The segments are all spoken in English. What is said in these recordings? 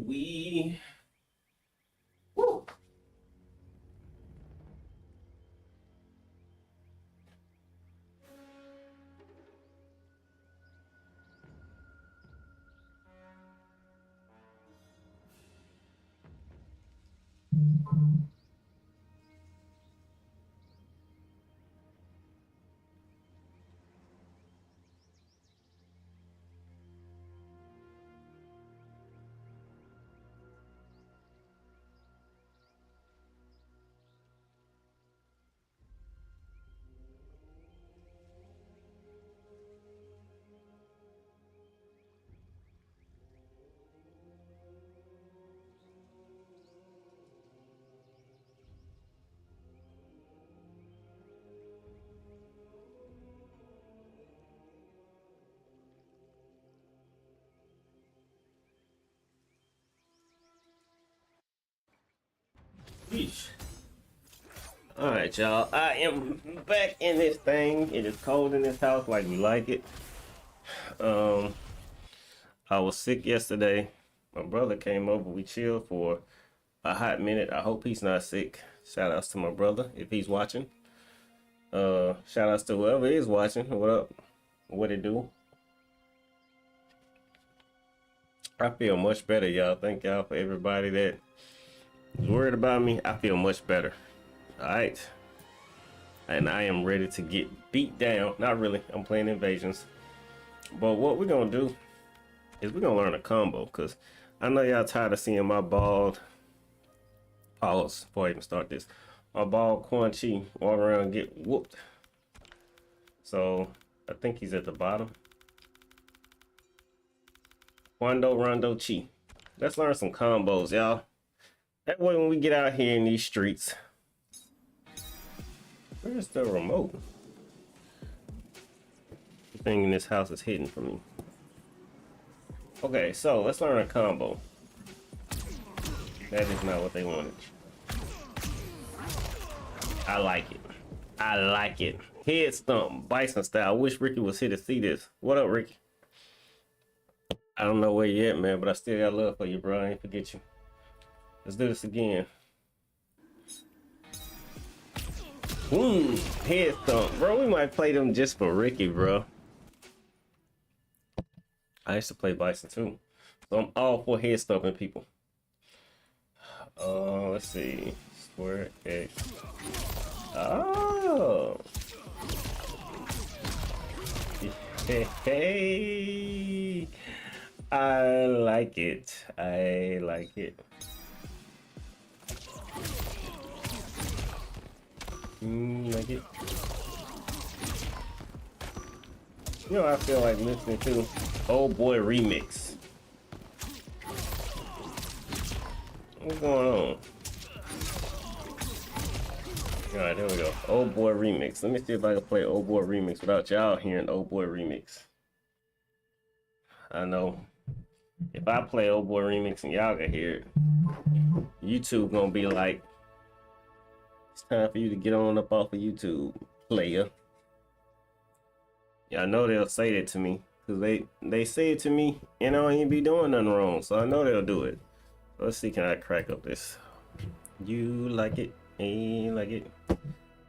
we? Woo. Yeesh. All right, y'all. I am back in this thing. It is cold in this house, like we like it. Um, I was sick yesterday. My brother came over. We chilled for a hot minute. I hope he's not sick. Shout outs to my brother if he's watching. Shout outs to whoever is watching. What up? What it do? I feel much better, y'all. Thank y'all for everybody that is worried about me. I feel much better. All right. And I am ready to get beat down. Not really. I'm playing invasions. But what we're going to do is we're going to learn a combo. Because I know y'all tired of seeing my bald. Pause before I even start this. My bald Quan Chi walk around and get whooped. So I think he's at the bottom. Quando Rondo Chi. Let's learn some combos, y'all. That way when we get out here in these streets. Where's the remote? The thing in this house is hidden from me. Okay, so let's learn a combo. That is not what they wanted. I like it. I like it. Head stump, bison style. I wish Ricky was here to see this. What up, Ricky? I don't know where you at, man, but I still got love for you, bro. I ain't forget you. Let's do this again. Head stump, bro. We might play them just for Ricky, bro. I used to play bison too, so I'm all for head stumping people. Let's see. Square X. Oh. Hey. I like it. I like it. Like it. You know, I feel like listening to Old Boy Remix. What's going on? All right, there we go. Old Boy Remix. Let me see if I can play Old Boy Remix without y'all hearing Old Boy Remix. I know if I play Old Boy Remix and y'all can hear it, YouTube gonna be like, it's time for you to get on up off of YouTube, player. Yeah, I know they'll say that to me because they say it to me and I don't even be doing nothing wrong, so I know they'll do it. Let's see, can I crack up this? You like it, ain't like it.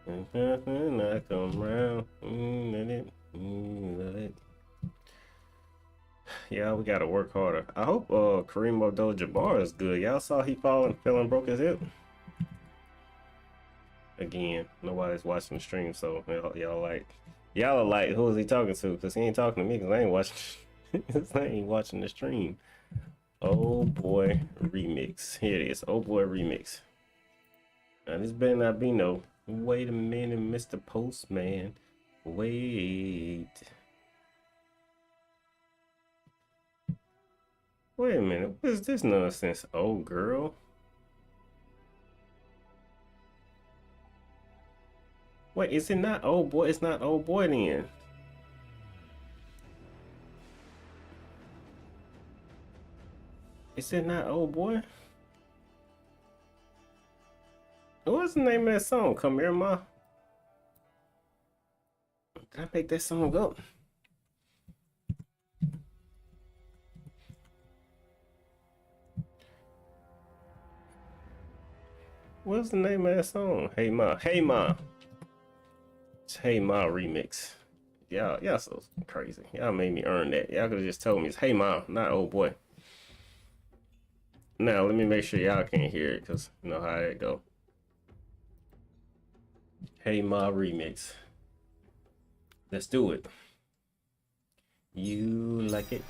I come around, love it. Yeah, we gotta work harder. I hope Kareem Abdul-Jabbar is good. Y'all saw he fell and broke his hip. Again, nobody's watching the stream, so y'all are like, who is he talking to? Because he ain't talking to me because I ain't watching. I ain't watching the stream. Oh boy, remix. Here it is. Oh boy, remix. Now this better not be no. Wait a minute, Mr. Postman. Wait. Wait a minute. What is this nonsense? Oh girl. Wait, is it not old boy? It's not old boy then. Is it not old boy? What's the name of that song? Come here, ma. Did I make that song up? What's the name of that song? Hey Ma. Hey Ma. It's Hey Ma remix. Y'all so crazy. Y'all made me earn that. Y'all could have just told me it's Hey Ma, not old boy. Now let me make sure y'all can't hear it, cause you know how it go. Hey Ma remix. Let's do it. You like it?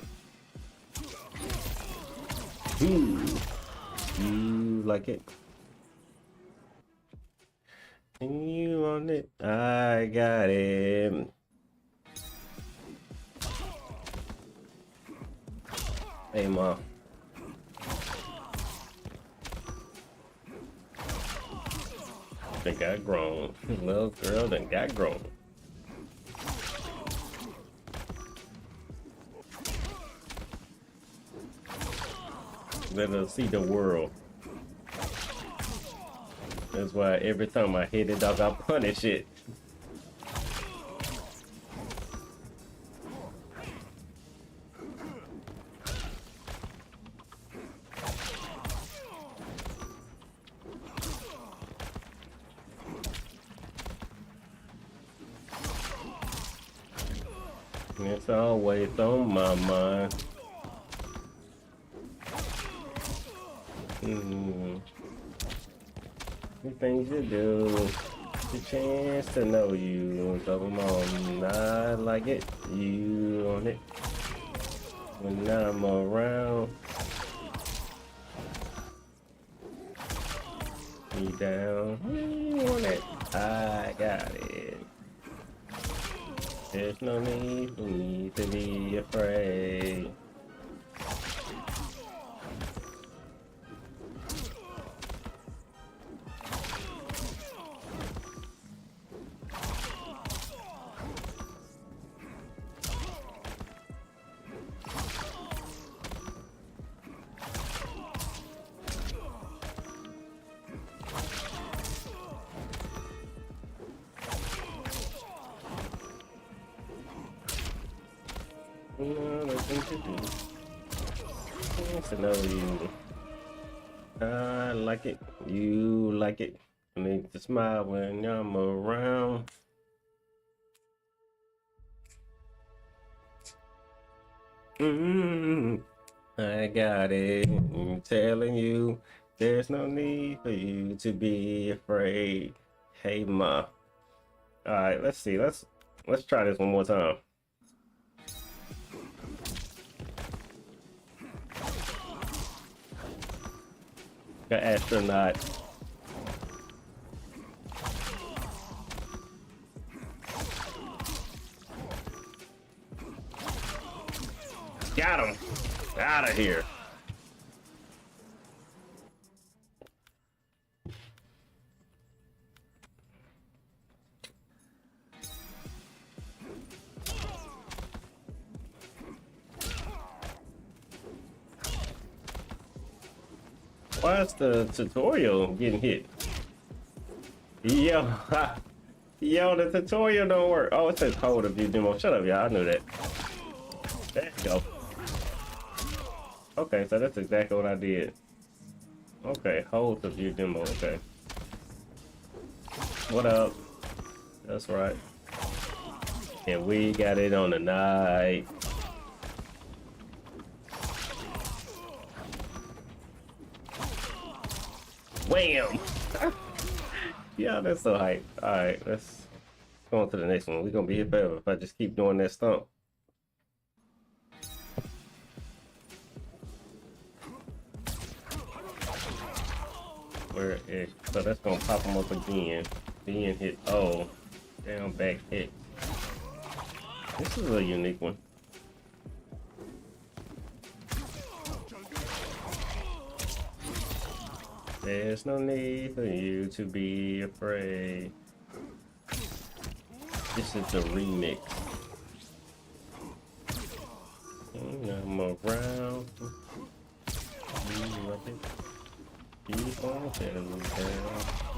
Ooh. You like it? And you want it? I got it. Hey Ma. They got grown. Little girl done got grown. Let her see the world. That's why every time I hit it, dog, I punish it. It's always on my mind. The things you do, the chance to know you. So come on, I like it, you on it. When I'm around, me down, you on it. I got it. There's no need for me to be afraid. Nothing to do. Chance to know you. I like it. You like it. I need to smile when I'm around. I got it. I'm telling you, there's no need for you to be afraid. Hey Ma. All right, let's see. Let's try this one more time. Got astronaut. Got him. Out of here. Why is the tutorial getting hit? Yo, yo, the tutorial don't work. Oh, it says hold of view demo. Shut up, y'all. I knew that. There you go. Okay, so that's exactly what I did. Okay, hold the view demo. Okay. What up? That's right. And we got it on the night. Wham! Yeah, that's so hype. Alright, let's go on to the next one. We're gonna be here forever if I just keep doing that stump. Where it, so that's gonna pop them up again. Then hit O. Down back hit. This is a unique one. There's no need for you to be afraid. This is the remix. I'm around. You love it. Keep on telling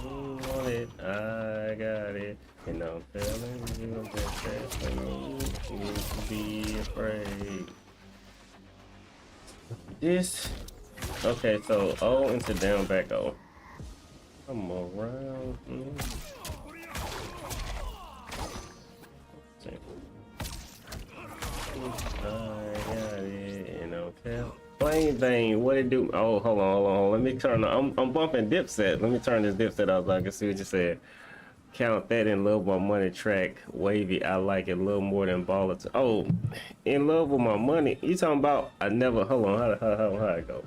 you want it. I got it. And I'm telling you that there's no need to be afraid. This. Okay, so O into down back O. Come around. I got it. And okay. Plain Bane, what it do? Oh, hold on. Let me turn. I'm bumping Dipset. Let me turn this Dipset off so I can see what you said. Count that in love with my money track. Wavy, I like it a little more than baller. Oh, in love with my money. You talking about? I never. Hold on. How it go?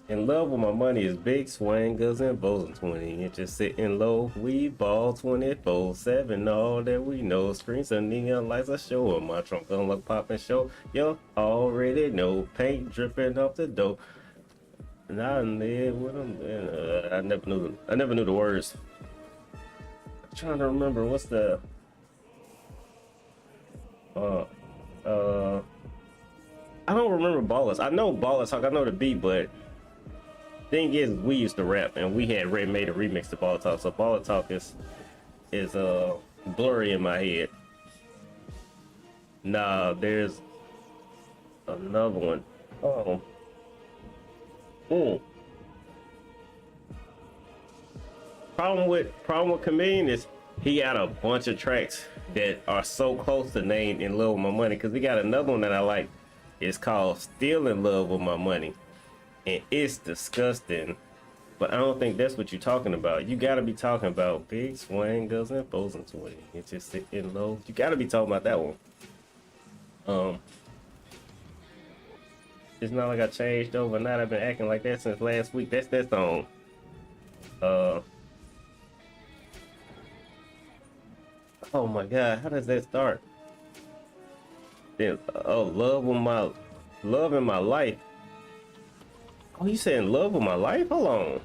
In love with my money is big swingers and bows and 20 inches sitting low. We ball 24/7. All that we know. Screens and neon lights are showing. My trunk gonna look poppin' show. You already know. Paint dripping off the dough. And I live with them. I never knew the words. I'm trying to remember what's the. I don't remember Ballers. I know Ballers Talk. I know the beat, but. Thing is, we used to rap and we had made a remix to Baller Talk, so Baller Talk is blurry in my head. Nah, there's another one. Oh, problem with Chameleon is he got a bunch of tracks that are so close to name In Love With My Money, because he got another one that I like. It's called Still In Love With My Money. And it's disgusting, but I don't think that's what you're talking about. You gotta be talking about big swingers and foes and 20. It's just sitting low. You gotta be talking about that one. It's not like I changed overnight. I've been acting like that since last week. That's that song. Oh my God, how does that start? Then love in my life. Oh, you saying Love With My Life? Hold on.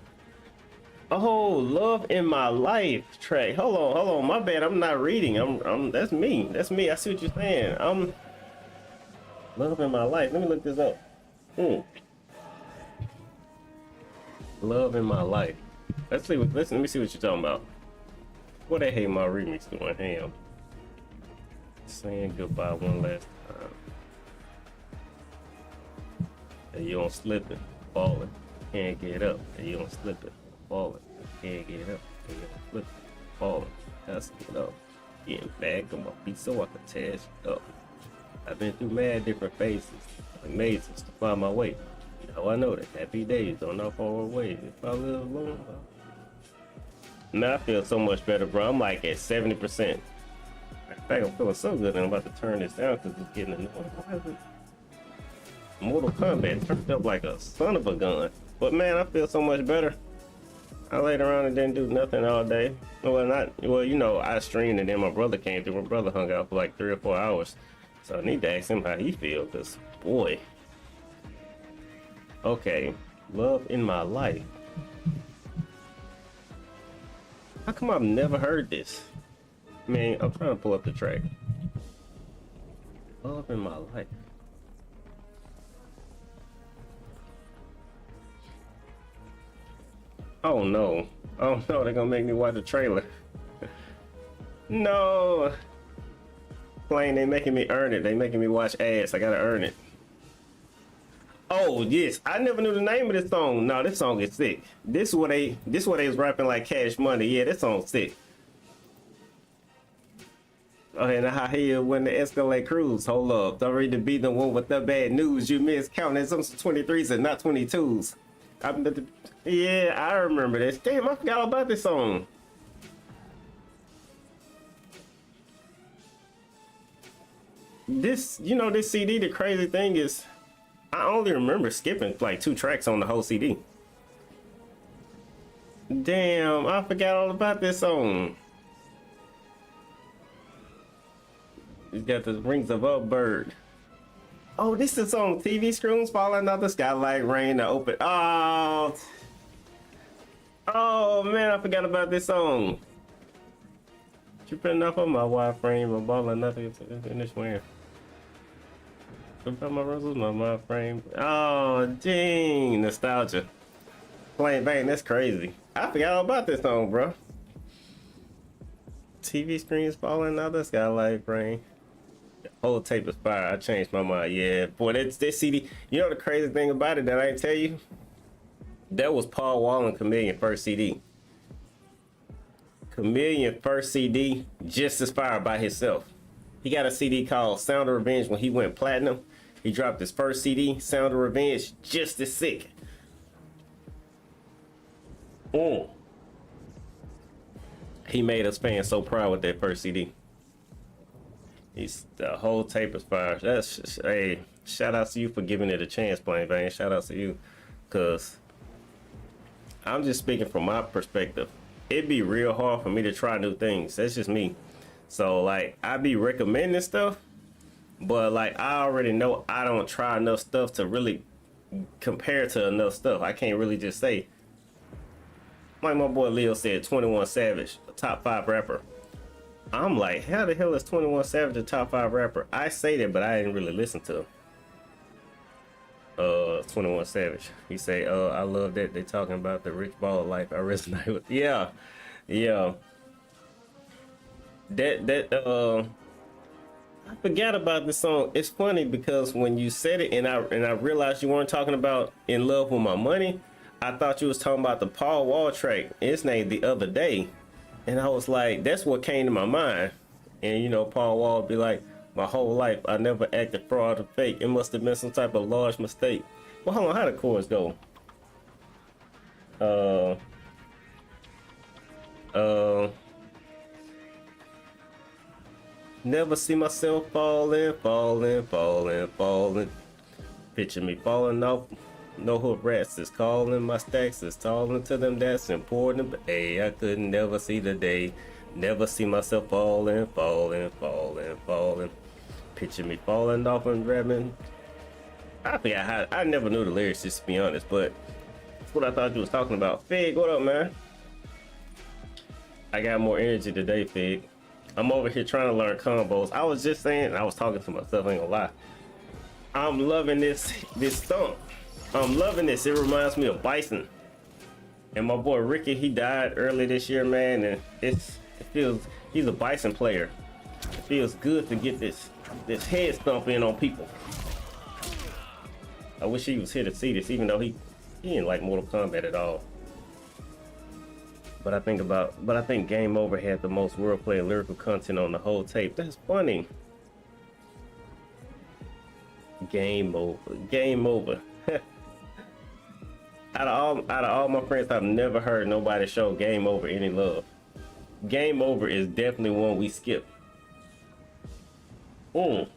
Oh, Love in My Life track. Hold on. My bad. I'm not reading. That's me. I see what you're saying. Love in My Life. Let me look this up. Love in My Life. Let me see what you're talking about. What I hate my remix doing ham. Saying goodbye one last time. And you don't slip it. Falling, can't get up, and you don't slip it. Falling, can't get up, and you don't slip it. Falling, that's get up. Getting back on my feet so I can tear it up. I've been through mad different phases, mazes to find my way. Now I know that happy days don't know far away. If I live alone, now I feel so much better, bro. I'm like at 70%. In fact, I'm feeling so good, and I'm about to turn this down because it's getting annoying. Mortal Kombat turned up like a son of a gun. But man, I feel so much better. I laid around and didn't do nothing all day. Well, you know, I streamed and then my brother came through. My brother hung out for like 3 or 4 hours. So I need to ask him how he feels, because boy. Okay, Love in My Life. How come I've never heard this? Man, I'm trying to pull up the track. Love in My Life. Oh no, they're gonna make me watch the trailer. No. Plain, they making me earn it. They making me watch ads. I gotta earn it. Oh yes, I never knew the name of this song. No, this song is sick. This is what they was rapping like Cash Money. Yeah, this song's sick. Okay, now I hear when the Escalade cruise. Hold up, don't read the beat the one with the bad news. You miscounted some 23s and not 22s. Yeah, I remember this. Damn, I forgot all about this song. This CD, the crazy thing is, I only remember skipping like 2 tracks on the whole CD. Damn, I forgot all about this song. It's got the Rings of a Bird. Oh, this is on TV screens falling out the sky like rain to open. Oh man, I forgot about this song. Tripping up on my wireframe, I'm balling nothing in this way. Tripping my ruzzles, my wireframe. Oh, dang, nostalgia. Plain Bane, that's crazy. I forgot all about this song, bro. TV screens falling out the sky like rain. Whole tape is fire. I changed my mind. Yeah, boy, that CD. You know the crazy thing about it that I didn't tell you? That was Paul Wall and Chameleon first CD. Chameleon first CD, just as fire by himself. He got a CD called Sound of Revenge when he went platinum. He dropped his first CD, Sound of Revenge, just as sick. He made us fans so proud with that first CD. The whole tape is fire. That's hey, shout out to you for giving it a chance, Plain Bang. Shout out to you, cause I'm just speaking from my perspective. It'd be real hard for me to try new things. That's just me. So like I be recommending stuff, but like I already know I don't try enough stuff to really compare to enough stuff. I can't really just say. Like my boy Leo said, 21 Savage, a top 5 rapper. I'm like, how the hell is 21 Savage a top 5 rapper? I say that, but I didn't really listen to 21 Savage. He say, I love that they talking about the rich baller life. I resonate with. Yeah. I forgot about this song. It's funny because when you said it and I realized you weren't talking about In Love With My Money, I thought you was talking about the Paul Wall track. It's named The Other Day. And I was like, that's what came to my mind. And you know, Paul Wall be like, my whole life I never acted fraud or fake. It must have been some type of large mistake. Well, hold on, how the chorus go? Never see myself falling. Picture me falling off. No harass is calling, my stacks is talking to them, that's important. But hey, I could never see the day. Never see myself falling. Picture me falling off and grabbing. I forgot how, I never knew the lyrics, just to be honest, but that's what I thought you was talking about. Fig, what up, man? I got more energy today, Fig. I'm over here trying to learn combos. I was just saying, I was talking to myself, I ain't gonna lie. I'm loving this stomp. I'm loving this. It reminds me of Bison. And my boy Ricky, he died early this year, man, and it feels, he's a Bison player. It feels good to get this head stomp in on people. I wish he was here to see this, even though he didn't like Mortal Kombat at all. But I think Game Over had the most wordplay and lyrical content on the whole tape. That's funny. Game Over. Out of all my friends, I've never heard nobody show Game Over any love. Game Over is definitely one we skip. But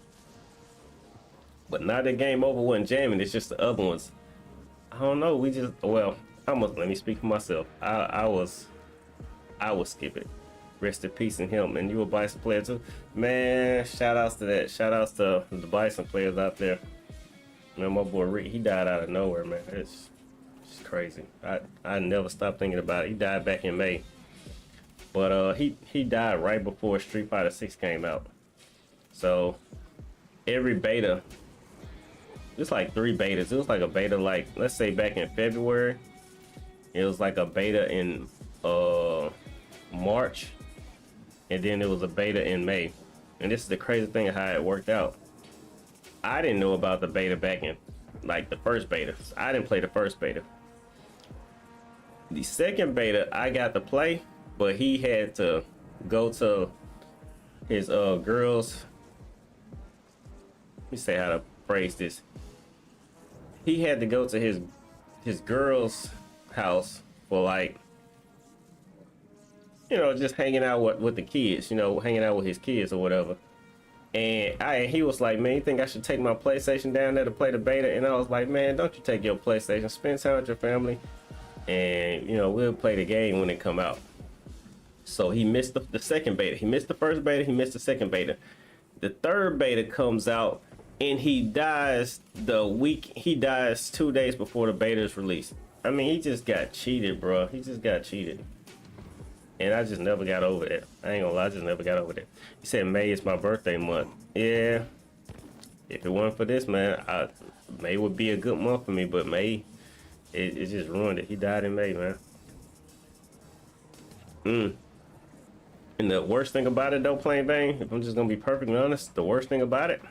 not that Game Over wasn't jamming, it's just the other ones. I don't know, well, let me speak for myself. I would skip it. Rest in peace in him. And you a Bison player too? Man, shout outs to that. Shout outs to the Bison players out there. Man, my boy Rick, he died out of nowhere, man. It's crazy. I never stopped thinking about it. He died back in May. But he died right before Street Fighter 6 came out. So every beta, it's like 3 betas. It was like a beta, like let's say back in February. It was like a beta in March, and then it was a beta in May. And this is the crazy thing of how it worked out. I didn't know about the beta back in like the first beta. I didn't play the first beta. The second beta I got to play, but he had to go to his girls. Let me say how to phrase this. He had to go to his girl's house for like, you know, just hanging out with the kids, you know, hanging out with his kids or whatever. And he was like, man, you think I should take my PlayStation down there to play the beta? And I was like, man, don't you take your PlayStation, spend time with your family, and you know, we'll play the game when it come out. So he missed the second beta. He missed the first beta, he missed the second beta. The third beta comes out and he dies 2 days before the beta is released. I mean, he just got cheated, bro. He just got cheated. And I just never got over it. I ain't gonna lie, I just never got over it. He said May is my birthday month. Yeah. If it wasn't for this, man, May would be a good month for me, but May, it just ruined it. He died in May, man. And the worst thing about it though, Plain Bang, if I'm just gonna be perfectly honest, the worst thing about it,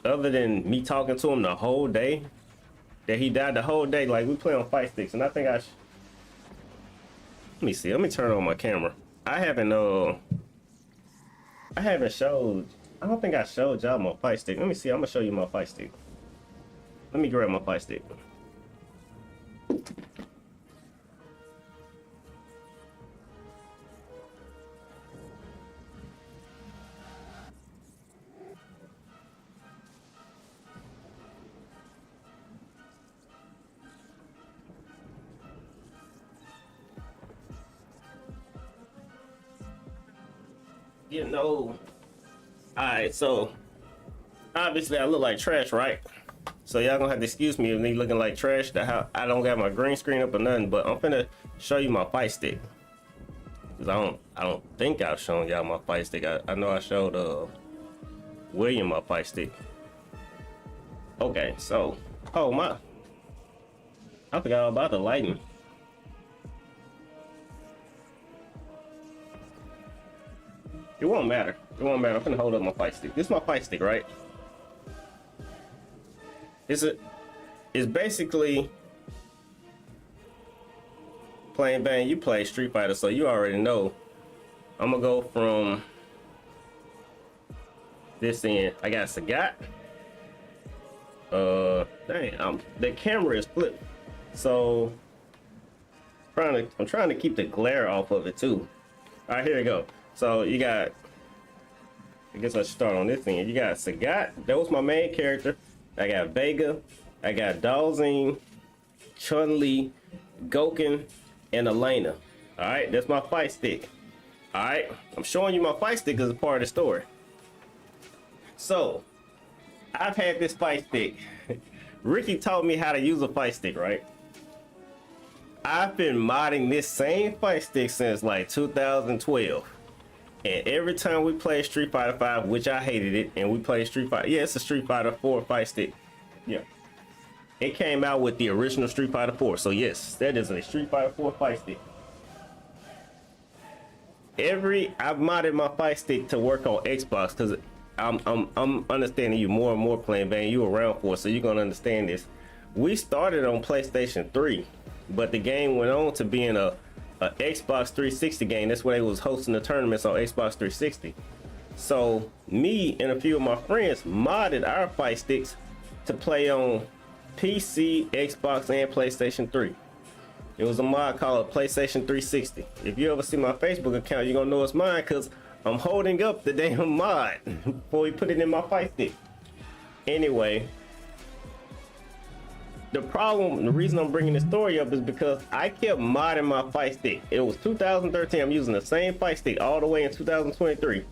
other than me talking to him the whole day, that he died the whole day. Like we play on fight sticks, and I think let me see. Let me turn on my camera. I haven't showed. I don't think I showed y'all my fight stick. Let me see. I'm gonna show you my fight stick. Let me grab my fight stick. You know, alright, so obviously I look like trash, right? So y'all gonna have to excuse me if me looking like trash. How I don't got my green screen up or nothing, but I'm finna show you my fight stick. Cause I don't think I've shown y'all my fight stick. I know I showed William my fight stick. Okay, so I forgot all about the lighting. It won't matter. It won't matter. I'm gonna hold up my fight stick. This is my fight stick, right? It's basically plain Bang. You play Street Fighter, so you already know. I'm gonna go from this end. I got Sagat. Dang, the camera is flipped, so I'm trying to keep the glare off of it too. All right, here we go. So you got, I guess I should start on this end. You got Sagat, that was my main character. I got Vega, I got Dalzine, Chun-Li, Goken, and Elena. All right, that's my fight stick. All right, I'm showing you my fight stick as a part of the story. So, I've had this fight stick. Ricky taught me how to use a fight stick, right? I've been modding this same fight stick since like 2012. And every time we play Street Fighter 5, which I hated it, and we play Street Fighter, yeah, it's a Street Fighter 4 fight stick. Yeah. It came out with the original Street Fighter 4. So yes, that is a Street Fighter 4 fight stick. I've modded my fight stick to work on Xbox because I'm understanding you more and more, playing Bang. You around for it, so you're gonna understand this. We started on PlayStation 3, but the game went on to being a Xbox 360 game. That's where they was hosting the tournaments on Xbox 360. So me and a few of my friends modded our fight sticks to play on PC, Xbox, and PlayStation 3. It was a mod called PlayStation 360. If you ever see my Facebook account, you're gonna know it's mine because I'm holding up the damn mod before we put it in my fight stick. Anyway, the reason I'm bringing this story up is because I kept modding my fight stick. It was 2013. I'm using the same fight stick all the way in 2023.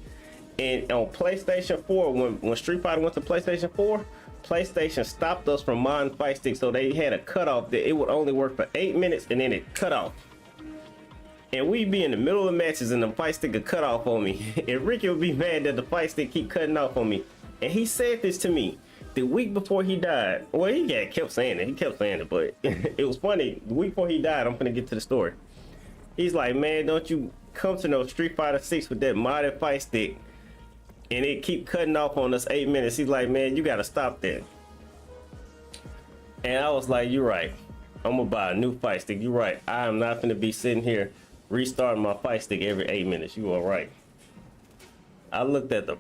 And on PlayStation 4, when Street Fighter went to PlayStation 4, PlayStation stopped us from modding fight sticks. So they had a cutoff that it would only work for 8 minutes and then it cut off. And we'd be in the middle of matches and the fight stick would cut off on me. And Ricky would be mad that the fight stick keep cutting off on me. And he said this to me the week before he died. Well, he kept saying it. He kept saying it, but it was funny. The week before he died, I'm gonna get to the story. He's like, man, don't you come to no Street Fighter 6 with that modded fight stick and it keep cutting off on us 8 minutes. He's like, man, you gotta stop that. And I was like, you're right. I'm gonna buy a new fight stick. You're right. I am not gonna be sitting here restarting my fight stick every 8 minutes. You are right. I looked at the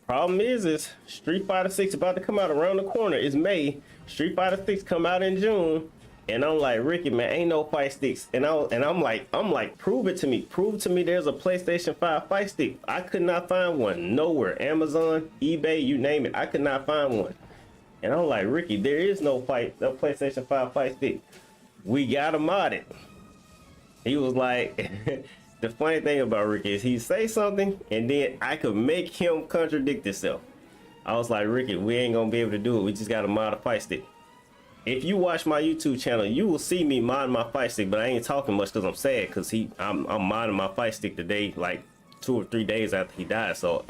problem is Street Fighter 6 about to come out around the corner. It's May. Street Fighter 6 come out in June. And I'm like, Ricky, man, ain't no fight sticks. And I'm like, prove it to me. Prove to me there's a PlayStation 5 fight stick. I could not find one nowhere. Amazon, eBay, you name it. I could not find one. And I'm like, Ricky, there is no PlayStation 5 fight stick. We gotta mod it. He was like, the funny thing about Ricky is he say something and then I could make him contradict himself. I was like, Ricky, we ain't gonna be able to do it. We just gotta mod a fight stick. If you watch my YouTube channel, you will see me mod my fight stick, but I ain't talking much because I'm sad because I'm modding my fight stick today, like 2 or 3 days after he died. So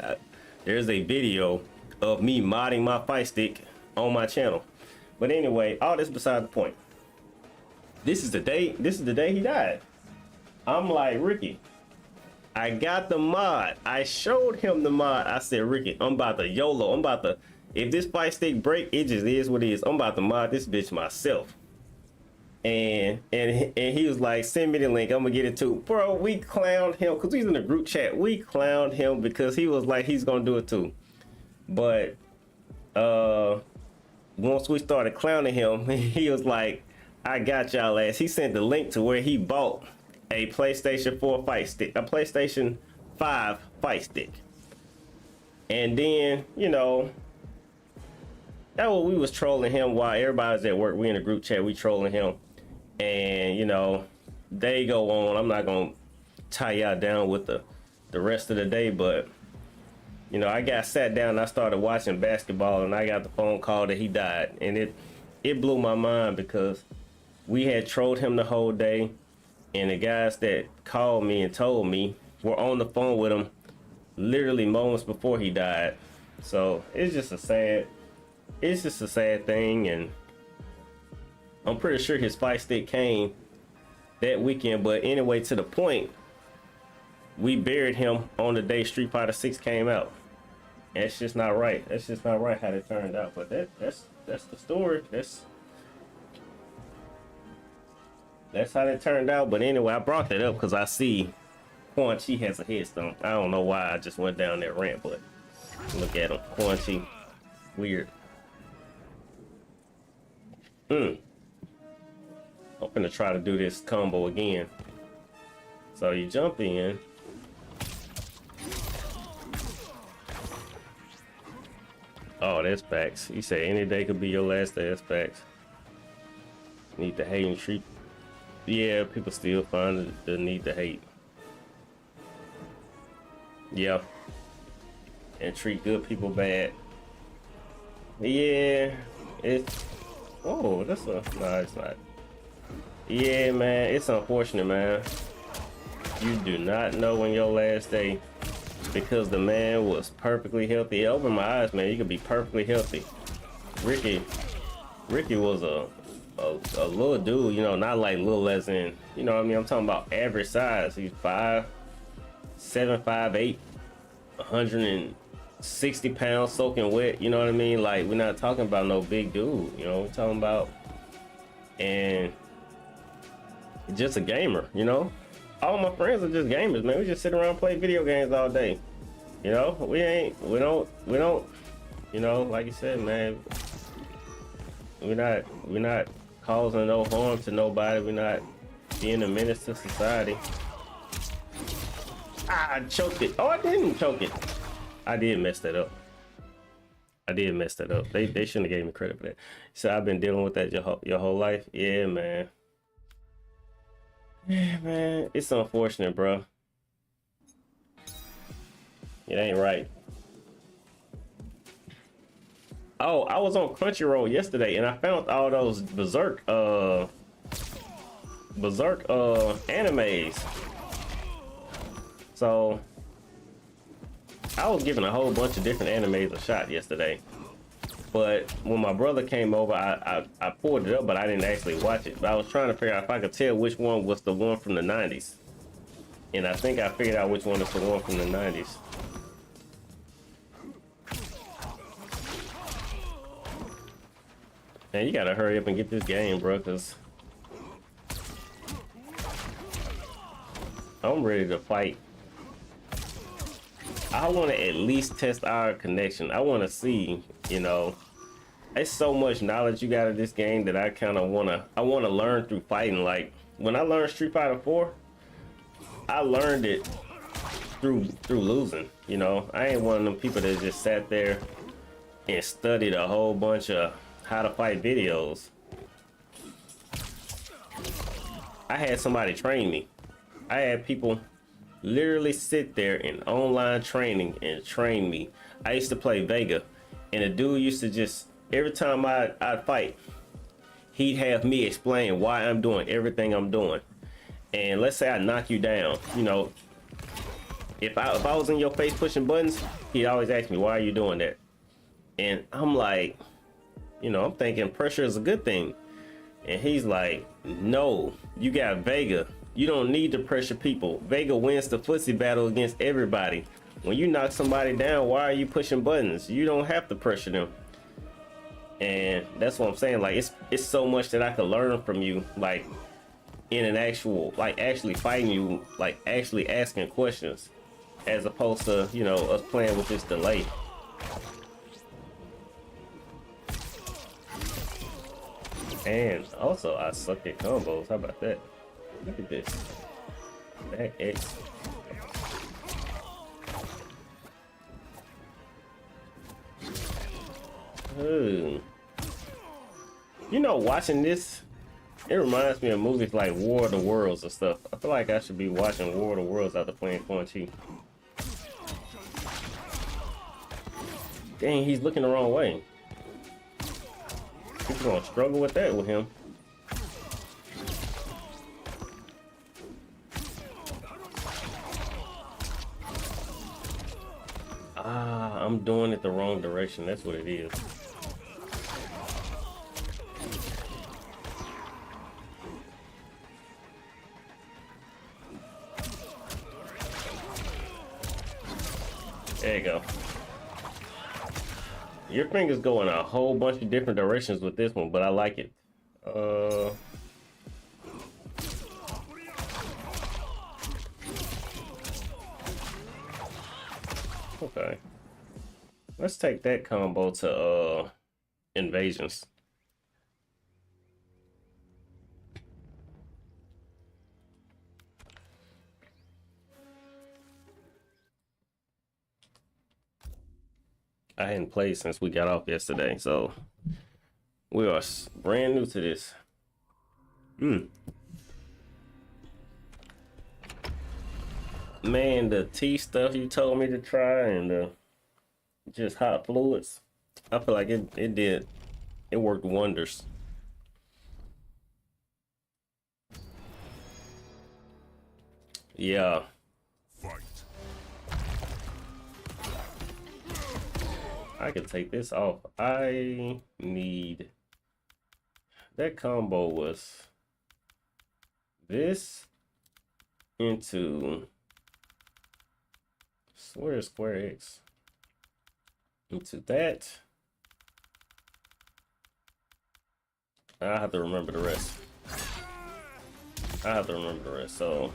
there's a video of me modding my fight stick on my channel. But anyway, all this beside the point. This is the day he died. I'm like, Ricky, I got the mod. I showed him the mod. I said, Ricky, I'm about to YOLO. I'm about to If this fight stick break, it just is what it is. I'm about to mod this bitch myself. And he was like, send me the link, I'm gonna get it too. Bro, we clowned him because he's in the group chat. We clowned him because he was like, he's gonna do it too. But once we started clowning him, he was like, I got y'all ass. He sent the link to where he bought a PlayStation 4 fight stick, a PlayStation 5 fight stick. And then, you know, that was, we was trolling him while everybody was at work. We in the group chat, we trolling him. And, you know, they go on. I'm not going to tie y'all down with the rest of the day, but, you know, I got sat down and I started watching basketball and I got the phone call that he died. And it blew my mind because we had trolled him the whole day. And the guys that called me and told me were on the phone with him literally moments before he died. So it's just a sad thing. And I'm pretty sure his fight stick came that weekend. But anyway, to the point, we buried him on the day Street Fighter 6 came out. And it's just not right. That's just not right how it turned out. But that's the story. That's how it turned out. But anyway, I brought that up because I see Quan Chi has a headstone. I don't know why I just went down that rant, but look at him. Quan Chi. Weird. I'm gonna try to do this combo again. So you jump in. Oh, that's facts. He said any day could be your last day. That's facts. Need to hate and treat. Yeah, people still find the need to hate. Yeah. And treat good people bad. Yeah. It's. Oh, that's a. No, it's not. Yeah, man. It's unfortunate, man. You do not know when your last day, because the man was perfectly healthy. It opened my eyes, man. You could be perfectly healthy. Ricky was a little dude, you know, not like little as in, you know what I mean? I'm talking about average size. He's 5'7", 5'8", 160 pounds soaking wet, you know what I mean? Like, we're not talking about no big dude, you know, we're talking about, and just a gamer, you know? All my friends are just gamers, man. We just sit around and play video games all day. You know, we don't, you know, like you said, man, we're not causing no harm to nobody. We're not being a menace to society. Ah, I choked it. Oh, I didn't choke it. I did mess that up. They shouldn't have gave me credit for that. So I've been dealing with that your whole life. Yeah, man. Yeah, man. It's unfortunate, bro. It ain't right. Oh, I was on Crunchyroll yesterday and I found all those Berserk animes. So I was giving a whole bunch of different animes a shot yesterday. But when my brother came over, I pulled it up, but I didn't actually watch it. But I was trying to figure out if I could tell which one was the one from the 90s. And I think I figured out which one is the one from the 90s. Man, you gotta hurry up and get this game, bro, because I'm ready to fight. I want to at least test our connection. I want to see, you know, there's so much knowledge you got in this game that I kind of want to learn through fighting. Like when I learned Street Fighter 4, I learned it through losing. You know, I ain't one of them people that just sat there and studied a whole bunch of how to fight videos. I had somebody train me. I had people literally sit there in online training and train me. I used to play Vega, and the dude used to just, every time I'd fight, he'd have me explain why I'm doing everything I'm doing. And let's say I knock you down, you know, if I was in your face pushing buttons, he'd always ask me, why are you doing that? And I'm like, you know, I'm thinking pressure is a good thing. And he's like, no, you got Vega. You don't need to pressure people. Vega wins the footsie battle against everybody. When you knock somebody down, why are you pushing buttons? You don't have to pressure them. And that's what I'm saying. Like it's so much that I could learn from you, like in an actual, like actually fighting you, like actually asking questions, as opposed to, you know, us playing with this delay. And also I suck at combos. How about that? Look at this. Back X. Ooh. You know, watching this, it reminds me of movies like War of the Worlds and stuff. I feel like I should be watching War of the Worlds after playing Quan Chi. Dang, he's looking the wrong way. He's gonna struggle with that with him. Ah, I'm doing it the wrong direction. That's what it is. There you go. Your fingers go in a whole bunch of different directions with this one, but I like it. Okay. Let's take that combo to invasions. I hadn't played since we got off yesterday, so we are brand new to this. Man, the tea stuff you told me to try and the just hot fluids, I feel like it worked wonders. Yeah. I can take this off. I need that combo was this into square X into that. I have to remember the rest. So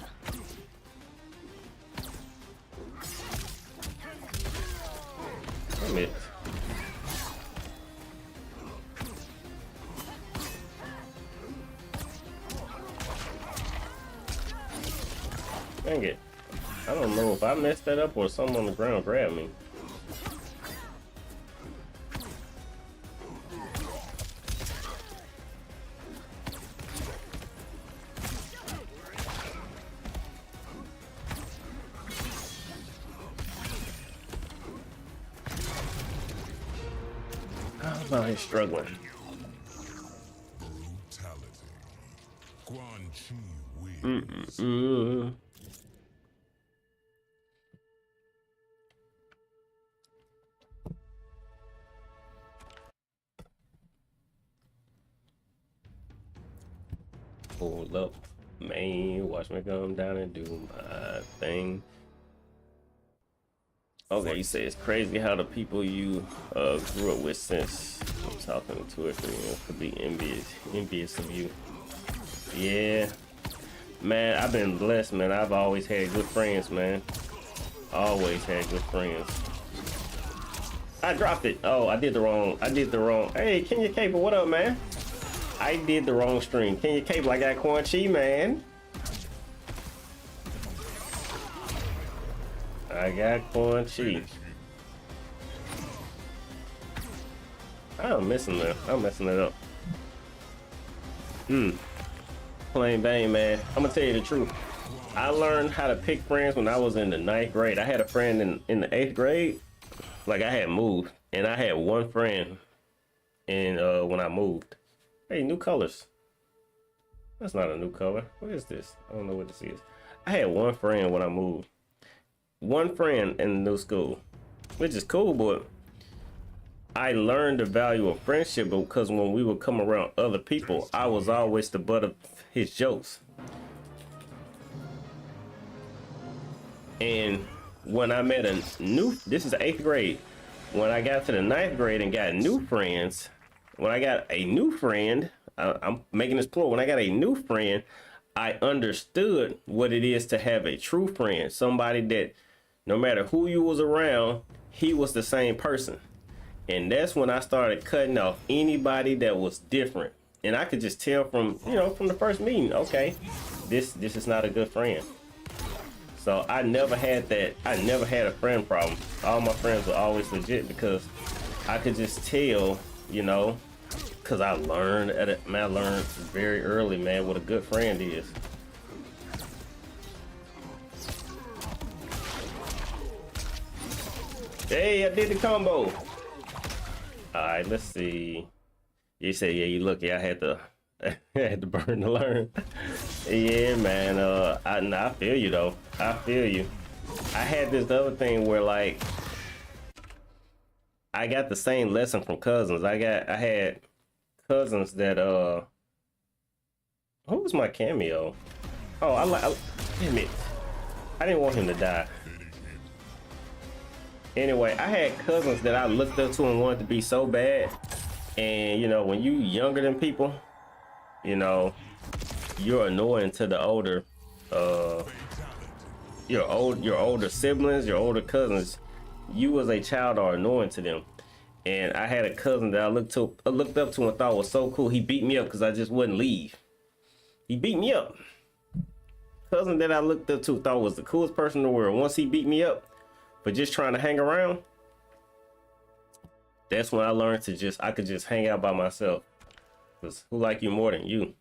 damn it. Dang it. I don't know if I messed that up or someone on the ground grabbed me. I'm out here struggling. Hold up, man. Watch me come down and do my thing. Okay, you say it's crazy how the people you grew up with since talking to it could be envious of you. Yeah, man, I've been blessed, man. I've always had good friends, man. Always had good friends. I dropped it. Oh, I did the wrong. Hey, Kenya Cable, what up, man? I did the wrong stream. Kenya Cable, I got Quan Chi, man. I got Quan Chi. I'm messing it up. Plain Bane, man. I'm gonna tell you the truth. I learned how to pick friends when I was in the 9th grade. I had a friend in the 8th grade. Like, I had moved, and I had one friend in when I moved. Hey, new colors. That's not a new color. What is this? I don't know what this is. I had one friend when I moved. One friend in the new school, which is cool, but I learned the value of friendship because when we would come around other people, I was always the butt of his jokes. And when I met this is the 8th grade. When I got to the 9th grade and got new friends, when I got a new friend, I'm making this plural. When I got a new friend, I understood what it is to have a true friend, somebody that no matter who you was around, he was the same person. And that's when I started cutting off anybody that was different. And I could just tell from, from the first meeting, okay, this is not a good friend. So I never had that. I never had a friend problem. All my friends were always legit because I could just tell, because I learned I learned very early, man, what a good friend is. Hey, I did the combo. All right, let's see. You say, yeah, you lucky. I had to, I had to burn to learn. Yeah, man. I feel you though. I feel you. I had this other thing where like I got the same lesson from cousins. I had cousins that who was my cameo? Oh, damn it. I didn't want him to die. Anyway, I had cousins that I looked up to and wanted to be so bad. And when you younger than people, you're annoying to the older your older siblings, your older cousins. You as a child are annoying to them. And I had a cousin that I looked up to and thought was so cool. He beat me up because I just wouldn't leave. He beat me up. Cousin that I looked up to thought was the coolest person in the world. Once he beat me up for just trying to hang around, that's when I learned I could just hang out by myself. Because who like you more than you?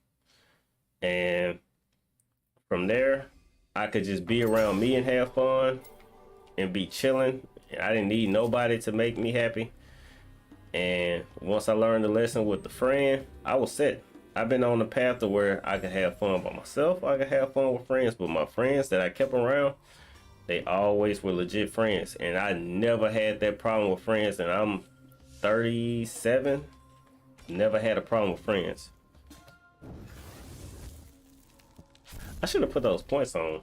And from there, I could just be around me and have fun and be chilling. I didn't need nobody to make me happy. And once I learned the lesson with the friend, I was set. I've been on the path to where I could have fun by myself. I could have fun with friends, but my friends that I kept around, they always were legit friends. And I never had that problem with friends. And I'm 37, never had a problem with friends. I should have put those points on.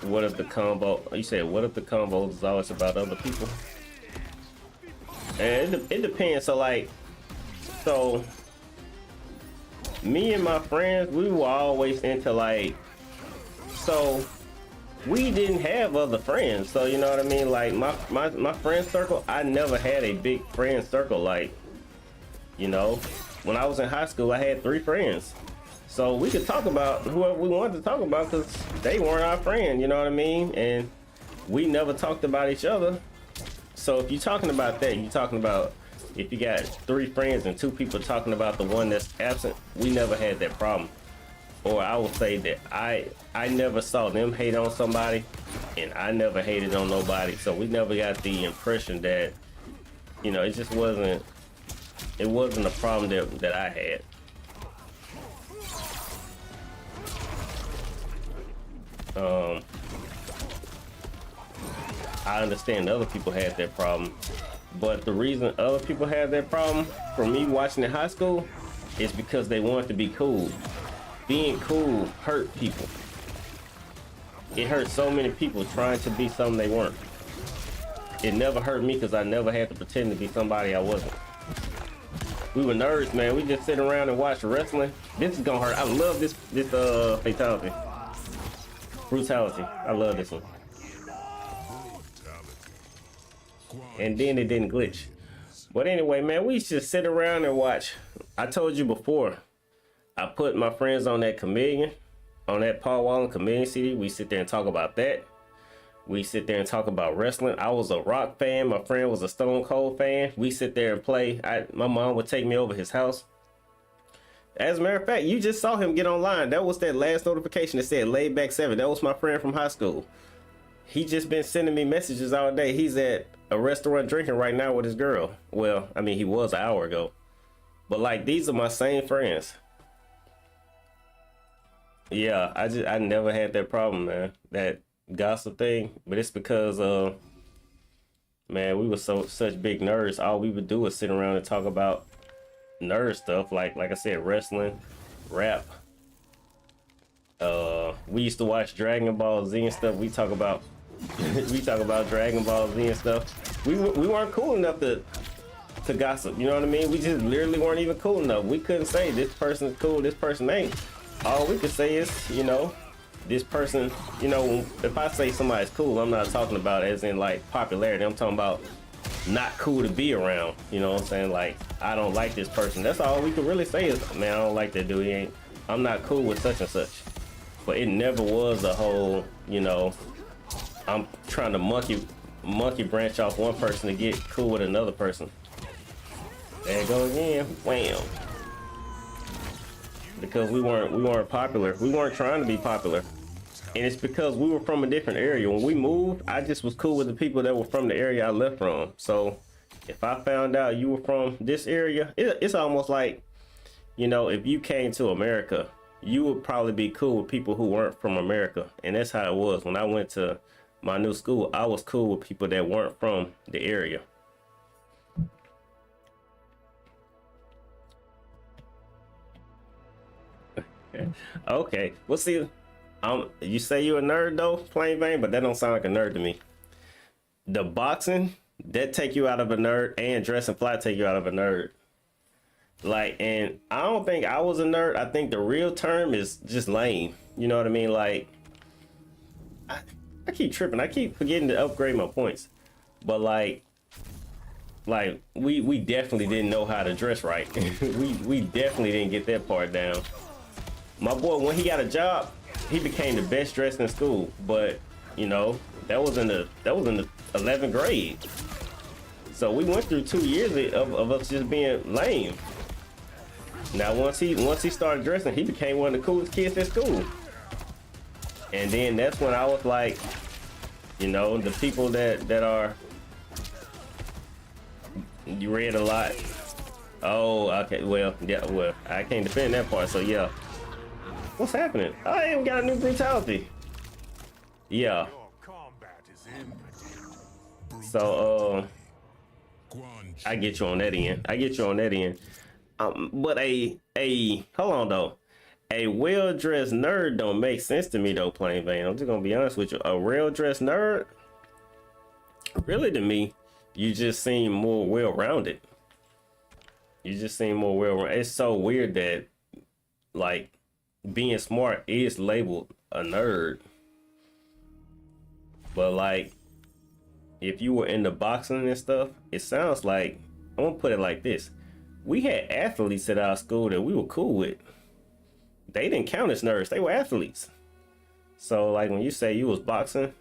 What if the combo, you said, what if the combo is always about other people? And it depends. So me and my friends, we were always into we didn't have other friends. So you know what I mean? Like my friend circle, I never had a big friend circle. When I was in high school, I had 3 friends. So we could talk about whoever we wanted to talk about because they weren't our friend, you know what I mean? And we never talked about each other. So if you're talking about that, you're talking about if you got 3 friends and 2 people talking about the one that's absent, we never had that problem. Or I would say that I never saw them hate on somebody and I never hated on nobody. So we never got the impression that, it just wasn't a problem that I had. I understand other people had that problem, but the reason other people had that problem for me watching in high school is because they wanted to be cool. Being cool hurt people. It hurt so many people trying to be something they weren't. It never hurt me because I never had to pretend to be somebody I wasn't. We were nerds, man. We just sit around and watch wrestling. This is gonna hurt. I love this fatality. Brutality. I love this one. And then it didn't glitch. But anyway, man, we just sit around and watch. I told you before, I put my friends on that Chameleon, on that Paul Wallen Chameleon CD. We sit there and talk about that. We sit there and talk about wrestling. I was a Rock fan. My friend was a Stone Cold fan. We sit there and play. My mom would take me over his house. As a matter of fact, you just saw him get online. That was that last notification that said Laid Back 7. That was my friend from high school. He just been sending me messages all day. He's at a restaurant drinking right now with his girl. Well, I mean, he was an hour ago. But these are my same friends. Yeah, I never had that problem, man. That gossip thing. But it's because man, we were such big nerds. All we would do was sit around and talk about nerd stuff, like I said, wrestling, rap. We used to watch Dragon Ball Z and stuff. We talk about We talk about Dragon Ball Z and stuff. We weren't cool enough to gossip. You know what I mean? We just literally weren't even cool enough. We couldn't say this person is cool, this person ain't. All we could say is, you know, this person, you know, if I say somebody's cool, I'm not talking about as in like popularity. I'm talking about not cool to be around. You know what I'm saying? Like, I don't like this person. That's all we could really say is, man, I don't like that dude. He ain't, I'm not cool with such and such. But it never was a whole, you know, I'm trying to monkey branch off one person to get cool with another person. There you go again. Wham. Because we weren't popular. We weren't trying to be popular. And it's because we were from a different area. When we moved, I just was cool with the people that were from the area I left from. So if I found out you were from this area, it's almost like, you know, if you came to America, you would probably be cool with people who weren't from America. And that's how it was. When I went to my new school, I was cool with people that weren't from the area. Okay, well, see, you say you're a nerd though, plain Vane, but that don't sound like a nerd to me. The boxing, that take you out of a nerd, and dress and fly take you out of a nerd. Like, and I don't think I was a nerd. I think the real term is just lame. You know what I mean? Like, I keep tripping. I keep forgetting to upgrade my points. But like we definitely didn't know how to dress right. we definitely didn't get that part down. My boy, when he got a job, he became the best dressed in school. But you know, that was in the 11th grade. So we went through 2 years of us just being lame. Now once he started dressing, he became one of the coolest kids at school. And then that's when I was like, you know, the people that are, you read a lot. Oh, okay, well, yeah, well, I can't defend that part, so yeah. What's happening? I even got a new brutality. Yeah. So, I get you on that end. But hold on though. A well-dressed nerd don't make sense to me though, plain Vane. I'm just gonna be honest with you. A well-dressed nerd, really to me, you just seem more well-rounded. It's so weird that like being smart is labeled a nerd. But like if you were into boxing and stuff, it sounds like, I'm gonna put it like this. We had athletes at our school that we were cool with. They didn't count as nerds, they were athletes. So like when you say you was boxing,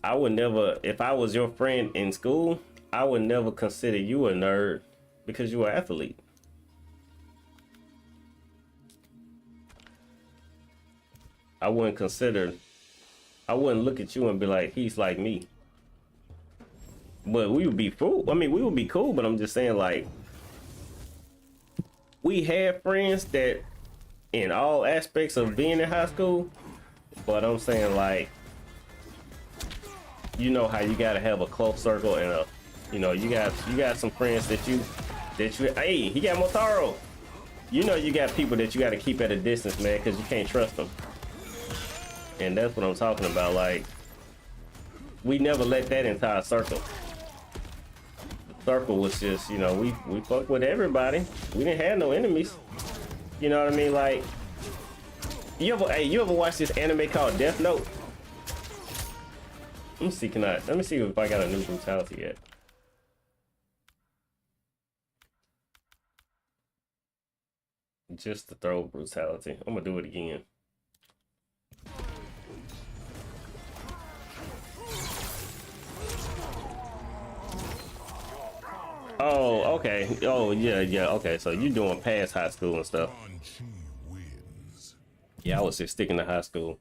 I would never, if I was your friend in school, I would never consider you a nerd because you were an athlete. I wouldn't look at you and be like, he's like me. But we would be cool. I mean, we would be cool, but I'm just saying, like, we had friends that in all aspects of being in high school, but I'm saying, like, you know how you gotta have a close circle and a, you know, you got some friends that you hey, he got Motaro. You know you got people that you gotta keep at a distance, man, because you can't trust them. And that's what I'm talking about. Like, we never let that entire circle. The circle was just, you know, we fucked with everybody. We didn't have no enemies. You know what I mean? Like, you ever watch this anime called Death Note? Let me see if I got a new brutality yet. Just to throw brutality. I'm gonna do it again. Oh, okay. Oh, yeah. Okay, so you doing past high school and stuff. Yeah, I was just sticking to high school.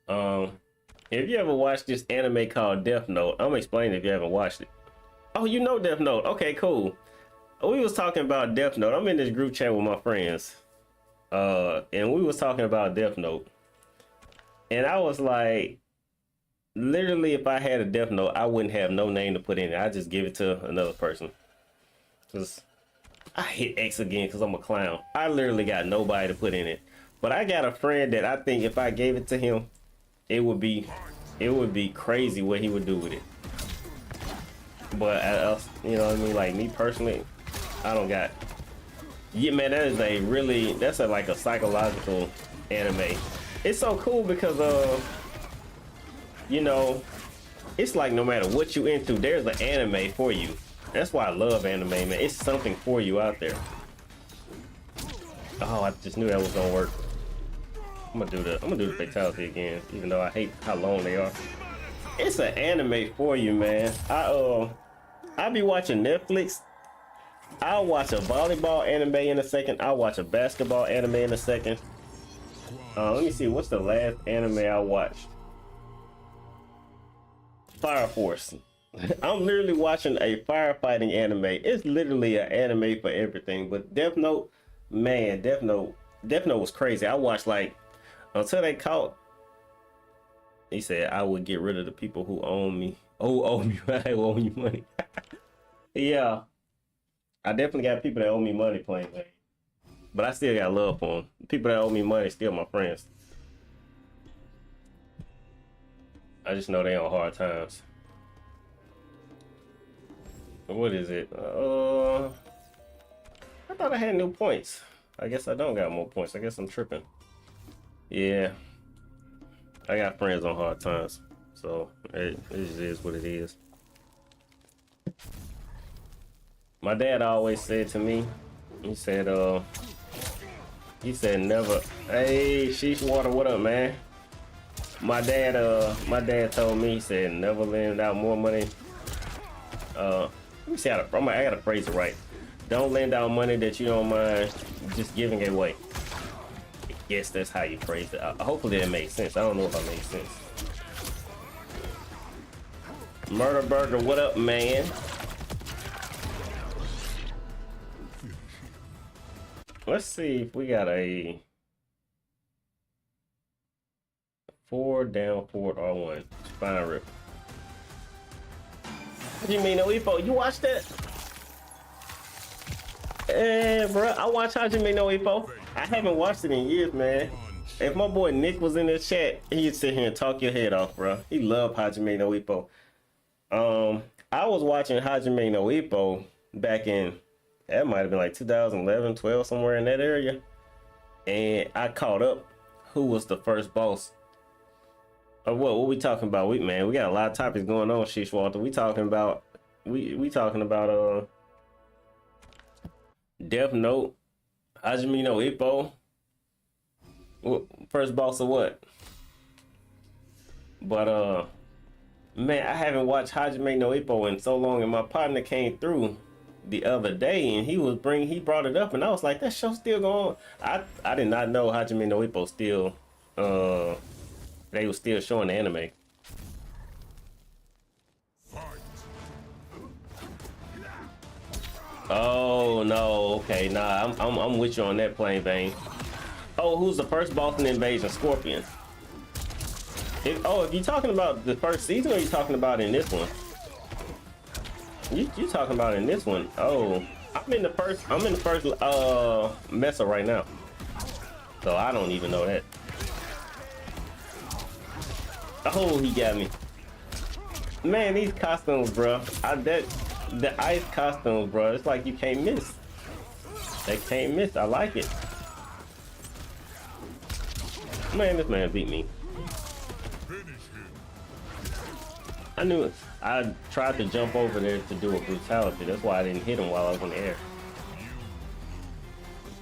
If you ever watched this anime called Death Note, I'm explaining if you haven't watched it. Oh, you know Death Note. Okay, cool. We was talking about Death Note. I'm in this group chat with my friends. And we was talking about Death Note. And I was like, literally, if I had a Death Note, I wouldn't have no name to put in it. I just give it to another person. Cause I hit X again because I'm a clown. I literally got nobody to put in it. But I got a friend that I think if I gave it to him, it would be it would be crazy what he would do with it. But you know what I mean? Like me personally, I don't got. Yeah, man, that is a really, that's a like a psychological anime. It's so cool because you know, it's like no matter what you into, there's an anime for you. That's why I love anime, man. It's something for you out there. Oh, I just knew that was gonna work. I'm gonna do the fatality again, even though I hate how long they are. It's an anime for you, man. I be watching Netflix. I'll watch a volleyball anime in a second. I'll watch a basketball anime in a second. Let me see, what's the last anime I watched? Fire Force. I'm literally watching a firefighting anime. It's literally an anime for everything. But Death Note, man, Death Note was crazy. I watched like until they caught. He said I would get rid of the people who own me. Oh, owe me. I owe you money. Yeah, I definitely got people that owe me money playing games. But I still got love for them. People that owe me money still my friends. I just know they on hard times. What is it? I thought I had new points. I guess I don't got more points. I guess I'm tripping. Yeah. I got friends on hard times. So it just is what it is. My dad always said to me, he said never, hey, Sheesh Water, what up, man? My dad told me, he said never lend out more money. Let me see how I gotta phrase it right. Don't lend out money that you don't mind just giving it away. I guess that's how you phrase it. Hopefully that made sense. I don't know if I made sense. Murder Burger, what up, man? Let's see if we got a 4 down forward R1 spine rip. What do you mean, Ipo? You watched that? Eh, bro, I watch Hajime no Ippo. I haven't watched it in years, man. If my boy Nick was in the chat, he'd sit here and talk your head off, bro. He loved Hajime no Ippo. I was watching Hajime no Ippo back in, that might have been like 2011, 12, somewhere in that area. And I caught up who was the first boss. What we talking about? We got a lot of topics going on, Sheesh Walter. We talking about Death Note, Hajime no Ippo. First boss of what? But man, I haven't watched Hajime no Ippo in so long, and my partner came through the other day and he brought it up, and I was like, that show's still going on. I did not know Hajime no Ippo still they were still showing the anime. Oh no, okay, nah, I'm with you on that plain vein. Oh, who's the first boss in the Invasion? Scorpion. If you're talking about the first season, or you talking about in this one? You talking about in this one? Oh, I'm in the first Mesa right now, so I don't even know that. Oh, he got me. Man, these costumes, bro. The ice costumes, bro. It's like you can't miss. They can't miss. I like it. Man, this man beat me. I knew it. I tried to jump over there to do a brutality. That's why I didn't hit him while I was in the air.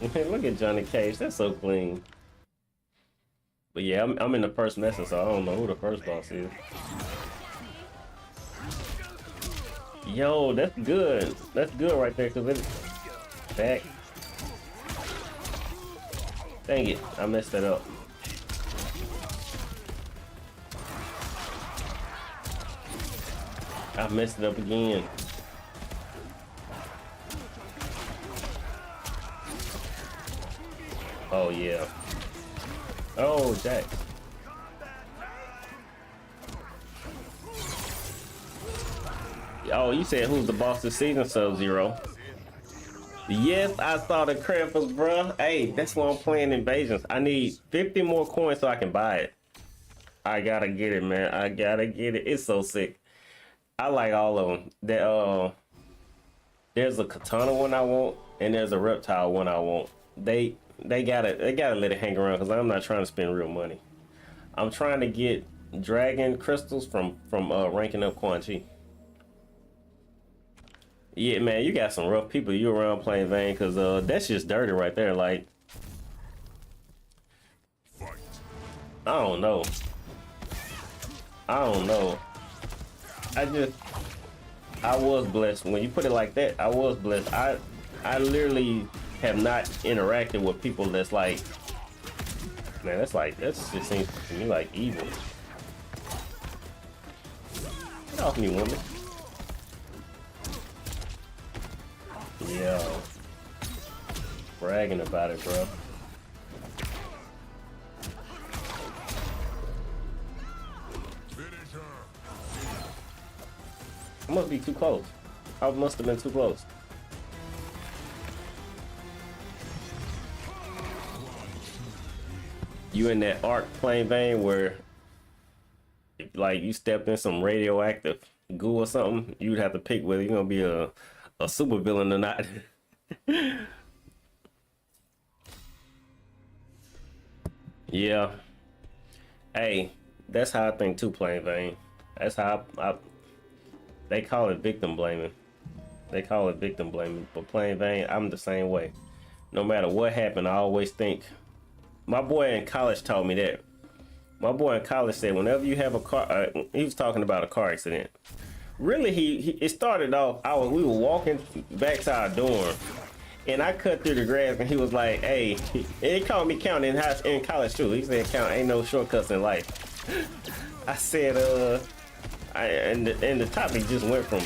Look at Johnny Cage. That's so clean. But yeah, I'm in the first Mesa, so I don't know who the first boss is. Yo, that's good. That's good right there, cause it's back. Dang it, I messed that up. I messed it up again. Oh yeah. Oh, Jack. Oh, you said who's the boss this season? Sub-Zero. Yes, I saw the Krampus, bro. Hey, that's why I'm playing Invasions. I need 50 more coins so I can buy it. I gotta get it, man. I gotta get it. It's so sick. I like all of them. There's a katana one I want, and there's a reptile one I want. They gotta let it hang around because I'm not trying to spend real money. I'm trying to get dragon crystals from ranking up Quan Chi. Yeah, man, you got some rough people you around playing Vayne because that's just dirty right there. Like, I don't know. I don't know. I was blessed. When you put it like that, I was blessed. I literally have not interacted with people that's like, man, that just seems to me like evil. Get off me, woman. Yo. Bragging about it, bro. I must be too close. I must have been too close. You in that arc playing Vayne where if like you stepped in some radioactive goo or something, you'd have to pick whether you're gonna be a super villain or not. Yeah. Hey, that's how I think too playing Vayne. That's how they call it victim blaming. They call it victim blaming, but playing Vayne, I'm the same way. No matter what happened, I always think. My boy in college taught me that. My boy in college said whenever you have a car, he was talking about a car accident. Really, it started off. We were walking back to our dorm, and I cut through the grass, and he was like, "Hey," he called me counting in college too. He said, "Count, ain't no shortcuts in life." I said, and the topic just went from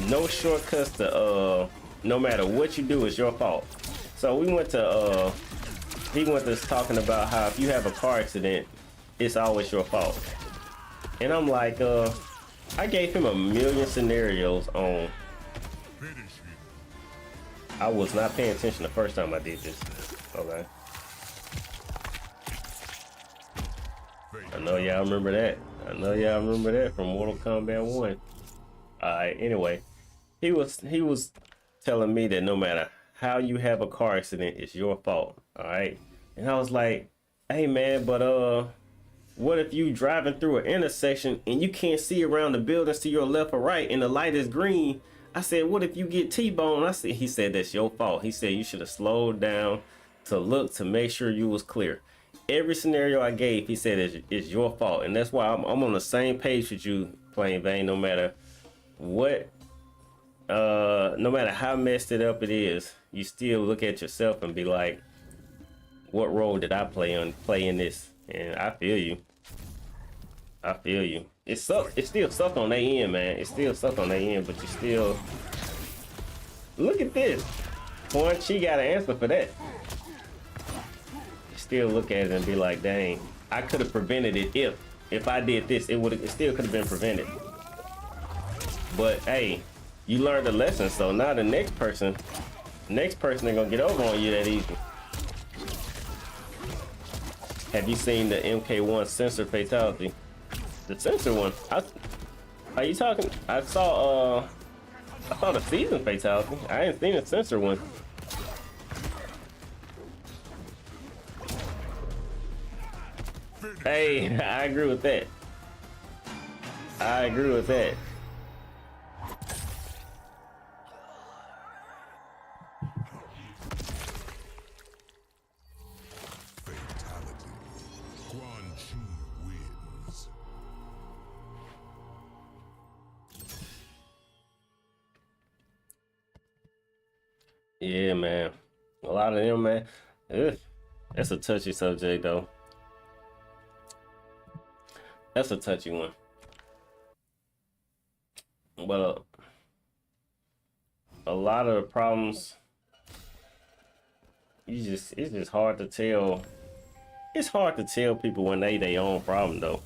no shortcuts to no matter what you do, it's your fault. So we went to he went to talking about how if you have a car accident, it's always your fault. And I'm like, I gave him a million scenarios on. I was not paying attention the first time I did this. Okay. I know y'all remember that. I know y'all remember that from Mortal Kombat 1. Alright, anyway. He was telling me that no matter how you have a car accident, it's your fault. Alright. And I was like, hey man, but what if you driving through an intersection and you can't see around the buildings to your left or right and the light is green? I said, what if you get T-boned? He said, that's your fault. He said, you should have slowed down to look to make sure you was clear. Every scenario I gave, he said, it's your fault. And that's why I'm on the same page with you playing Vayne, no matter what, no matter how messed it up it is, you still look at yourself and be like, what role did I play in this? And I feel you. I feel you. It sucks. It still sucked on their end, man. It still sucked on their end, but you still look at this. Quan Chi got an answer for that. You still look at it and be like, dang, I could have prevented it if I did this. It still could have been prevented. But hey, you learned a lesson, so now the next person ain't gonna get over on you that easy. Have you seen the MK1 sensor fatality? The sensor one. Are you talking? I saw the season fatality. I ain't seen the sensor one. Hey, I agree with that. I agree with that. Yeah, man. A lot of them, man. Ugh. That's a touchy subject, though. That's a touchy one. But a lot of the problems, it's just hard to tell. It's hard to tell people when they their own problem, though.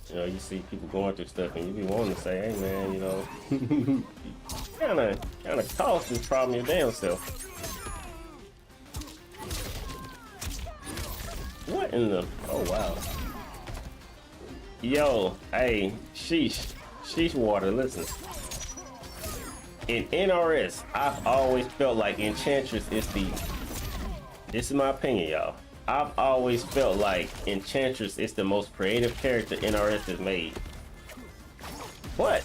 You know, you see people going through stuff and you be wanting to say, hey man, you know, kinda caused this problem your damn self. What in the? Oh wow. Yo, hey, sheesh water. Listen. In NRS, I've always felt like Enchantress is the. This is my opinion, y'all. I've always felt like Enchantress is the most creative character NRS has made. But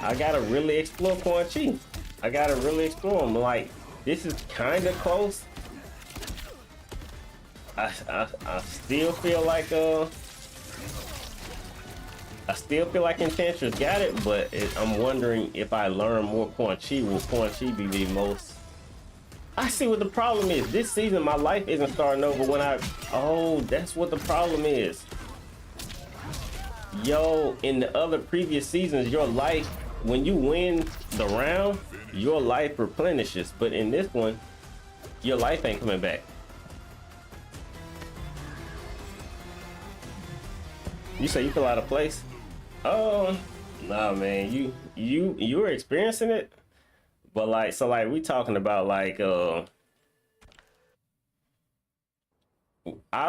I gotta really explore Quan Chi. I gotta really explore him. Like, this is kind of close. I still feel like Enchantress got it, but I'm wondering if I learn more Quan Chi, will Quan Chi be the most? I see what the problem is. This season, my life isn't starting over when I. Oh, that's what the problem is. Yo, in the other previous seasons, your life, when you win the round, your life replenishes. But in this one, your life ain't coming back. You say you feel out of place? Oh, nah, man. You're experiencing it, but like, so like we talking about like I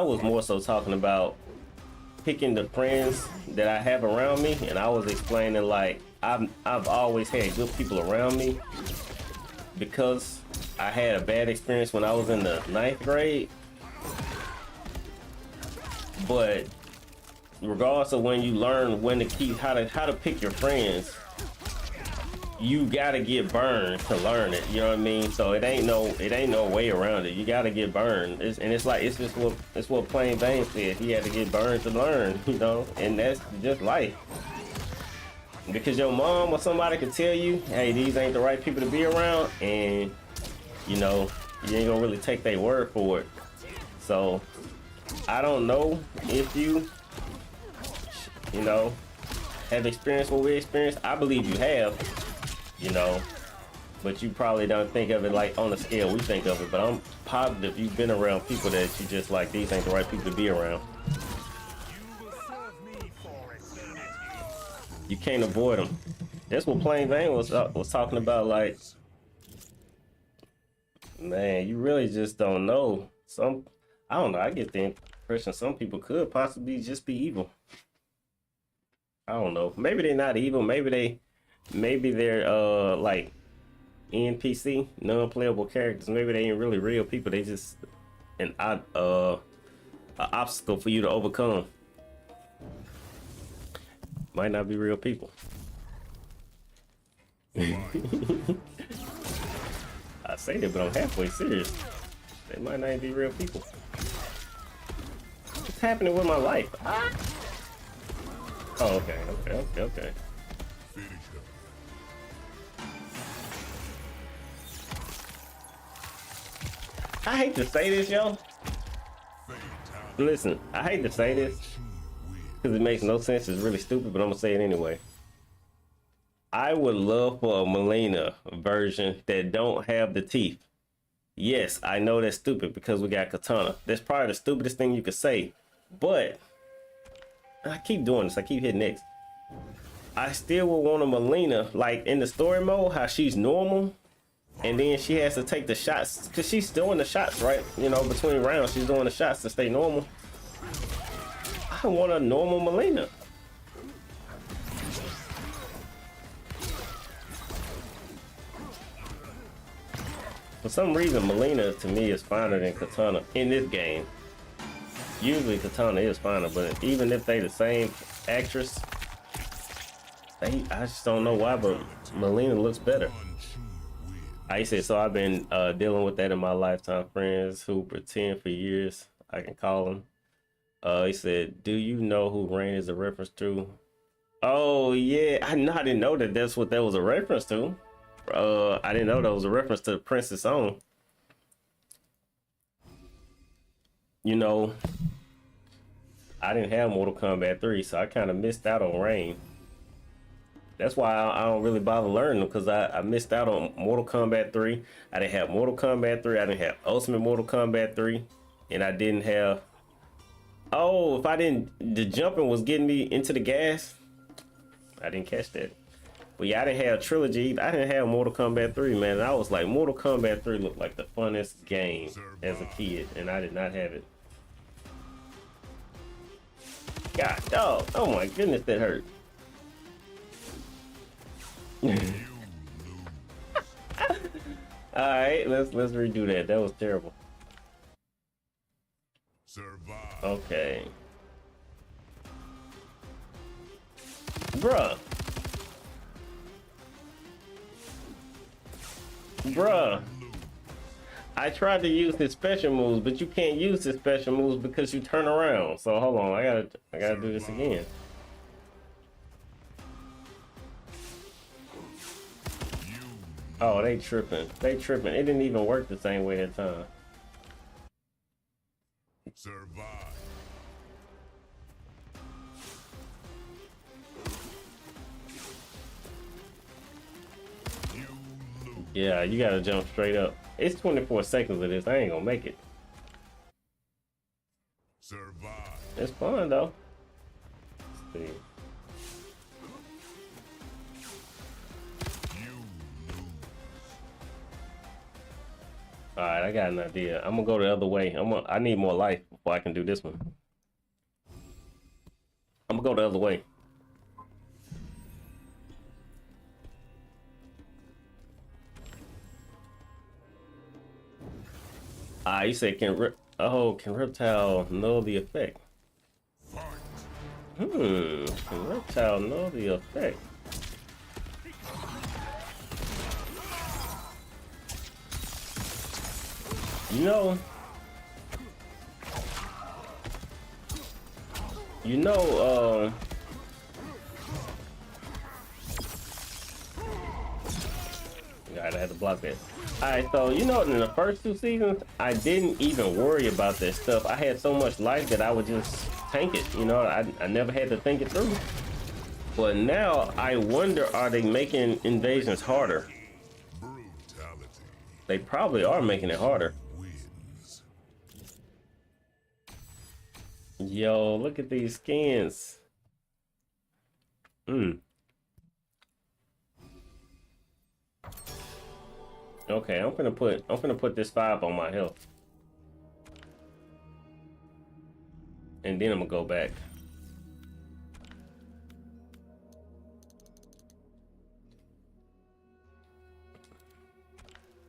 was more so talking about picking the friends that I have around me, and I was explaining like I've always had good people around me because I had a bad experience when I was in the 9th grade. But regardless of when you learn when to keep how to pick your friends, you gotta get burned to learn it. You know what I mean? So it ain't no way around it. You gotta get burned. It's what Plain Bane said. He had to get burned to learn. You know, and that's just life. Because your mom or somebody could tell you, hey, these ain't the right people to be around, and you know you ain't gonna really take their word for it. So I don't know if you know, have experienced what we experienced. I believe you have, you know, but you probably don't think of it like on the scale we think of it. But I'm positive you've been around people that you just like, these ain't the right people to be around. You can't avoid them. That's what Plain Bane was talking about. Like, man, you really just don't know. I don't know. I get the impression some people could possibly just be evil. I don't know. Maybe they're not evil. Maybe they're like NPC, non-playable characters. Maybe they ain't really real people. They just an obstacle for you to overcome. Might not be real people. I say that, but I'm halfway serious. They might not be real people. What's happening with my life? Ah! Oh, okay. I hate to say this, yo. Listen, I hate to say this because it makes no sense. It's really stupid, but I'm gonna say it anyway. I would love for a Melina version that don't have the teeth. Yes, I know that's stupid because we got Katana. That's probably the stupidest thing you could say, but I keep doing this. I keep hitting X. I still would want a Melina, like in the story mode, how she's normal, and then she has to take the shots because she's doing the shots, right? You know, between rounds, she's doing the shots to stay normal. I want a normal Melina. For some reason, Melina to me is finer than Katana in this game. Usually Katana is finer, but even if they the same actress, I just don't know why, but Melina looks better. I said, so I've been dealing with that in my lifetime. Friends who pretend for years, I can call them. He said, do you know who Rain is a reference to? Oh yeah, I didn't know that that's what that was a reference to. I didn't know that was a reference to Princess Own. You know, I didn't have Mortal Kombat 3, so I kind of missed out on Rain. That's why I don't really bother learning them, because I missed out on Mortal Kombat 3. I didn't have Mortal Kombat 3. I didn't have Ultimate Mortal Kombat 3. And I didn't have... Oh, if I didn't... The jumping was getting me into the gas. I didn't catch that. But yeah, I didn't have Trilogy. I didn't have Mortal Kombat 3, man. And I was like, Mortal Kombat 3 looked like the funnest game as a kid. And I did not have it. God, dog. Oh my goodness, that hurt. All right, let's redo that. That was terrible. Survive. Okay. Bruh. Bruh. I tried to use his special moves, but you can't use his special moves because you turn around. So hold on, I gotta do this again. Oh, they tripping. They tripping. It didn't even work the same way that time. Survive. Yeah, you gotta jump straight up. It's 24 seconds of this. I ain't gonna make it. Survive. It's fun though. Let's see. All right, I got an idea. I'm gonna go the other way. I need more life before I can do this one. I'm gonna go the other way. You said can reptile know the effect? Can reptile know the effect? You know, God, I had to block that. Alright, so you know, in the first 2 seasons, I didn't even worry about that stuff. I had so much life that I would just tank it. You know, I never had to think it through. But now I wonder, are they making invasions harder? Brutality. They probably are making it harder. Wins. Yo, look at these skins. Okay, I'm gonna put this 5 on my health. And then I'm gonna go back.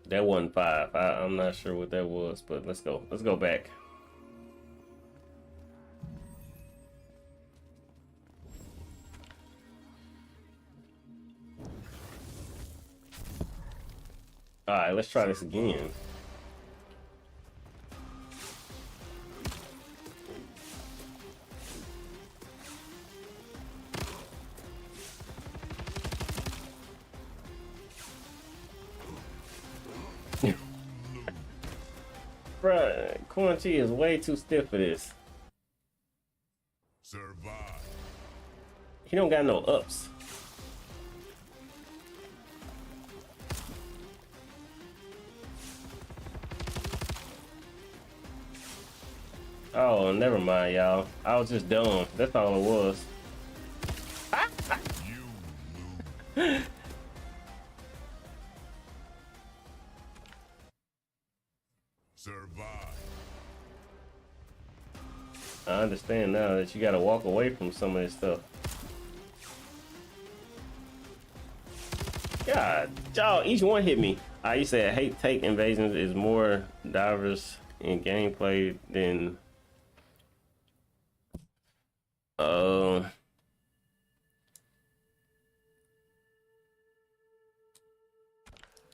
That wasn't 5. I'm not sure what that was, but let's go. Let's go back. All right, let's try this again. Bruh, Quan Chi is way too stiff for this. Survive. He don't got no ups. Oh, never mind, y'all. I was just dumb. That's all it was. Survive. I understand now that you gotta walk away from some of this stuff. God, y'all, each one hit me. You said hate take invasions is more diverse in gameplay than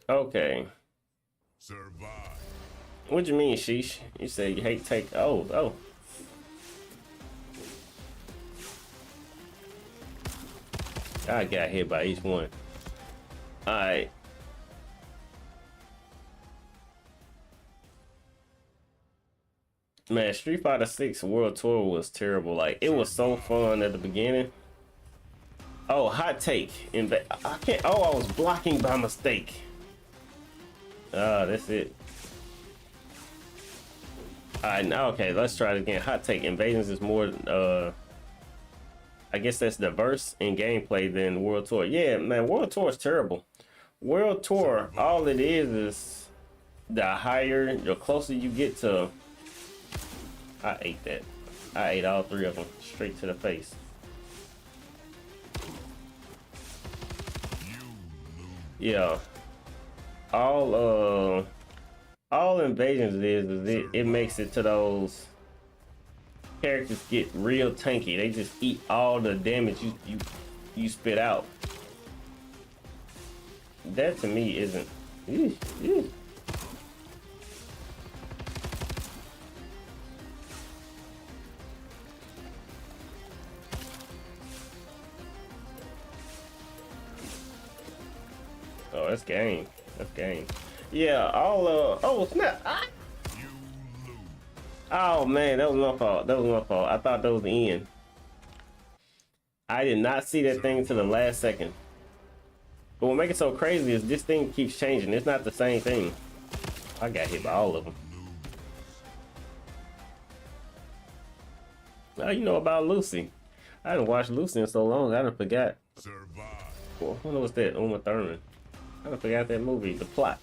okay. Survive. What you mean, sheesh? You said you hate take. Oh. I got hit by each one. All right. Man, Street Fighter 6 World Tour was terrible. Like, it was so fun at the beginning. Oh, hot take. I can't. Oh, I was blocking by mistake. That's it. All right, now okay, let's try it again. Hot take: Invasions is more. I guess that's diverse in gameplay than World Tour. Yeah, man, World Tour is terrible. World Tour, all it is the higher, the closer you get to. I ate that. I ate all 3 of them straight to the face. Yeah. All invasions is it makes it to those characters get real tanky. They just eat all the damage you spit out. That to me isn't. Eesh, eesh. Oh, that's game. That's game. Yeah, all oh snap. Ah! Oh man, that was my fault. That was my fault. I thought that was the end. I did not see that thing to the last second. But what makes it so crazy is this thing keeps changing. It's not the same thing. I got hit by all of them. Oh, you know about Lucy. I haven't watched Lucy in so long. I done forgot. Well, I don't know what's that. Uma Thurman. I done forgot that movie. The plot.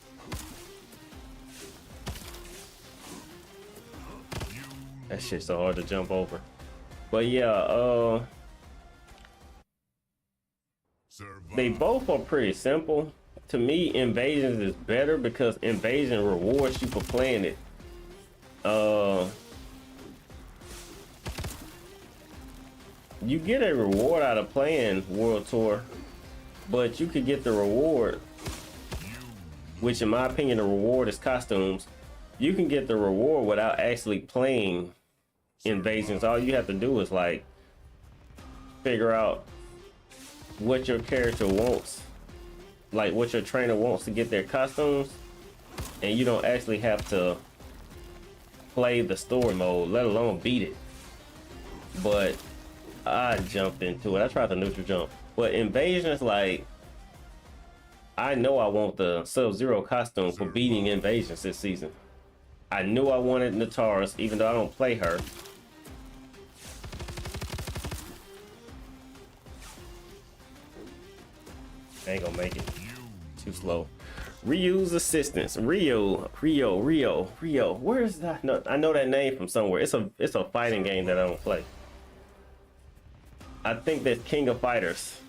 That shit's so hard to jump over. But yeah, they both are pretty simple. To me, Invasions is better because Invasion rewards you for playing it. You get a reward out of playing World Tour, but you could get the reward, which in my opinion, the reward is costumes. You can get the reward without actually playing Invasions. All you have to do is like figure out what your character wants, like what your trainer wants to get their costumes, and you don't actually have to play the story mode, let alone beat it. But I jumped into it. I tried the neutral jump, but Invasions, like, I know I want the Sub-Zero costume for beating Invasions this season. I knew I wanted Nataris, even though I don't play her. I ain't gonna make it. Too slow. Ryu's assistants. Rio. Where is that? No, I know that name from somewhere. It's a fighting game that I don't play. I think that's King of Fighters.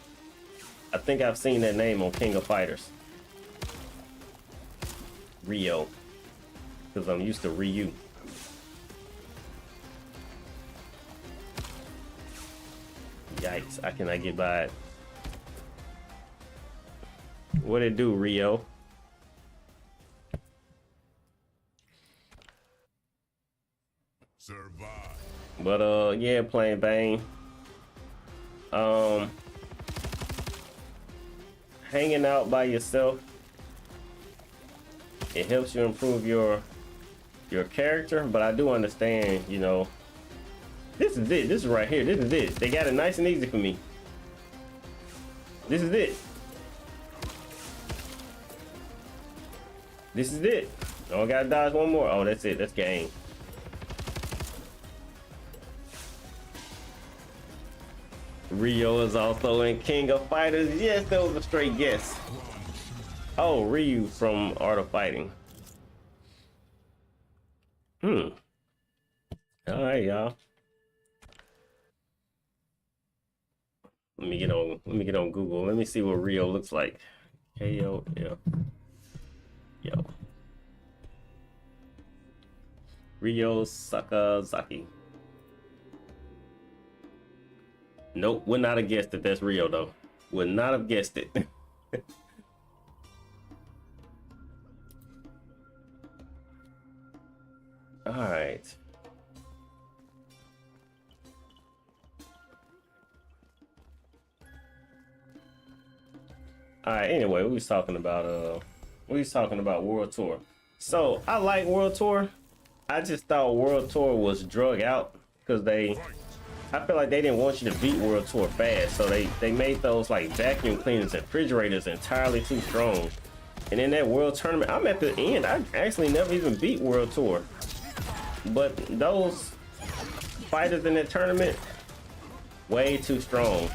I think I've seen that name on King of Fighters. Rio. Because I'm used to Ryu. Yikes, I cannot get by it. What it do, Rio? Survive. But yeah, playing Bane. Hanging out by yourself, it helps you improve your character, but I do understand, you know, this is it. This is right here. This is it. They got it nice and easy for me. This is it. This is it. Oh, I gotta dodge one more. Oh, that's it. That's game. Rio is also in King of Fighters. Yes, that was a straight guess. Oh, Ryu from Art of Fighting. All right, y'all. Let me get on Google. Let me see what Rio looks like. Yo. Rio Sakazaki. Nope, would not have guessed that that's Rio though. Would not have guessed it. All right. All right. Anyway, we was talking about World Tour. So I like World Tour. I just thought World Tour was drug out because I feel like they didn't want you to beat World Tour fast, so they made those like vacuum cleaners and refrigerators entirely too strong. And in that World Tournament, I'm at the end. I actually never even beat World Tour, but those fighters in that tournament, way too strong.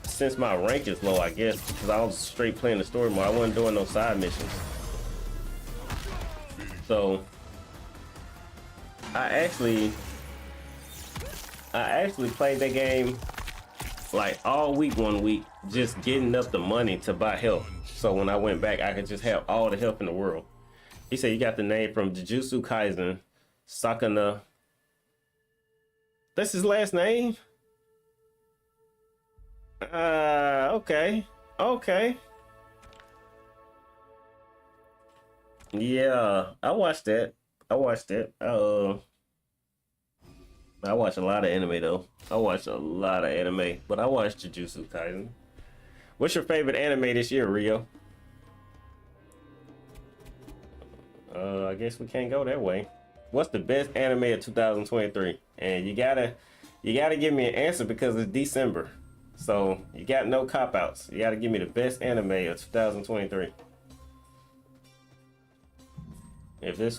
Since my rank is low, I guess, because I was straight playing the story mode. I wasn't doing no side missions. So I actually played that game like all week one week, just getting up the money to buy help. So when I went back, I could just have all the help in the world. He said you got the name from Jujutsu Kaisen, Sakana. That's his last name? Okay. Okay. Yeah, I watched that. I watched it. I watch a lot of anime though. I watch a lot of anime, but I watched Jujutsu Kaisen. What's your favorite anime this year, Rio? I guess we can't go that way. What's the best anime of 2023? And you gotta give me an answer because it's December. So you got no cop outs. You gotta give me the best anime of 2023. If this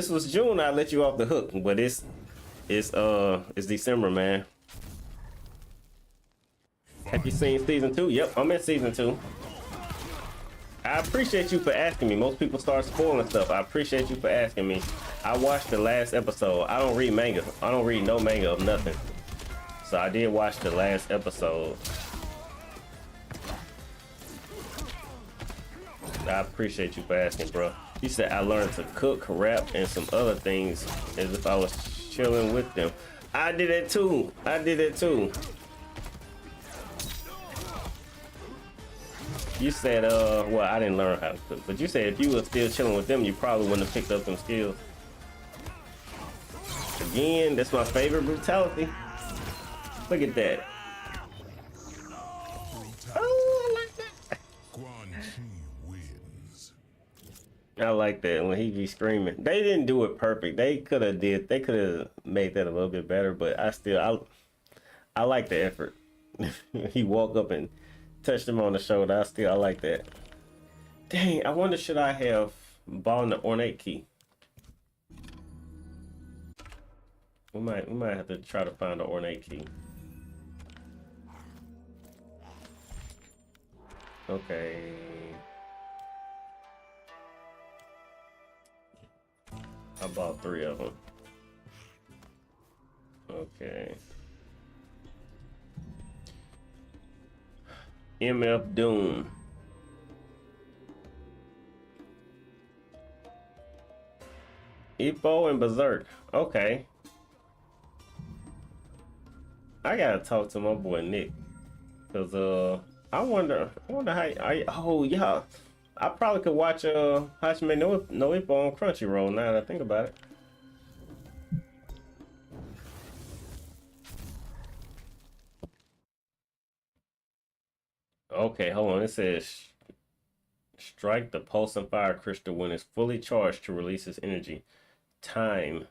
was June, I'd let you off the hook. But it's December, man. Have you seen season 2? Yep, I'm in season 2. I appreciate you for asking me. Most people start spoiling stuff. I appreciate you for asking me. I watched the last episode. I don't read manga. I don't read no manga of nothing. So I did watch the last episode. I appreciate you for asking, bro. He said I learned to cook, rap, and some other things as if I was chilling with them. I did it too. I did it too. You said, well, I didn't learn how to cook, but you said if you were still chilling with them, you probably wouldn't have picked up them skills. Again, that's my favorite brutality. Look at that. Oh, I like that. I like that when he be screaming. They didn't do it perfect. They could have made that a little bit better, but I like the effort. He walked up and touched him on the shoulder. I like that. Dang, I wonder should I have bought the ornate key? We might have to try to find the ornate key. Okay. I bought 3 of them. Okay. MF Doom. Ippo and Berserk. Okay. I gotta talk to my boy Nick. Cause I wonder how oh yeah. I probably could watch Hajime no Ippo on Crunchyroll now that I think about it. Okay, hold on. It says strike the pulsing fire crystal when it's fully charged to release its energy. Time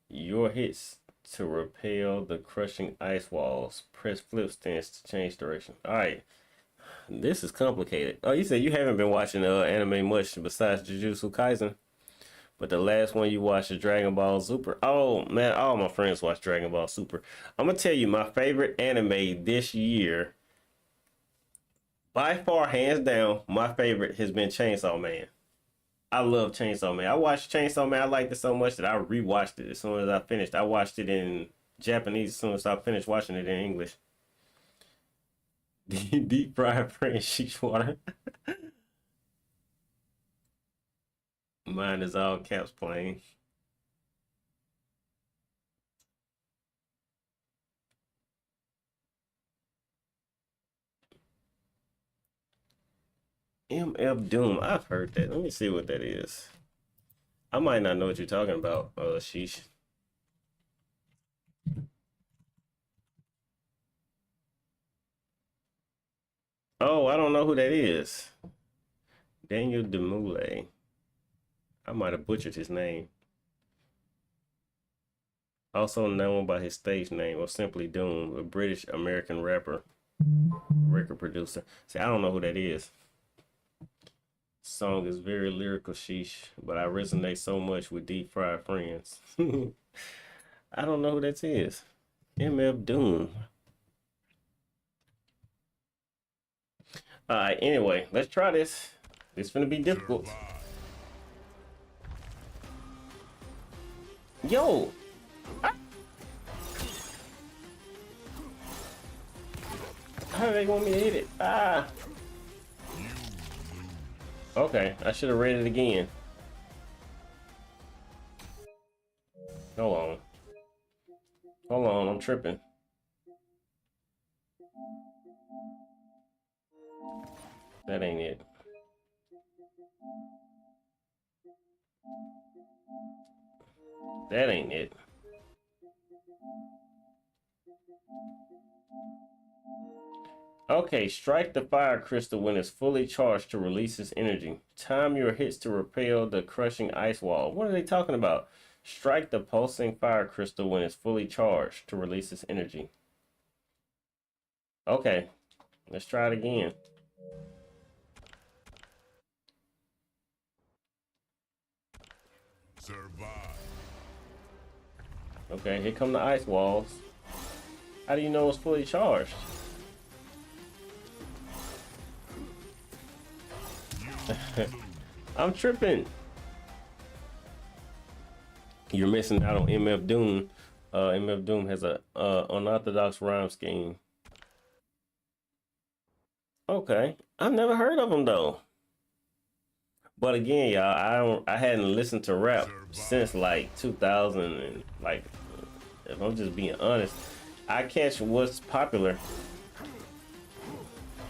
your hits to repel the crushing ice walls. Press flip stance to change direction. All right, this is complicated. Oh, you said you haven't been watching anime much besides Jujutsu Kaisen, but the last one you watched is Dragon Ball Super. Oh man, all my friends watch Dragon Ball Super. I'm gonna tell you my favorite anime this year. By far, hands down, my favorite has been Chainsaw Man. I love Chainsaw Man. I watched Chainsaw Man. I liked it so much that I rewatched it as soon as I finished. I watched it in Japanese as soon as I finished watching it in English. Deep fried French sheet water. Mine is all caps plain. MF Doom. I've heard that. Let me see what that is. I might not know what you're talking about, sheesh. Oh, I don't know who that is. Daniel Demule. I might have butchered his name. Also known by his stage name or simply Doom, a British American rapper, record producer. See, I don't know who that is. Song is very lyrical, sheesh, but I resonate so much with Deep Fried Friends. I don't know who that is. MF Doom. All right, anyway, let's try this. It's gonna be difficult. Yo. How do they want me to hit it? Ah. Okay, I should have read it again. Hold on. Hold on, I'm tripping. That ain't it. That ain't it. Okay, strike the fire crystal when it's fully charged to release its energy. Time your hits to repel the crushing ice wall. What are they talking about? Strike the pulsing fire crystal when it's fully charged to release its energy. Okay, let's try it again. Survive. Okay, here come the ice walls. How do you know it's fully charged? I'm tripping. You're missing out on MF Doom. MF Doom has a unorthodox rhyme scheme. Okay, I've never heard of him though. But again, y'all, I hadn't listened to rap since like 2000 and like, if I'm just being honest, I catch what's popular.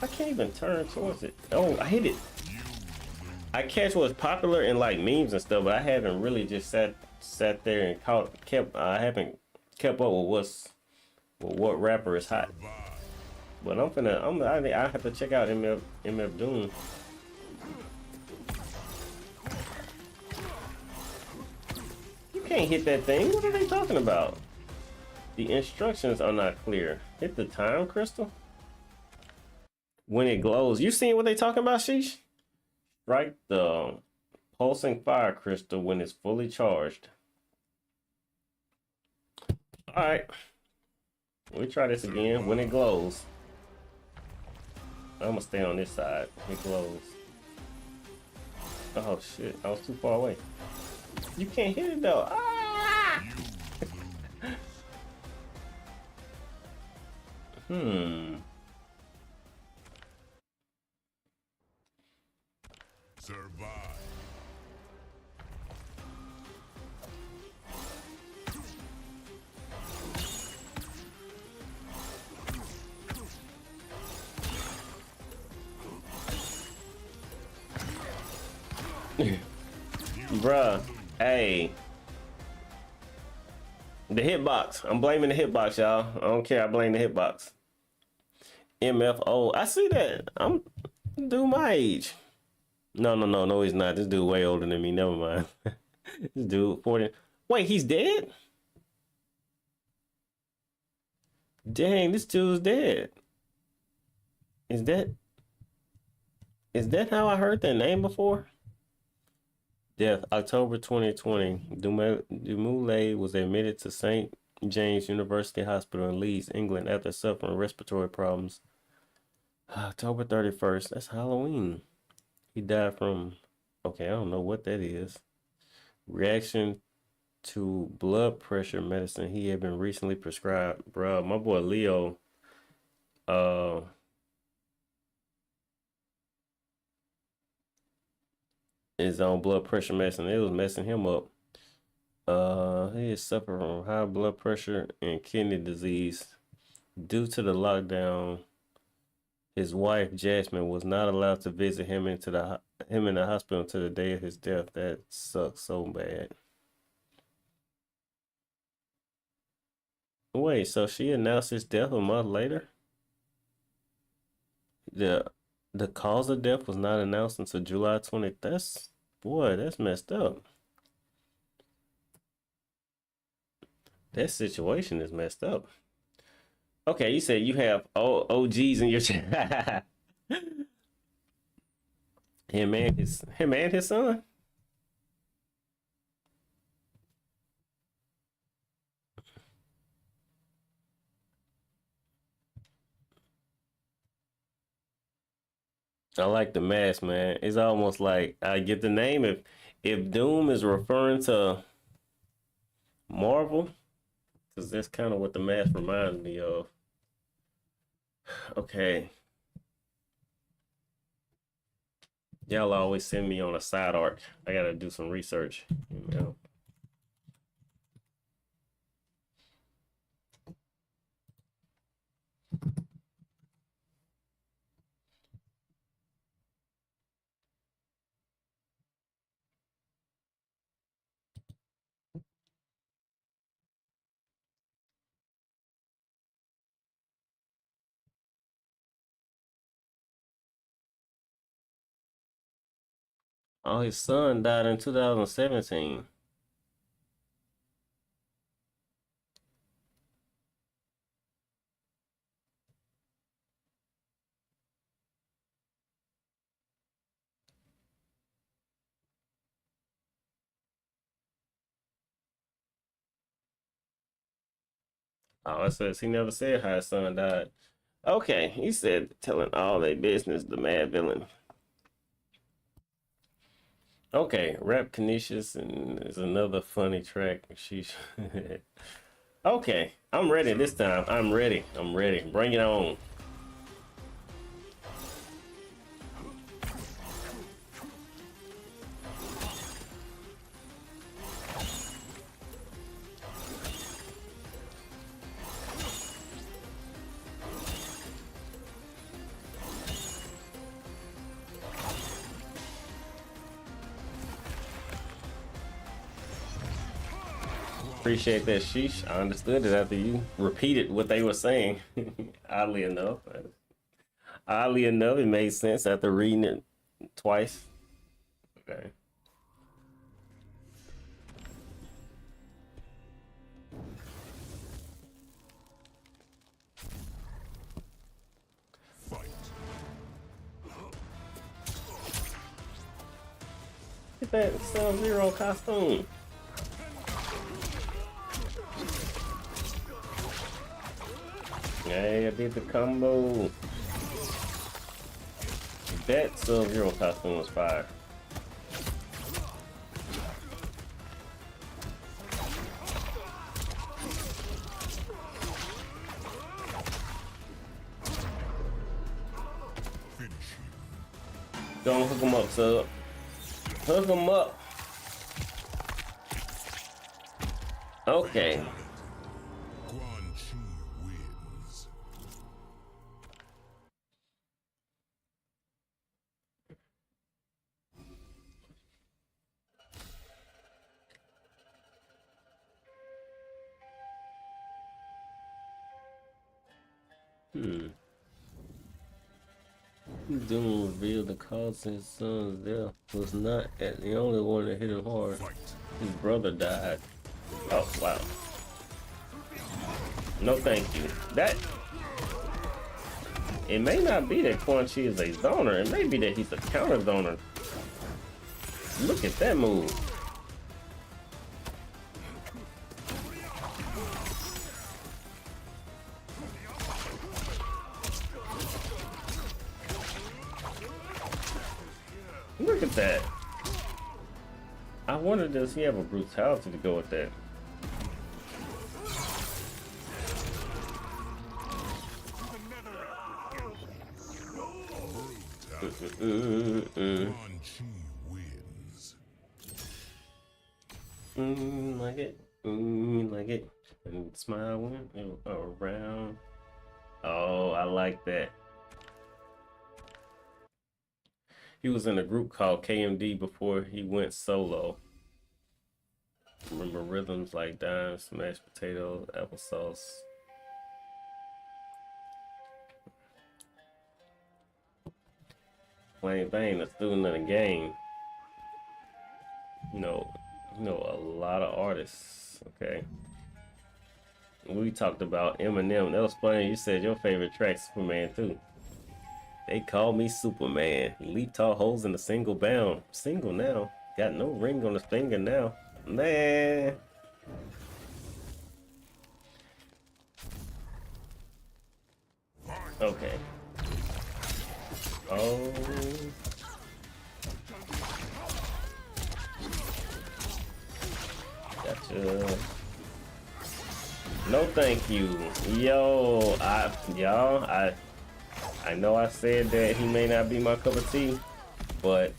I can't even turn towards it. Oh, I hit it. I catch what's popular in like memes and stuff, but I haven't really just sat there and I haven't kept up with what rapper is hot. But I have to check out MF Doom. You can't hit that thing. What are they talking about? The instructions are not clear. Hit the time crystal when it glows. You seen what they talking about, Sheesh? Strike the pulsing fire crystal when it's fully charged. All right, we try this again. When it glows, I'm gonna stay on this side. It glows. Oh shit! I was too far away. You can't hit it though. Ah! Survive. Bruh, hey. The hitbox. I'm blaming the hitbox, y'all. I don't care. I blame the hitbox. MFO. I see that. I'm dude my age. No, he's not. This dude way older than me. Never mind. This dude 40. Wait, he's dead? Dang, this dude's dead. Is that how I heard that name before? Death, October 2020. Dumoulet was admitted to St. James University Hospital in Leeds, England, after suffering respiratory problems. October 31st. That's Halloween. He died from, okay, I don't know what that is. Reaction to blood pressure medicine he had been recently prescribed. Bruh, my boy Leo, is on blood pressure medicine. It was messing him up. He is suffering from high blood pressure and kidney disease. Due to the lockdown, his wife Jasmine was not allowed to visit him in the hospital until the day of his death. That sucks so bad. Wait, so she announced his death a month later? The the cause of death was not announced until July 20th. That's messed up. That situation is messed up. Okay, you said you have OGs in your chat. him and his son. I like the mask, man. It's almost like I get the name if Doom is referring to Marvel, because that's kind of what the mask reminds me of. Okay. Y'all always send me on a side arc. I gotta do some research. You know. Oh, his son died in 2017. Oh, it says he never said how his son died. Okay, he said telling all their business, the mad villain. Okay, Rap Canisius and is another funny track. She's okay. I'm ready this time. I'm ready. I'm ready. Bring it on. Appreciate that, sheesh. I understood it after you repeated what they were saying. Oddly enough. Oddly enough, it made sense after reading it twice. Okay. Fight. Look at that Sub-Zero costume. Hey, I did the combo. That Sub-Zero costume was fire. Don't hook him up, Sub. Hook him up. Okay. Quan Chi wins. Doom revealed the cause of his son's death was not the only one that hit him hard. Fight. His brother died. Oh, wow. No, thank you. That... It may not be that Quan Chi is a zoner. It may be that he's a counter zoner. Look at that move. Look at that. I wonder, does he have a brutality to go with that? Quan Chi wins. Like it. Like it. And smile went around. Oh, I like that. He was in a group called KMD before he went solo. Remember rhythms like dime, smashed potatoes, applesauce. Plain Bane, a student of the game. You know a lot of artists. Okay. We talked about Eminem. That was funny. You said your favorite track, Superman too. They call me Superman. Leap tall holes in a single bound. Single now. Got no ring on his finger now. Man. Okay. Oh. Gotcha. No, thank you. Yo, I know I said that he may not be my cup of tea, but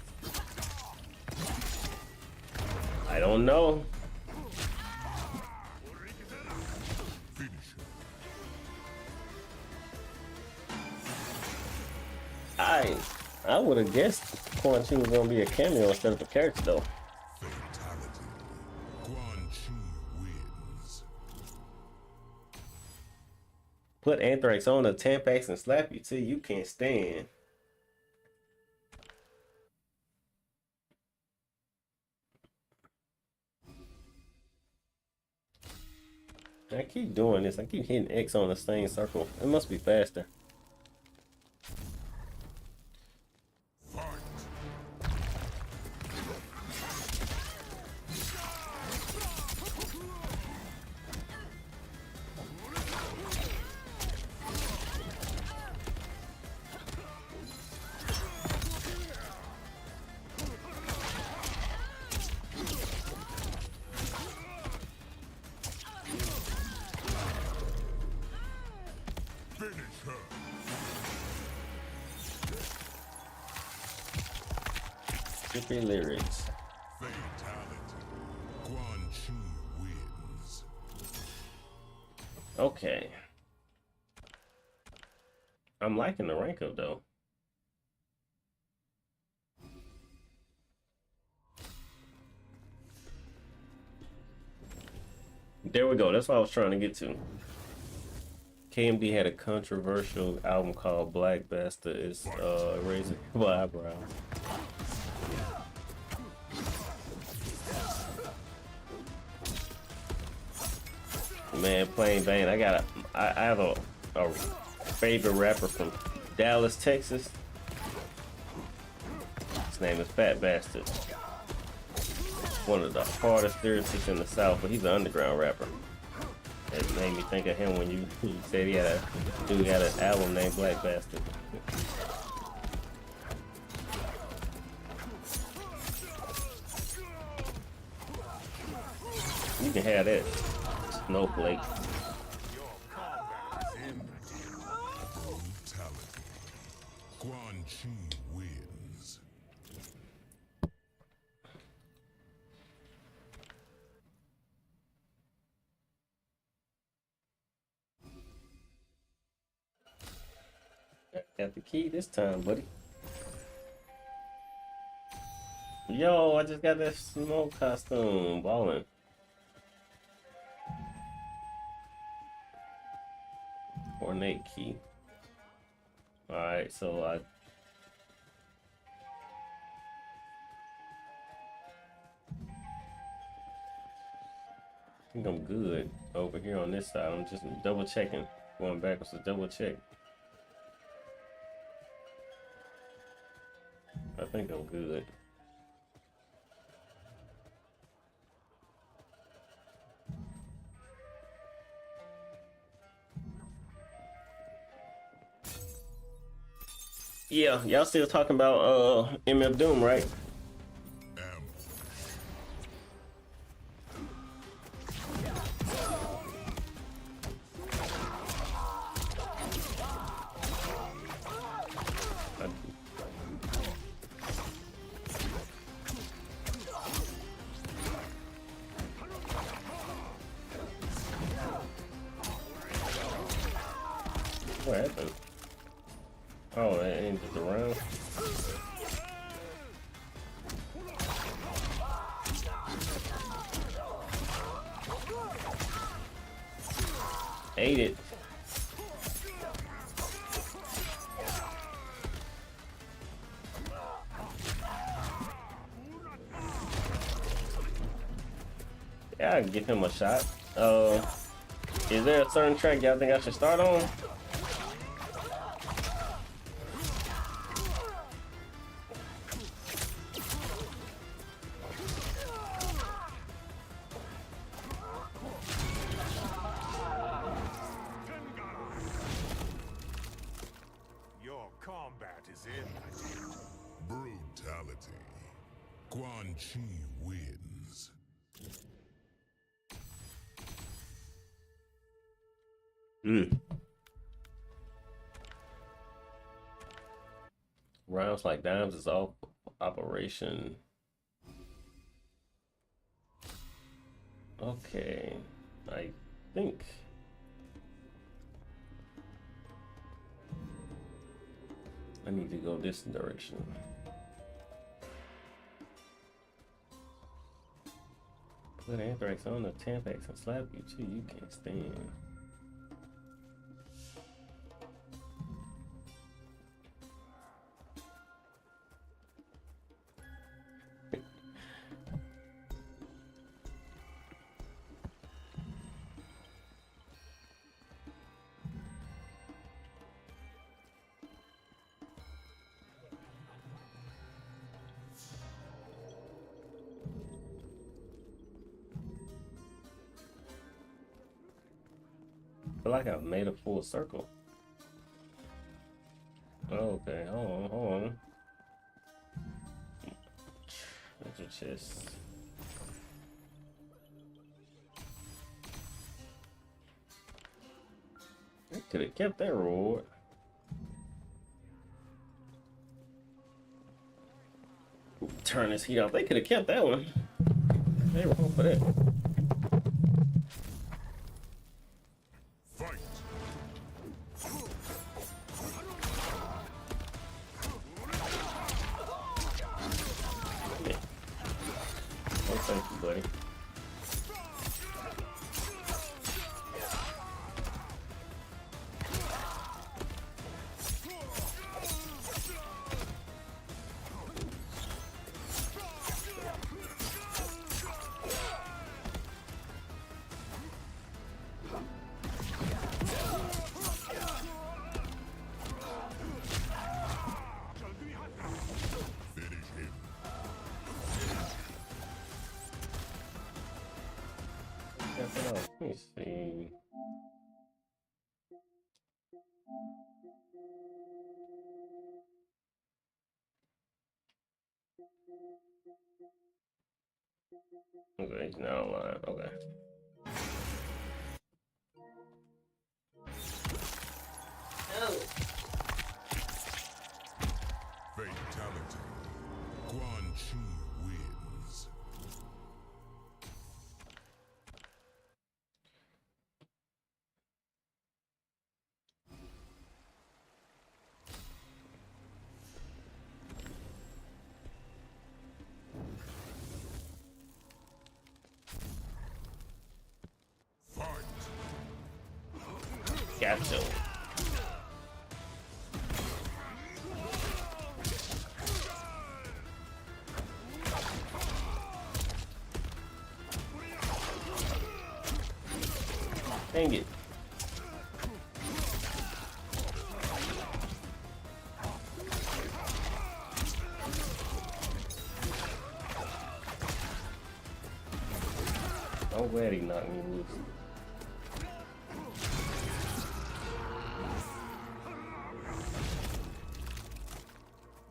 I don't know. I I would have guessed Quan Chi was gonna be a cameo instead of a character though. Fatality. Quan Chi wins. Put Anthrax on a Tampax and slap you till you can't stand. I keep doing this. I keep hitting X on the same circle. It must be faster. Skippy lyrics. Fatality. Quan Chi wins. Okay. I'm liking the rank up though. There we go. That's what I was trying to get to. KMD had a controversial album called Black Bastard. It's raising my eyebrow. Man, plain Bane. I have a favorite rapper from Dallas, Texas. His name is Fat Bastard. One of the hardest lyricists in the South, but he's an underground rapper. It made me think of him when you said he had an album named Black Bastard. You can have that, Snowflake. Brutality. Quan Chi wins. Got the key this time, buddy. Yo, I just got that smoke costume. Ballin'. Ornate key. Alright, so I think I'm good over here on this side. I'm just double checking. Going backwards to double check. I think I'm good. Yeah, y'all still talking about MF Doom, right? What happened? Oh, that ended the round. Ate it. Yeah, I can give him a shot. Is there a certain track y'all think I should start on? Your combat is in. Brutality. Quan Chi wins. Mm. Rounds like dimes is off operation. Okay, I think I need to go this direction. Put anthrax on the Tampax and slap you too. You can't stand. I feel like I've made a full circle. Okay, hold on. That's your chest. I could have kept that reward. Turn this heat off. They could have kept that one. They were wrong for that. Fight. Yeah. Oh, thank you, buddy. Finish him. Check it out. Let me see. Okay, he's not online. Okay. Fatality. Quan Chi wins. Fight. Gotcha. Dang it. I'm glad he knocked me loose.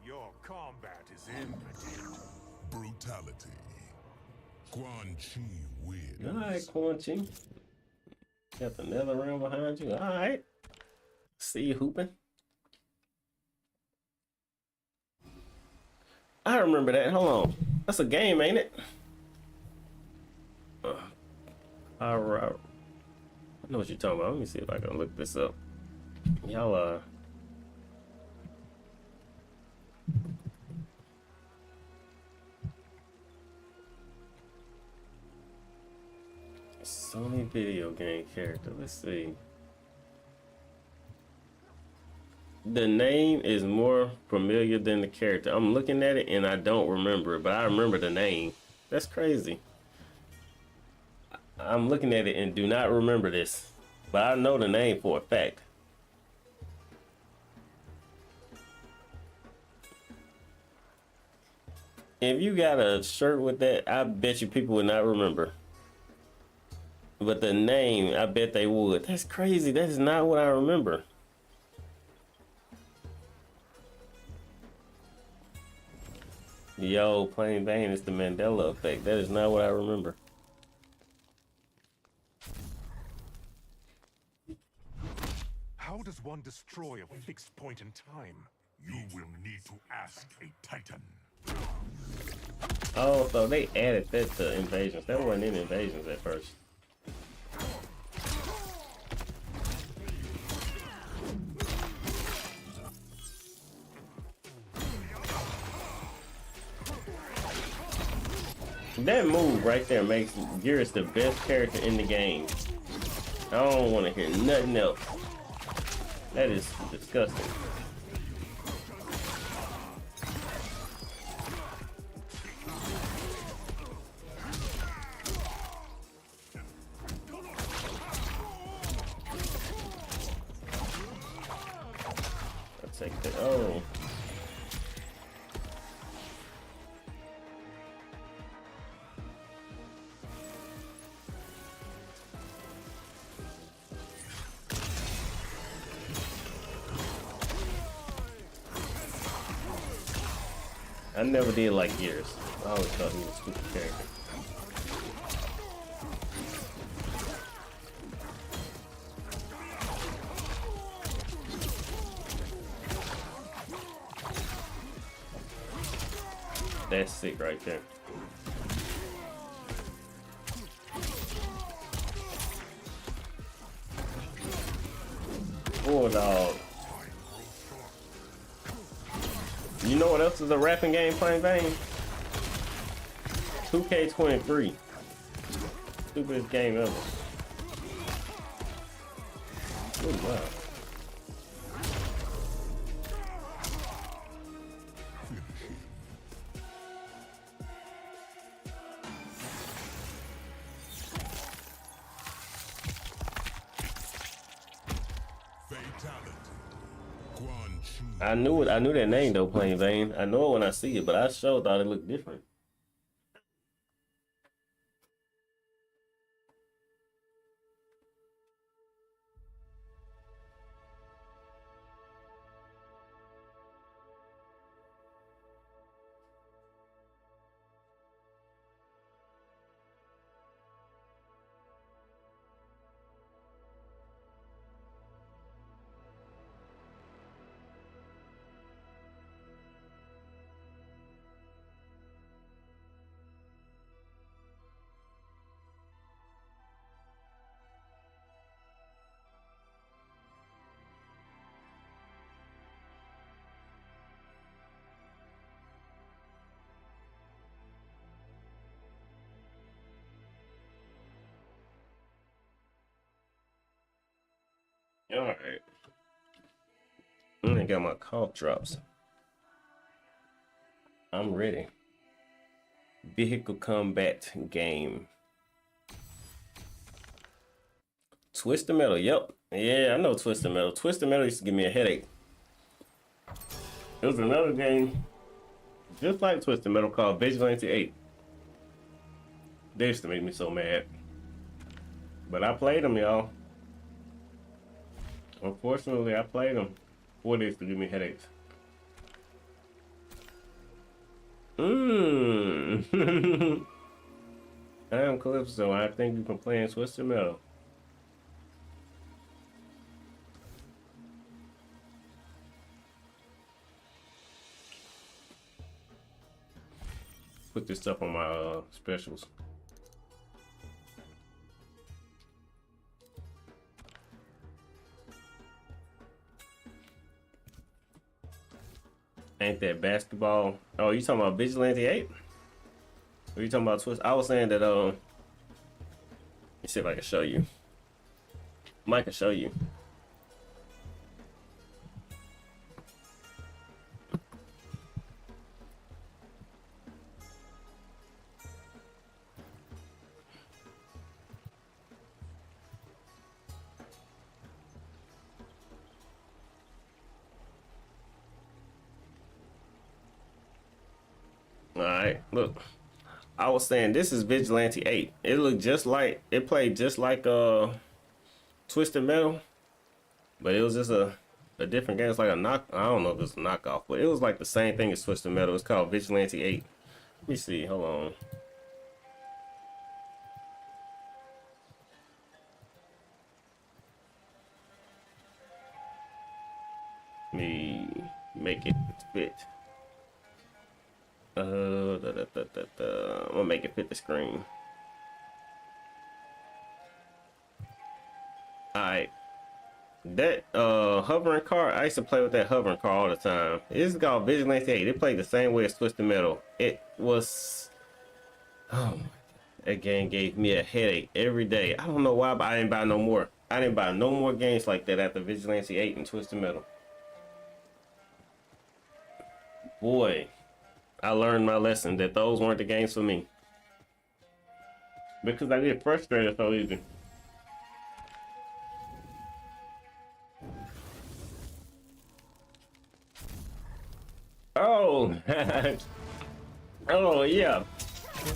Your combat is impotent. Brutality. Quan Chi wins. Alright, Quarantine. Got the nether realm behind you. Alright. See you hooping. I remember that. Hold on. That's a game, ain't it? Alright. I know what you're talking about. Let me see if I can look this up. Y'all, Sony video game character. Let's see. The name is more familiar than the character. I'm looking at it and I don't remember it, but I remember the name. That's crazy. I'm looking at it and do not remember this, but I know the name for a fact. If you got a shirt with that, I bet you people would not remember. But the name, I bet they would. That's crazy. That is not what I remember. Yo, plain Bane, it's the Mandela effect. That is not what I remember. How does one destroy a fixed point in time? You will need to ask a Titan. Oh, so they added that to invasions. That wasn't in invasions at first. That move right there makes Geras the best character in the game. I don't want to hear nothing else. That is disgusting. I'll take that. Oh. I never did like Geras. I always thought he was a stupid character. That's sick right there. Bulldog. You know what else is a rapping game, Plain Vane? 2K23. Stupidest game ever. Oh, wow. I knew it. I knew that name though, Plain Vane. I know it when I see it, but I sure thought it looked different. All right. I got my cough drops. I'm ready. Vehicle combat game. Twisted Metal. Yep. Yeah, I know Twisted Metal. Twisted Metal used to give me a headache. There was another game just like Twisted Metal called Vigilante 8. They used to make me so mad. But I played them, y'all. Unfortunately, I played them. Boy, they used to give me headaches. I am Calypso. I think you can play in Twisted Metal. Put this stuff on my specials. Ain't that basketball? Oh, you talking about Vigilante 8? Or you talking about Twist? I was saying that let me see if I can show you. Mike can show you. Alright, look. I was saying this is Vigilante 8. It looked just like it played just like Twisted Metal, but it was just a different game. It's like a knock. I don't know if it's a knockoff, but it was like the same thing as Twisted Metal. It's called Vigilante 8. Let me see. Hold on. me make it fit. I'm gonna make it fit the screen. Alright. That hovering car, I used to play with that hovering car all the time. This is called Vigilante 8. It played the same way as Twisted Metal. It was, oh my, that game gave me a headache every day. I don't know why, but I didn't buy no more. I didn't buy no more games like that after Vigilante 8 and Twisted Metal. Boy, I learned my lesson that those weren't the games for me. Because I get frustrated so easy. Oh, oh yeah,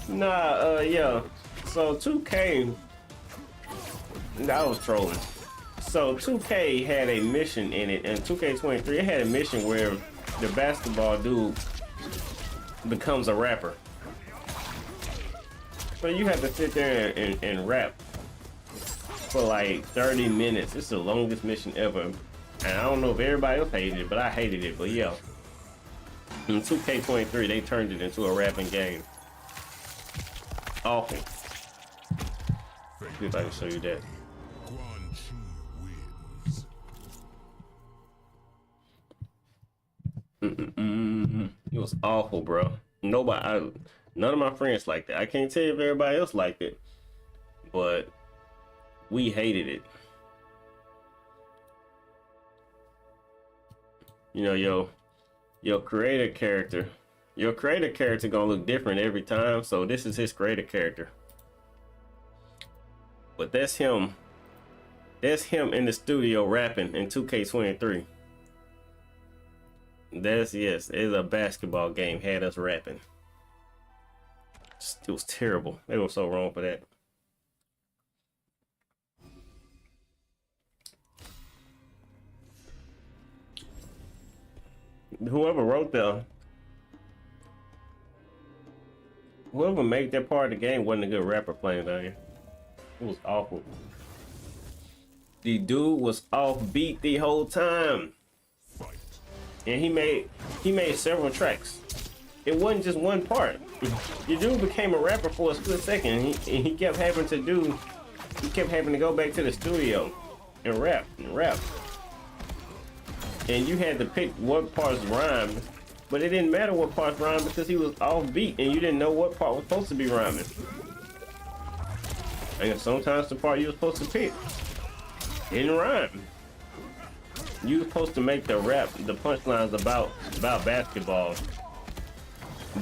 yeah. So 2K, I was trolling. So 2K had a mission in it, and 2K23 it had a mission where the basketball dude becomes a rapper. So you have to sit there and rap for like 30 minutes. It's the longest mission ever, and I don't know if everybody else hated it, but I hated it. But yeah. In 2K23, they turned it into a rapping game. Awful. See if I can show you that. It was awful, bro. None of my friends liked it. I can't tell you if everybody else liked it, but we hated it. You know, your creator character gonna look different every time. So this is his creator character, but that's him in the studio rapping in 2K23. Yes, it's a basketball game had us rapping. It was terrible. They were so wrong for that. Whoever made that part of the game wasn't a good rapper playing down here. It was awful. The dude was off beat the whole time, and he made several tracks. It wasn't just one part. The dude became a rapper for a split second, and he kept having to go back to the studio and rap. And you had to pick what parts rhymed, but it didn't matter what parts rhymed because he was off beat and you didn't know what part was supposed to be rhyming. And sometimes the part you were supposed to pick didn't rhyme. You were supposed to make the punchlines about basketball,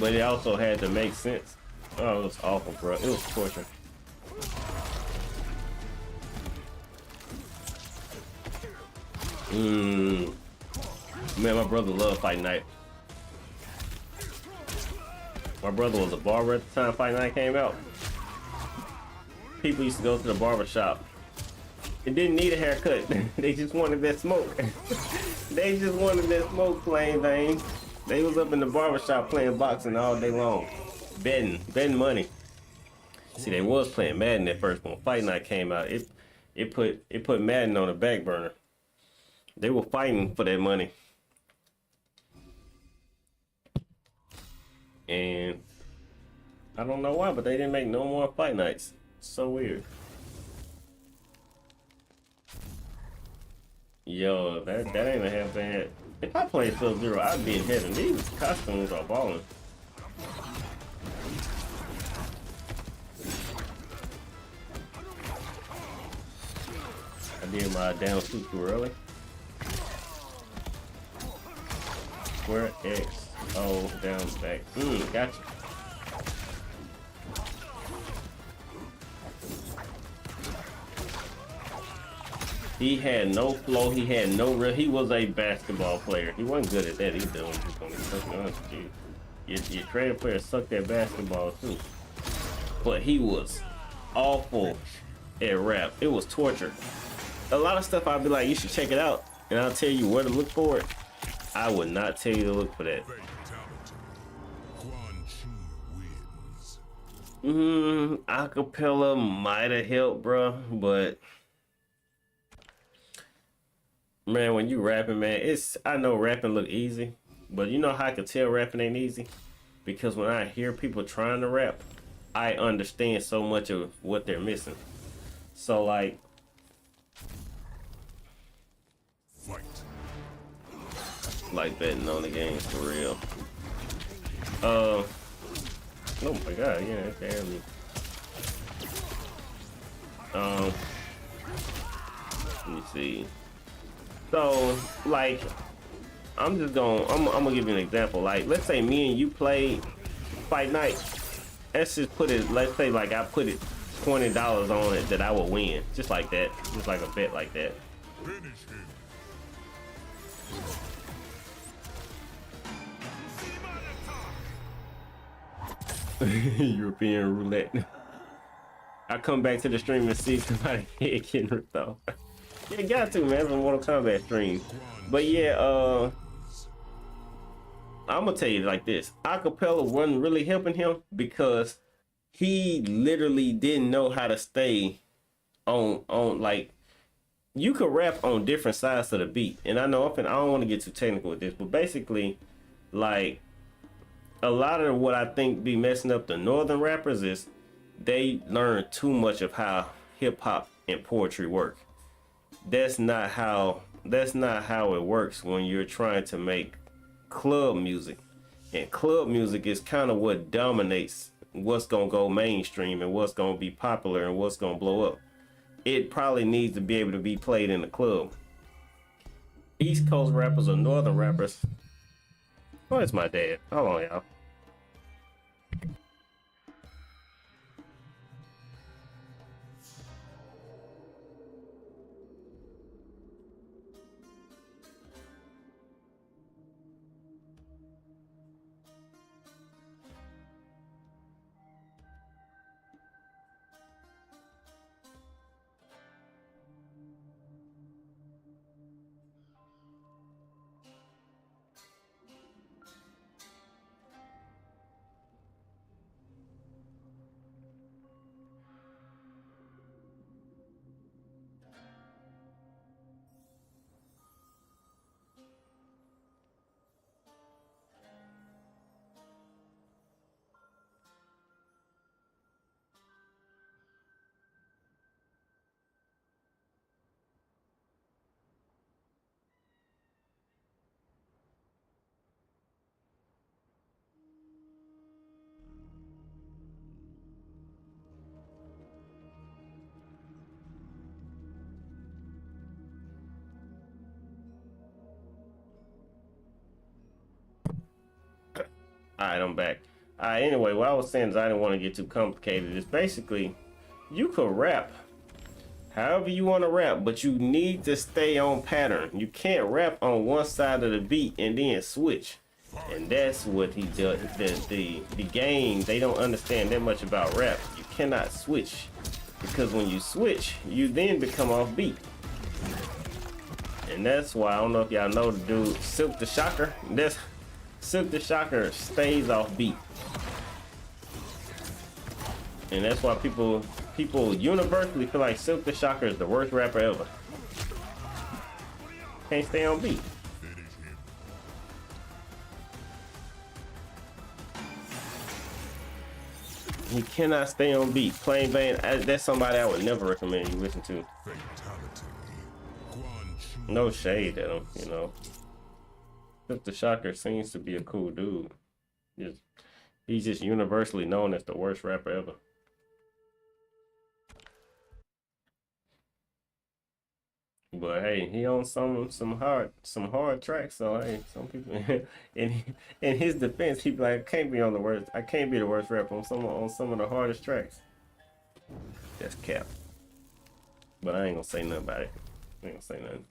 but it also had to make sense. Oh, it was awful, bro. It was torture. Man, my brother loved Fight Night. My brother was a barber at the time Fight Night came out. People used to go to the barber shop. It didn't need a haircut. They just wanted that smoke. They just wanted that smoke, plain thing. They was up in the barber shop playing boxing all day long. Betting money. See, they was playing Madden that first when Fight Night came out. It put Madden on the back burner. They were fighting for that money. And I don't know why, but they didn't make no more Fight Nights. So weird. Yo, that ain't a half bad. If I played Sub-Zero, I'd be in heaven. These costumes are balling. I did my down too early. Square X. Oh, down back. Gotcha. He had no flow. He had no real. He was a basketball player. He wasn't good at that either. I'm just gonna be perfectly honest with you. Your trader player sucked at basketball too. But he was awful at rap. It was torture. A lot of stuff I'd be like, you should check it out, and I'll tell you where to look for it. I would not tell you to look for that. Acapella might have helped, bro, but Man, when you rapping, man, I know rapping look easy, but you know how I can tell rapping ain't easy? Because when I hear people trying to rap, I understand so much of what they're missing. So Fight. like betting on the games for real. Oh my god, yeah, that scared me. Let me see. So like, I'm gonna give you an example. Like, let's say me and you played Fight Night. Let's just put it. Let's say like I put it $20 on it that I will win, just like that, just like a bet like that. Finish him. European roulette. I come back to the stream and see somebody head getting ripped off. Yeah, got to, man. It's a Mortal Kombat stream. But yeah, I'm gonna tell you like this: acapella wasn't really helping him because he literally didn't know how to stay on like, you could rap on different sides of the beat. And I know I don't want to get too technical with this, but basically, like, a lot of what I think be messing up the northern rappers is they learn too much of how hip hop and poetry work. That's not how it works when you're trying to make club music. And club music is kind of what dominates what's gonna go mainstream and what's gonna be popular and what's gonna blow up. It probably needs to be able to be played in the club. East Coast rappers or northern rappers. Oh, it's my dad. Hold on, y'all. All right, I'm back. Anyway, what I was saying is I didn't want to get too complicated. It's basically, you could rap however you want to rap, but you need to stay on pattern. You can't rap on one side of the beat and then switch. And that's what he does. The game, they don't understand that much about rap. You cannot switch, because when you switch, you then become off beat. And that's why, I don't know if y'all know the dude Silk the Shocker. Silk the Shocker stays off beat. And that's why people universally feel like Silk the Shocker is the worst rapper ever. Can't stay on beat. He cannot stay on beat. Plain Vane, that's somebody I would never recommend you listen to. No shade at him, you know. Silk the Shocker seems to be a cool dude. He's just universally known as the worst rapper ever. But hey, he on some hard tracks. So hey, some people in his defense, he be like, I can't be the worst rapper on some of the hardest tracks. That's cap. But I ain't gonna say nothing about it. I ain't gonna say nothing.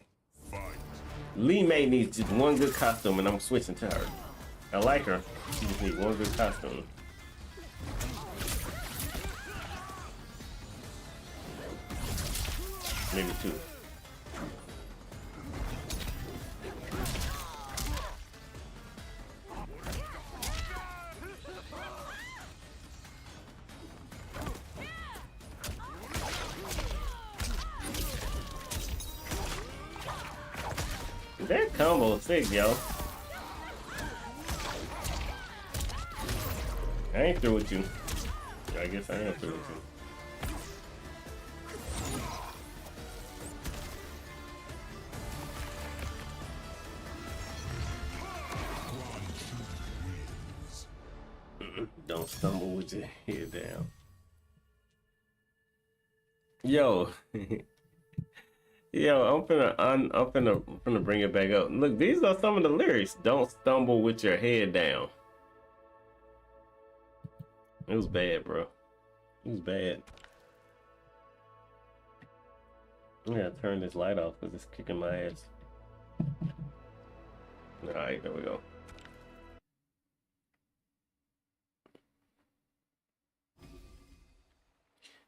Lee May needs just one good costume, and I'm switching to her. I like her. She just needs one good costume. Maybe two. That combo sick, yo. I ain't through with you. I guess I am through with you. Don't stumble with your head down. Yo. Yo, I'm finna bring it back up. Look, these are some of the lyrics. Don't stumble with your head down. It was bad, bro. It was bad. I gotta turn this light off because it's kicking my ass. Alright, there we go.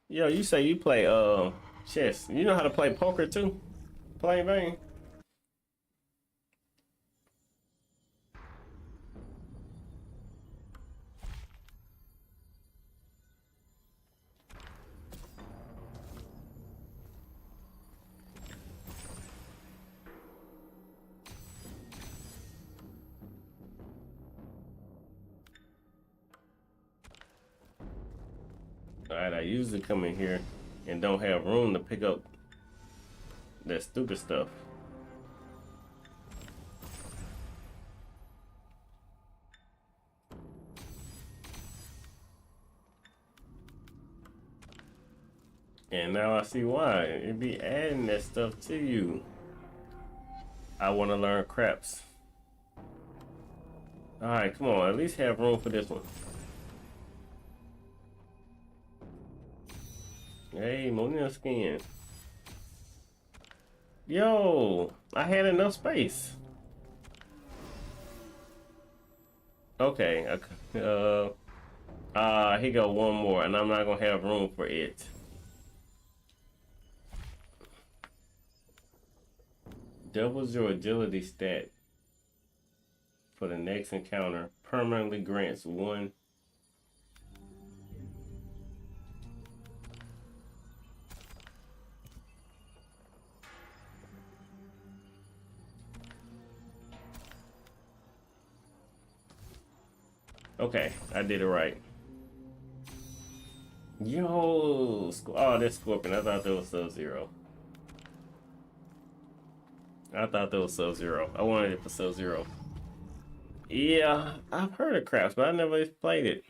Yo, you say you play chess. You know how to play poker too? Plain Vane. Alright, I usually come in here and don't have room to pick up that stupid stuff. And now I see why. It be adding that stuff to you. I want to learn craps. Alright, come on. At least have room for this one. Hey, Monil skin. Yo, I had enough space. Okay. He got one more, and I'm not gonna have room for it. Doubles your agility stat for the next encounter. Permanently grants one. Okay, I did it right. Yo, oh, that's Scorpion. I thought that was Sub-Zero. I thought that was Sub-Zero. I wanted it for Sub-Zero. Yeah, I've heard of Craps, but I never played it.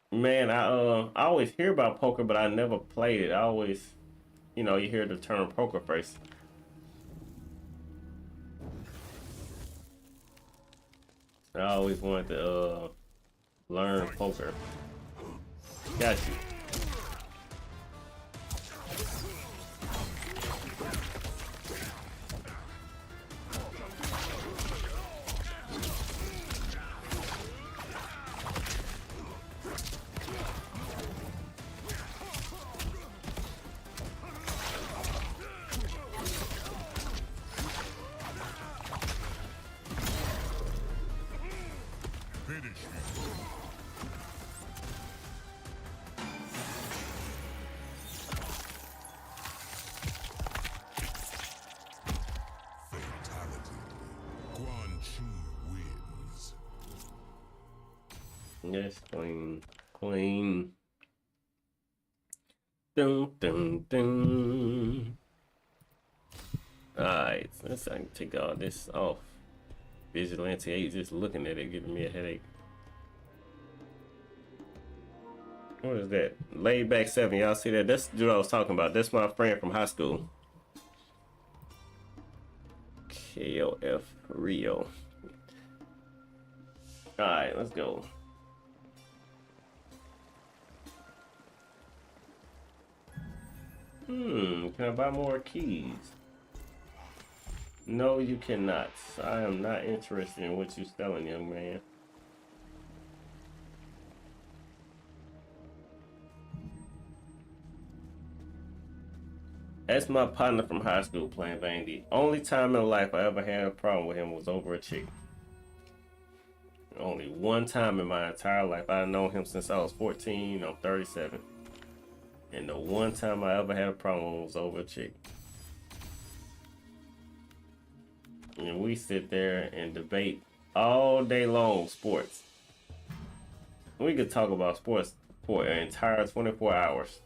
Man, I always hear about poker, but I never played it. I always, you know, you hear the term poker face. I always wanted to learn poker. Got you. Yes, queen. Queen. Dun, dun, dun. Alright, let's take all this off. Vigilante 8, just looking at it, giving me a headache. What is that? Laid back 7. Y'all see that? That's the dude I was talking about. That's my friend from high school. KOF Rio. Alright, let's go. Can I buy more keys? No, you cannot. I am not interested in what you're selling, young man. That's my partner from high school playing Vane. The only time in life I ever had a problem with him was over a chick. Only one time in my entire life. I've known him since I was 14. I'm 37. And the one time I ever had a problem was over a chick. and we sit there and debate all day long sports. We could talk about sports for an entire 24 hours.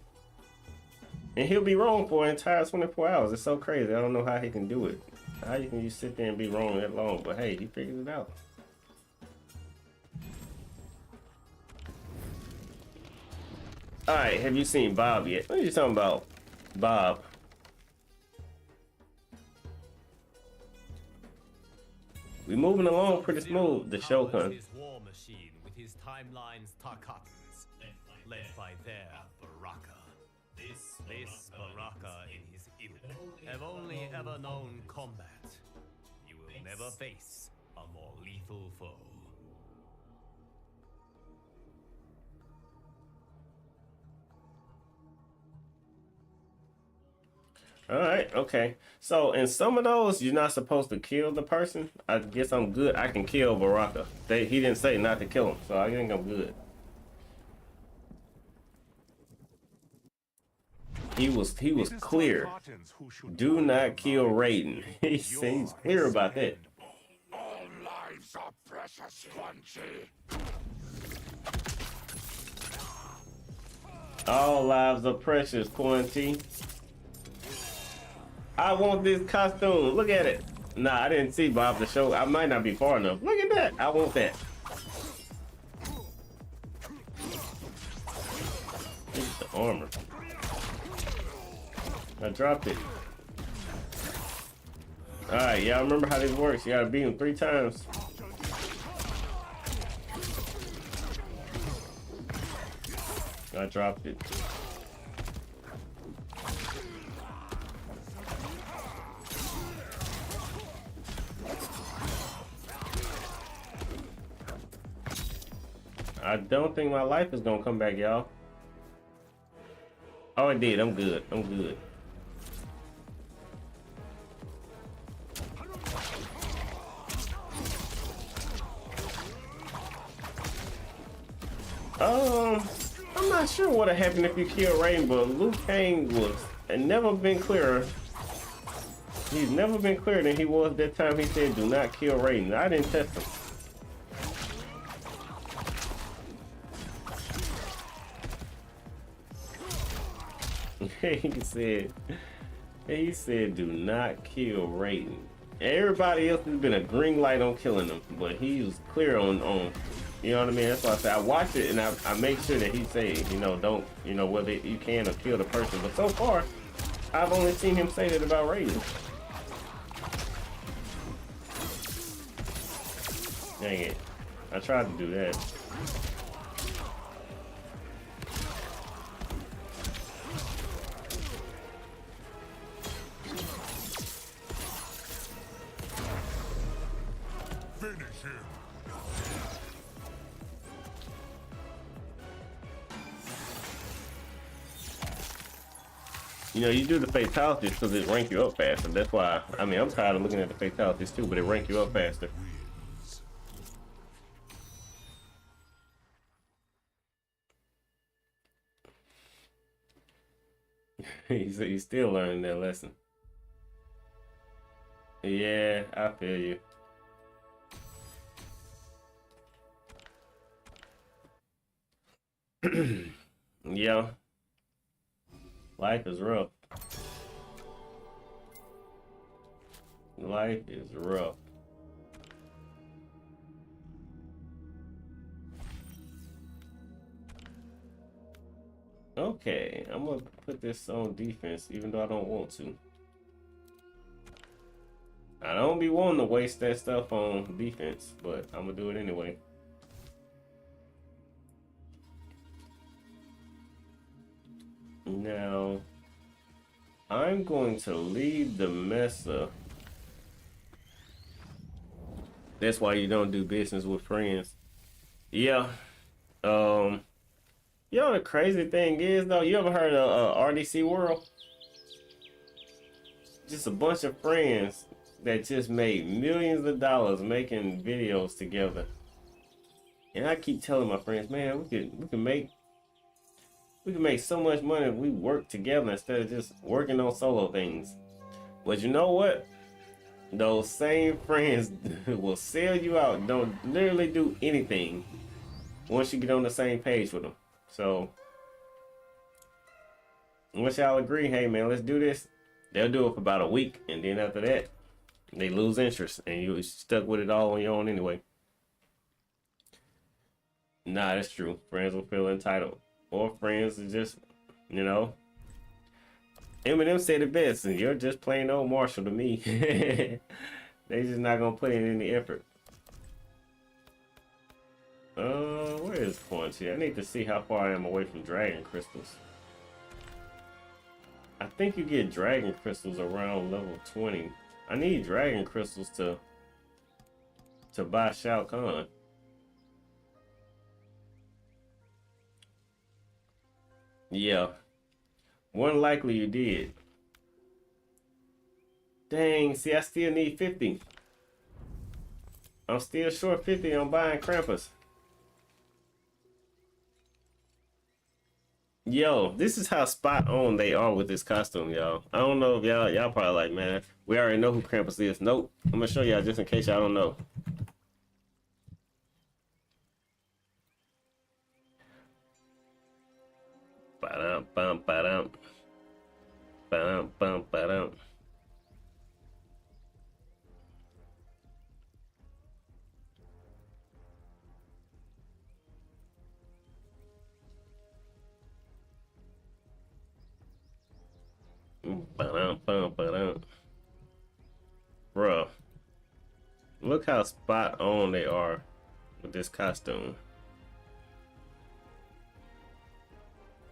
And he'll be wrong for an entire 24 hours. It's so crazy. I don't know how he can do it. How you can just sit there and be wrong that long? But hey, he figures it out. Alright, have you seen Bob yet? What are you talking about? Bob. We moving along pretty smooth. The Shogun. His war machine with his timeline's Tarkatans, led by their Baraka. This Baraka in his ilk have only ever known combat. You will never face a more lethal foe. All right, okay. So in some of those, you're not supposed to kill the person. I guess I'm good. I can kill Baraka. He didn't say not to kill him, so I think I'm good. He was clear. Do not kill Raiden. He's clear about that. All lives are precious, Squanchy. All lives are precious, Quarantine. I want this costume. Look at it. Nah, I didn't see Bob the show. I might not be far enough. Look at that. I want that. Here's the armor. I dropped it. Alright, y'all remember how this works. You gotta beat him 3 times. I dropped it. I don't think my life is gonna come back, y'all. Oh, it did. I'm good. I'm good. I'm not sure what would happen if you kill Rainbow. Liu Kang was and never been clearer. He's never been clearer than he was that time he said, "Do not kill Raiden." I didn't test him. he said, "Do not kill Raiden." Everybody else has been a green light on killing him, but he was clear on you know what I mean? That's why I say I watch it and I make sure that he say, you know, don't, you know, whether you can or kill the person. But so far, I've only seen him say that about Raiden. Dang it. I tried to do that. Finish him. You know, you do the fatalities because it rank you up faster. That's why, I mean, I'm tired of looking at the fatalities too, but it rank you up faster. He's still learning that lesson. Yeah, I feel you. Yeah. Life is rough. Life is rough. Okay, I'm gonna put this on defense even though I don't want to. I don't be wanting to waste that stuff on defense, but I'm gonna do it anyway. Now, I'm going to leave the Mesa. That's why you don't do business with friends. Yeah. You know the crazy thing is though, you ever heard of RDC World? Just a bunch of friends that just made millions of dollars making videos together. And I keep telling my friends, man, we can make so much money if we work together instead of just working on solo things. But you know what? Those same friends will sell you out. Don't literally do anything once you get on the same page with them. So once y'all agree, hey man, let's do this, they'll do it for about a week, and then after that, they lose interest, and you stuck with it all on your own anyway. Nah, that's true. Friends will feel entitled, or friends are just, you know. Eminem said it best, and you're just plain old Marshall to me. They just not gonna put in any effort. Where is Punch here? I need to see how far I am away from Dragon Crystals. I think you get Dragon Crystals around level 20. I need Dragon Crystals to buy Shao Kahn. Yeah. More than likely you did. Dang, see, I still need 50. I'm still short 50 on buying Krampus. Yo, this is how spot on they are with this costume, y'all. I don't know if y'all probably like, man, we already know who Krampus is. Nope. I'm gonna show y'all just in case y'all don't know. Ba-dum, bum, ba-dum. Ba-dum, bum, ba-dum. Ba-dum, bum, ba-dum. Bruh, look how spot on they are with this costume.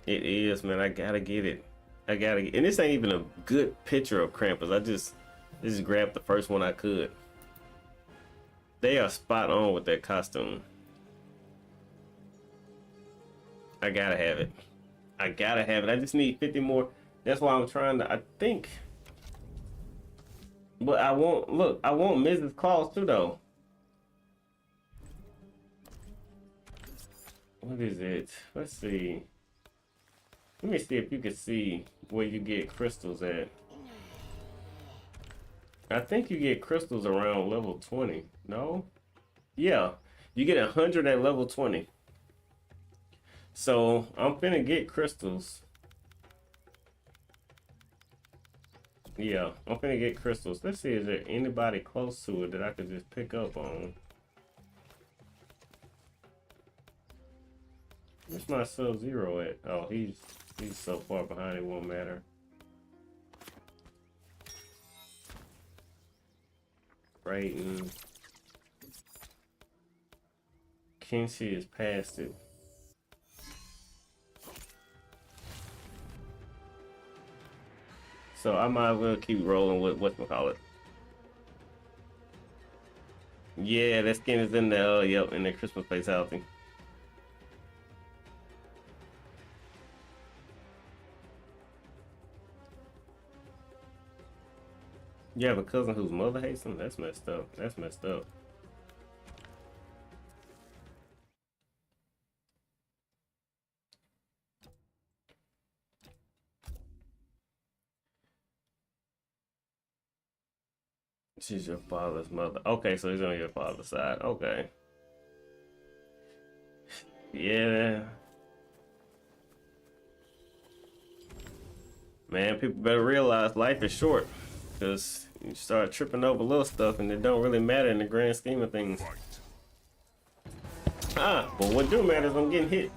It is, man. I gotta get it. I gotta get, and this ain't even a good picture of Krampus. I just grabbed the first one I could. They are spot on with that costume. I gotta have it. I gotta have it. I just need 50 more. That's why I'm trying to, I think. But I want, look, I want Mrs. Claus too, though. What is it? Let's see. Let me see if you can see where you get crystals at. I think you get crystals around level 20. No? Yeah. You get 100 at level 20. So I'm finna get crystals. Yeah, I'm finna get crystals. Let's see, is there anybody close to it that I could just pick up on? Where's my Sub-Zero at? Oh, he's so far behind it won't matter. Brayton. Kenshi is past it. So I might as well keep rolling with whatchamacallit. Yeah, that skin is in the yep, in the Christmas place housing. You have a cousin whose mother hates him? That's messed up. That's messed up. She's your father's mother. Okay, so he's on your father's side. Okay. Yeah. Man, people better realize life is short. Because you start tripping over little stuff and it don't really matter in the grand scheme of things. Ah, but what do matter is I'm getting hit.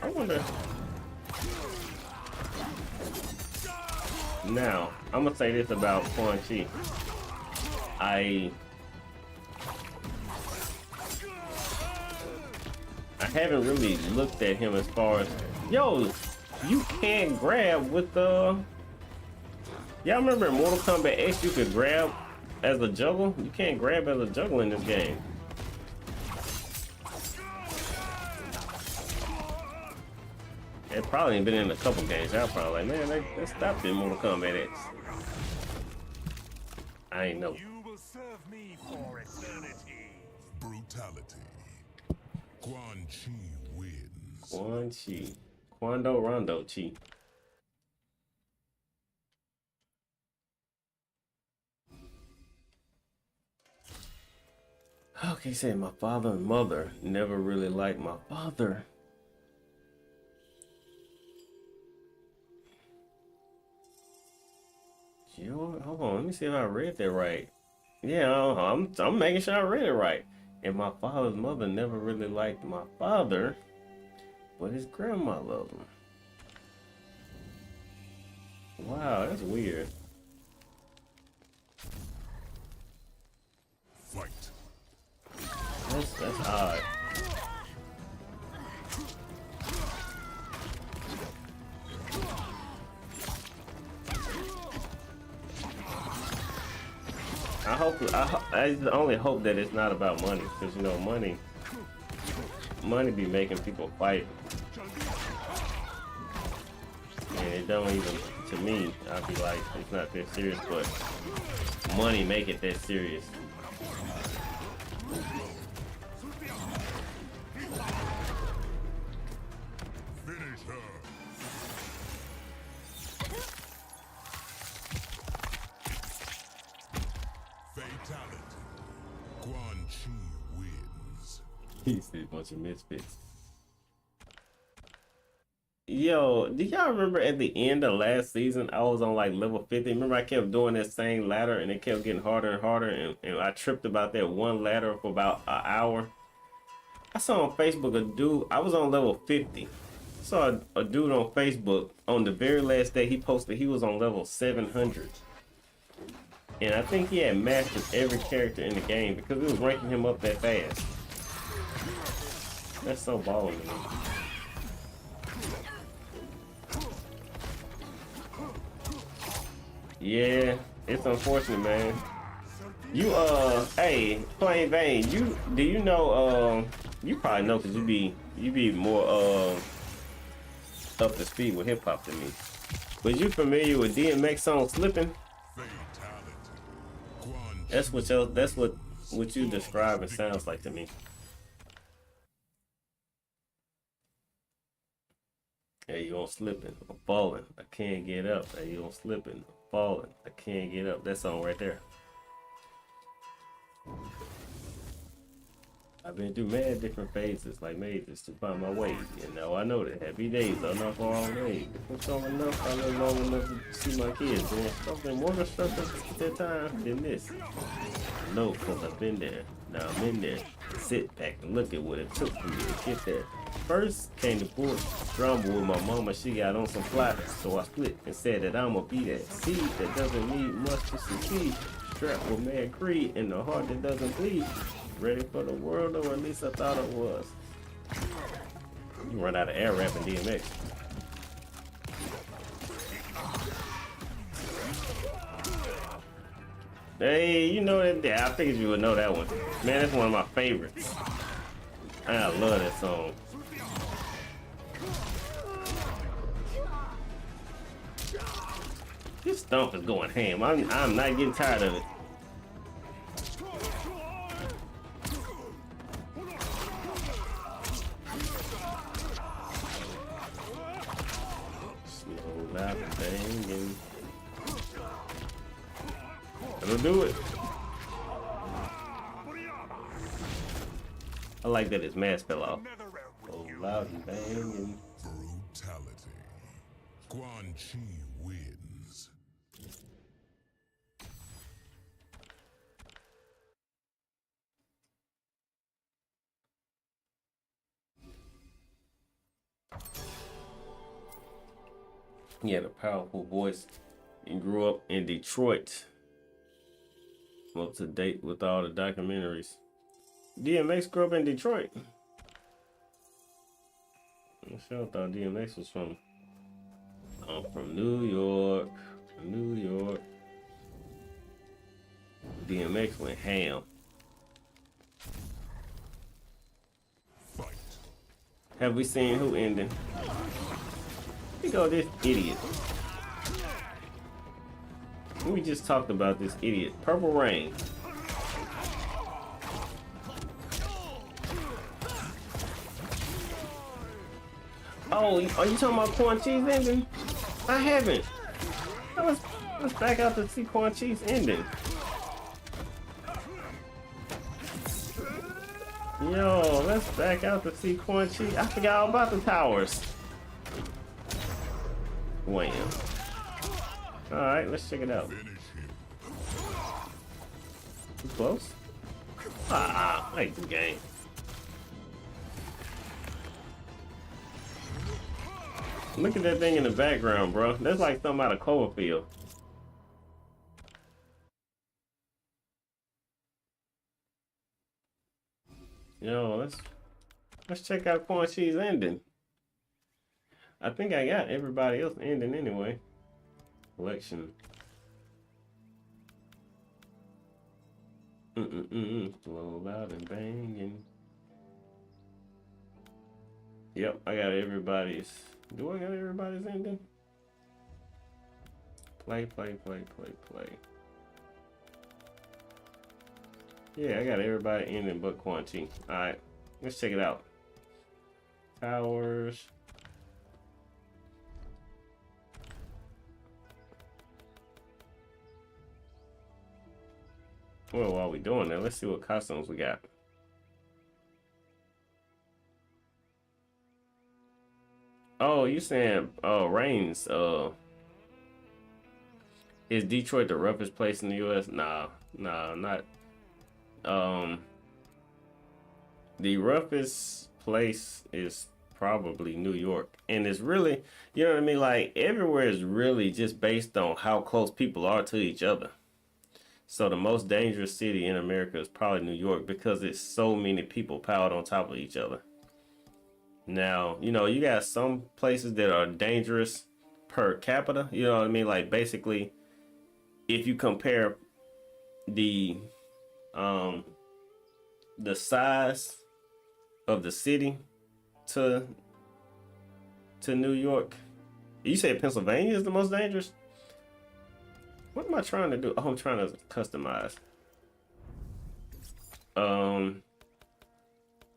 I wonder. Now, I'm gonna say this about Quan Chi. I haven't really looked at him as far as, yo, you can't grab with the. Y'all remember in Mortal Kombat X you could grab as a juggle? You can't grab as a juggle in this game. It probably ain't been in a couple games. Y'all probably like, man, they stopped in Mortal Kombat X. I ain't know. You will serve me for eternity. Brutality. Quan Chi wins. Quan Chi. Quando Rondo Chi. Okay, say my father and mother never really liked my father. Hold on, let me see if I read that right. Yeah, I'm making sure I read it right. And my father's mother never really liked my father, but his grandma loved him. Wow, that's weird. Fight. That's odd. I only hope that it's not about money, because you know money be making people fight, and it don't even, to me, I'd be like, it's not that serious, but money make it that serious. Finish her. Fatality. Quan Chi wins. He's a bunch of misfits. Yo, do y'all remember at the end of last season, I was on like level 50? Remember I kept doing that same ladder and it kept getting harder and harder, and I tripped about that one ladder for about an hour. I saw on Facebook a dude, I was on level 50. I saw a dude on Facebook on the very last day he posted he was on level 700. And I think he had mastered every character in the game because it was ranking him up that fast. That's so balling to me. Yeah, it's unfortunate, man. You hey, Plain Vane, do you know you probably know because you be more up to speed with hip hop than me. But you familiar with DMX song Slippin'? That's what you describing sounds like to me. Hey, you on slipping, I'm falling, I can't get up. Hey, you on slipping, I'm falling, I can't get up. That song right there. I've been through mad different phases, like mazes, to find my way. You know, I know that happy days are not far away. If I'm strong enough, I live long enough to see my kids doing something more constructive at that time than this. I know, because I've been there. Now I'm in there. Sit back and look at what it took for me to get there. First came the bull drama with my mama. She got on some fly, so I split and said that I'ma be that seed that doesn't need much to succeed. Strapped with mad greed and the heart that doesn't bleed. Ready for the world, or at least I thought it was. You run out of air rapping DMX. Hey, you know that? Yeah, I figured you would know that one. Man, that's one of my favorites. I love that song. This stomp is going ham. I'm not getting tired of it. Slow, loud, and banging. That'll do it. I like that his mask fell off. Oh, loud and banging. Brutality. Quan Chi wins. He had a powerful voice and grew up in Detroit. I'm up to date with all the documentaries. DMX grew up in Detroit. I sure thought DMX was from New York. New York. DMX went ham. Fight. Have we seen who ending? Here go this idiot. We just talked about this idiot. Purple Rain. Oh, are you talking about Quan Chi's ending? I haven't. Let's back out to see Quan Chi's ending. Yo, let's back out to see Quan Chi. I forgot all about the towers. Wham. Alright, let's check it out. Too close? Ah, I hate this game. Look at that thing in the background, bro. That's like something out of Cloverfield. Yo, let's check out Quan Chi's ending. I think I got everybody else ending anyway. Collection. Slow, loud, and banging. Yep, I got everybody's. Do I got everybody's ending? Play. Yeah, I got everybody ending but Quan Chi. Alright, let's check it out. Towers. Well, while we doing that, let's see what costumes we got. Oh, you saying Reigns, is Detroit the roughest place in the US? Nah, not. The roughest place is probably New York. And it's really, you know what I mean? Like, everywhere is really just based on how close people are to each other. So the most dangerous city in America is probably New York because it's so many people piled on top of each other. Now, you know, you got some places that are dangerous per capita. You know what I mean? Like, basically, if you compare the size of the city to New York. You say Pennsylvania is the most dangerous? What am I trying to do? Oh, I'm trying to customize.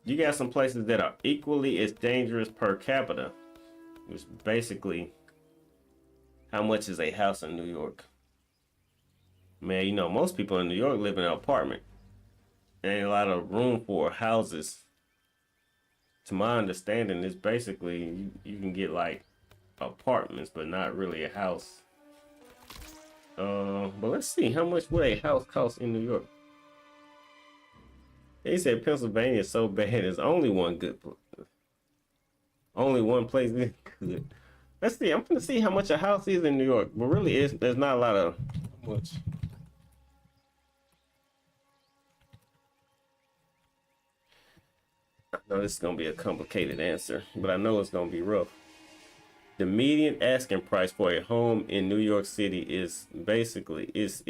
You got some places that are equally as dangerous per capita, which basically how much is a house in New York? Man, you know, most people in New York live in an apartment. There ain't a lot of room for houses. To my understanding, it's basically you can get like apartments, but not really a house. But let's see how much would a house cost in New York. They said Pennsylvania is so bad. There's only one place that's good. Let's see. I'm gonna see how much a house is in New York. But really, there's not a lot of much. I know this is gonna be a complicated answer, but I know it's gonna be rough. The median asking price for a home in New York City is basically is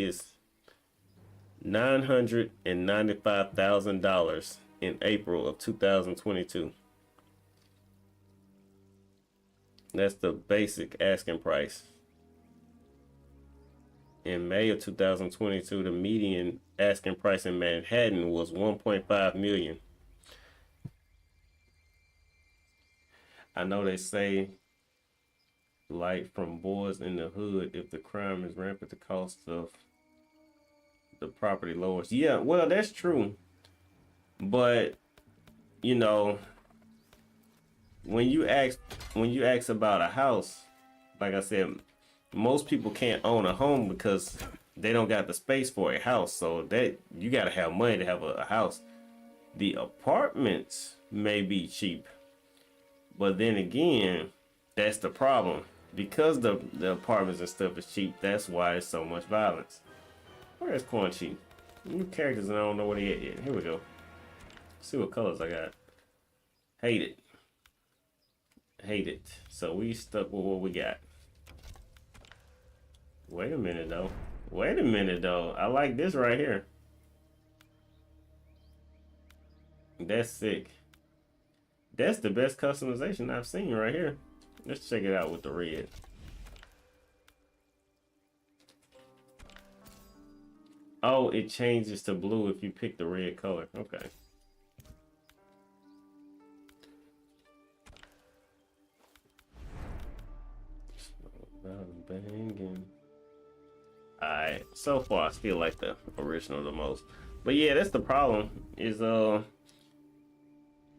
$995,000 in April of 2022. That's the basic asking price. In May of 2022, the median asking price in Manhattan was 1.5 million. I know they say like from boys in the hood, if the crime is rampant, the cost of the property lowers. Yeah, well, that's true. But you know, when you ask about a house, like I said, most people can't own a home because they don't got the space for a house. So that you got to have money to have a house. The apartments may be cheap, but then again, that's the problem. Because the apartments and stuff is cheap, that's why there's so much violence. Where is Quan Chi? New characters and I don't know where they at yet. Here we go. Let's see what colors I got. Hate it. Hate it. So we stuck with what we got. Wait a minute though. I like this right here. That's sick. That's the best customization I've seen right here. Let's check it out with the red. Oh, it changes to blue if you pick the red color. Okay. So far, I feel like the original the most. But yeah, that's the problem. Is now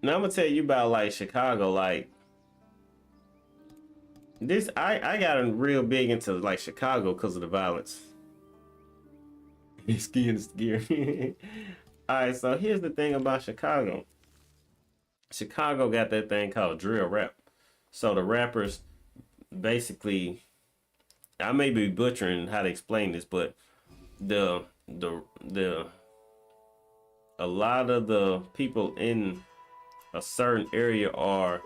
I'm gonna tell you about like Chicago. Like this, I got real big into like Chicago because of the violence. Skiing is scary. All right, so here's the thing about Chicago. Chicago got that thing called drill rap. So the rappers basically, I may be butchering how to explain this, but the a lot of the people in a certain area are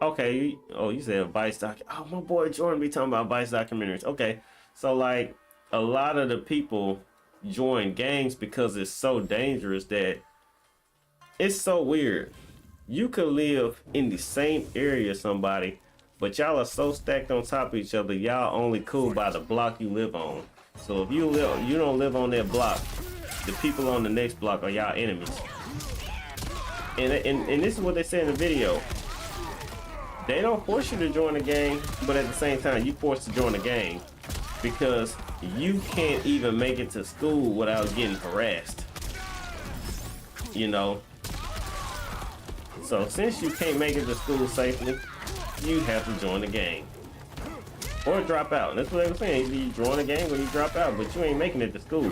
okay. Oh, you said Vice doc. Oh, my boy Jordan be talking about Vice documentaries. Okay, so like a lot of the people join gangs because it's so dangerous that it's so weird. You could live in the same area as somebody, but y'all are so stacked on top of each other. Y'all only cool by the block you live on. So if you don't live on that block, the people on the next block are y'all enemies. And this is what they say in the video. They don't force you to join a gang, but at the same time, you forced to join a gang because you can't even make it to school without getting harassed. You know? So since you can't make it to school safely, you have to join the gang. Or drop out. That's what they were saying. Either you join a gang or you drop out, but you ain't making it to school.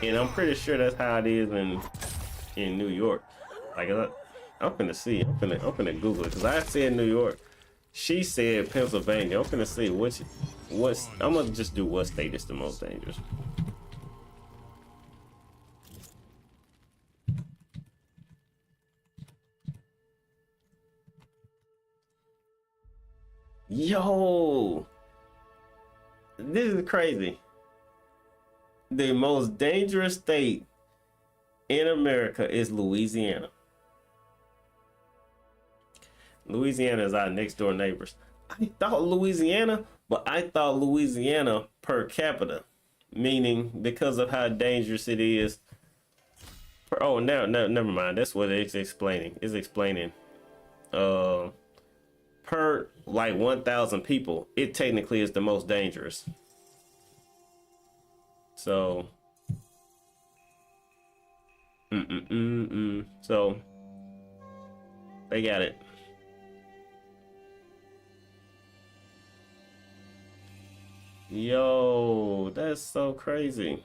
And I'm pretty sure that's how it is in New York. Like I'm finna see. I'm finna Google it because I said New York. She said Pennsylvania. I'm finna see what's. I'm gonna just do what state is the most dangerous. Yo, this is crazy. The most dangerous state in America is Louisiana. Louisiana is our next door neighbors. I thought Louisiana per capita, meaning because of how dangerous it is. Oh, no, never mind. That's what it's explaining. It's explaining. Per like 1,000 people, it technically is the most dangerous. So, so they got it. Yo, that's so crazy.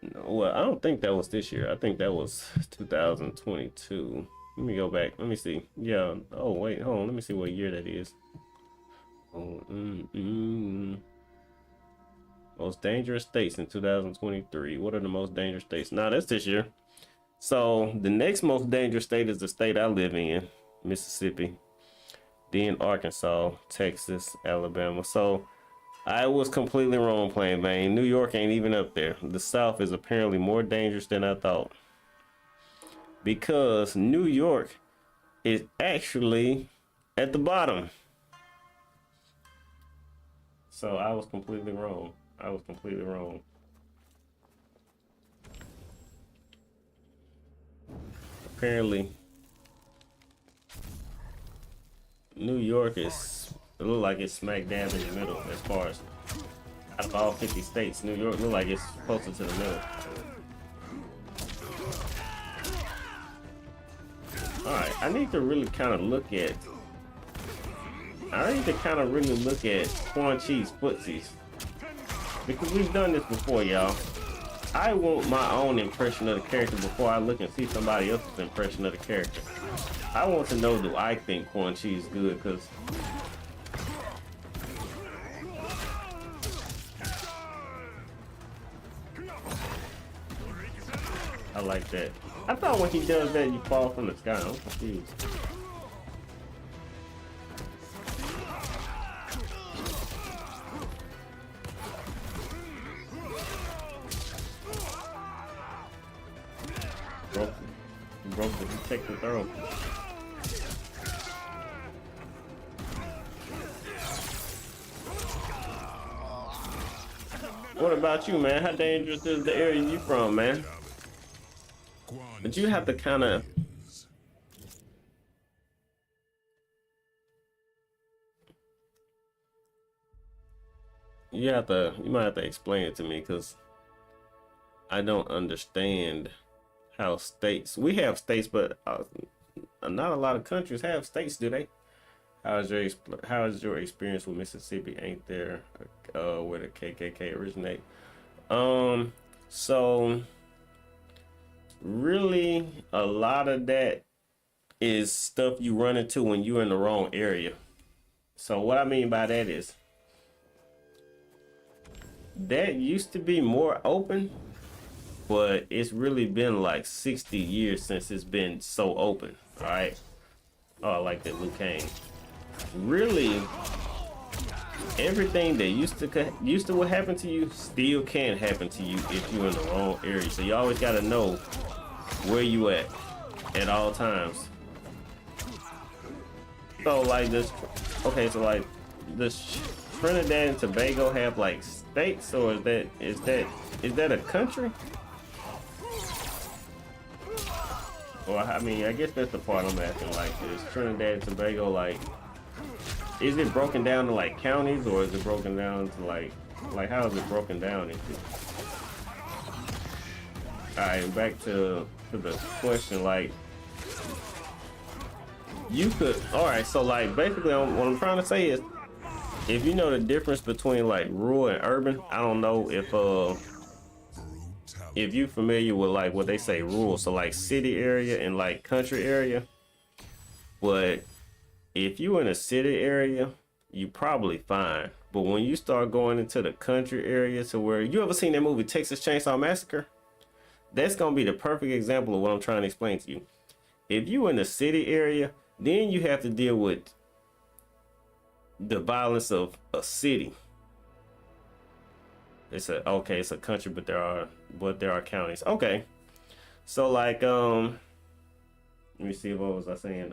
No, well, I don't think that was this year. I think that was 2022. Let me go back. Let me see. Yeah. Oh, wait. Hold on. Let me see what year that is. Oh, most dangerous states in 2023. What are the most dangerous states? Nah, that's this year. So the next most dangerous state is the state I live in, Mississippi. Then Arkansas, Texas, Alabama. So I was completely wrong playing Bane. New York ain't even up there. The South is apparently more dangerous than I thought. Because New York is actually at the bottom. So I was completely wrong. Apparently, New York is, it look like it's smack dab in the middle as far as out of all 50 states. New York look like it's closer to the middle. Alright, I need to really kind of look at Quan Chi's footsies. Because we've done this before, y'all. I want my own impression of the character before I look and see somebody else's impression of the character. I want to know, do I think Quan Chi is good? Because I like that. I thought when he does that, you fall from the sky. I'm confused. Broke the detective throw. What about you, man? How dangerous is the area you from, man? MK1 But you have to kind of, you might have to explain it to me because I don't understand how states, we have states, but not a lot of countries have states, do they? How is your experience with Mississippi? Ain't there where the KKK originate? So really a lot of that is stuff you run into when you're in the wrong area. So what I mean by that is that used to be more open, but it's really been like 60 years since it's been so open. All right. Oh, I like that, Liu Kang. Really, everything that used to what happened to you still can happen to you if you're in the wrong area. So you always got to know where you at all times. So like this, okay, so like does Trinidad and Tobago have like states, or is that a country? Or I mean, I guess that's the part I'm asking. Like, is Trinidad and Tobago like? Is it broken down to like counties, or is it broken down to like how is it broken down into? All right, back to the question. Like, you could. All right, so like basically, what I'm trying to say is, if you know the difference between like rural and urban, I don't know if you familiar with like what they say rural, so like city area and like country area. But if you in a city area, you probably fine. But when you start going into the country area, to where you ever seen that movie Texas Chainsaw Massacre, that's gonna be the perfect example of what I'm trying to explain to you. If you in the city area, then you have to deal with the violence of a city. It's a country, but there are counties. Okay, so like let me see, what was I saying?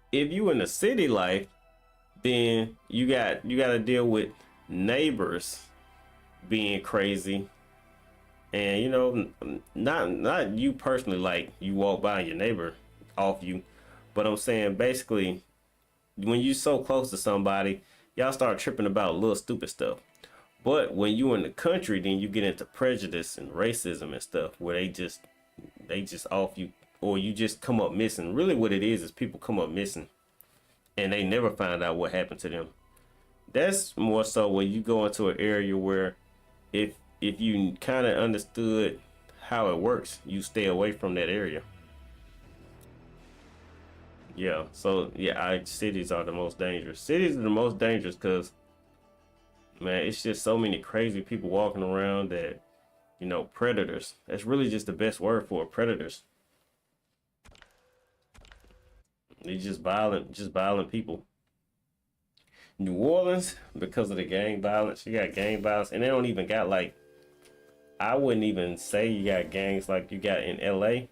If you in the city life, then you got to deal with neighbors being crazy, and you know, not you personally, like you walk by and your neighbor off you, but I'm saying basically when you so close to somebody, y'all start tripping about little stupid stuff. But when you in the country, then you get into prejudice and racism and stuff, where they just off you, or you just come up missing. Really what it is people come up missing and they never find out what happened to them. That's more so when you go into an area where if you kind of understood how it works, you stay away from that area. Yeah, so yeah, cities are the most dangerous. Cities are the most dangerous because, man, it's just so many crazy people walking around that, you know, predators. That's really just the best word for it, predators. They just violent people. New Orleans, because of the gang violence, you got gang violence, and they don't even got like, I wouldn't even say you got gangs like you got in LA,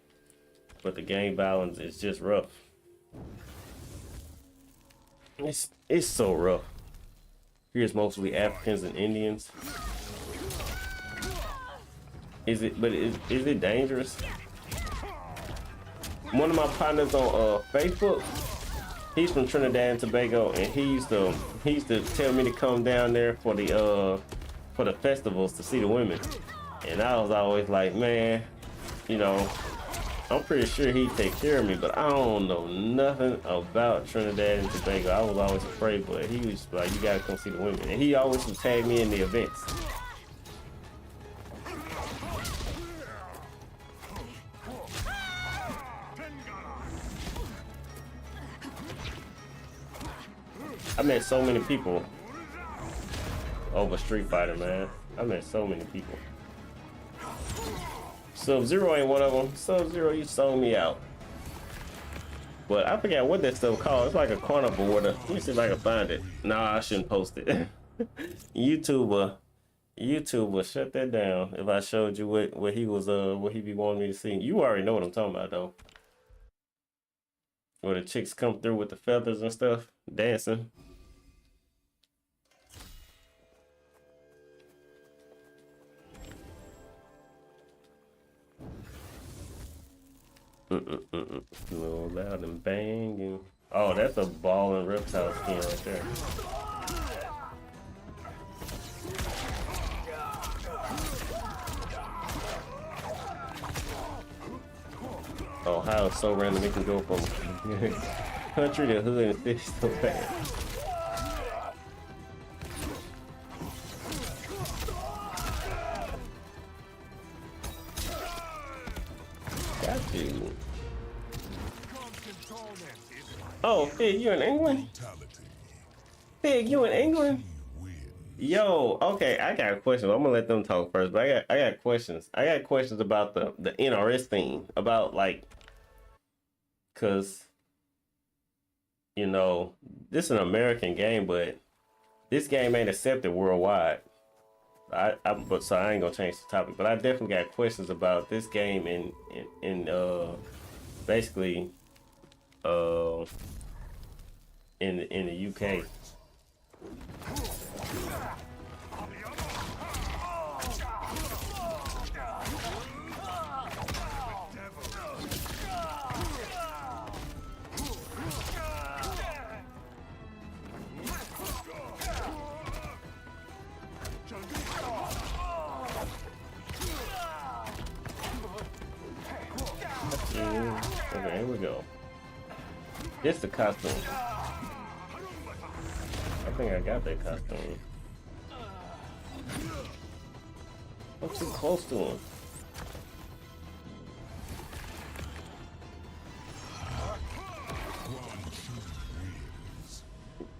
but the gang violence is just rough. It's so rough. Here's mostly Africans and Indians. Is it dangerous? One of my partners on Facebook, he's from Trinidad and Tobago, and he used to tell me to come down there for the festivals to see the women. And I was always like, man, you know, I'm pretty sure he'd take care of me, but I don't know nothing about Trinidad and Tobago. I was always afraid, but he was like, you gotta come see the women. And he always would tag me in the events. I met so many people over Street Fighter, man. I met so many people. Sub-Zero ain't one of them. Sub-Zero, you sold me out. But I forgot what that stuff called. It's like a carnival with a. Let me see if I can find it. Nah, I shouldn't post it. YouTuber, shut that down. If I showed you what he was, what he be wanting me to see. You already know what I'm talking about, though. Where the chicks come through with the feathers and stuff, dancing. No loud and banging. Oh, that's a ball and reptile skin right there. Ohio's so random it can go from country to hood and city so fast. Got you. Oh, Fig, you in England? Fig, you in England? Yo, okay, I got questions. I'm gonna let them talk first, but I got questions. I got questions about the NRS thing, about like, cause you know this is an American game, but this game ain't accepted worldwide. But so I ain't gonna change the topic, but I definitely got questions about this game in basically uh in the UK. Okay, here we go. This the costume. I think I got that costume. I'm too close to him.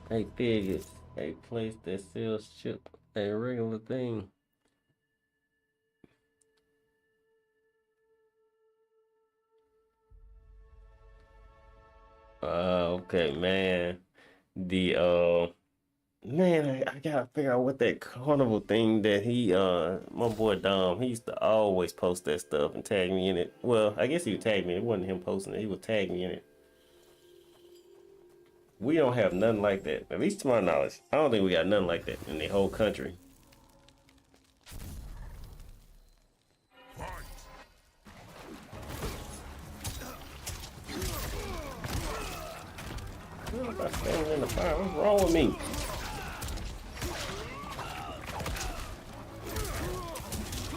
Hey, Fig is a place that sells chip, a regular thing. Okay, man. The man, I gotta figure out what that carnival thing that my boy Dom, he used to always post that stuff and tag me in it. Well, I guess he would tag me. It wasn't him posting it. He would tag me in it. We don't have nothing like that, at least to my knowledge. I don't think we got nothing like that in the whole country. If I stand in the fire, what's wrong with me?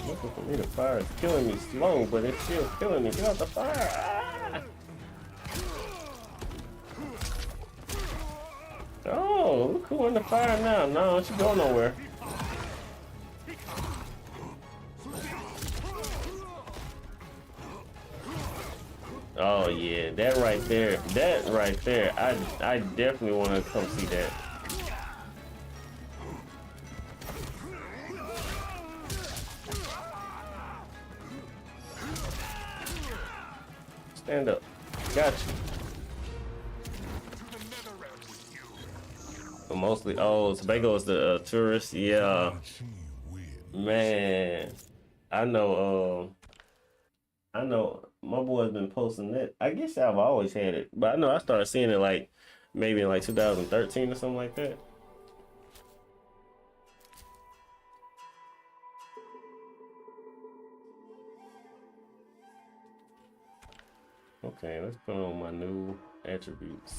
Looking for me, the fire is killing me slow, but it's still killing me. Get out the fire! Ah! Oh, look who in the fire now. No, don't you go nowhere. Oh yeah, that right there. I definitely want to come see that. Stand up. Got you. But mostly, oh, Tobago is the tourist. Yeah, man. I know. I know my boy's been posting that. I guess I've always had it, but I know I started seeing it like maybe in like 2013 or something like that. Okay, let's put on my new attributes.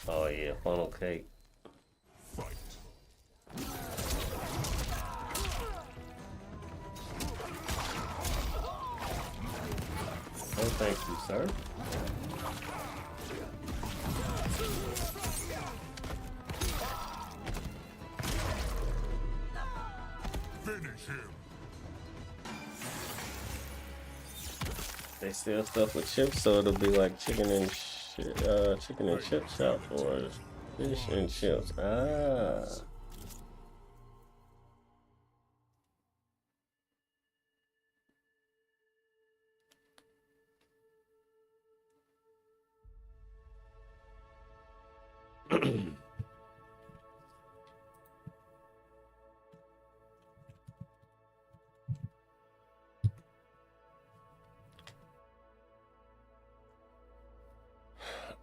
Oh yeah, funnel cake. Oh, thank you, sir. Finish him. They sell stuff with chips, so it'll be like chicken and chip shop or fish and chips. Ah.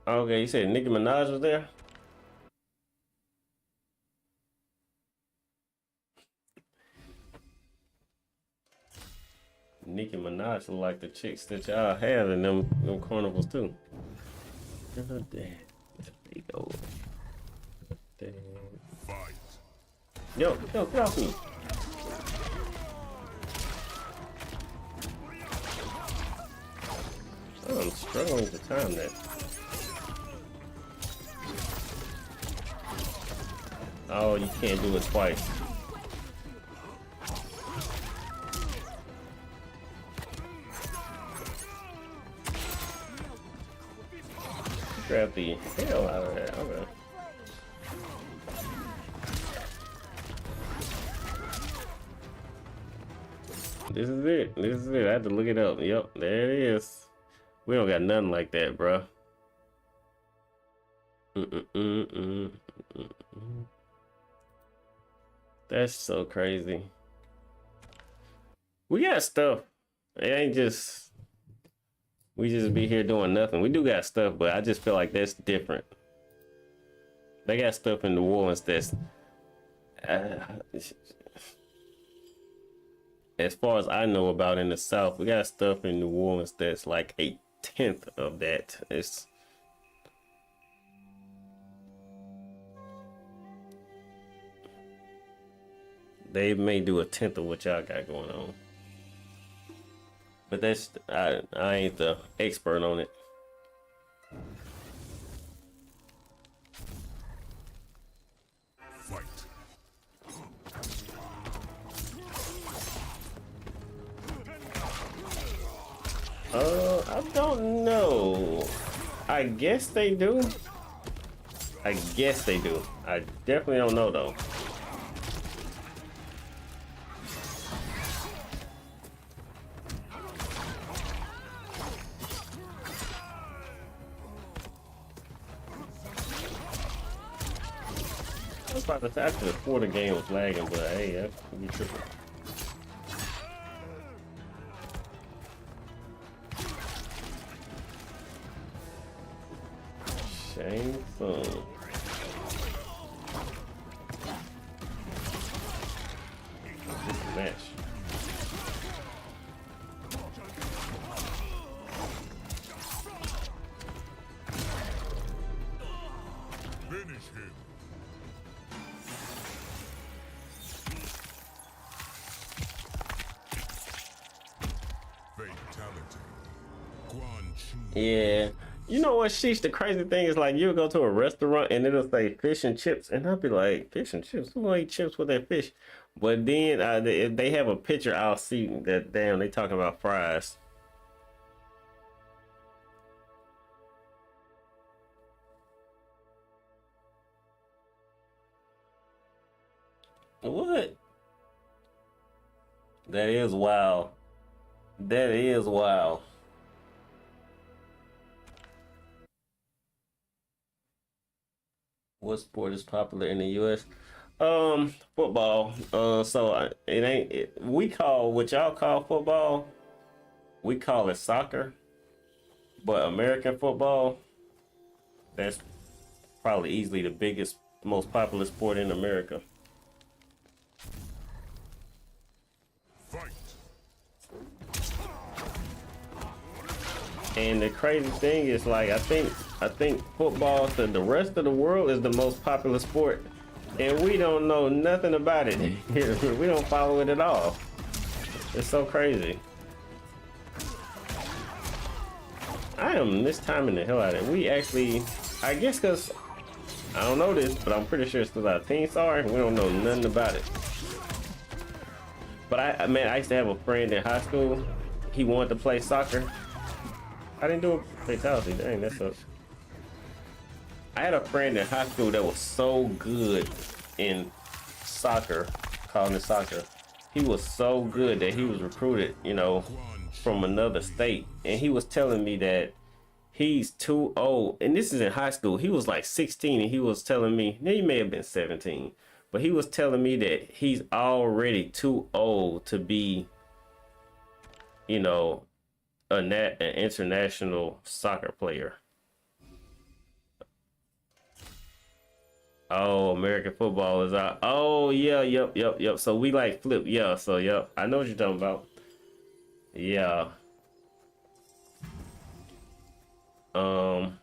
Okay, you said Nicki Minaj was there? Nicki Minaj look like the chicks that y'all have in them carnivals too. Damn. There you go. Damn. Yo, get off me. Oh, I'm struggling to time that. Oh, you can't do it twice. Grab the hell out of that. Okay. This is it. This is it. I had to look it up. Yep, there it is. We don't got nothing like that, bro. That's so crazy. We got stuff. It ain't just we just be here doing nothing. We do got stuff, but I just feel like that's different. They got stuff in New Orleans that's as far as I know about in the South, we got stuff in New Orleans that's like 1/10 of that. They may do 1/10 of what y'all got going on. But that's I ain't the expert on it. Fight. I don't know. I guess they do. I guess they do. I definitely don't know though. I was about to say, I could have swore the game was lagging, but hey, that could be tripping. Shameful. Match. Finish him. Fatality. Yeah. You know what, sheesh, the crazy thing is like you'll go to a restaurant and it'll say fish and chips and I'll be like, fish and chips? Who gonna eat chips with that fish? But then if they have a picture, I'll see that damn they talking about fries. What? That is wild. That is wild. What sport is popular in the U.S.? Football. It ain't. We call what y'all call football. We call it soccer. But American football, that's probably easily the biggest, most popular sport in America. Fight. And the crazy thing is, like, I think football to the rest of the world is the most popular sport, and we don't know nothing about it. We don't follow it at all. It's so crazy. I am mistiming the hell out of it. We actually, I guess, cause I don't know this, but I'm pretty sure it's still our team. Sorry, we don't know nothing about it. But I used to have a friend in high school. He wanted to play soccer. I didn't do a fatality. Dang, that sucks. I had a friend in high school that was so good in soccer, calling it soccer. He was so good that he was recruited, from another state. And he was telling me that he's too old. And this is in high school. He was like 16 and he was telling me, he may have been 17, but he was telling me that he's already too old to be, an international soccer player. Oh, American football is out. Oh yeah, yep. So we like flip, yeah. So yep, I know what you're talking about. Yeah. Um,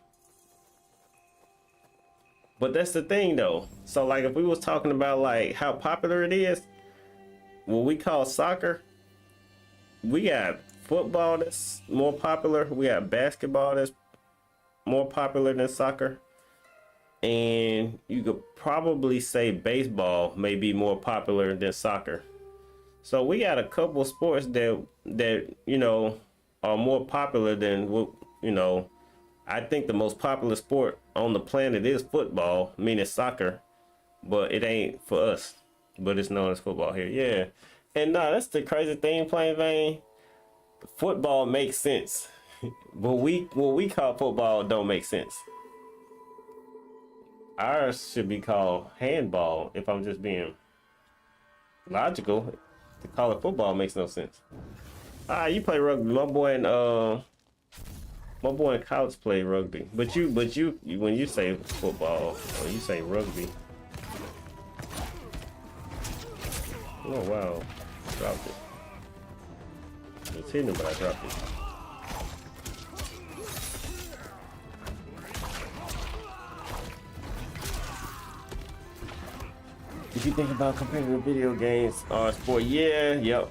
but that's the thing though. So like if we was talking about like how popular it is, what we call soccer, we got football that's more popular. We got basketball that's more popular than soccer. And you could probably say baseball may be more popular than soccer. So we got a couple of sports that you know are more popular than what you know. I think the most popular sport on the planet is football, meaning soccer, but it ain't for us. But it's known as football here. Yeah. And no, that's the crazy thing, plain Vane. Football makes sense. But what we call football don't make sense. Ours should be called handball if I'm just being logical. To call it football makes no sense. Ah, you play rugby. My boy in college played rugby. But you when you say football or you say rugby. Oh wow. Dropped it. I was hitting it, but I dropped it. If you think about competitive video games or sport, yeah, yep.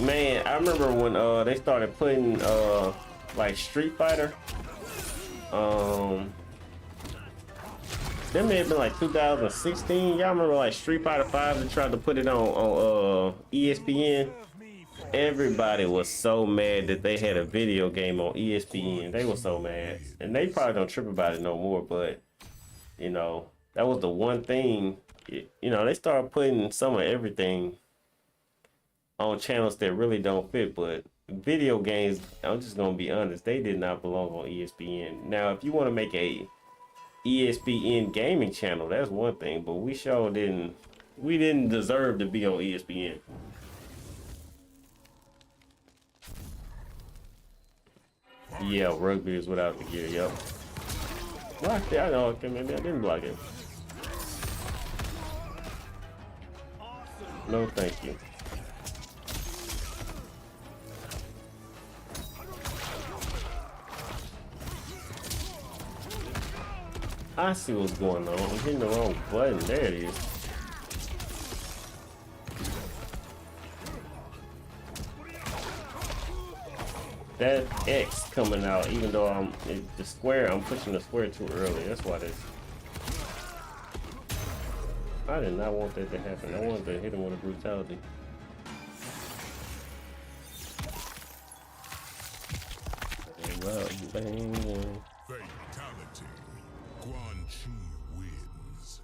Man, I remember when they started putting like Street Fighter. That may have been like 2016. Y'all remember like Street Fighter 5? They tried to put it on ESPN. Everybody was so mad that they had a video game on ESPN. They were so mad, and they probably don't trip about it no more. But you know, that was the one thing. You know, they started putting some of everything on channels that really don't fit. But video games, I'm just gonna be honest, they did not belong on ESPN. Now, if you want to make a ESPN gaming channel, that's one thing, but we sure didn't. We didn't deserve to be on ESPN. Yeah, rugby is without the gear. Yep. Well, I know. Okay, maybe I didn't block it. No, thank you. I see what's going on. I'm hitting the wrong button. There it is. That X coming out, even though I'm pushing the square too early. That's why this. I did not want that to happen. I wanted to hit him with a brutality. Bang. Fatality. Quan Chi wins.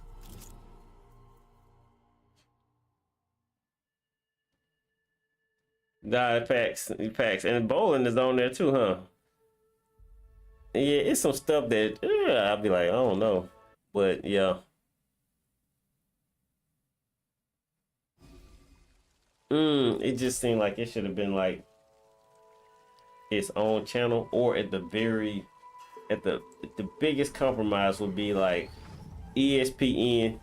Nah, facts. And bowling is on there too, huh? Yeah, it's some stuff that I'll be like, I don't know. But yeah. It just seemed like it should have been like its own channel, or at the biggest compromise would be like ESPN/G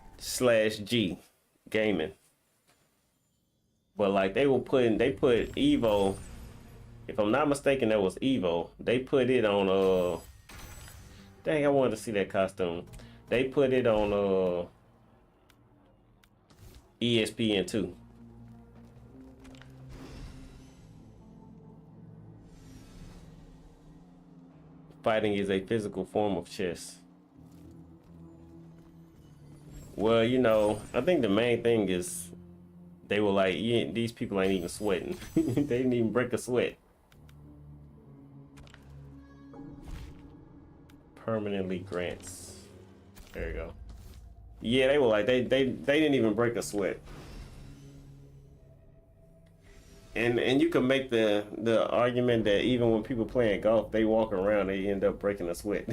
gaming. But like they put Evo, if I'm not mistaken, that was Evo. They put it on dang, I wanted to see that costume. They put it on ESPN too. Fighting is a physical form of chess. Well, you know, I think the main thing is they were like, yeah, these people ain't even sweating. They didn't even break a sweat. Permanently grants. There you go. Yeah, they were like, they didn't even break a sweat. And you can make the argument that even when people playing golf, they walk around, they end up breaking a sweat.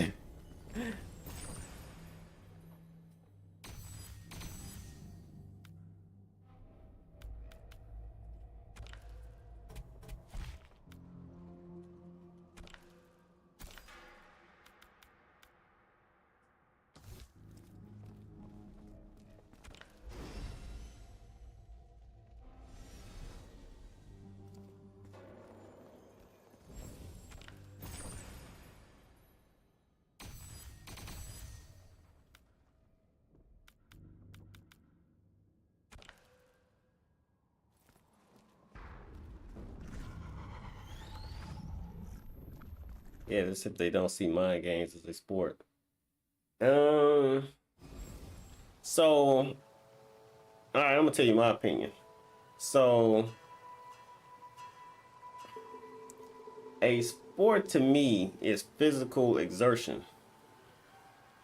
Yeah, that's if they don't see mind games as a sport. Um. So, all right, I'm gonna tell you my opinion. So, a sport to me is physical exertion.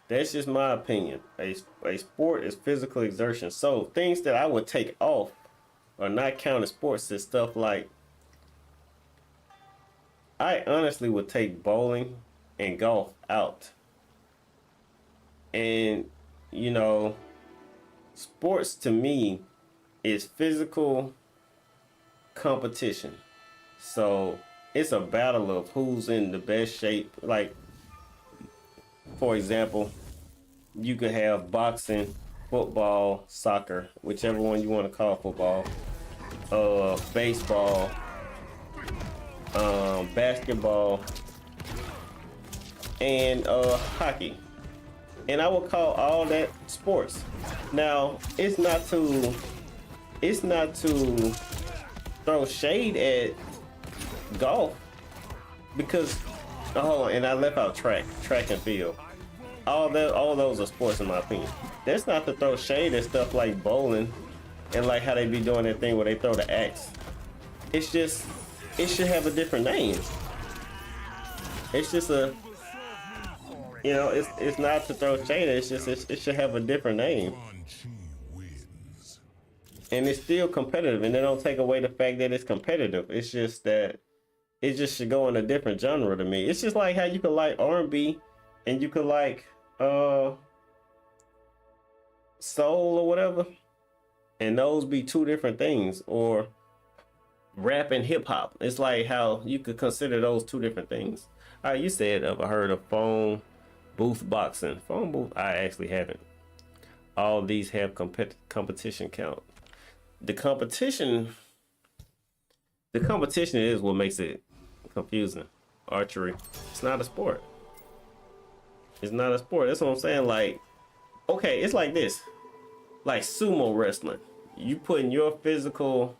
That's just my opinion. A sport is physical exertion. So things that I would take off or not count as sports is stuff like I honestly would take bowling and golf out. And you know, sports to me is physical competition. So it's a battle of who's in the best shape. Like, for example, you could have boxing, football, soccer, whichever one you want to call football, baseball, basketball, and hockey. And I would call all that sports. Now, it's not to throw shade at golf because and I left out track and field. All those are sports in my opinion. That's not to throw shade at stuff like bowling and like how they be doing that thing where they throw the axe. It's just it should have a different name. It's just it's not to throw shade. It's just it should have a different name. And it's still competitive, and they don't take away the fact that it's competitive. It's just that it just should go in a different genre to me. It's just like how you could like R&B and you could like soul or whatever, and those be two different things, or rap and hip hop. It's like how you could consider those two different things. All right, you said I've heard of phone booth boxing. Phone booth, I actually haven't. All these have competition count. The competition is what makes it confusing. Archery, it's not a sport. It's not a sport. That's what I'm saying. Like, okay, it's like this. Like sumo wrestling. You put in your physical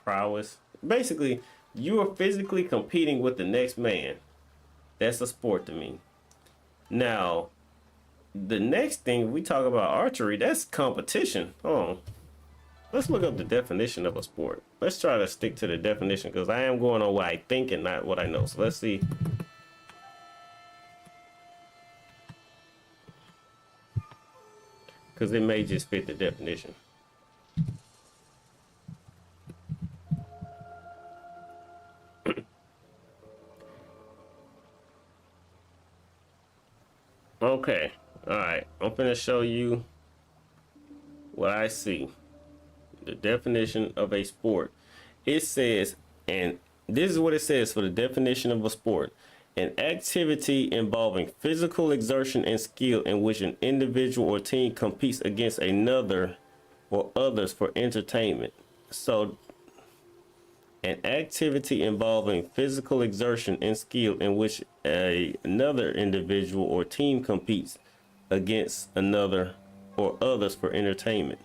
prowess. Basically, you are physically competing with the next man. That's a sport to me. Now, the next thing we talk about archery, that's competition. Hold on. Let's look up the definition of a sport. Let's try to stick to the definition because I am going on what I think and not what I know. So let's see. Because it may just fit the definition. Okay. All right. I'm finna show you what I see. The definition of a sport. It says, and this is what it says for the definition of a sport: an activity involving physical exertion and skill in which an individual or team competes against another or others for entertainment. So, an activity involving physical exertion and skill in which another individual or team competes against another or others for entertainment.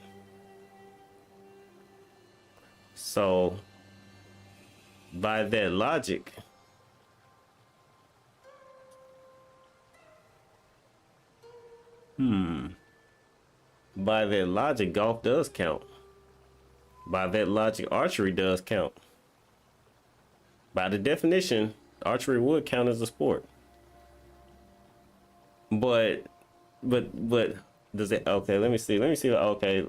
So, by that logic, golf does count. By that logic, archery does count. By the definition, archery would count as a sport. But does it? Okay, let me see. Okay,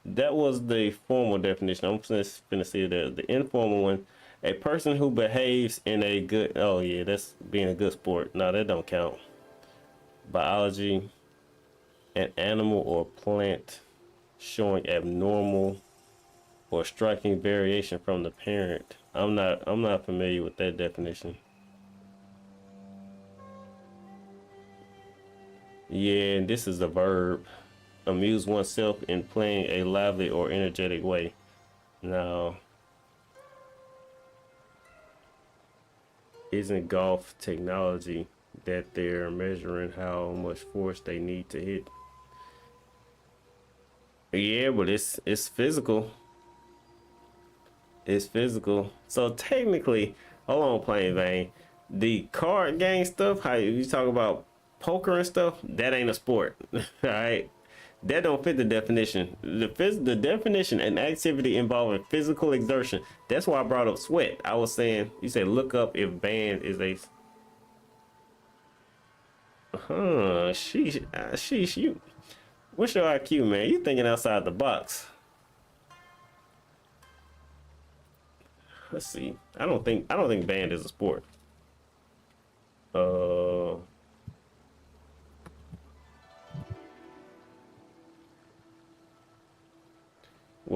that was the formal definition. I'm just gonna see the informal one. A person who behaves in a good. Oh yeah, that's being a good sport. No, that don't count. Biology, an animal or plant showing abnormal or striking variation from the parent. I'm not familiar with that definition. Yeah, and this is a verb. Amuse oneself in playing a lively or energetic way. Now, isn't golf technology that they're measuring how much force they need to hit? Yeah, but it's physical. It's physical. So technically, hold on, Plain Vein. The card game stuff, how you talk about poker and stuff, that ain't a sport. All right. That don't fit the definition. The definition, an activity involving physical exertion. That's why I brought up sweat. I was saying, you said look up if band is a. Sheesh, you. What's your IQ, man? You thinking outside the box. Let's see. I don't think band is a sport. Well,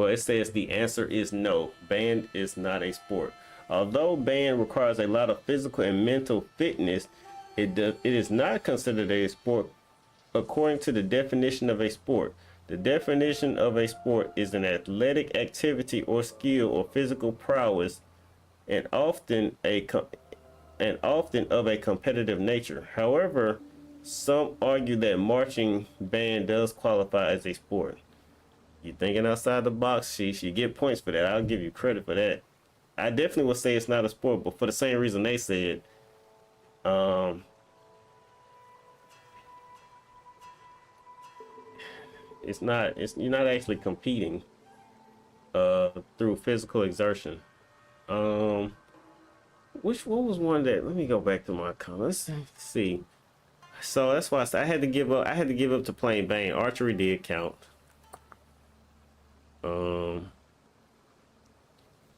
it says the answer is no. Band is not a sport. Although band requires a lot of physical and mental fitness, it is not considered a sport according to the definition of a sport. The definition of a sport is an athletic activity or skill or physical prowess, and often of a competitive nature. However, some argue that marching band does qualify as a sport. You're thinking outside the box, Sheesh. You get points for that. I'll give you credit for that. I definitely would say it's not a sport, but for the same reason they said, you're not actually competing through physical exertion. What was one that, let me go back to my comments. Let's see. So that's why I had to give up. I had to give up to Plain Bane. Archery did count.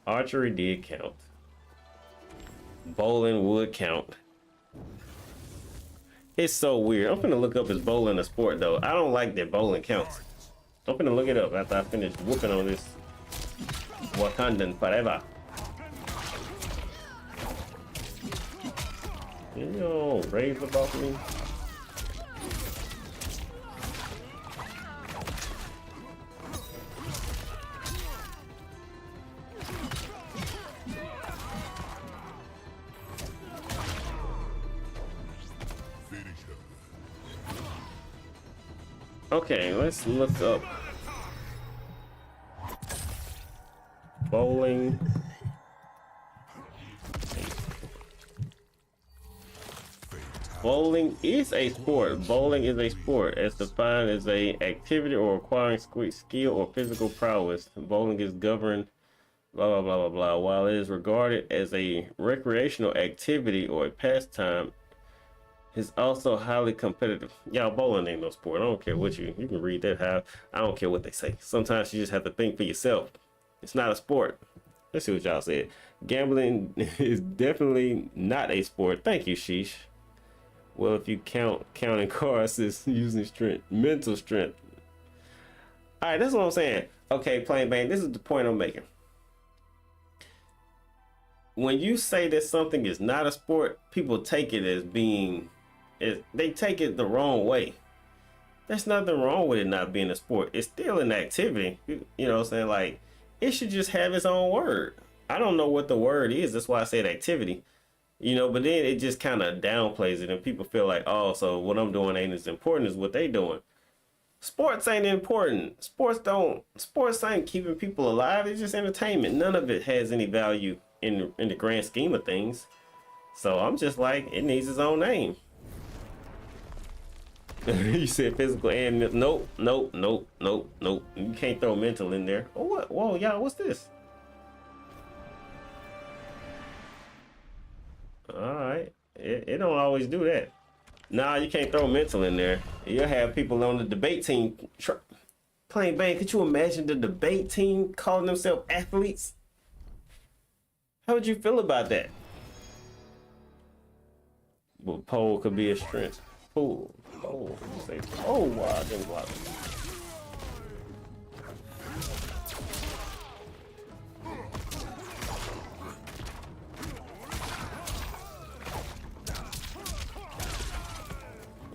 Archery did count. Bowling would count. It's so weird. I'm gonna look up is bowling a sport though. I don't like that bowling counts. I'm gonna look it up after I finish whooping on this Wakandan forever. You know, rave about me. Okay, let's look up bowling. Bowling is a sport. Bowling is a sport as defined as a activity or requiring skill or physical prowess. Bowling is governed blah blah blah blah blah. While it is regarded as a recreational activity or a pastime, it's also highly competitive. Y'all, bowling ain't no sport. I don't care what you can read that how. I don't care what they say. Sometimes you just have to think for yourself. It's not a sport. Let's see what y'all said. Gambling is definitely not a sport. Thank you, Sheesh. Well, if you counting cards is using strength, mental strength. All right, that's what I'm saying. Okay, Plain Bane, this is the point I'm making. When you say that something is not a sport, people take it as being, they take it the wrong way. There's nothing wrong with it not being a sport. It's still an activity. You know what I'm saying? Like, it should just have its own word. I don't know what the word is. That's why I said activity. You know, but then it just kind of downplays it and people feel like, oh, so what I'm doing ain't as important as what they doing. Sports ain't important. Sports ain't keeping people alive. It's just entertainment. None of it has any value in the grand scheme of things. So I'm just like, it needs its own name. You said physical and nope. You can't throw mental in there. Oh, what? Whoa, y'all, what's this? All right, it don't always do that. Nah, you can't throw mental in there. You'll have people on the debate team. Plain Bane, could you imagine the debate team calling themselves athletes? How would you feel about that? Well, pole could be a strength. Pole. Say, oh, wow, I didn't block it.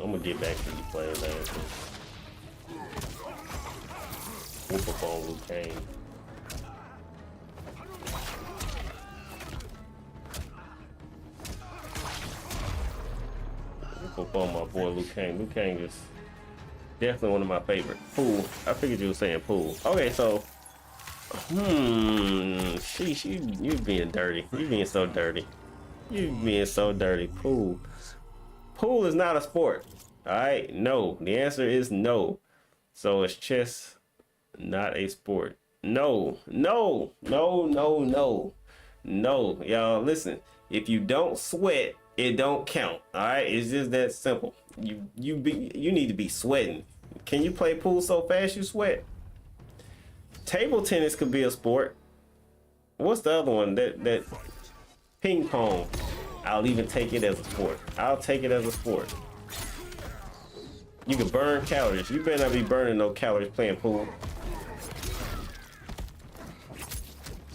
I'm gonna get back to you playing that. Whoop up on Liu Kang. Whoop up on my boy Liu Kang. Liu Kang is definitely one of my favorite. Pool. I figured you were saying pool. Okay, so Sheesh, you being dirty. You being so dirty. You being so dirty. Pool. Pool is not a sport. Alright? No. The answer is no. So is chess not a sport? No. No. No, no, no. No. Y'all listen. If you don't sweat, it don't count. Alright? It's just that simple. You need to be sweating. Can you play pool so fast you sweat? Table tennis could be a sport. What's the other one? That ping pong. I'll even take it as a sport. I'll take it as a sport. You can burn calories. You better not be burning no calories playing pool.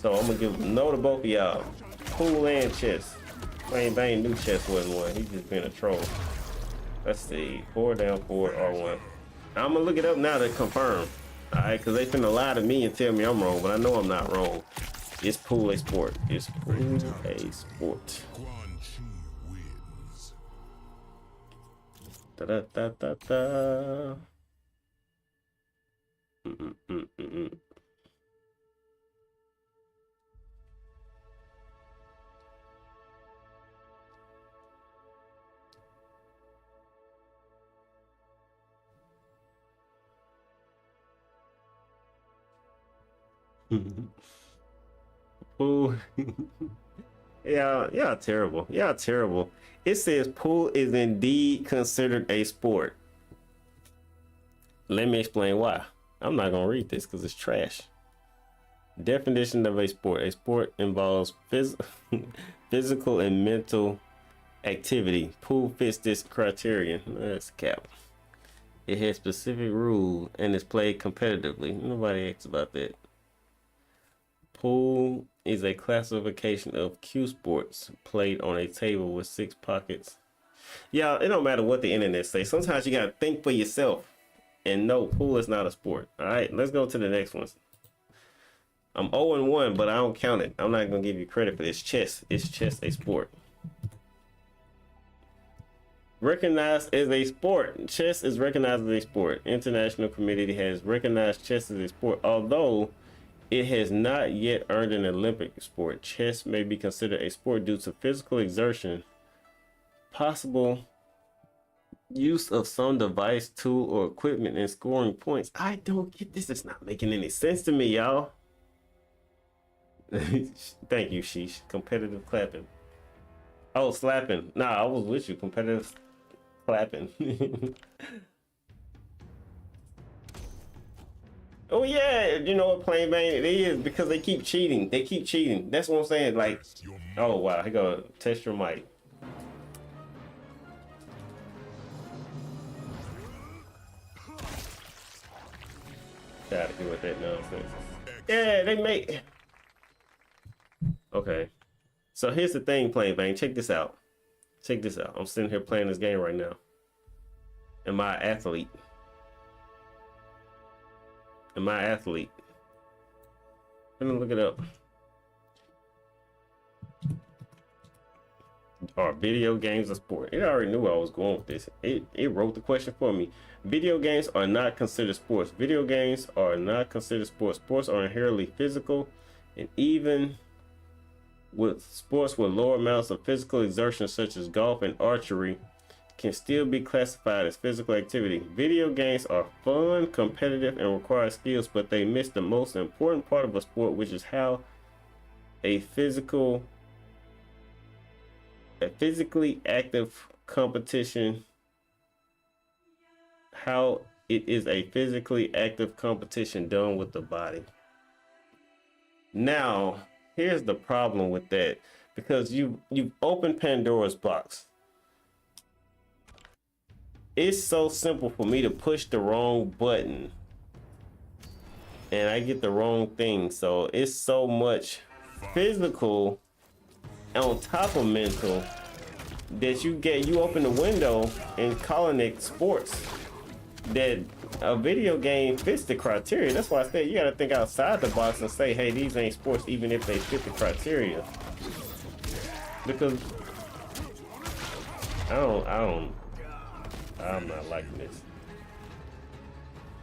So I'm gonna give no to both of y'all. Pool and chess. Plain Bane knew chess wasn't one. He's just being a troll. Let's see. 4 down 4 R1. I'm gonna look it up now to confirm. Alright, because they finna lie to me and tell me I'm wrong, but I know I'm not wrong. Is pool a sport? Is pool a sport? Da da da da da. Pool. Y'all terrible. Y'all terrible. It says pool is indeed considered a sport. Let me explain why. I'm not gonna read this because it's trash. Definition of a sport. A sport involves physical and mental activity. Pool fits this criterion. That's cap. It has specific rules and is played competitively. Nobody asks about that. Pool is a classification of cue sports played on a table with 6 pockets. Yeah, it don't matter what the internet says. Sometimes you gotta think for yourself. And no, pool is not a sport. All right, let's go to the next one. I'm 0-1, but I don't count it. I'm not gonna give you credit for this. Chess. Is chess a sport? Recognized as a sport. Chess is recognized as a sport. International Committee has recognized chess as a sport, although it has not yet earned an Olympic sport. Chess may be considered a sport due to physical exertion, possible use of some device, tool, or equipment in scoring points. I don't get this. It's not making any sense to me, y'all. Thank you, Sheesh. Competitive clapping. Oh, slapping. Nah, I was with you. Competitive clapping. Oh yeah, you know what, Plain Bane, it is because they keep cheating. They keep cheating. That's what I'm saying. Like, oh wow, here go. Test your mic. Gotta do with that nonsense. Yeah, they make. Okay, so here's the thing, Plain Bane. Check this out. Check this out. I'm sitting here playing this game right now. Am I an athlete? Am I an athlete? Let me look it up. Are video games a sport? It already knew where I was going with this. It wrote the question for me. Video games are not considered sports. Video games are not considered sports. Sports are inherently physical, and even with sports with lower amounts of physical exertion such as golf and archery can still be classified as physical activity. Video games are fun, competitive, and require skills, but they miss the most important part of a sport, which is how a physically active competition, how it is a physically active competition done with the body. Now, here's the problem with that, because you've opened Pandora's box. It's so simple for me to push the wrong button and I get the wrong thing. So it's so much physical on top of mental that you open the window and calling it sports, that a video game fits the criteria. That's why I said you got to think outside the box and say, hey, these ain't sports even if they fit the criteria. Because I'm not liking this.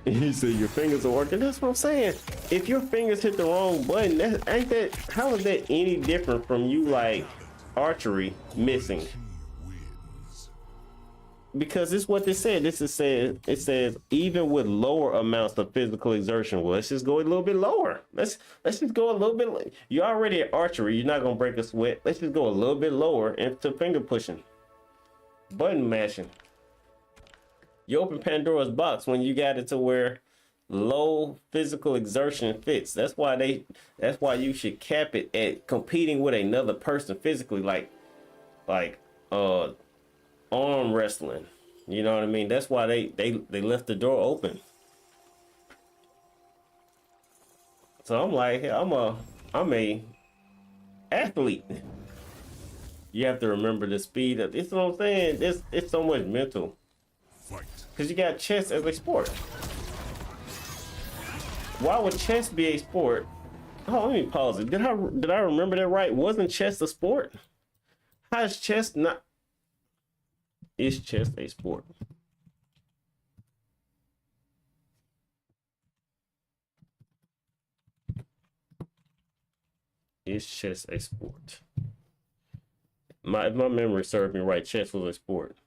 He said your fingers are working. That's what I'm saying. If your fingers hit the wrong button, how is that any different from you like archery missing? Because it's what they said. It says even with lower amounts of physical exertion. Well, let's just go a little bit lower. Let's just go a little bit. You're already at archery. You're not gonna break a sweat. Let's just go a little bit lower into finger pushing, button mashing. You open Pandora's box when you got it to where low physical exertion fits. That's why you should cap it at competing with another person physically, like arm wrestling. You know what I mean? That's why they left the door open. So I'm like, I'm a athlete. You have to remember the speed of this. What I'm saying. It's so much mental. Because you got chess as a sport. Why would chess be a sport? Oh, let me pause it. Did I remember that right? Wasn't chess a sport? How is chess not? Is chess a sport? Is chess a sport? If my memory serves me right, chess was a sport.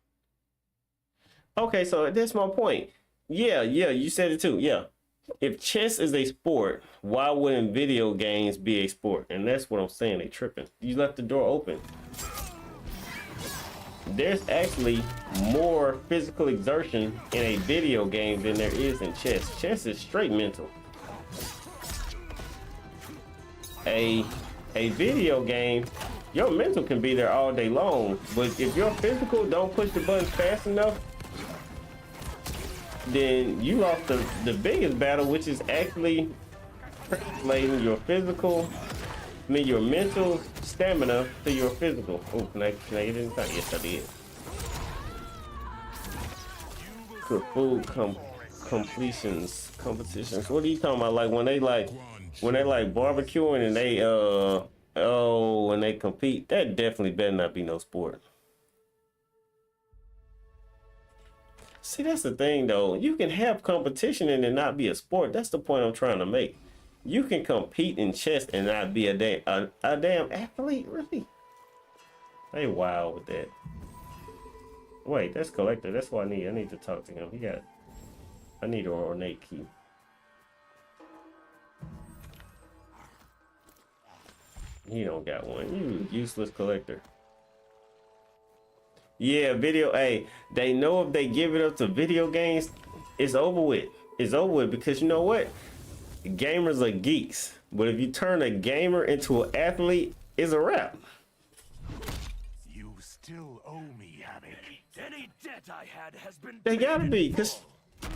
Okay, so that's my point. Yeah, you said it too. Yeah. If chess is a sport, why wouldn't video games be a sport? And that's what I'm saying. They tripping. You left the door open. There's actually more physical exertion in a video game than there is in chess. Chess is straight mental. A video game, your mental can be there all day long, but if your physical don't push the buttons fast enough, then you lost the biggest battle, which is actually translating your your mental stamina to your physical. Oh, can I get it in time? Yes, I did. Food competitions. What are you talking about? Like when they barbecuing and they when they compete, that definitely better not be no sport. See, that's the thing though. You can have competition and it not be a sport. That's the point I'm trying to make. You can compete in chess and not be a damn athlete, really? They wild with that. Wait, that's collector. That's what I need. I need to talk to him. I need an ornate key. He don't got one. You useless collector. Yeah, hey, they know if they give it up to video games, it's over with. It's over with because you know what? Gamers are geeks. But if you turn a gamer into an athlete, it's a wrap. You still owe me, Hammock. Any debt I had has been They gotta be, because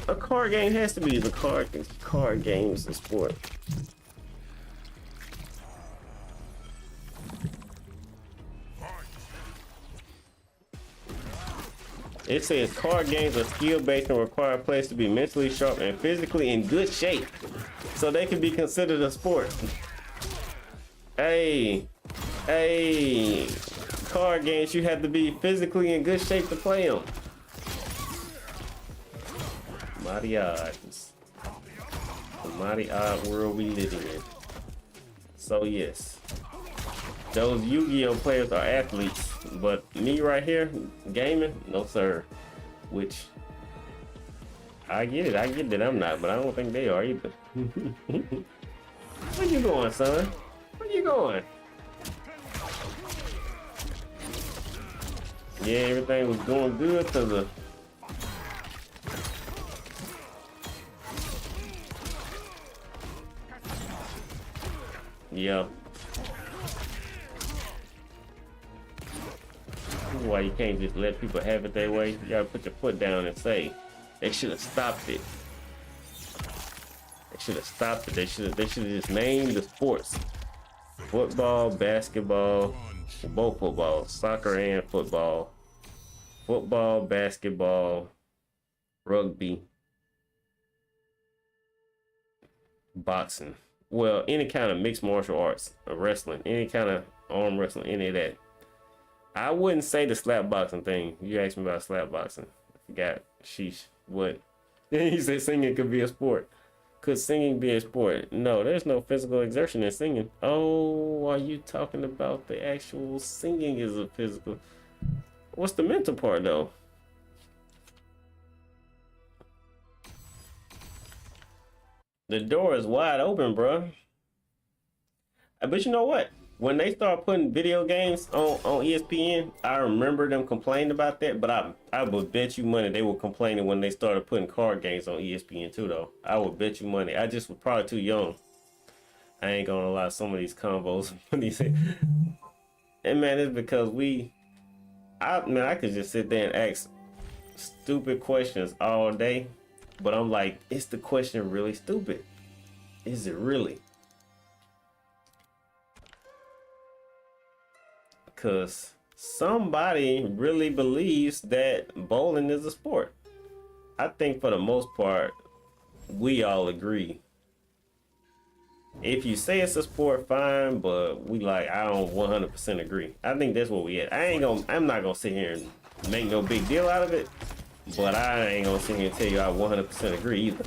a card game has to be the card games a sport. It says card games are skill-based and require players to be mentally sharp and physically in good shape, so they can be considered a sport. Hey, card games, you have to be physically in good shape to play them. Mighty odds. The mighty odd world we living in. So yes, those Yu-Gi-Oh players are athletes. But me right here, gaming, no sir. Which, I get it that I'm not, but I don't think they are either. Where you going, son? Where you going? Yeah, everything was going good to the... Yeah. Why you can't just let people have it their way. You gotta put your foot down and say they should have stopped it. They should have stopped it. They should have just named the sports: football, basketball, both football, soccer and football, basketball, rugby, boxing. Well, any kind of mixed martial arts, wrestling, any kind of arm wrestling, any of that. I wouldn't say the slap boxing thing. You asked me about slap boxing. I forgot. Sheesh. What? Then he said singing could be a sport. Could singing be a sport? No, there's no physical exertion in singing. Oh, are you talking about the actual singing is a physical? What's the mental part though? The door is wide open, bro. But you know what? When they start putting video games on ESPN, I remember them complaining about that. But I would bet you money they were complaining when they started putting card games on ESPN too, though. I would bet you money. I just was probably too young. I ain't gonna lie. Some of these combos, and man, it's because I could just sit there and ask stupid questions all day, but I'm like, is the question really stupid? Is it really? Because somebody really believes that bowling is a sport. I think for the most part, we all agree. If you say it's a sport, fine, but I don't 100% agree. I think that's what we at. I'm not gonna sit here and make no big deal out of it, but I ain't gonna sit here and tell you I 100% agree either.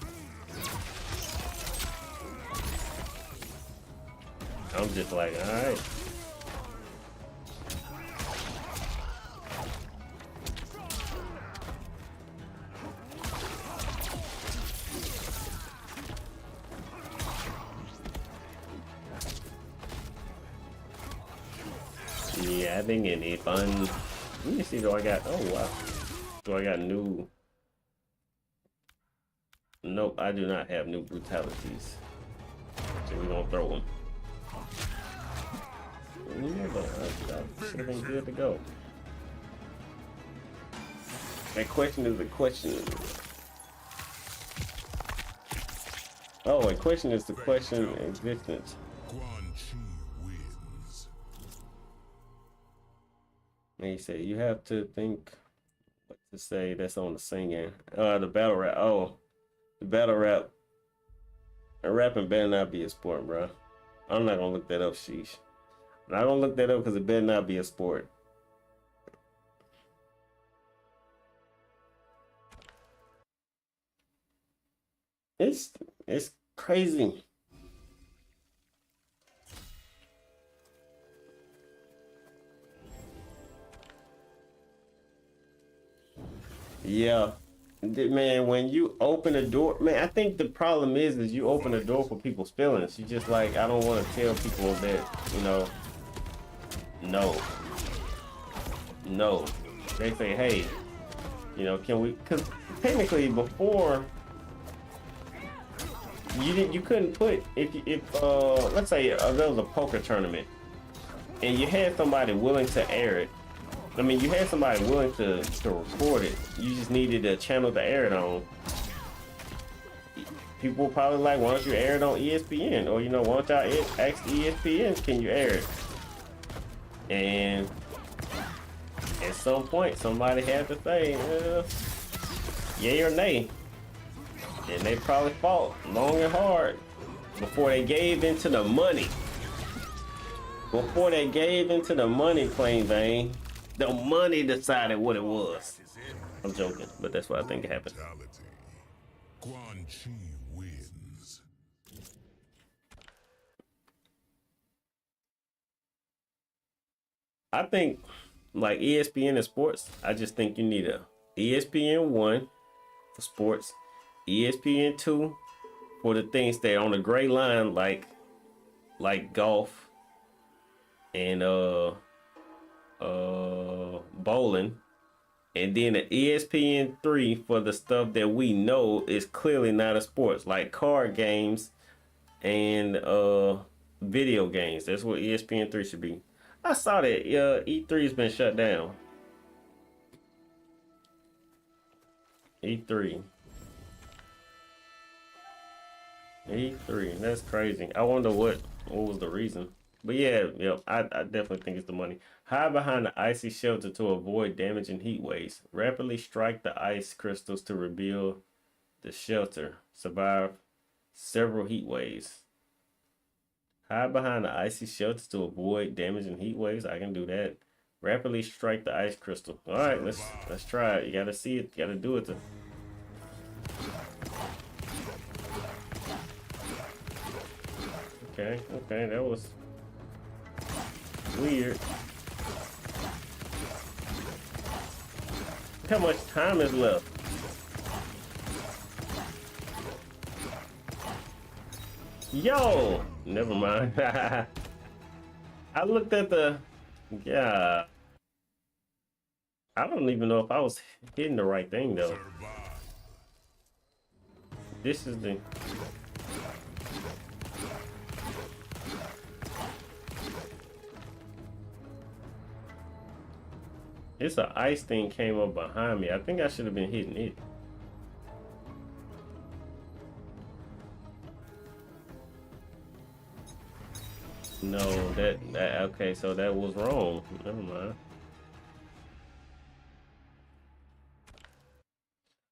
I'm just like, all right. Yeah, having any fun. Let me see, do I got, oh wow. Do I got new? Nope, I do not have new brutalities. So we're gonna throw them. Yeah, but I should have been good to go. That question is the question. Oh, a question is the question in existence. And he said, you have to think what to say that's on the singing. The battle rap. Oh, the battle rap. Rapping better not be a sport, bro. I'm not gonna look that up, sheesh. I'm not gonna look that up because it better not be a sport. It's crazy. Yeah. Man, when you open a door, man, I think the problem is you open a door for people's feelings. You just like, I don't want to tell people that, no. They say, hey, can we, because technically before, you couldn't put, if let's say there was a poker tournament and you had somebody willing to air it. I mean, you had somebody willing to record it. You just needed a channel to air it on. People were probably like, why don't you air it on ESPN? Or, why don't y'all ask ESPN, can you air it? And at some point, somebody had to say, yay or nay. And they probably fought long and hard before they gave into the money. Before they gave into the money, plain Vane. The money decided what it was. I'm joking, but that's what I think happened. Quan Chi wins. I think, like ESPN and sports, I just think you need a ESPN1 for sports, ESPN2 for the things that are on the gray line, like golf and bowling, and then an ESPN3 for the stuff that we know is clearly not a sports, like card games and video games. That's what ESPN3 should be. I saw that E3 has been shut down. E3, that's crazy. I wonder what was the reason. But yeah, I definitely think it's the money. Hide behind the icy shelter to avoid damaging heat waves. Rapidly strike the ice crystals to reveal the shelter. Survive several heat waves. Hide behind the icy shelter to avoid damaging heat waves. I can do that. Rapidly strike the ice crystal. All right, let's try it. You gotta see it. You gotta do it. Okay, okay, that was weird. Look how much time is left. Yo, never mind. I looked at the, yeah. I don't even know if I was hitting the right thing though. This is the. It's an ice thing came up behind me. I think I should have been hitting it. No, that okay, so that was wrong. Never mind.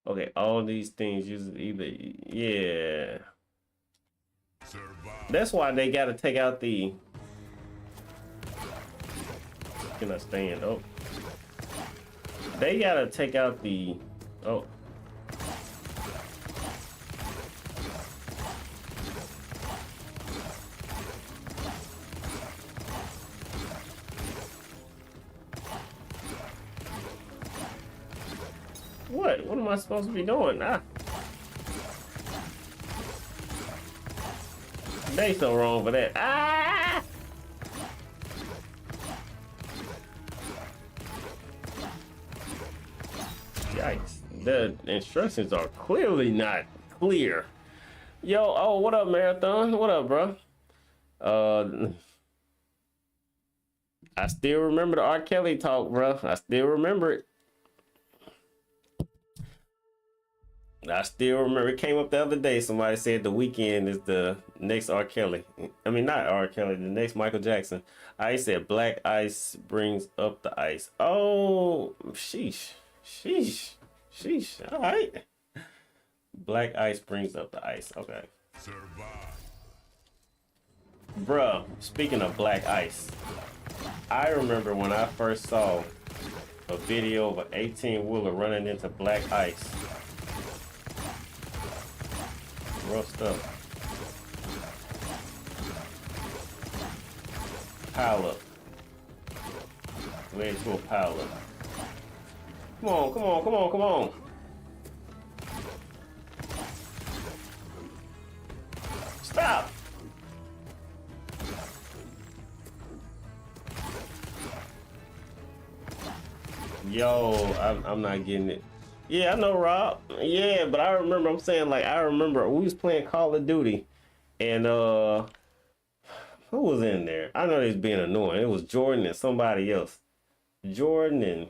Okay, all these things usually either, yeah. That's why they gotta take out the. Can I stand? Oh. They gotta take out the. Oh. What? What am I supposed to be doing? Ah. They so wrong for that. Ah! Yikes. The instructions are clearly not clear. Yo, oh, what up, Marathon? What up, bro? I still remember the R. Kelly talk, bro. I still remember it. I still remember it came up the other day. Somebody said The Weeknd is the next R. Kelly. I mean, not R. Kelly, the next Michael Jackson. I said Black Ice brings up the ice. Oh, sheesh. Sheesh. Sheesh. All right. Black Ice brings up the ice. Okay. Bruh, speaking of Black Ice, I remember when I first saw a video of an 18-wheeler running into Black Ice. Rough stuff. Pile up. Way to a pile up. Come on, come on, come on, come on. Stop. Yo, I'm not getting it. Yeah, I know, Rob. Yeah, but I remember, I'm saying, like, I remember we was playing Call of Duty, and who was in there? I know they was being annoying. It was Jordan and somebody else. Jordan and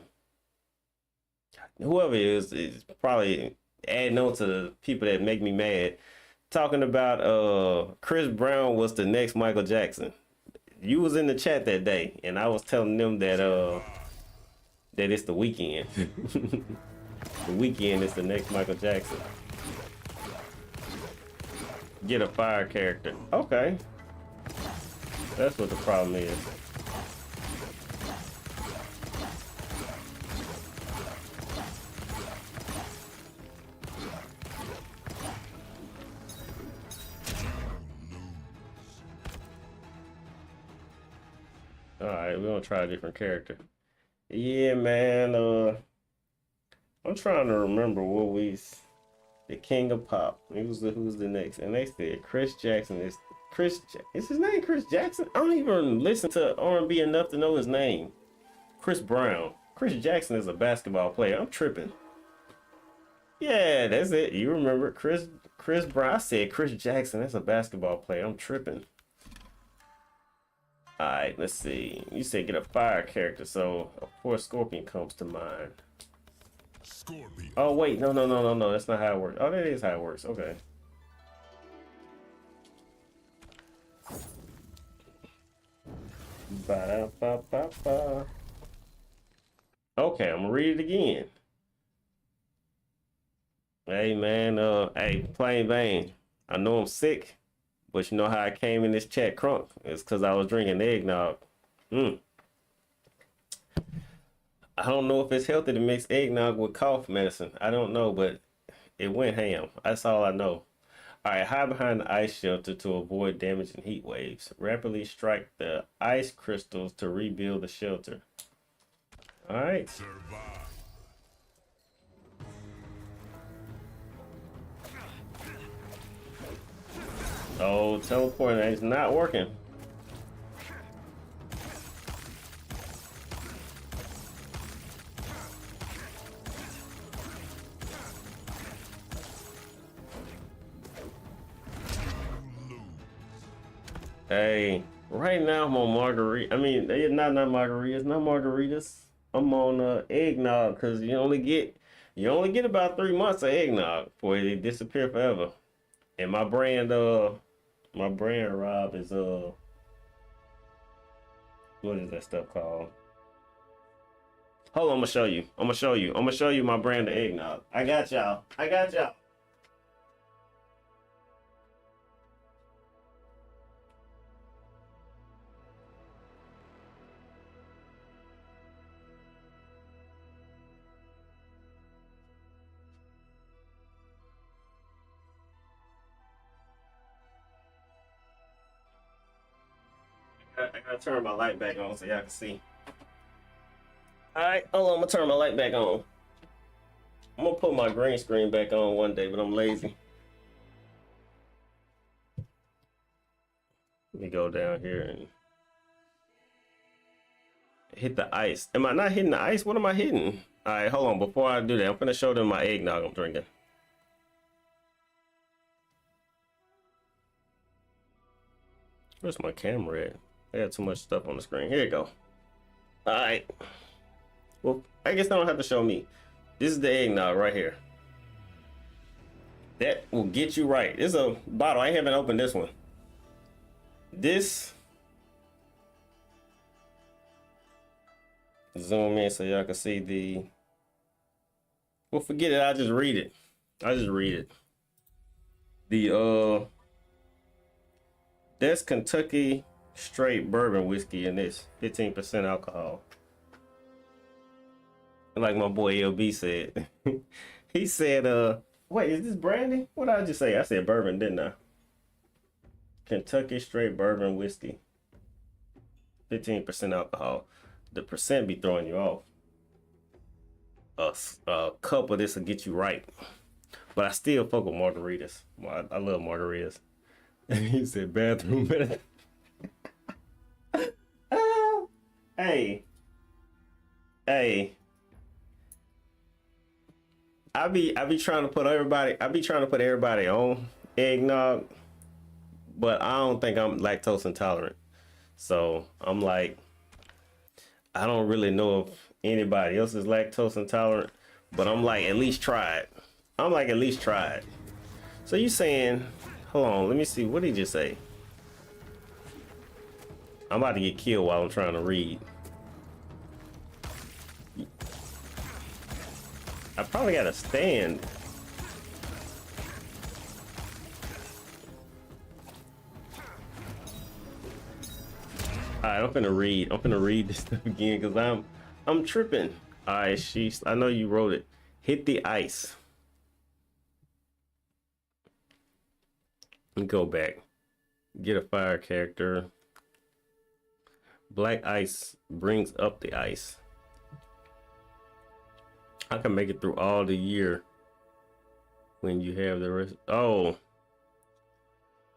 whoever it is probably adding on to the people that make me mad. Talking about Chris Brown was the next Michael Jackson. You was in the chat that day, and I was telling them that that it's The Weeknd. The Weeknd is the next Michael Jackson. Get a fire character. Okay. That's what the problem is. Alright, we're gonna try a different character. Yeah, man, I'm trying to remember what the King of Pop. Who's the next? And they said Chris Jackson is is his name Chris Jackson? I don't even listen to R&B enough to know his name. Chris Brown. Chris Jackson is a basketball player. I'm tripping. Yeah, that's it. You remember Chris Brown. I said Chris Jackson. That's a basketball player. I'm tripping. All right, let's see. You said get a fire character, so of course Scorpion comes to mind. Scorpion. Oh wait, no. That's not how it works. Oh, that is how it works. Okay. Ba-da-ba-ba-ba. Okay, I'm gonna read it again. Hey man, hey, plain Bane. I know I'm sick, but you know how I came in this chat crunk? It's because I was drinking eggnog. I don't know if it's healthy to mix eggnog with cough medicine. I don't know, but it went ham. That's all I know. All right, hide behind the ice shelter to avoid damaging heat waves. Rapidly strike the ice crystals to rebuild the shelter. All right. Survive. Oh, teleporting is not working. Hey, right now I'm on margarita. I mean, it's not margaritas, not margaritas. I'm on eggnog because you only get about 3 months of eggnog before they disappear forever. And my brand Rob is what is that stuff called? Hold on, I'm gonna show you my brand of eggnog. I got y'all. I gotta turn my light back on so y'all can see. Alright, hold on, I'm gonna turn my light back on. I'm gonna put my green screen back on one day, but I'm lazy. Let me go down here and hit the ice. Am I not hitting the ice? What am I hitting? Alright, hold on. Before I do that, I'm gonna show them my eggnog I'm drinking. Where's my camera at? I got too much stuff on the screen. Here you go. Alright. Well, I guess they don't have to show me. This is the eggnog right here. That will get you right. This is a bottle. I haven't opened this one. This. Zoom in so y'all can see the. Well, forget it. I'll just read it. That's Kentucky straight bourbon whiskey in this. 15% alcohol. Like my boy LB said. He said, wait, is this brandy? What did I just say? I said bourbon, didn't I? Kentucky straight bourbon whiskey. 15% alcohol. The percent be throwing you off. A cup of this will get you right. But I still fuck with margaritas. I love margaritas. He said bathroom better. Hey. I be trying to put everybody on eggnog, but I don't think I'm lactose intolerant. So I'm like, I don't really know if anybody else is lactose intolerant, but I'm like, at least try it. So you saying, hold on, let me see, what did he just say? I'm about to get killed while I'm trying to read. I probably got to stand. All right, I'm finna read this stuff again because I'm tripping. All right, I know you wrote it. Hit the ice. And go back. Get a fire character. Black ice brings up the ice. I can make it through all the year when you have the rest. Oh.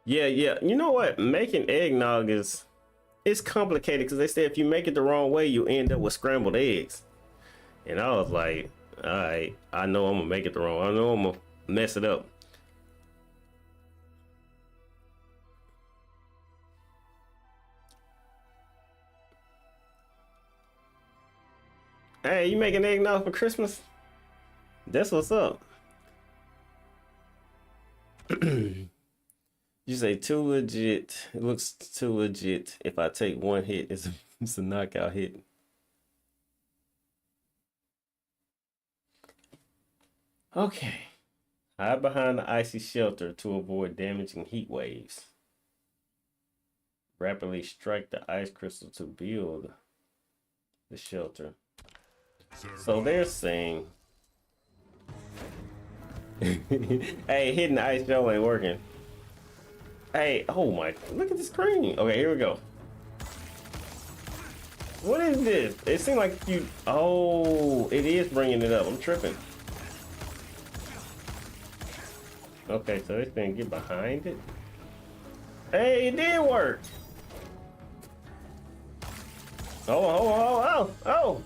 Yeah. You know what? Making eggnog it's complicated because they say if you make it the wrong way, you end up with scrambled eggs. And I was like, all right, I know I'm gonna make it the wrong. I know I'm gonna mess it up. Hey, you making eggnog for Christmas? That's what's up. You say too legit. It looks too legit. If I take one hit, it's a knockout hit. Okay. Hide behind the icy shelter to avoid damaging heat waves. Rapidly strike the ice crystal to build the shelter. So they're saying, hey, hitting the ice shell ain't working. Hey, oh my, look at the screen. Okay, here we go. What is this? It seemed like you, oh, it is bringing it up. I'm tripping. Okay, so this thing get behind it. Hey, it did work. Oh.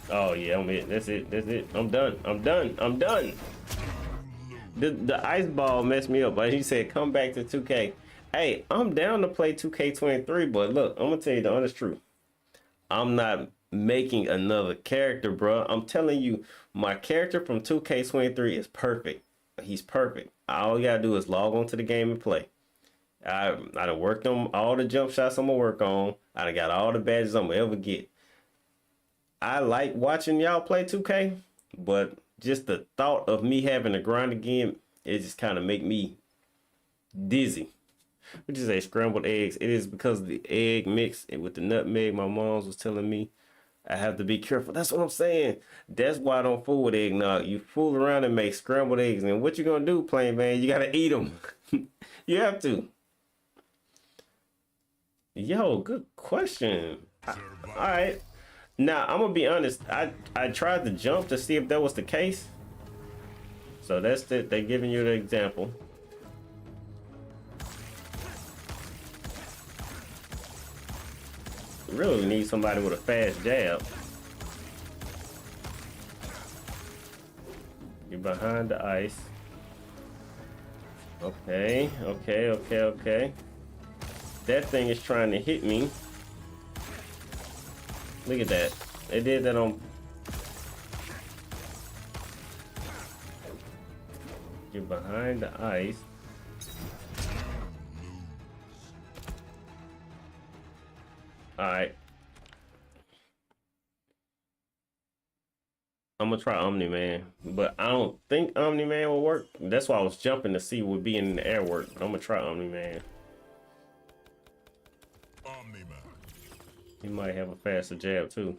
Oh yeah, I'm it. That's it. I'm done. The ice ball messed me up, but he said come back to 2K. Hey, I'm down to play 2K23, but look, I'm gonna tell you the honest truth. I'm not making another character, bro. I'm telling you, my character from 2K23 is perfect. He's perfect. All you gotta do is log on to the game and play. I done worked on all the jump shots I'm gonna work on. I done got all the badges I'm gonna ever get. I like watching y'all play 2K, but just the thought of me having to grind again, it just kind of make me dizzy. Which is a scrambled eggs. It is because of the egg mix with the nutmeg. My mom's was telling me I have to be careful. That's what I'm saying. That's why I don't fool with eggnog. You fool around and make scrambled eggs, and what you gonna do, plain man? You gotta eat them. You have to. Yo, good question. All right. Now, I'm gonna be honest. I tried to jump to see if that was the case. So that's it. They're giving you the example. Really need somebody with a fast jab. You're behind the ice. Okay. That thing is trying to hit me. Look at that. They did that on... You're behind the ice. Alright. I'm gonna try Omni-Man, but I don't think Omni-Man will work. That's why I was jumping to see would be in the air work. But I'm gonna try Omni-Man. Omni-Man. He might have a faster jab too.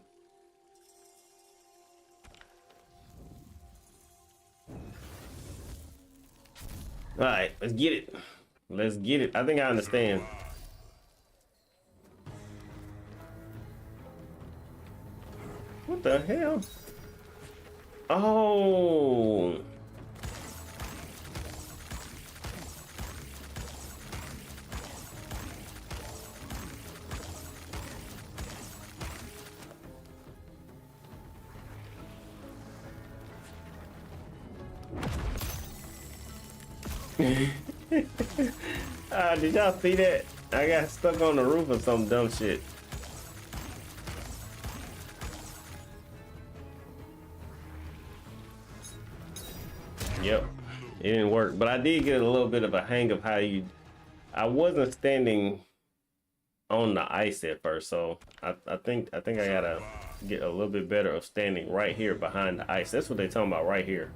Alright, let's get it. Let's get it. I think I understand. What the hell? Oh. Did y'all see that? I got stuck on the roof or some dumb shit. Yep, it didn't work, but I did get a little bit of a hang of how you... I wasn't standing on the ice at first, so I think I gotta get a little bit better of standing right here behind the ice. That's what they're talking about right here.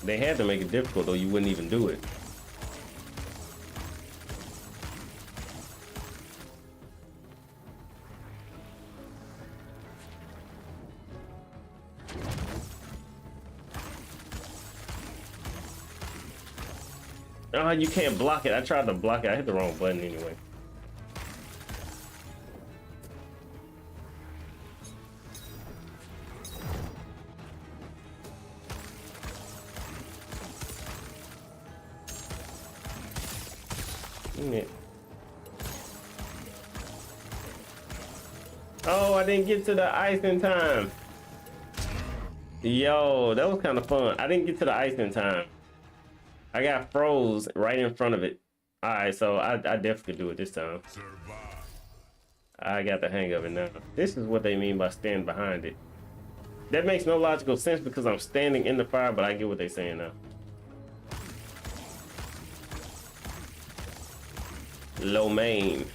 They had to make it difficult, or you wouldn't even do it. Oh, you can't block it. I tried to block it. I hit the wrong button anyway. Oh, I didn't get to the ice in time. Yo, that was kind of fun. I didn't get to the ice in time. I got froze right in front of it. All right, so I definitely could do it this time. I got the hang of it now. This is what they mean by stand behind it. That makes no logical sense because I'm standing in the fire, but I get what they're saying now. Low main.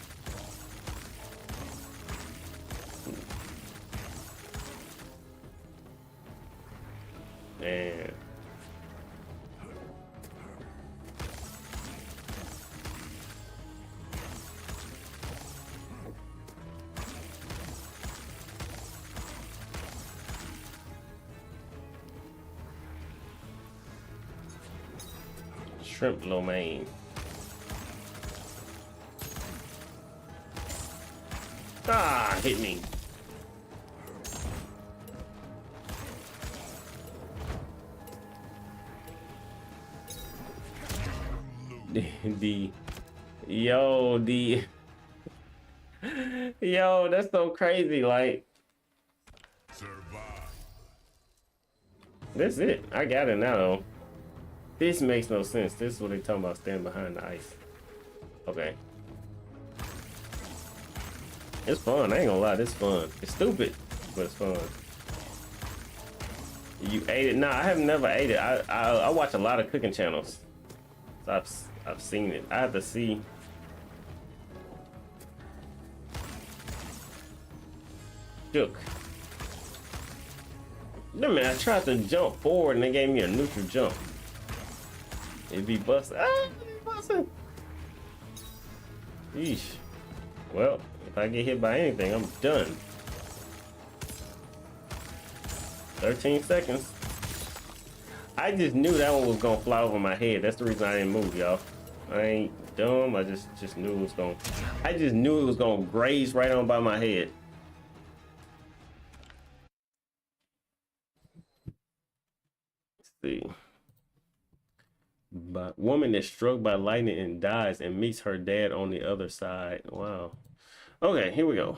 Man. shrimp lo mein. Ah, hit me. the yo the yo, that's so crazy. Like, Survive. that's it. I got it now though. This makes no sense. This is what they talking about, standing behind the ice. Okay. It's fun. I ain't gonna lie, this fun. It's stupid, but it's fun. You ate it? Nah, I have never ate it. I watch a lot of cooking channels. So I've seen it. I have to see. Shook. No man, I tried to jump forward and they gave me a neutral jump. It'd be busted. Ah, it'd be busted. Yeesh. Well, if I get hit by anything, I'm done. 13 seconds. I just knew that one was gonna fly over my head. That's the reason I didn't move, y'all. I ain't dumb. I just knew it was gonna. I just knew it was gonna graze right on by my head. Let's see. But woman is struck by lightning and dies and meets her dad on the other side. Wow. Okay, here we go.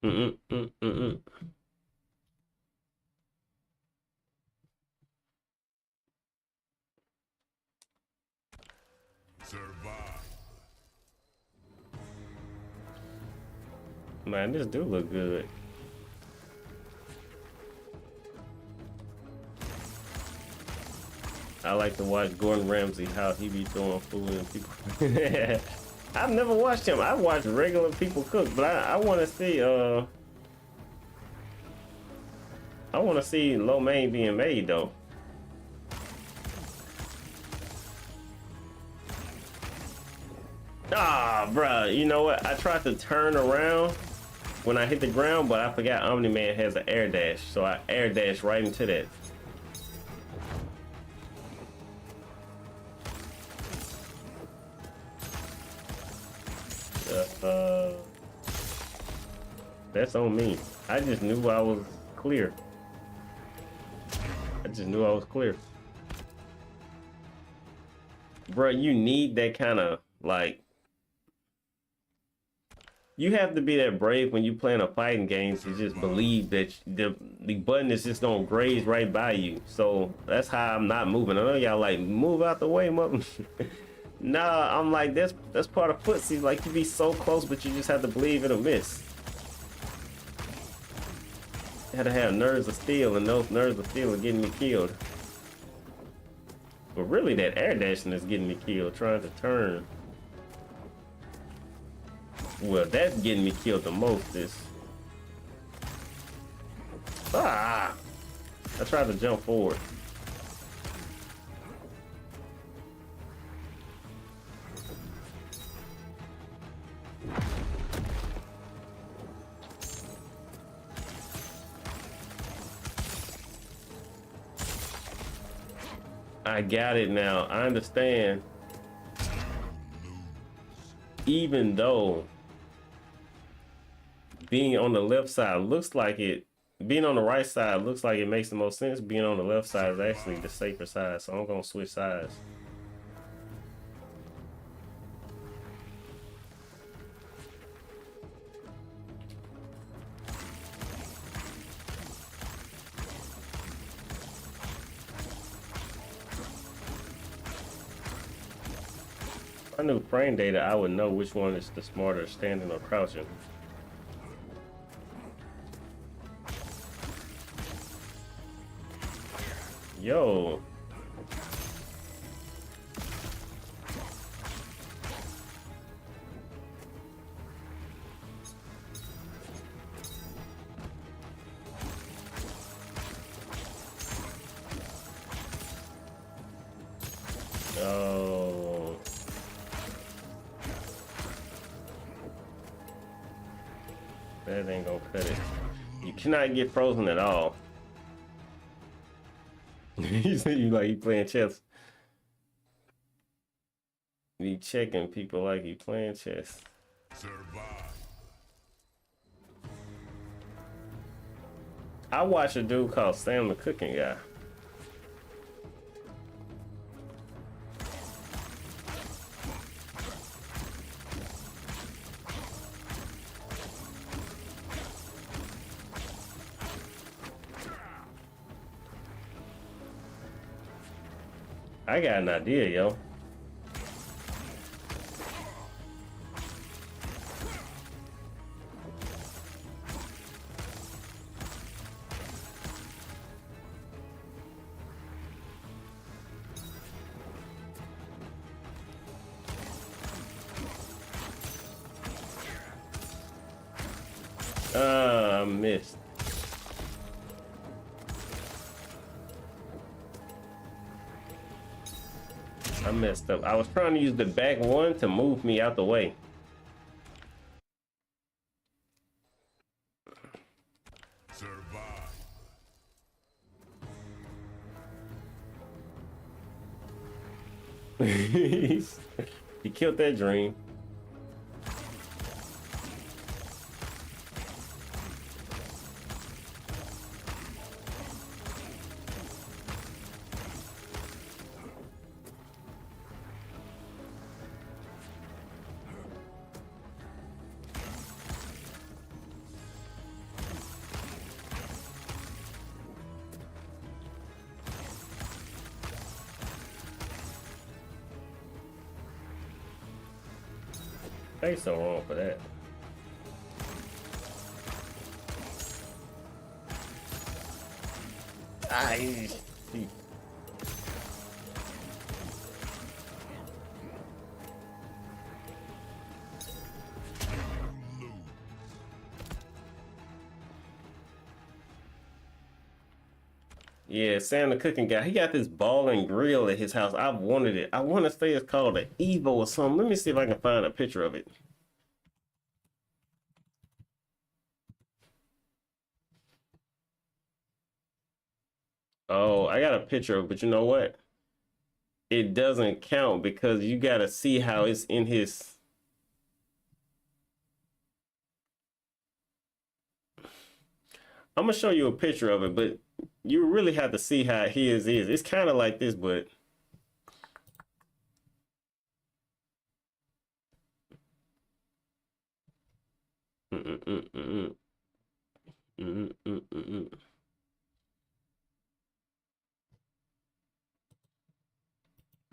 Mm-mm. Survive. Man, this do look good. I like to watch Gordon Ramsay, how he be throwing food in people. I've never watched him. I watch regular people cook, but I want to see I want to see lo mein being made though. Ah, bruh, you know what? I tried to turn around when I hit the ground, but I forgot Omni-Man has an air dash, so I air dashed right into that. That's on me. I just knew I was clear. I just knew I was clear. Bruh, you need that kind of, like, you have to be that brave when you playing a fighting game to just believe that the button is just gonna graze right by you. So that's how I'm not moving. I know y'all like, move out the way, mother. Nah, I'm like, that's part of footsie. Like, you be so close, but you just have to believe it'll miss. You had to have nerves of steel, and those nerves of steel are getting me killed. But really, that air dashing is getting me killed, trying to turn. Well, that's getting me killed the most. This. Ah! I tried to jump forward. I got it now. I understand. Even though being on the left side looks like it, being on the right side looks like it makes the most sense, being on the left side is actually the safer side. So I'm gonna switch sides. If I knew frame data, I would know which one is the smarter, standing or crouching. Yo. Oh. That ain't gonna cut it. You cannot get frozen at all. You see, you like you playing chess. You checking people like you playing chess. Survive. I watch a dude called Sam the Cooking Guy. I got an idea, yo. I missed. I messed up. I was trying to use the back one to move me out the way. Survive. He killed that dream. They so wrong for that. He- Yeah, Sam the Cooking Guy. He got this ball and grill at his house. I've wanted it. I want to say it's called an Evo or something. Let me see if I can find a picture of it. Oh, I got a picture of it, but you know what? It doesn't count because you got to see how it's in his. I'm gonna show you a picture of it, but you really have to see how his is. It's kind of like this, but Mm-mm-mm-mm. Mm-mm-mm-mm.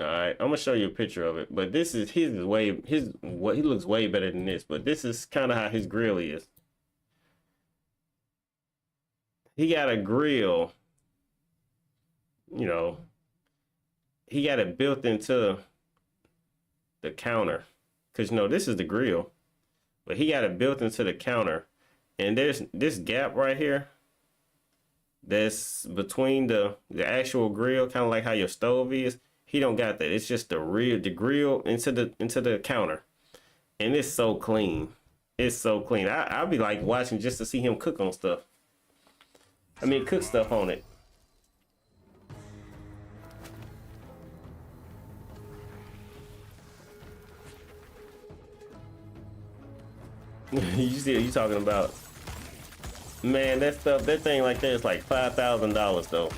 All right, I'm gonna show you a picture of it, but this is his way. His what he looks way better than this, but this is kind of how his grill is. He got a grill, you know. He got it built into the counter, cause you know this is the grill, but he got it built into the counter, and there's this gap right here that's between the actual grill, kind of like how your stove is. He don't got that. It's just the grill into the counter, and it's so clean. It's so clean. I'll be like watching just to see him cook on stuff. I mean, cook stuff on it. You see what you talking about? Man, that stuff, that thing like that is like $5,000 though.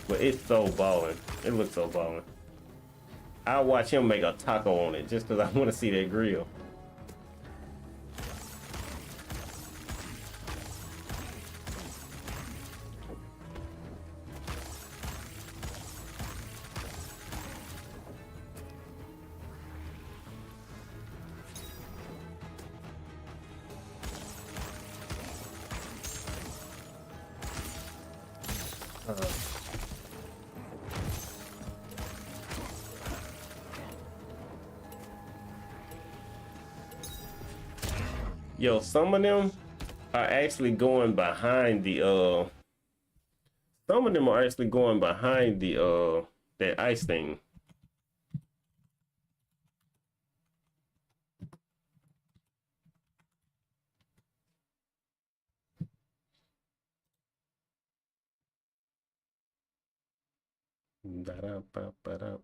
But it's so ballin'. It looks so ballin'. I'll watch him make a taco on it just because I want to see that grill. Yo, some of them are actually going behind the some of them are actually going behind the that ice thing. Da-da-ba-ba-da.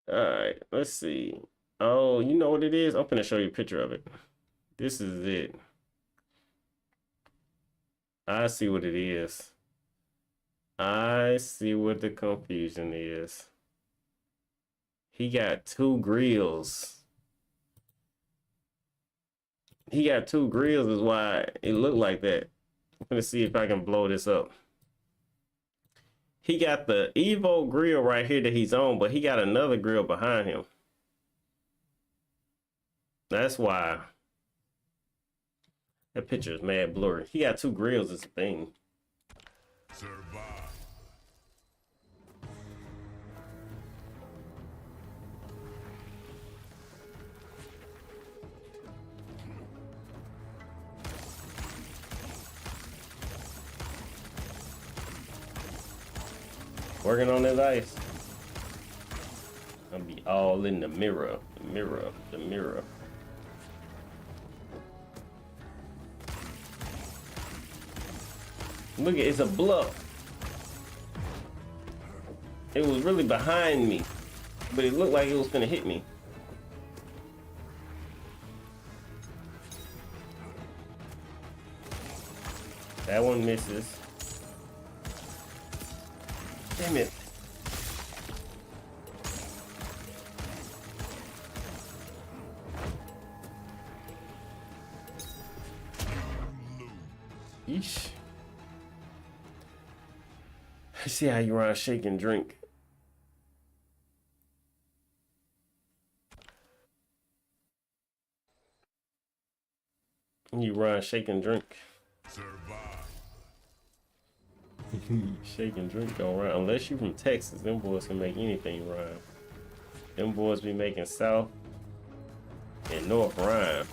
All right, let's see. Oh, you know what it is? I'm gonna show you a picture of it. This is it. I see what it is. I see what the confusion is. He got two grills. He got two grills is why it looked like that. I'm gonna see if I can blow this up. He got the Evo grill right here that he's on, but he got another grill behind him. That's why that picture is mad blurry. He got two grills as a thing. Survive. Working on his ice. I'll be all in the mirror, the mirror, the mirror. Look, it's a bluff. It was really behind me, but it looked like it was gonna hit me. That one misses. Damn it. Yeesh. I see how you run, shake and drink. You run, shake and drink. Survive. Shake and drink don't rhyme. Unless you from Texas, them boys can make anything rhyme. Them boys be making South and North rhyme.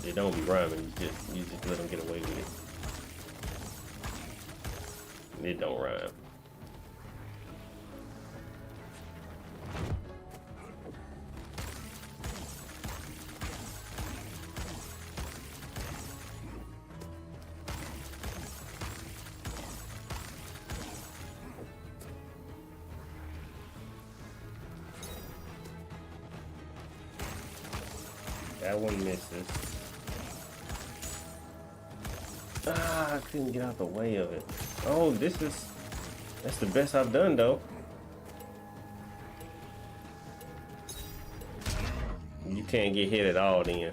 They don't be rhyming. You just let them get away with it. It don't rhyme. That one misses. Ah, I couldn't get out the way of it. Oh, that's the best I've done though. You can't get hit at all then.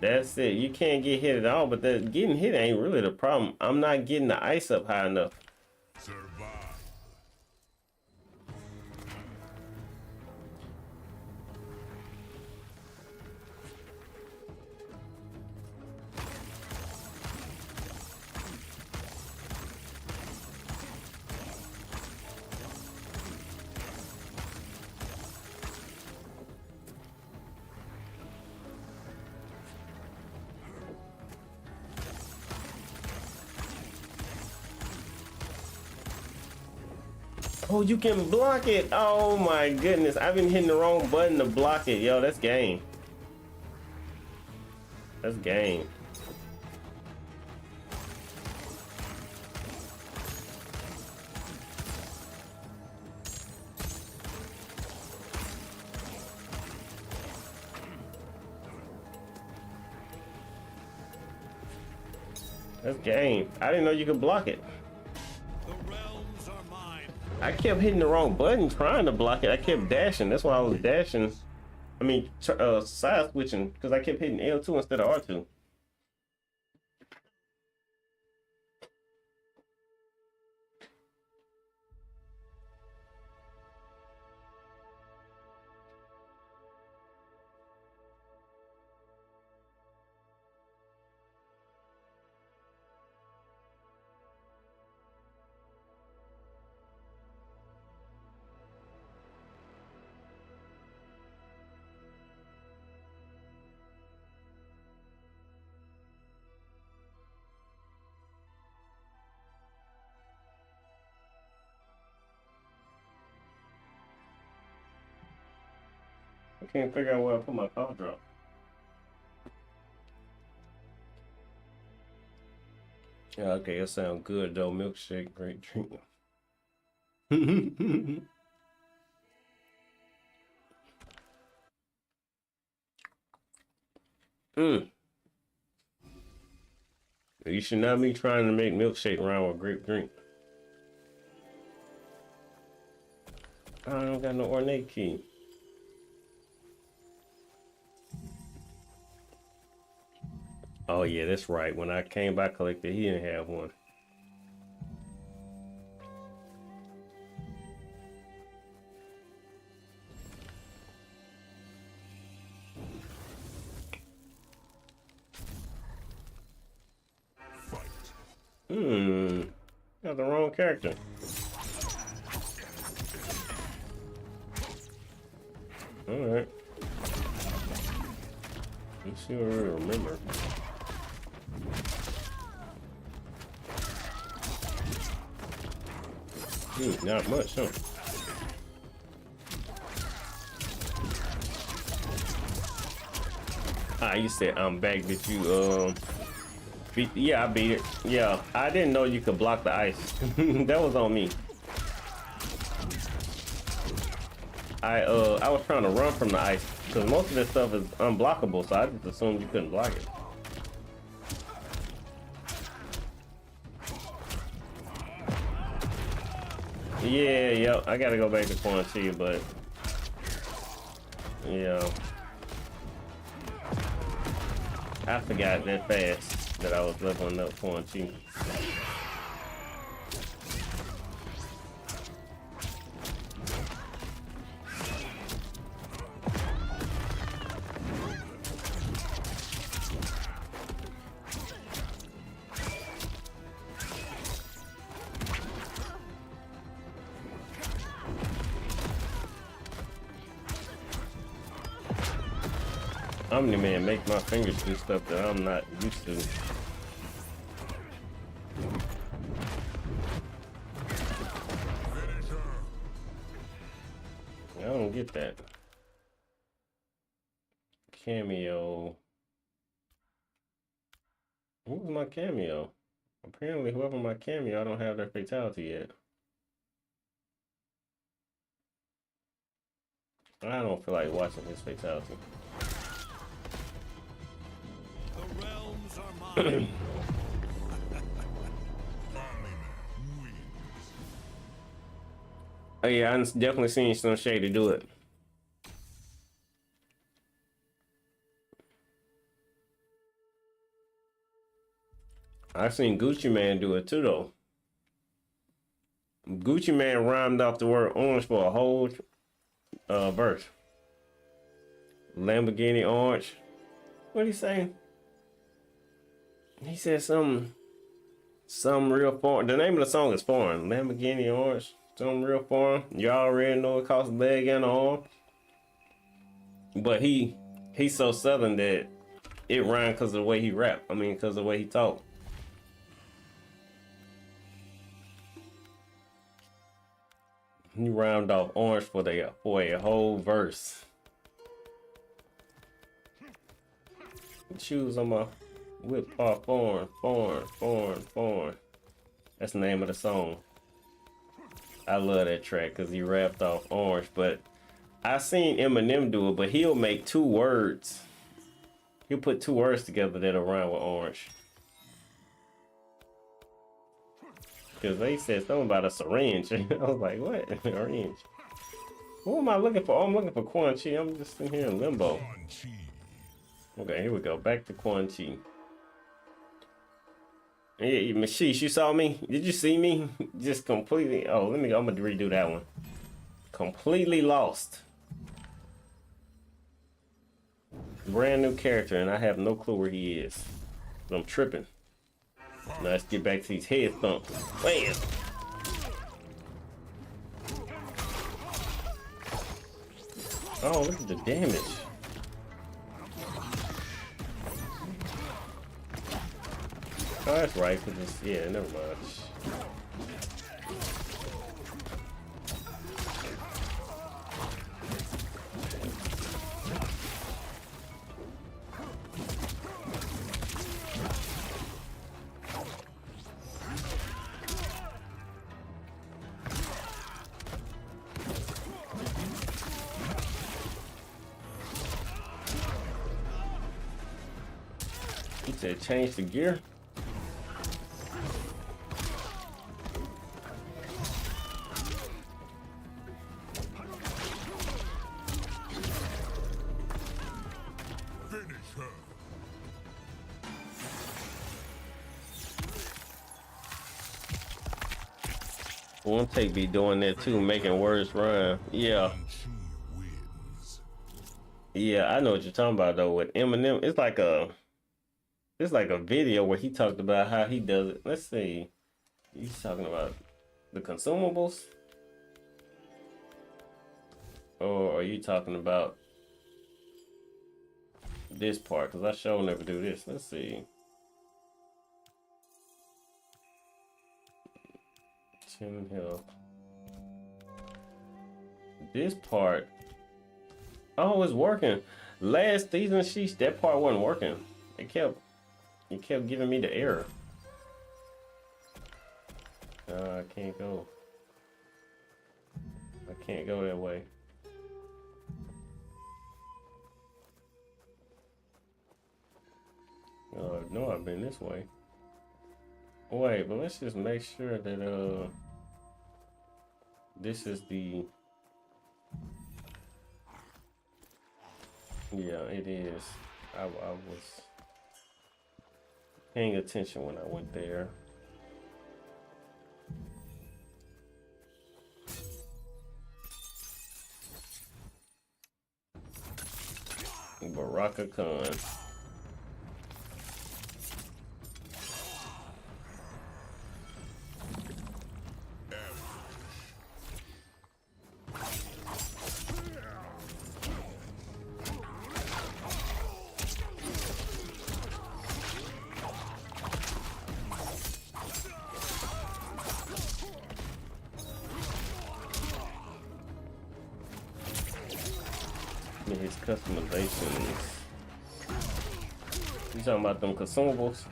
That's it. You can't get hit at all, but that getting hit ain't really the problem. I'm not getting the ice up high enough. Survive. Oh, you can block it. Oh my goodness. I've been hitting the wrong button to block it. Yo, that's game. That's game. That's game. I didn't know you could block it. The realms are mine. I kept hitting the wrong button trying to block it. I kept dashing. That's why I was dashing. I mean, side switching because I kept hitting L2 instead of R2. I can't figure out where I put my cough drop. Yeah, okay, it sounds good though. Milkshake, great drink. You should not be trying to make milkshake around with grape drink. I don't got no ornate key. Oh yeah, that's right. When I came by collected, he didn't have one. Got the wrong character. Alright. Let's see what I remember. Not much, huh? You said I'm back. Did you beat? Yeah, I beat it. Yeah, I didn't know you could block the ice. That was on me. I was trying to run from the ice because most of this stuff is unblockable, so I just assumed you couldn't block it. Yeah, yep. I gotta go back to Quan Chi, but yeah, I forgot that fast that I was leveling up Quan Chi. Omni-Man make my fingers do stuff that I'm not used to. I don't get that. Cameo. What was my cameo? Apparently whoever my cameo, I don't have their fatality yet. I don't feel like watching his fatality. Oh yeah, I'm definitely seeing some shade to do it. I've seen Gucci Man do it too though. Gucci Man rhymed off the word orange for a whole verse. Lamborghini orange. What'd he say? He said some real foreign. The name of the song is foreign. Lamborghini orange. Some real foreign. You already know it costs a leg and an arm. But he's so southern that it rhymed because of the way he rap. I mean, because of the way he talk. He rhymed off orange for a whole verse. Shoes on my whip are foreign, foreign, foreign, foreign. That's the name of the song. I love that track because he rapped off orange, but I seen Eminem do it, but he'll make two words. He'll put two words together that'll rhyme with orange. Because they said something about a syringe. I was like, what? Syringe. Who am I looking for? Oh, I'm looking for Quan Chi. I'm just in here in limbo. Okay, here we go. Back to Quan Chi. Yeah, Mashish, you saw me? Did you see me? Just completely. Oh, I'm gonna redo that one. Completely lost. Brand new character, and I have no clue where he is. But I'm tripping. Now let's get back to these head thumps. Bam! Oh, look at the damage. Oh, that's right, because it's, yeah, never mind. said change the gear. Finish her. One take be doing that too, making words rhyme. Yeah. She wins. Yeah, I know what you're talking about though. With Eminem, it's like a video where he talked about how he does it. Let's see. He's talking about the consumables? Or are you talking about this part? Because I sure never do this. Let's see. 10 health. This part. Oh, it's working. Last season, that part wasn't working. It kept giving me the error. I can't go. I can't go that way. No, I've been this way. Wait, but let's just make sure that this is the. Yeah, it is. I was paying attention when I went there. Baraka Khan. His customizations. You talking about them consumables?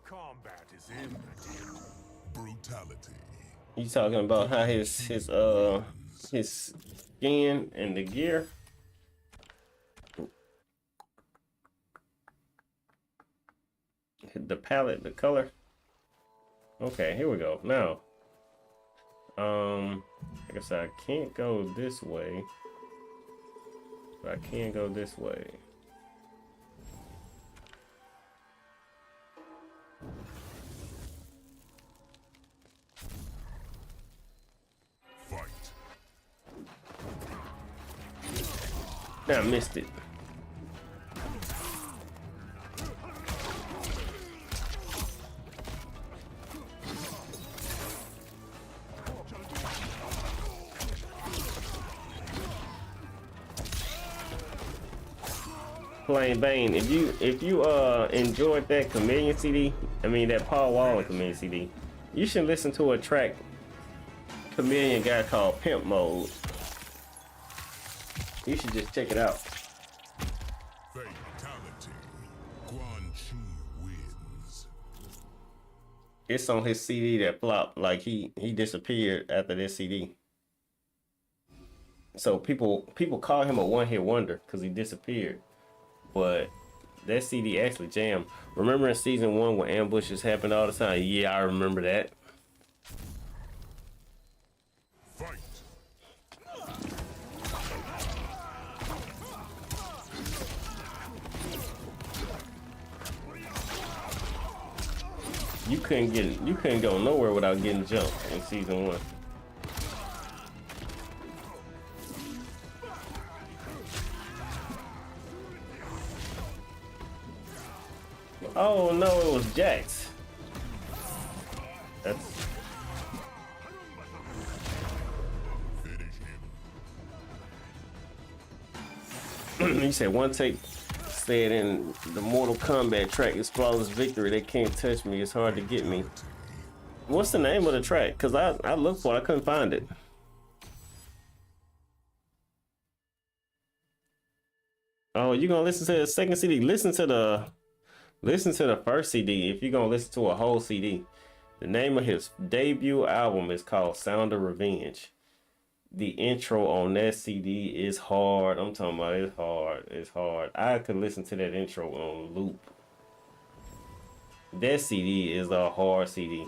Combat is impotent. Brutality. You talking about how his skin and the gear? The palette, the color. Okay, here we go. Now, I guess I can't go this way, but I can go this way. I missed it. Plain Bane, if you enjoyed that Chameleon CD, I mean that Paul Wall Chameleon CD, you should listen to a track Chameleon got called Pimp Mode. You should just check it out. Fatality. Quan Chi wins. It's on his CD that flopped. Like he disappeared after this CD. So people call him a one-hit wonder because he disappeared. But that CD actually jammed. Remember in season 1 when ambushes happened all the time? Yeah, I remember that. Fight. You couldn't go nowhere without getting jumped in season 1. Oh no, it was Jax. That's Finish him. You said one take said in the Mortal Kombat track is flawless victory. They can't touch me. It's hard to get me. What's the name of the track? Cause I looked for it. I couldn't find it. Oh, you gonna listen to the second CD? Listen to the first CD. If you're gonna listen to a whole CD, the name of his debut album is called Sound of Revenge. The intro on that CD is hard. I'm talking about it's hard. It's hard. I could listen to that intro on loop. That CD is a hard CD.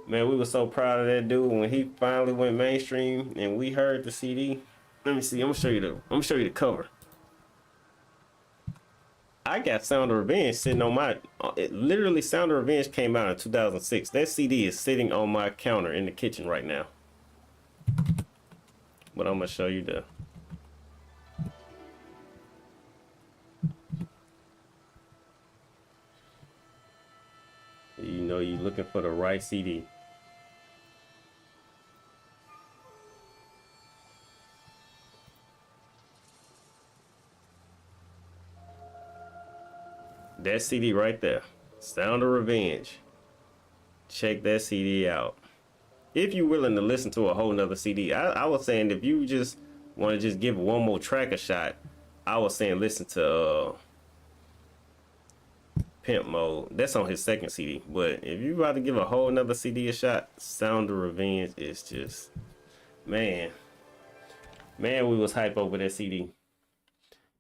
Man, we were so proud of that dude when he finally went mainstream and we heard the CD. Let me see. I'm gonna show you the cover. I got Sound of Revenge sitting on my. Literally, Sound of Revenge came out in 2006. That CD is sitting on my counter in the kitchen right now. But I'm gonna show you the. You know, you're looking for the right CD. That CD right there, Sound of Revenge. Check that CD out. If you're willing to listen to a whole nother CD, I was saying if you just want to just give one more track a shot, I was saying listen to Pimp Mode. That's on his second CD. But if you about to give a whole nother CD a shot, Sound of Revenge is just, man, we was hype over that CD.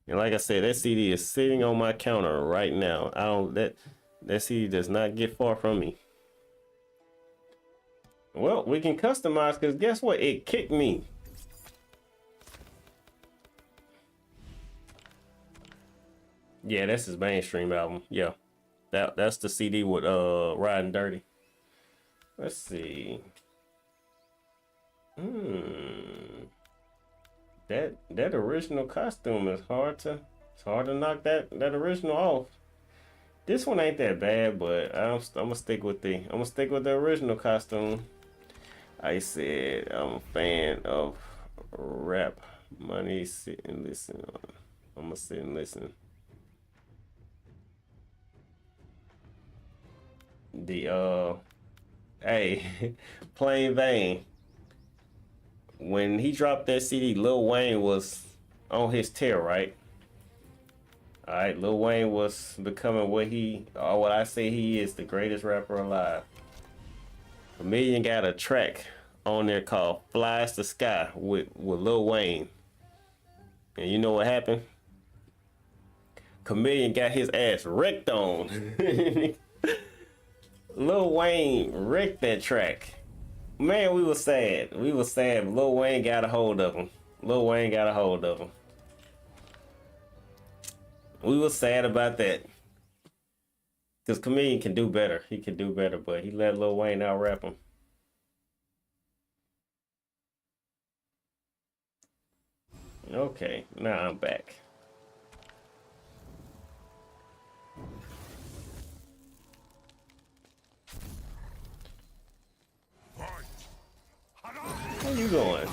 And like I said, that CD is sitting on my counter right now. That CD does not get far from me. Well, we can customize because guess what? It kicked me. Yeah, that's his mainstream album. Yeah. That's the CD with Riding Dirty. Let's see. That original costume is hard to knock that original off. This one ain't that bad, but I'm gonna stick with the original costume. I said I'm a fan of rap. Money, sit and listen. I'm gonna sit and listen. Hey, Plain Vane. When he dropped that CD, Lil Wayne was on his tear, right? All right, Lil Wayne was becoming what I say he is, the greatest rapper alive. Chameleon got a track on there called Flies the Sky with Lil Wayne. And you know what happened? Chameleon got his ass wrecked on. Lil Wayne wrecked that track. Man, we were sad. Lil Wayne got a hold of him. We were sad about that. Because Chameleon can do better. He can do better, but he let Lil Wayne out rap him. Okay, now I'm back. Where you going?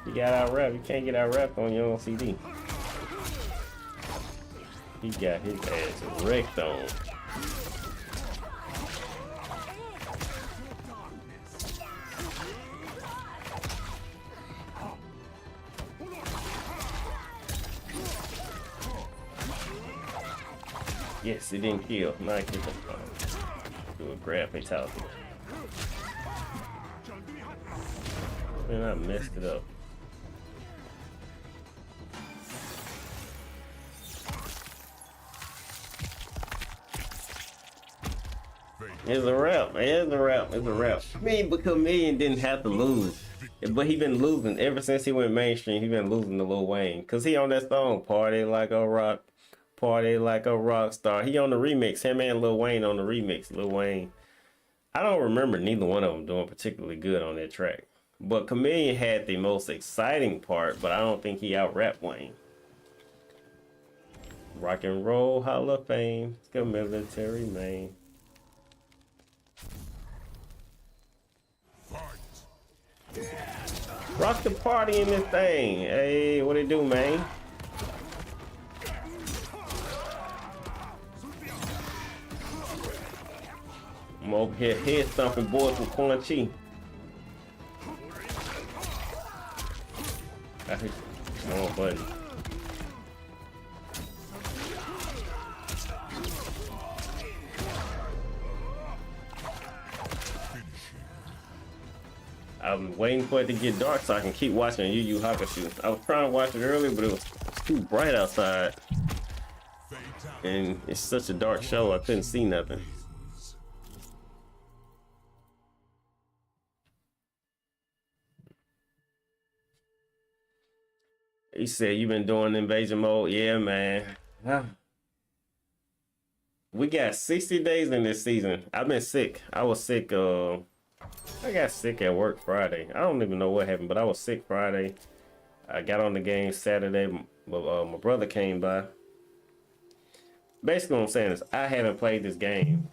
You got out rap. You can't get out rap on your own CD. He got his ass wrecked on. Yes, it didn't kill. Now I get the do a grab fatality. And I messed it up. It's a wrap. It's a wrap. I mean, but Chameleon didn't have to lose. But he been losing ever since he went mainstream. He been losing to Lil Wayne. Cause he on that song, Party Like a Rock. Party Like a Rock Star. He on the remix. Him and Lil Wayne on the remix. Lil Wayne. I don't remember neither one of them doing particularly good on that track. But Chameleon had the most exciting part, but I don't think he out-rapped Wayne. Rock and Roll Hall of Fame. It's got military man. Fight. Rock the party in this thing. Hey, what it do, man? I'm over here head stomping boys with Quan Chi. I hit the wrong button. I'm waiting for it to get dark so I can keep watching Yu Yu Hakusho. I was trying to watch it earlier, but it was too bright outside. And it's such a dark show, I couldn't see nothing. He said, "You been doing invasion mode?" Yeah, man. We got 60 days in this season. I've been sick. I was sick. I got sick at work Friday. I don't even know what happened, but I was sick Friday. I got on the game Saturday. My brother came by. Basically, what I'm saying is I haven't played this game.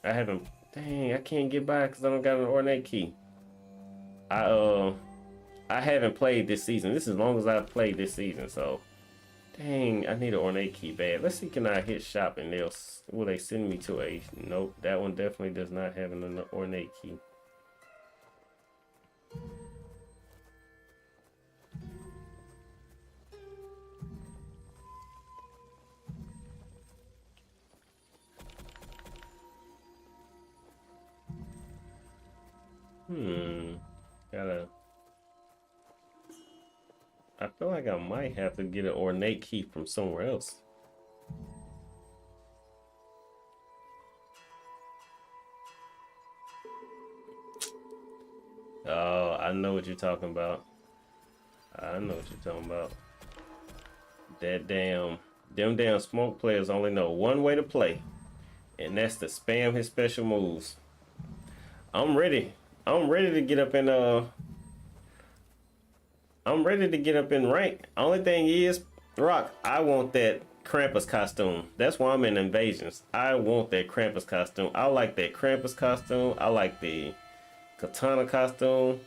I haven't. Dang, I can't get by because I don't got an ornate key. I haven't played this season. This is as long as I've played this season, so dang, I need an ornate key bad. Let's see, can I hit shop and will they send me to a, nope, that one definitely does not have an ornate key. I feel like I might have to get an ornate key from somewhere else. Oh, I know what you're talking about. I know what you're talking about. Them damn smoke players only know one way to play, and that's to spam his special moves. I'm ready. I'm ready to get up in rank. Only thing is, Rock, I want that Krampus costume. That's why I'm in Invasions. I want that Krampus costume. I like that Krampus costume. I like the Katana costume.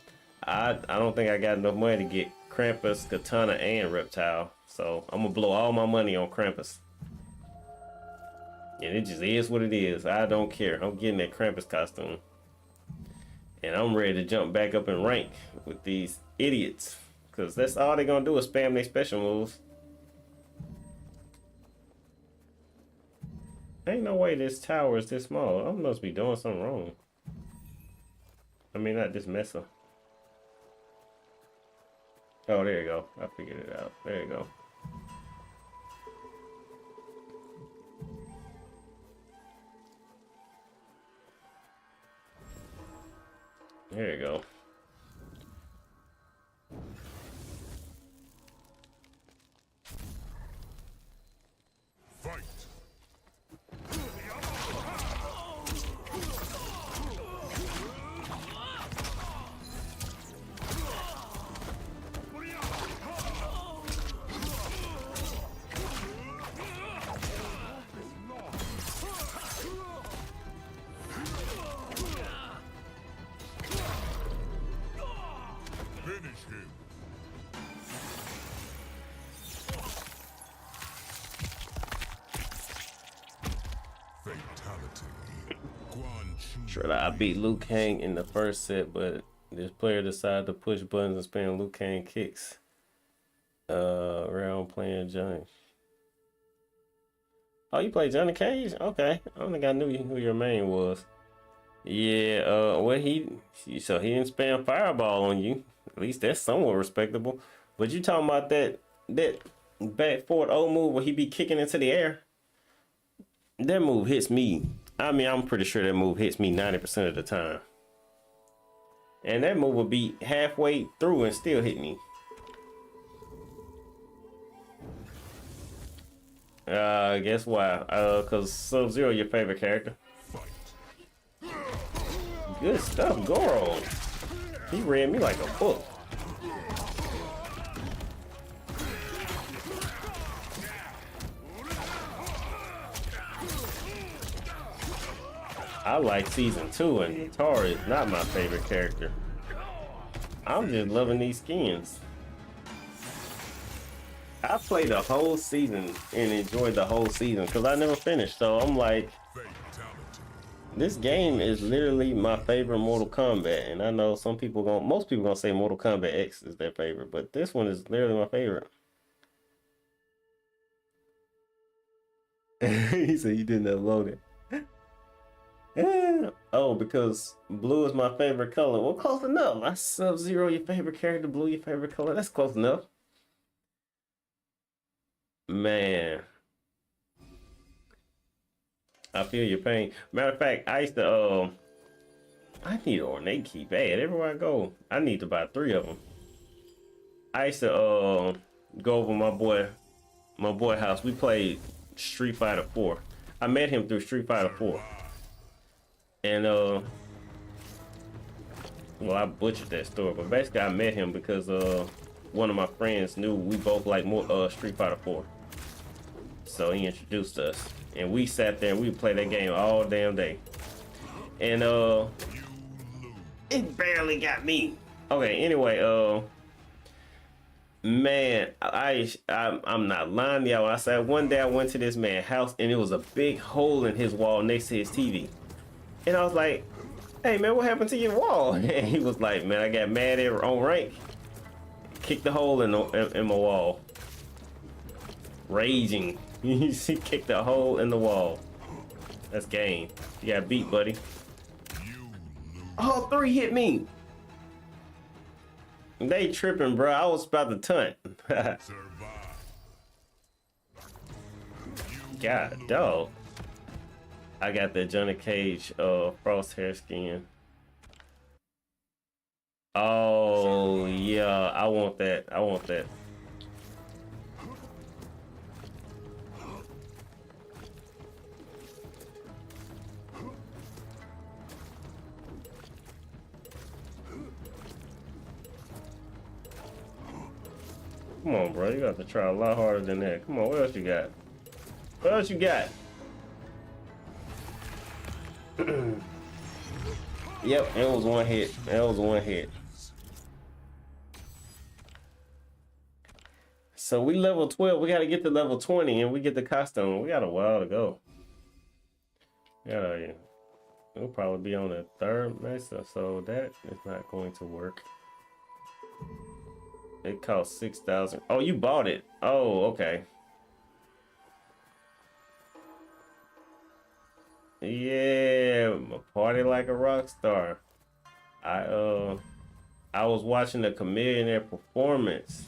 I don't think I got enough money to get Krampus, Katana, and Reptile. So I'm gonna blow all my money on Krampus. And it just is what it is. I don't care. I'm getting that Krampus costume. And I'm ready to jump back up in rank with these idiots. Because that's all they're going to do is spam their special moves. Ain't no way this tower is this small. I must be doing something wrong. I mean, not this messer. Oh, there you go. I figured it out. There you go. There you go. Fight. Finish him. Sure, I beat Liu Kang in the first set, but this player decided to push buttons and spam Liu Kang kicks around playing Johnny. Oh, you play Johnny Cage? Okay, I don't think I knew who your main was. Yeah, well, so he didn't spam Fireball on you. At least that's somewhat respectable. But you talking about that back forward O move where he be kicking into the air? That move hits me. I mean, I'm pretty sure that move hits me 90% of the time. And that move will be halfway through and still hit me. Guess why? Cause Sub-Zero your favorite character. Good stuff, Goro. He read me like a book. I like season 2, and Tar is not my favorite character. I'm just loving these skins. I played the whole season and enjoyed the whole season because I never finished. So I'm like, this game is literally my favorite Mortal Kombat. And I know most people gonna say Mortal Kombat X is their favorite, but this one is literally my favorite. He said you didn't upload it. Yeah. Oh, because blue is my favorite color. Well, close enough. I Sub-Zero your favorite character, blue your favorite color. That's close enough. Man, I feel your pain. Matter of fact, I used to I need an ornate key bad everywhere I go. I need to buy 3 of them. I used to go over my boy house. We played Street Fighter 4. I met him through Street Fighter 4. And well, I butchered that story, but basically I met him because one of my friends knew we both like more Street Fighter 4. So he introduced us, and we sat there and we played that game all damn day. And it barely got me. Okay, anyway, man, I'm not lying to y'all. I said one day I went to this man's house and it was a big hole in his wall next to his TV. And I was like, hey man, what happened to your wall? And he was like, man, I got mad on rank, kicked the hole in my wall. Raging. He kicked a hole in the wall. That's game. You got beat, buddy. All 3 hit me. They tripping, bro. I was about to tunt. God, dog. I got the Johnny Cage crosshair skin. Oh yeah, I want that. I want that. Come on, bro. You got to try a lot harder than that. Come on, what else you got? What else you got? Yep, it was one hit. That was one hit. So we level 12. We got to get to level 20 and we get the costume. We got a while to go. Yeah, we'll probably be on the 3rd mesa, so that is not going to work. It costs 6,000. Oh, you bought it. Oh, okay. Yeah, party like a rock star. I was watching a Chameleonaire performance.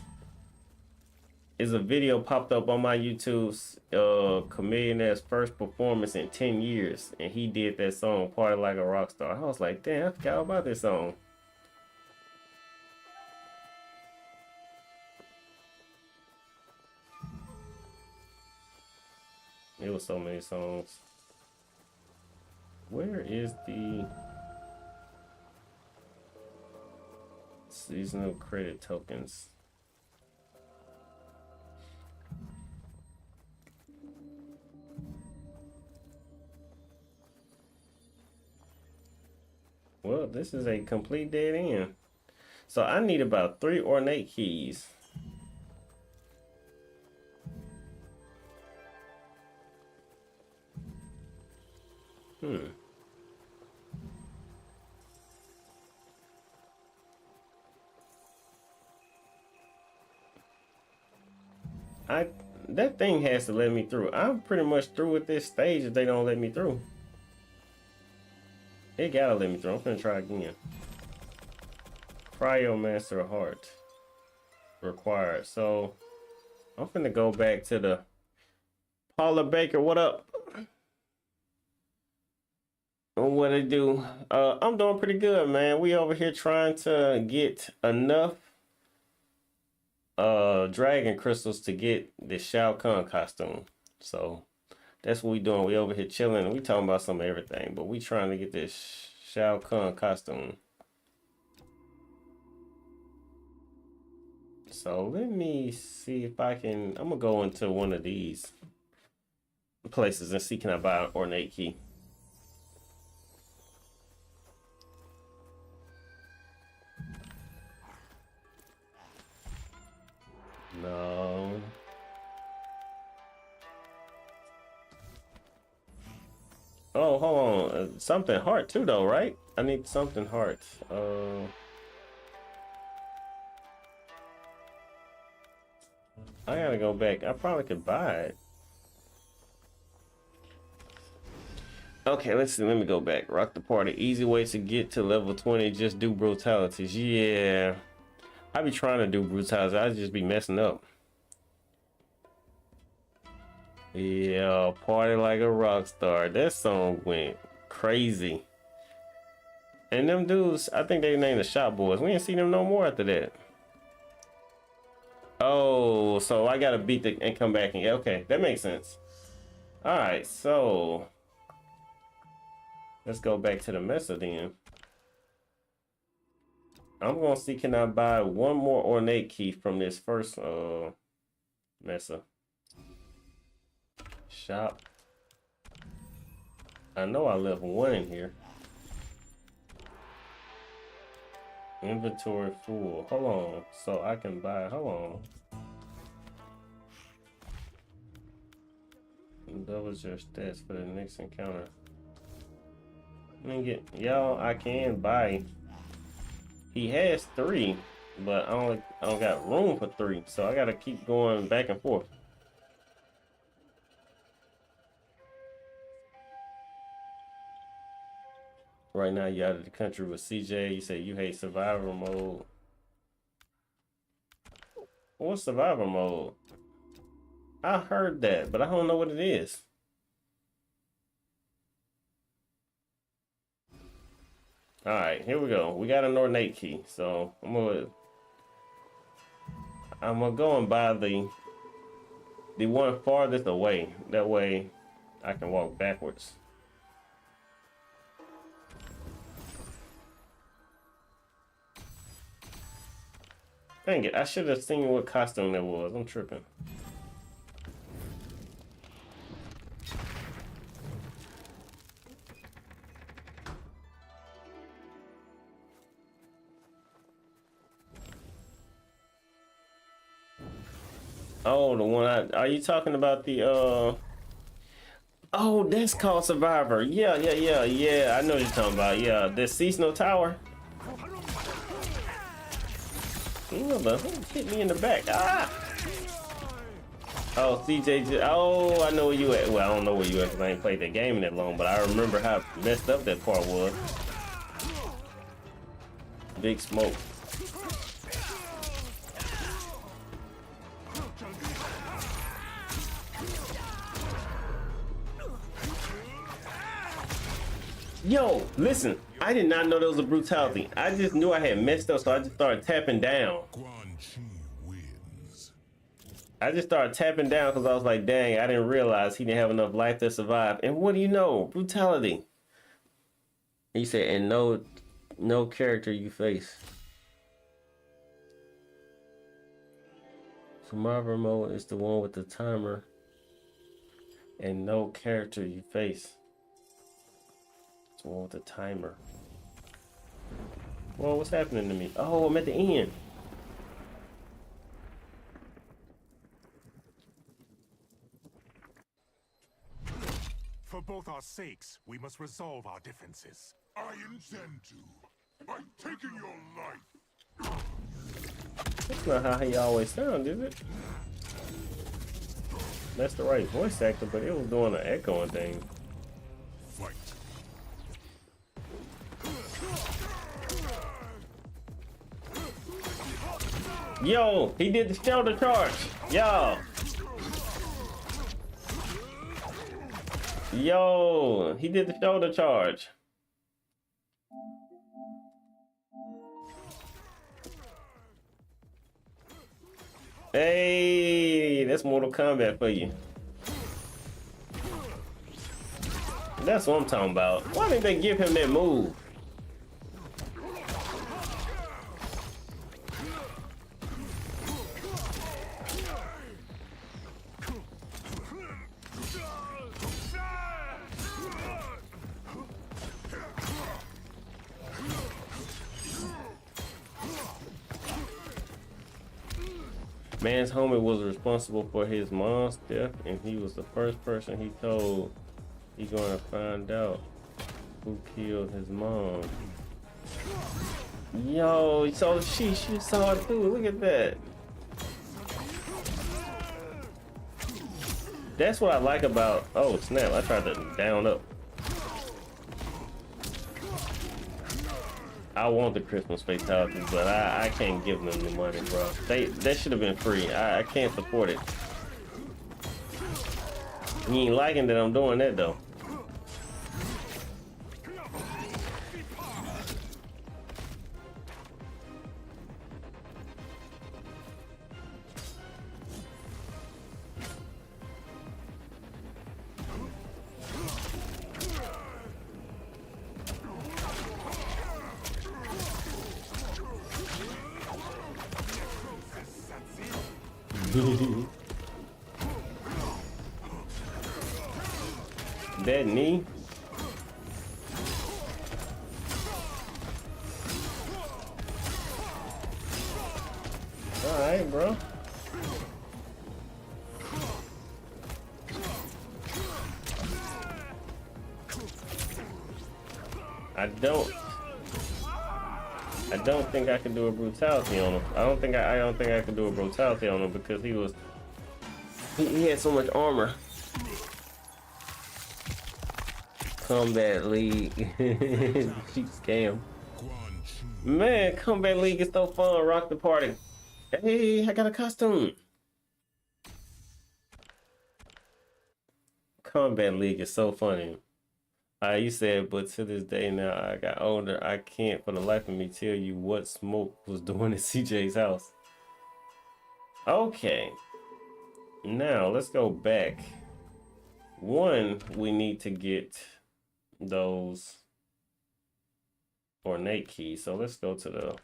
Is a video popped up on my YouTube's Chameleonaire's first performance in 10 years, and he did that song "Party Like a Rock Star." I was like, damn, I forgot about this song. It was so many songs. Where is the seasonal credit tokens? Well, this is a complete dead end. So I need about 3 ornate keys. That thing has to let me through. I'm pretty much through with this stage if they don't let me through. It gotta let me through. I'm gonna try again. Cryomancer Heart required. So I'm gonna go back to the Paula Baker. What up? What it do? I'm doing pretty good, man. We over here trying to get enough dragon crystals to get the Shao Kahn costume. So that's what we doing. We over here chilling. We talking about some of everything, but we trying to get this Shao Kahn costume. So let me see if I can. I'm gonna go into one of these places and see can I buy an ornate key. No. Oh, hold on. Something heart too, though, right? I need something heart. I gotta go back. I probably could buy it. Okay, let's see. Let me go back. Rock the party. Easy way to get to level 20. Just do brutalities. Yeah. I be trying to do brutalities. I just be messing up. Yeah, party like a rock star. That song went crazy. And them dudes, I think they named the Shop Boys. We ain't seen them no more after that. Oh, so I gotta beat the and come back and okay, that makes sense. All right, so let's go back to the Mesa then. I'm gonna see, can I buy one more ornate key from this first Mesa? Shop. I know I left one in here. Inventory full. Hold on. So I can buy, hold on. Double your stats for the next encounter. Let me get, y'all, I can buy. He has 3, but I don't got room for 3. So I gotta keep going back and forth. Right now, you out of the country with CJ. You say you hate survival mode. What's survival mode? I heard that, but I don't know what it is. All right, here we go. We got an ornate key, so I'm gonna go and buy the one farthest away. That way, I can walk backwards. Dang it, I should have seen what costume that was. I'm tripping. Oh, the one are you talking about the oh, that's called Survivor. Yeah. I know what you're talking about. Yeah, the seasonal tower. Hit me in the back. Ah! Oh, CJ. Oh, I know where you at. Well, I don't know where you at because I ain't played that game in that long, but I remember how messed up that part was. Big smoke. Yo, listen. I did not know there was a brutality. I just knew I had messed up, so I just started tapping down. I just started tapping down because I was like, dang, I didn't realize he didn't have enough life to survive. And what do you know? Brutality. He said, and no character you face. Survivor mode is the one with the timer. And no character you face. It's the one with the timer. Whoa, what's happening to me? Oh, I'm at the end. For both our sakes, we must resolve our differences. I intend to. By taking your life. That's not how he always sounds, is it? That's the right voice actor, but it was doing an echoing thing. Fight. Yo, he did the shoulder charge. Yo, he did the shoulder charge. Hey, that's Mortal Kombat for you. That's what I'm talking about. Why didn't they give him that move? Man's homie was responsible for his mom's death, and he was the first person he told he gonna find out who killed his mom. Yo, so she saw it too. Look at that. That's what I like about. Oh snap! I tried to down up. I want the Christmas fatalities, but I can't give them the money, bro. That should have been free. I can't support it. You ain't liking that I'm doing that though. That knee. All right, bro. I don't think I can do a brutality on him. I don't think I can do a brutality on him because he had so much armor. Combat League. Cheap scam. Man, Combat League is so fun. Rock the party. Hey, I got a costume. Combat League is so funny. You said, but to this day now, I got older. I can't for the life of me tell you what Smoke was doing at CJ's house. Okay. Now, let's go back. One, we need to get those ornate keys. So let's go to the...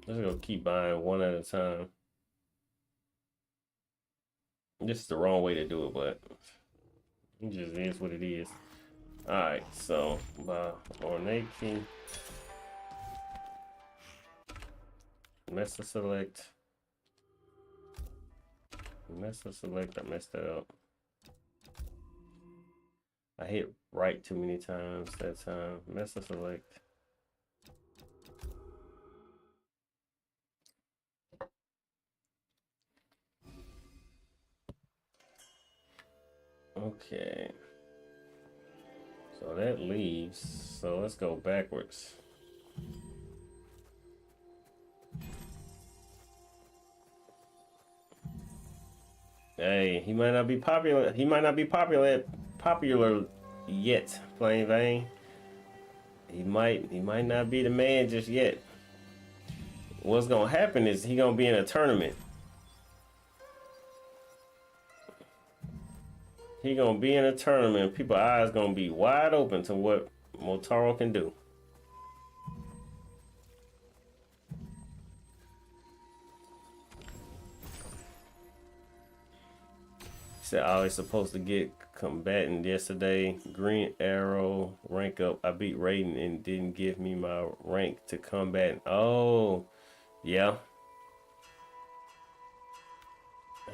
Let's go keep buying one at a time. This is the wrong way to do it, but... It just is what it is. Alright, so by ornate key. Mesa select. Mesa select, I messed that up. I hit right too many times that time. Mesa select. Okay, so that leaves, so let's go backwards. Hey, he might not be popular. He might not be popular yet, plain Vane. He might not be the man just yet. What's gonna happen is he gonna be in a tournament. He gonna be in a tournament. People's eyes gonna be wide open to what Motaro can do. He said I was supposed to get combatant yesterday. Green arrow rank up. I beat Raiden and didn't give me my rank to combatant. Oh, yeah.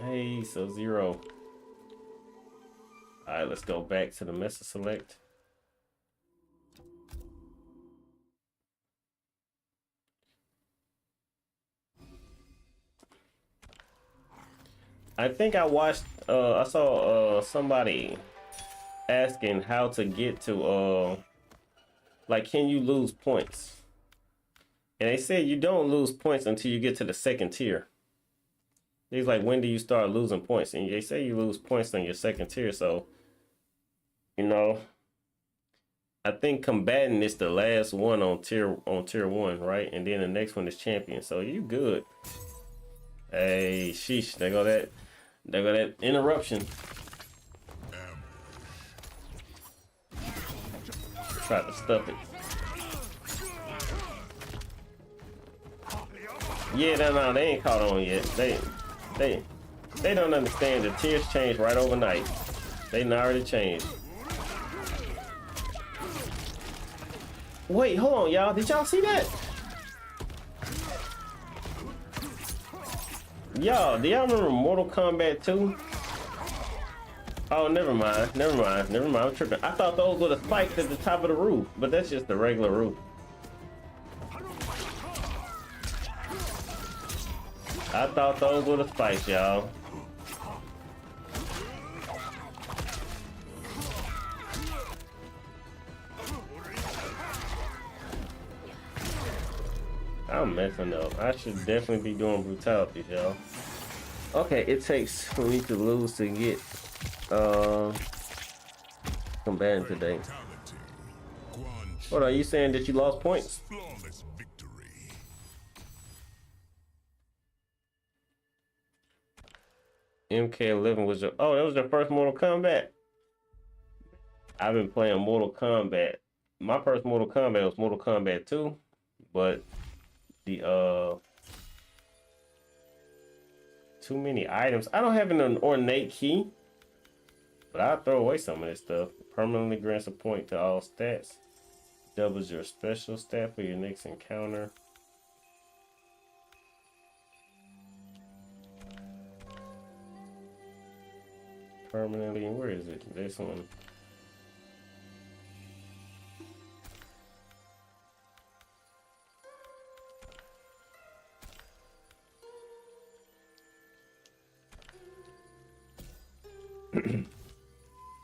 Hey, so 0. All right, let's go back to the Mesa select. I think I watched, I saw somebody asking how to get to, like, can you lose points? And they said you don't lose points until you get to the 2nd tier. He's like, when do you start losing points? And they say you lose points on your 2nd tier. So, you know, I think combatant is the last one on tier 1, right? And then the next one is champion. So you good. Hey, sheesh, there go that interruption. Try to stuff it. Yeah, no, they ain't caught on yet. They don't understand the tiers change right overnight. They already changed. Wait, hold on, y'all. Did y'all see that? Y'all, do y'all remember Mortal Kombat 2? Oh, never mind. I'm tripping. I thought those were the spikes at the top of the roof, but that's just the regular roof. I thought those were the spikes, y'all. I'm messing up. I should definitely be doing brutalities, y'all. Okay, it takes for me to lose to get combatant today. What are you saying that you lost points? MK11 was your, oh, that was your first Mortal Kombat. I've been playing Mortal Kombat. My first Mortal Kombat was Mortal Kombat 2, but the too many items. I don't have an ornate key, but I'll throw away some of this stuff. Permanently grants a point to all stats. Doubles your special stat for your next encounter. Permanently, where is it? This one.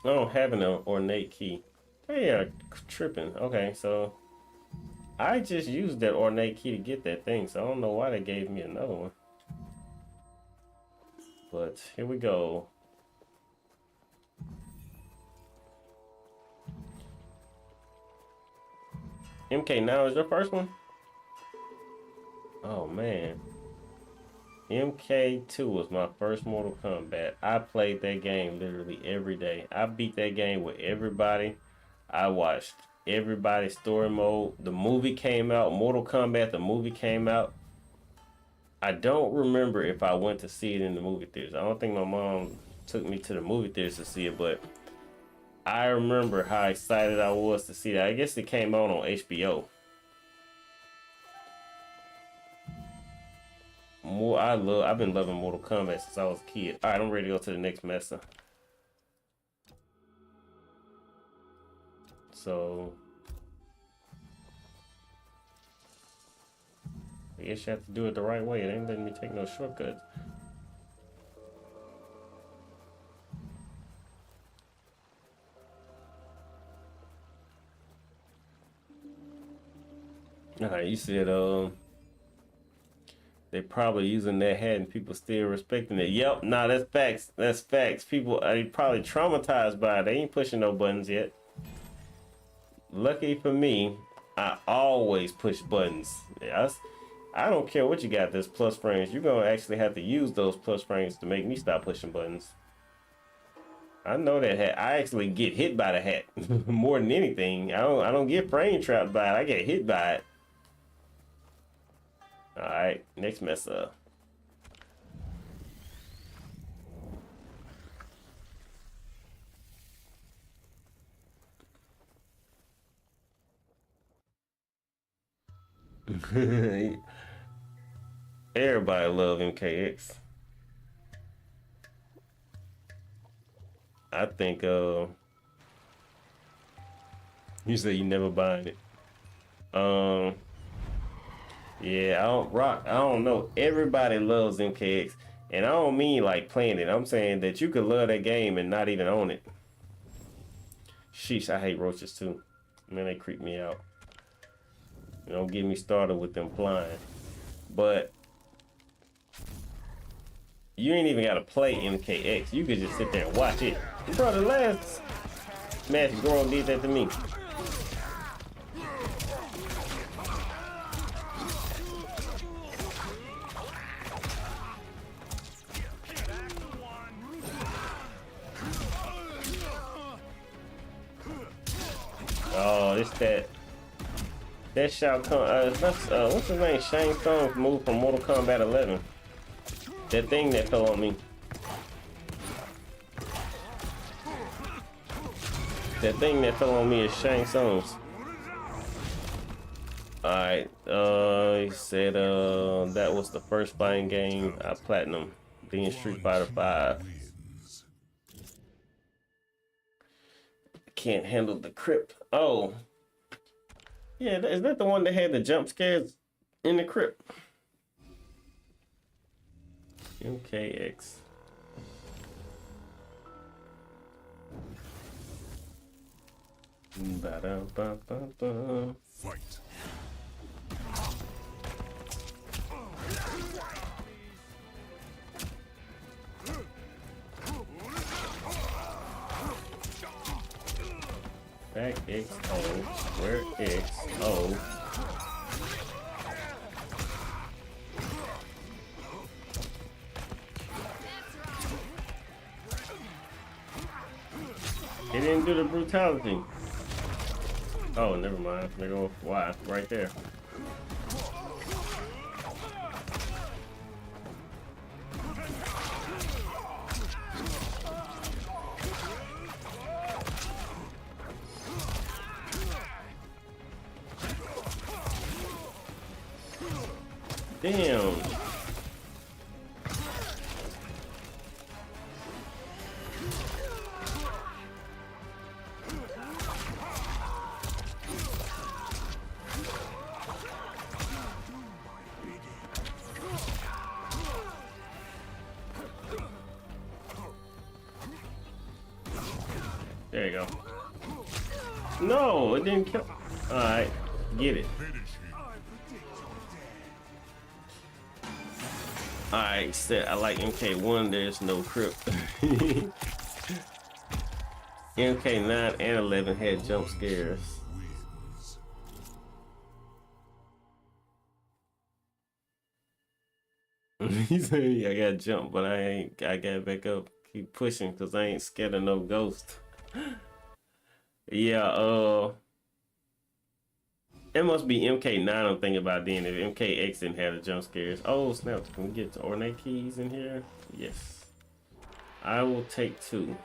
I don't have an ornate key. Hey, yeah, tripping. Okay, so I just used that ornate key to get that thing, so I don't know why they gave me another one. But here we go. MK now is your first one? Oh man. MK2 was my first Mortal Kombat. I played that game literally every day. I beat that game with everybody. I watched everybody's story mode. The movie came out, Mortal Kombat, the movie came out. I don't remember if I went to see it in the movie theaters. I don't think my mom took me to the movie theaters to see it, but I remember how excited I was to see that. I guess it came on HBO. I've been loving Mortal Kombat since I was a kid. All right, I'm ready to go to the next mesa. So I guess you have to do it the right way. It ain't letting me take no shortcuts. Alright, you said they probably using that hat and people still respecting it. Yep, nah, that's facts. That's facts. People are probably traumatized by it. They ain't pushing no buttons yet. Lucky for me, I always push buttons. I don't care what you got, this plus frames. You're gonna actually have to use those plus frames to make me stop pushing buttons. I know that hat. I actually get hit by the hat more than anything. I don't get frame trapped by it. I get hit by it. All right, next mess up. Everybody love MKX. I think you say you never buying it. Yeah, I don't know. Everybody loves MKX. And I don't mean like playing it. I'm saying that you could love that game and not even own it. Sheesh, I hate roaches too. Man, they creep me out. Don't get me started with them flying. But you ain't even gotta play MKX. You could just sit there and watch it. Brother, last match girl did that to me. Oh, it's that Shao Kahn, what's his name? Shang Tsung's move from Mortal Kombat 11. That thing that fell on me. That thing that fell on me is Shang Tsung's. Alright, he said that was the first fighting game I platinum. Then Street Fighter 5. Can't handle the crypt. Oh. Yeah, is that the one that had the jump scares in the crypt? MKX. Ba-da-ba-ba-ba. Fight. Back X O. Where X O? He didn't do the brutality. Oh, never mind. There go Y right there. Damn. There you go. No, it didn't kill. Alright, get it. Alright, said I like MK1, there's no crypt. MK9 and 11 had jump scares. He said, I got jumped, but I got back up. Keep pushing, cause I ain't scared of no ghost. Yeah, it must be MK9 I'm thinking about then. If MKX didn't have the jump scares. Oh snap, can we get to ornate keys in here? Yes. I will take 2.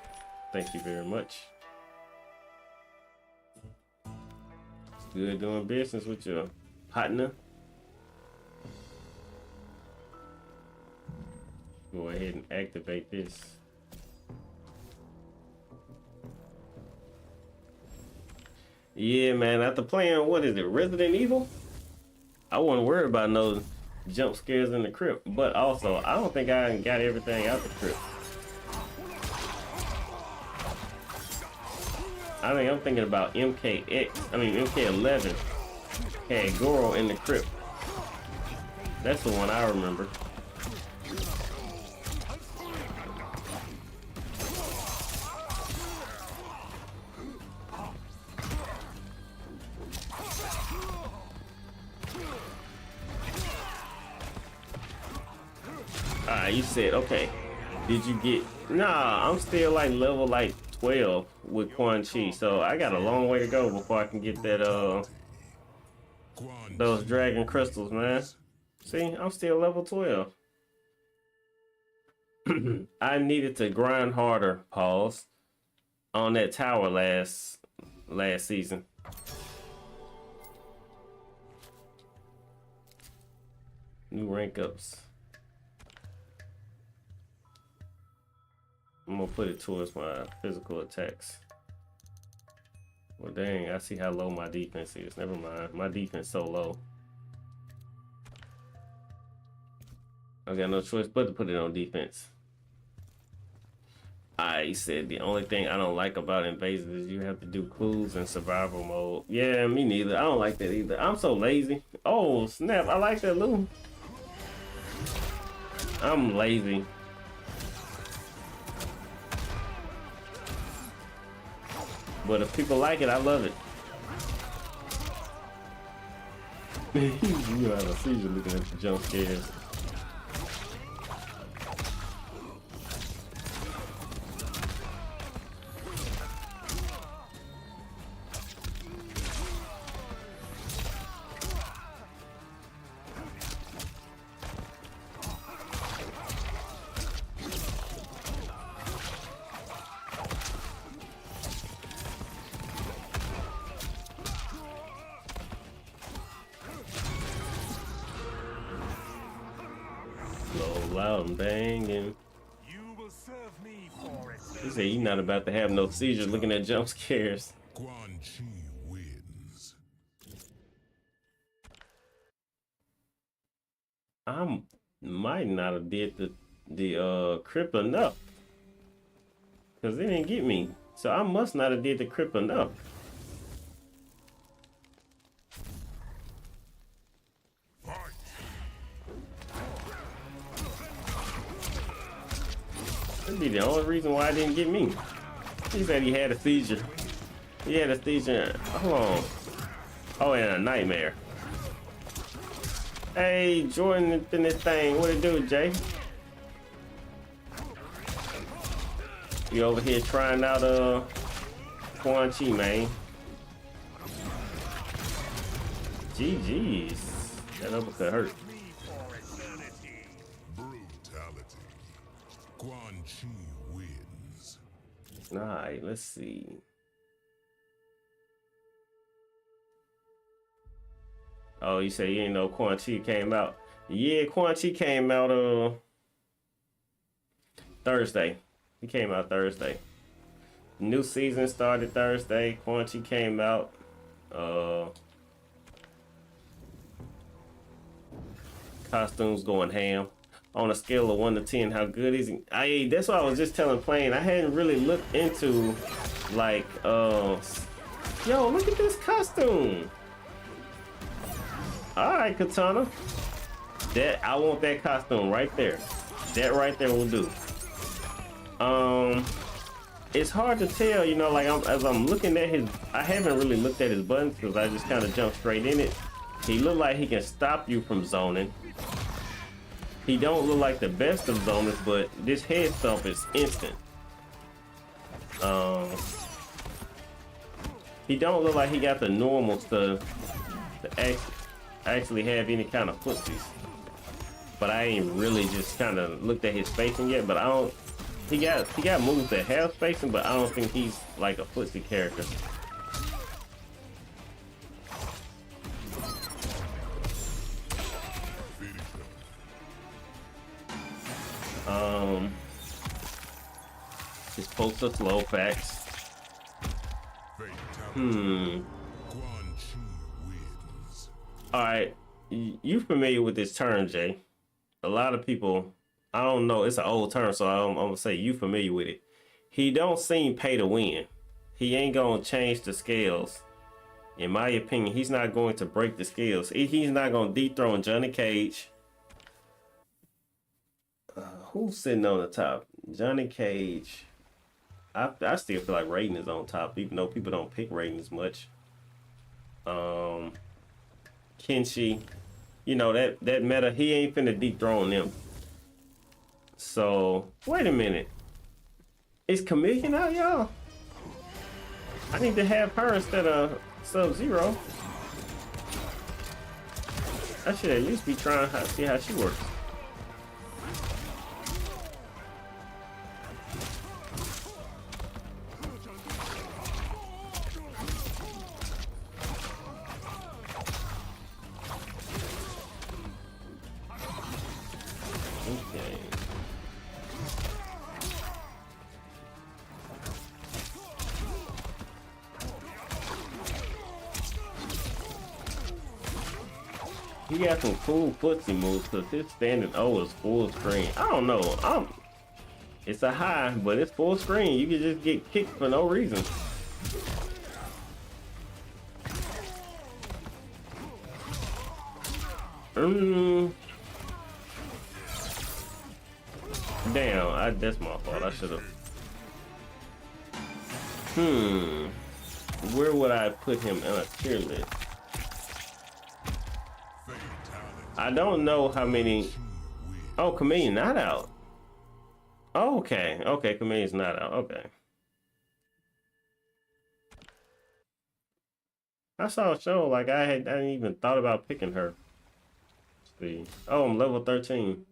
Thank you very much. It's good doing business with your partner. Go ahead and activate this. Yeah, man, after playing, what is it, Resident Evil? I wasn't worried about no jump scares in the crypt, but also, I don't think I got everything out the crypt. I'm thinking about MK11 had Goro in the crypt. That's the one I remember. You said, okay, did you get, nah, I'm still like level like 12 with Quan Chi, so I got a long way to go before I can get that, those dragon crystals, man. See, I'm still level 12. I needed to grind harder, pause, on that tower last season. New rank ups. I'm gonna put it towards my physical attacks. Well, dang, I see how low my defense is. Never mind, my defense so low. I got no choice but to put it on defense. I said the only thing I don't like about invasive is you have to do clues in survival mode. Yeah, me neither. I don't like that either. I'm so lazy. Oh snap! I like that Lou. I'm lazy. But if people like it, I love it. You have a seizure looking at the jump scares. low, loud and banging. You will serve me for it. He said he's not about to have no seizures looking at jump scares. Quan Chi wins. I might not have did the crypt enough. Cause they didn't get me. So I must not have did the crypt enough. That'd be the only reason why it didn't get me. He said he had a seizure. He had a seizure. Hold on. Oh, and a nightmare. Hey, Jordan in this thing. What it do, Jay? You over here trying out Quan Chi, man. GG's. That uppercut hurt. Brutality. Quan Chi wins. Alright, let's see. Oh, you say you didn't know Quan Chi came out? Yeah, Quan Chi came out Thursday. He came out Thursday. New season started Thursday. Quan Chi came out. Costumes going ham. On a scale of 1 to 10, how good is he? That's what I was just telling Plane. I hadn't really looked into, like, yo, look at this costume. All right, Katana. I want that costume right there. That right there will do. It's hard to tell, you know, like as I'm looking at his, I haven't really looked at his buttons because I just kind of jumped straight in it. He look like he can stop you from zoning. He don't look like the best of zoners, but this head stomp is instant. He don't look like he got the normal stuff to actually have any kind of footsies. But I ain't really just kind of looked at his spacing yet, but I don't. He got moves that have spacing, but I don't think he's like a footsie character. Just post a slow facts. Alright, you familiar with this term, Jay? A lot of people, I don't know, it's an old term, so I'm gonna say you familiar with it. He don't seem pay to win. He ain't gonna change the scales. In my opinion, he's not going to break the scales. He's not gonna dethrone Johnny Cage. Who's sitting on the top? Johnny Cage. I still feel like Raiden is on top, even though people don't pick Raiden as much. Kenshi, you know, that meta, he ain't finna dethrone them. So wait a minute, is Chameleon out, y'all? I need to have her instead of Sub-Zero. I should at least be trying to see how she works. He got some cool footsie moves because his standing O is full screen. I don't know. It's a high, but it's full screen. You can just get kicked for no reason. Damn, that's my fault. I should have. Where would I put him in a tier list? I don't know how many. Oh, Chameleon not out. Oh, okay, Chameleon's not out. Okay. I saw a show like I hadn't even thought about picking her. Let's see. Oh, I'm level 13.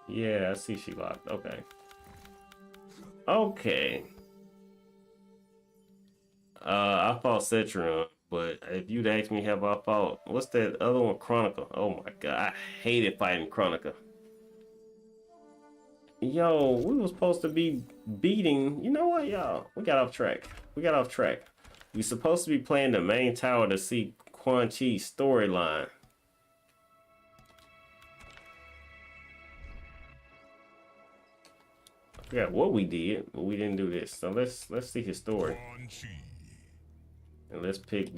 Yeah, I see she locked. Okay. Okay. I fought Cetron, but if you'd asked me, have I fought? What's that other one? Chronica. Oh my god, I hated fighting Chronica. Yo, we was supposed to be beating. You know what, y'all? We got off track. We supposed to be playing the main tower to see Quan Chi's storyline. I forgot what we did, but we didn't do this. So let's see his story. And let's pick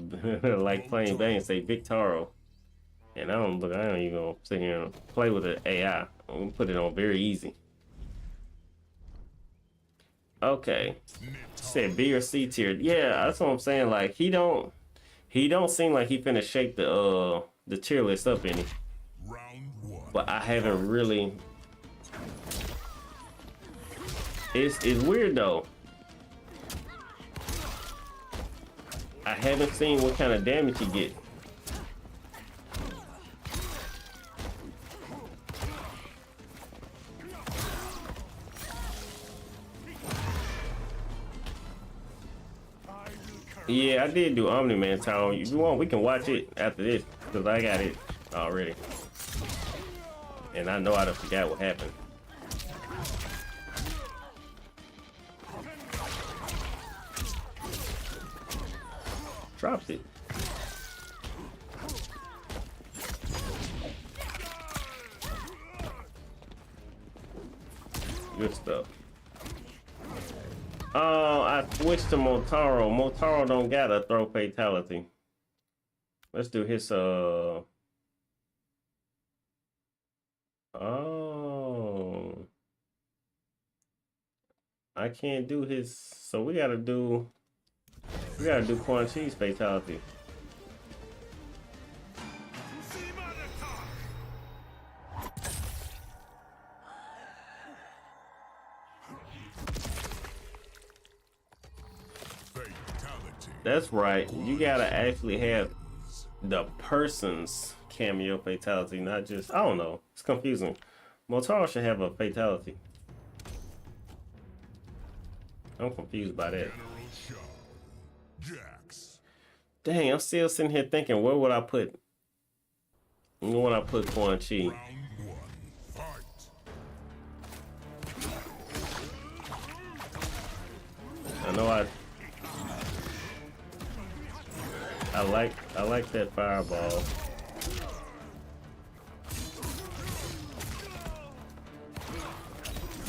like plain Bane, say Victaro. And I don't even gonna sit here and play with the AI. I'm gonna put it on very easy. Okay. Said B or C tier. Yeah, that's what I'm saying. Like he don't seem like he finna shake the tier list up any. But I haven't really. It's weird though. I haven't seen what kind of damage he get. Yeah, I did do Omni-Man Town. If you want, we can watch it after this, because I got it already. And I know I done forgot what happened. Drops it. Good stuff. I switched to Motaro. Motaro don't got a throw fatality. Let's do his Oh. I can't do his, so we gotta do Quan Chi's fatality. That's right. You gotta actually have the person's cameo fatality, not just, I don't know. It's confusing. Motaro should have a fatality. I'm confused by that. Dang, I'm still sitting here thinking, where would I put Quan Chi? I know I like that fireball.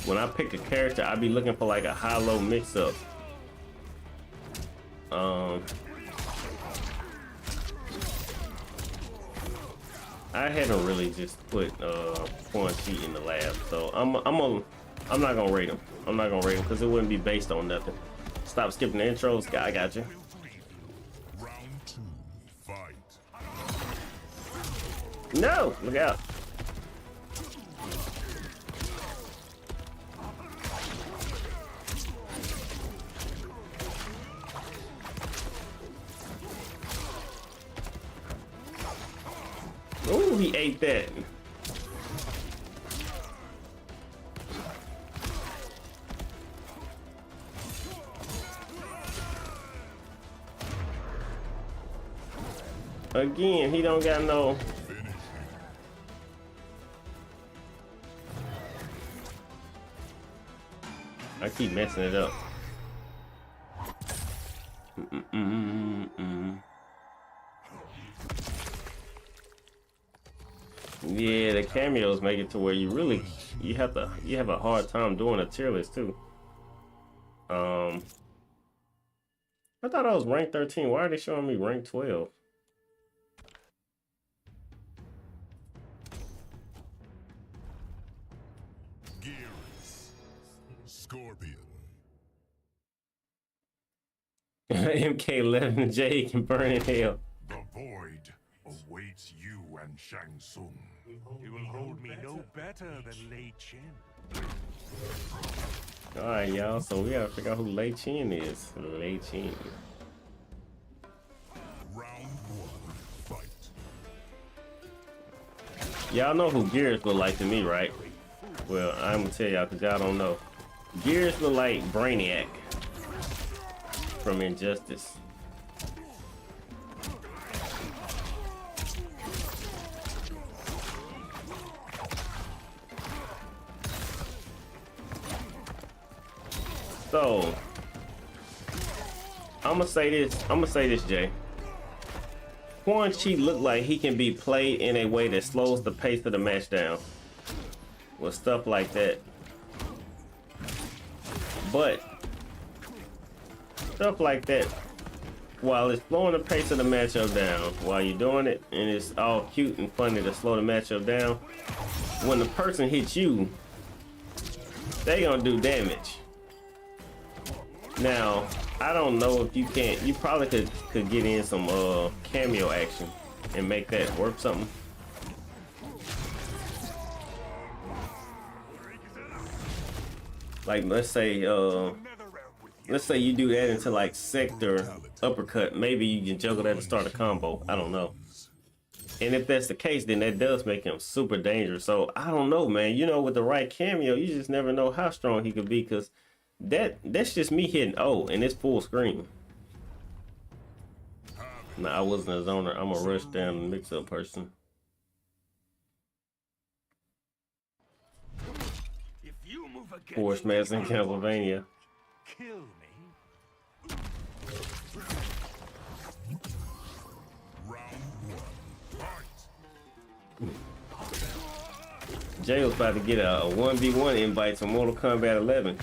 When I pick a character, I be looking for like a high-low mix-up. I haven't really just put Quan Chi in the lab, so I'm not gonna rate him. I'm not gonna rate him because it wouldn't be based on nothing. Stop skipping the intros, I got you. No, look out. Ooh, he ate that. Again, he don't got no. I keep messing it up. Yeah, the cameos make it to where you have a hard time doing a tier list too. I thought I was rank 13. Why are they showing me rank 12? Scorpion. MK11 J can burn in hell. The void awaits you and Shang Tsung. You will hold me no better than Lei Chen. Alright, y'all, so we gotta figure out who Lei Chen is. Lei Chen. Round one, fight. Y'all know who Gears look like to me, right? Well, I'm gonna tell y'all because y'all don't know. Gears look like Brainiac from Injustice. So I'm gonna say this, Jay. Quan Chi looked like he can be played in a way that slows the pace of the match down with stuff like that. But stuff like that, while it's slowing the pace of the matchup down, while you're doing it, and it's all cute and funny to slow the matchup down, when the person hits you, they gonna do damage. Now, I don't know if you can't. You probably could get in some cameo action and make that work something. Like let's say you do that into like sector uppercut. Maybe you can juggle that to start a combo. I don't know. And if that's the case, then that does make him super dangerous. So I don't know, man. You know, with the right cameo, you just never know how strong he could be, because that's just me hitting O and it's full screen. Nah, I wasn't a zoner. I'm a rush down and mix up person. If you move against Force Mass in Castlevania. kill me. Round one. Fight. Jay was about to get a 1v1 invite to Mortal Kombat 11.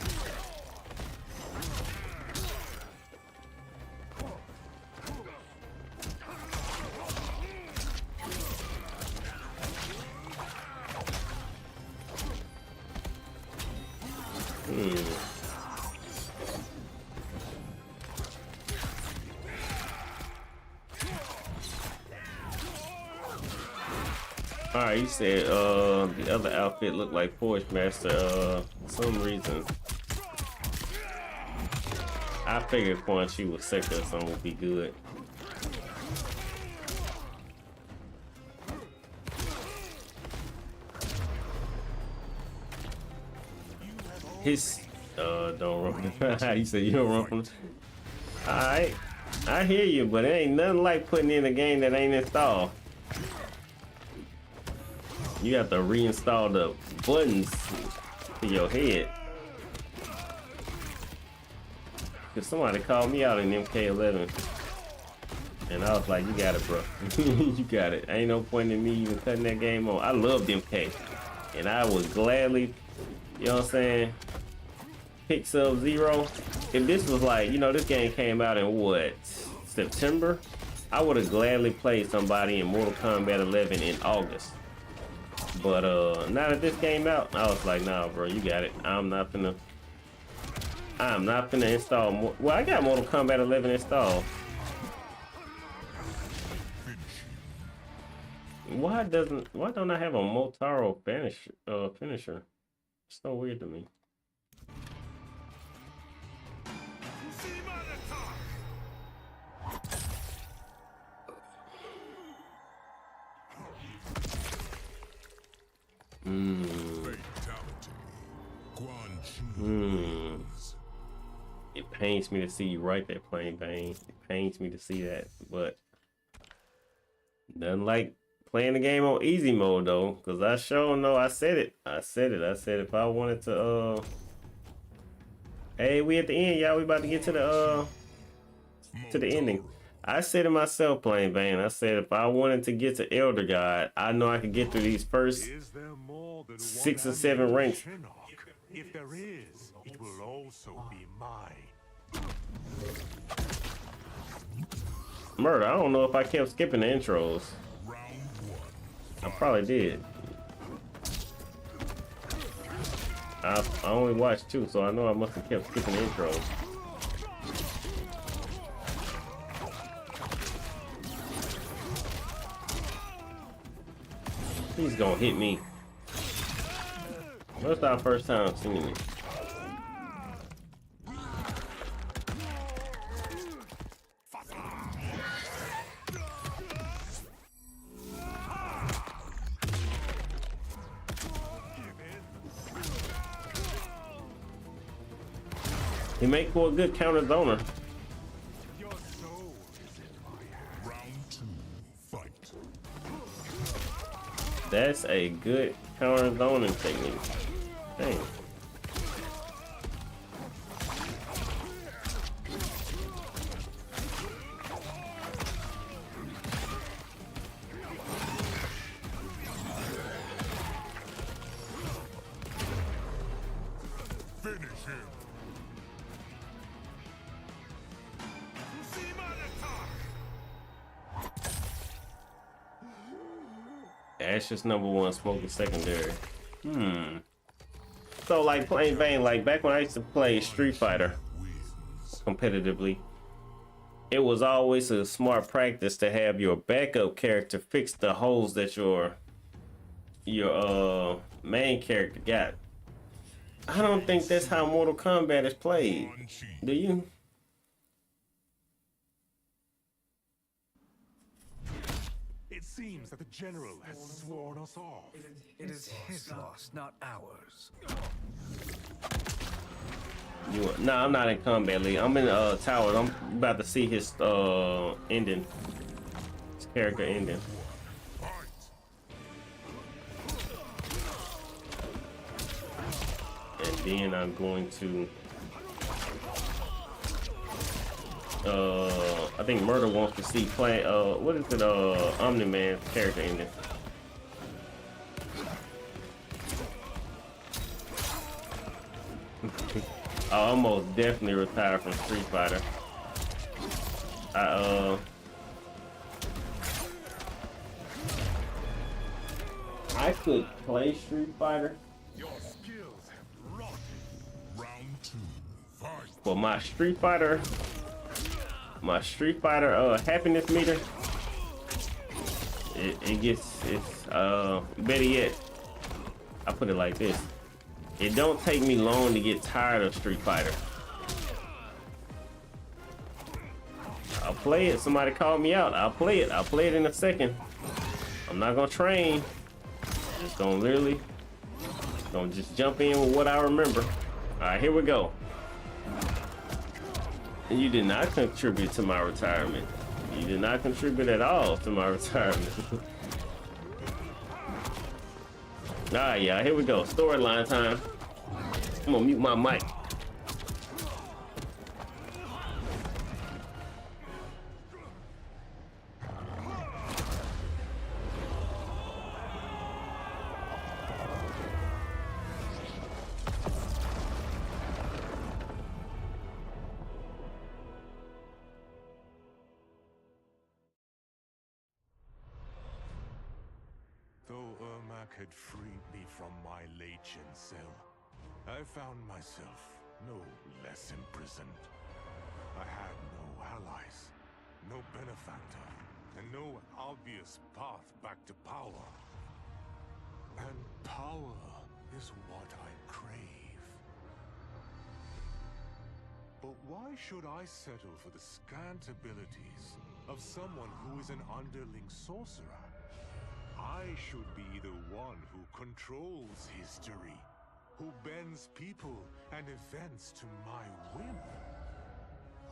Alright, you said the other outfit looked like Force Master for some reason. I figured Quan Chi was sick or something would be good. His don't run. You said you don't run from the... Alright, I hear you, but it ain't nothing like putting in a game that ain't installed. You have to reinstall the buttons to your head. Cause somebody called me out in MK11, and I was like, "You got it, bro. You got it. Ain't no point in me even cutting that game on." I loved MK, and I would gladly, you know what I'm saying, pick Sub-Zero. If this was like, you know, this game came out in what, September, I would have gladly played somebody in Mortal Kombat 11 in August. But now that this came out, I was like, nah, bro, you got it. I'm not finna install more. Well, I got Mortal Kombat 11 installed. Why don't I have a Motaro finisher? It's so weird to me. It pains me to see you right there playing Bane. It pains me to see that, but nothing like playing the game on easy mode though, because I sure know I said it. I said if I wanted to hey, we at the end, y'all. We about to get to the ending. I said to myself playing Bane, I said if I wanted to get to Elder God, I know I could get through these first 6 or 7 ranks. If there is, it will also be mine. Murder, I don't know if I kept skipping the intros. I probably did. I only watched 2, so I know I must have kept skipping the intros. He's gonna hit me. That's our first time seeing it. He make for a good counter zoner. That's a good counter zoning technique. Dang. kill. Ash is number one, Smoke is secondary. So like plain Bane, like back when I used to play Street Fighter competitively, it was always a smart practice to have your backup character fix the holes that your main character got. I don't think that's how Mortal Kombat is played. Do you? It seems that the general has sworn us off. It is his loss, not ours. Nah, I'm not in Combat League. I'm in Tower. I'm about to see his ending. His character ending. And then I'm going to I think Murder wants to see play what is it, Omni-Man character ending. I almost definitely retired from Street Fighter. I could play Street Fighter, Your skills have rotted. Round 2, fight. but my Street Fighter happiness meter, it's better yet, I put it like this: it don't take me long to get tired of Street Fighter. I'll play it. Somebody call me out. I'll play it. I'll play it in a second. I'm not gonna train. Just gonna literally just jump in with what I remember. All right, here we go. You did not contribute to my retirement. You did not contribute at all to my retirement. Alright, yeah, here we go. Storyline time. I'm gonna mute my mic. Though Ermac had freed me from my Legion cell, I found myself no less imprisoned. I had no allies, no benefactor, and no obvious path back to power. And power is what I crave. But why should I settle for the scant abilities of someone who is an underling sorcerer? I should be the one who controls history, who bends people and events to my whim.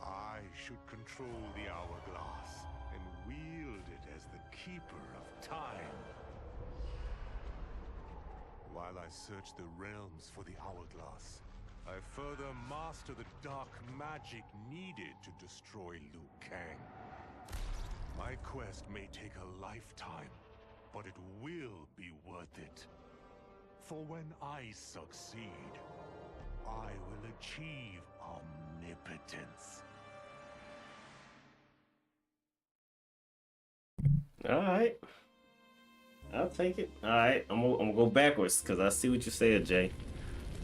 I should control the hourglass and wield it as the keeper of time. While I search the realms for the hourglass, I further master the dark magic needed to destroy Liu Kang. My quest may take a lifetime, but it will be worth it. For when I succeed, I will achieve omnipotence. All right, I'll take it. All right, I'm gonna go backwards because I see what you said, Jay.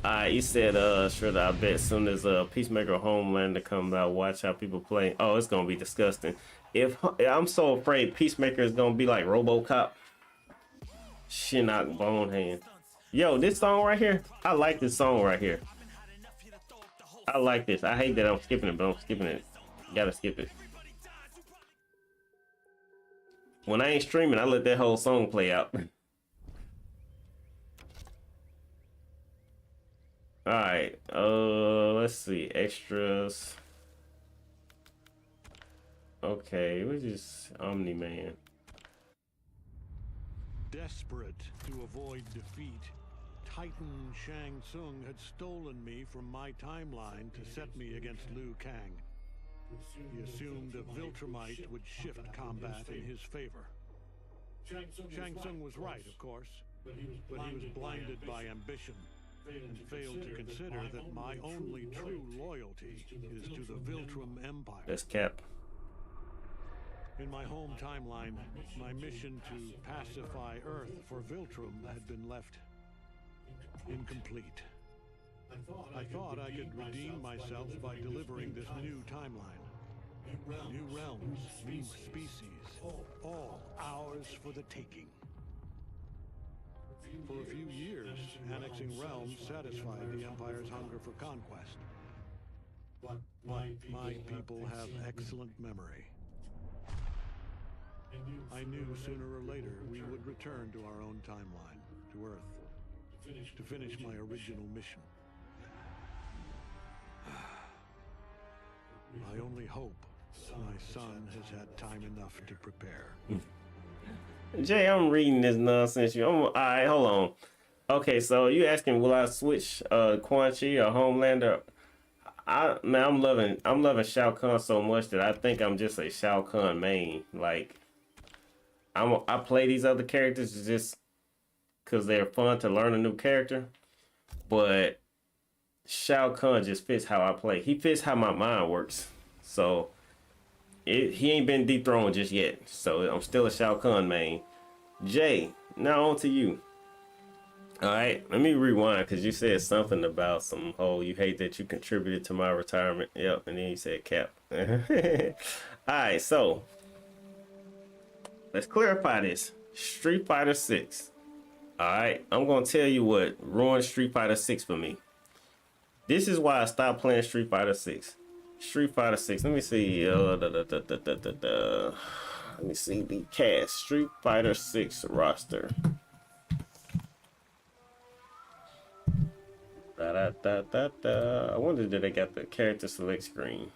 All right, you said, sure that I bet as soon as Peacemaker Homelander comes out, watch how people play. Oh, it's gonna be disgusting. I'm so afraid Peacemaker is gonna be like RoboCop. Shinnok Bonehand. Yo, this song right here, I like this song right here. I like this. I hate that I'm skipping it, but I'm skipping it. Gotta skip it. When I ain't streaming, I let that whole song play out. Alright, let's see. Extras. Okay, we're just Omni-Man. Desperate to avoid defeat, Titan Shang Tsung had stolen me from my timeline to set me against Liu Kang. He assumed a Viltrumite would shift combat in his favor. Shang Tsung was right, of course, but he was blinded by ambition. and failed to consider that my only true loyalty is to the Viltrum Empire. That's Cap. In my home timeline, my mission to pacify Earth for Viltrum had been left incomplete. I thought I could redeem myself by delivering this new timeline. New realms, new species, all ours for the taking. For a few years, annexing realms satisfied the Empire's hunger for conquest. My people have excellent memory. I knew sooner or later we would return to our own timeline, to Earth, to finish my original mission. I only hope my son has had time enough to prepare. Jay, I'm reading this nonsense. All right, hold on. Okay, so you asking will I switch Quan Chi or Homelander? I'm loving Shao Kahn so much that I think I'm just a Shao Kahn main. Like I play these other characters just because they're fun to learn a new character, but Shao Kahn just fits how I play. He fits how my mind works. So he ain't been dethroned just yet. So I'm still a Shao Kahn main. Jay, now on to you. All right, let me rewind because you said something about some you hate that you contributed to my retirement. Yep, and then you said Cap. All right, so let's clarify this. Street Fighter 6. All right, I'm gonna tell you what ruined Street Fighter 6 for me. This is why I stopped playing Street Fighter 6. Street Fighter 6. Let me see. Let me see the cast. Street Fighter 6 roster. I wonder if they got the character select screen.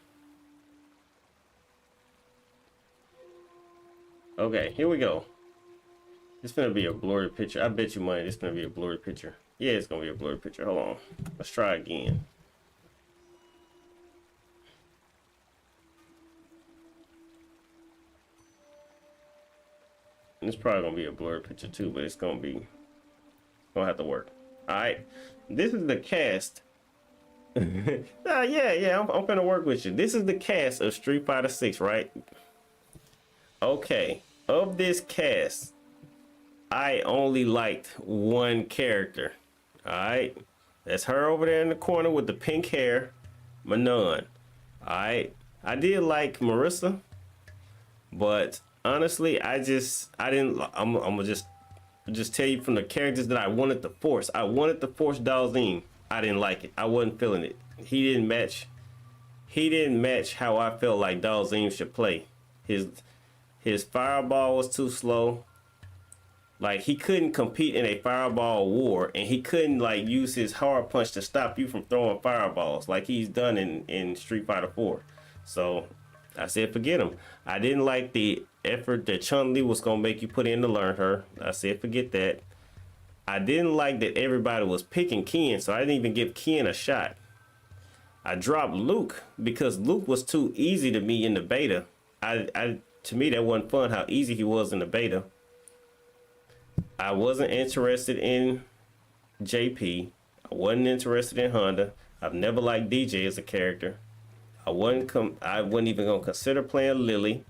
Okay, here we go. It's gonna be a blurry picture. I bet you money it's gonna be a blurry picture. Yeah, it's gonna be a blurry picture. Hold on. Let's try again. And it's probably gonna be a blurry picture too, but it's gonna have to work. All right, this is the cast. Yeah, I'm gonna work with you. This is the cast of Street Fighter 6, right? Okay, of this cast, I only liked one character. All right, that's her over there in the corner with the pink hair, Manon. All right, I did like Marissa, but honestly, I didn't. I'm gonna just tell you from the characters that I wanted to force. I wanted to force Dalzim. I didn't like it. I wasn't feeling it. He didn't match how I felt like Dalzim should play. His fireball was too slow. Like he couldn't compete in a fireball war, and he couldn't like use his hard punch to stop you from throwing fireballs like he's done in Street Fighter 4. So I said forget him. I didn't like the effort that Chun-Li was gonna make you put in to learn her. I said forget that. I didn't like that everybody was picking Ken, so I didn't even give Ken a shot. I dropped Luke because Luke was too easy to me in the beta. To me that wasn't fun how easy he was in the beta. I wasn't interested in JP. I wasn't interested in Honda. I've never liked DJ as a character. I wasn't even gonna consider playing Lily.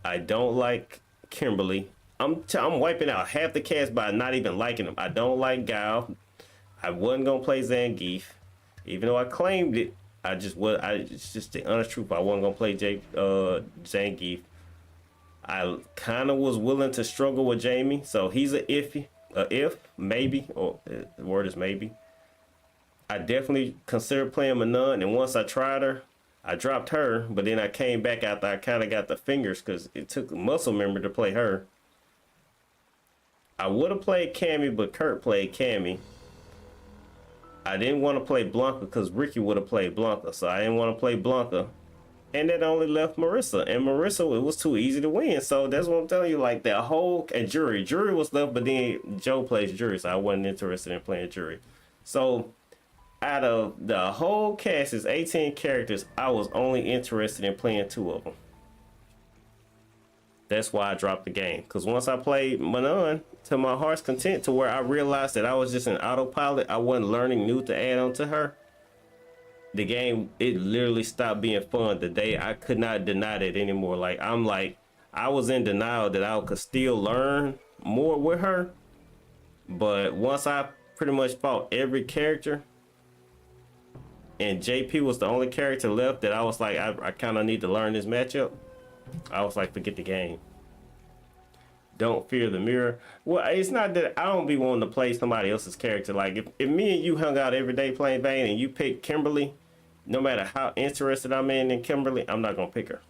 I don't like Kimberly. I'm wiping out half the cast by not even liking them. I don't like Guile. I wasn't gonna play Zangief, even though I claimed it. It's just the honest truth. I wasn't gonna play Zangief. I kind of was willing to struggle with Jamie, so he's maybe, or the word is maybe. I definitely considered playing Manon, and once I tried her, I dropped her, but then I came back after I kind of got the fingers because it took muscle memory to play her. I would have played Cammy, but Kurt played Cammy. I didn't want to play Blanca because Ricky would have played Blanca, so I didn't want to play Blanca. And that only left Marissa. And Marissa, it was too easy to win. So that's what I'm telling you. Like that whole and Jury was left, but then Joe plays Jury, so I wasn't interested in playing Jury. So out of the whole cast is 18 characters, I was only interested in playing 2 of them. That's why I dropped the game. Because once I played Manon to my heart's content, to where I realized that I was just an autopilot, I wasn't learning new to add on to her. The game, it literally stopped being fun the day I could not deny that anymore. Like, I was in denial that I could still learn more with her. But once I pretty much fought every character, and JP was the only character left that I was like, I kind of need to learn this matchup. I was like, forget the game. Don't fear the mirror. Well, it's not that I don't be wanting to play somebody else's character. Like, if me and you hung out every day playing Vayne and you pick Kimberly, no matter how interested I'm in Kimberly, I'm not gonna pick her.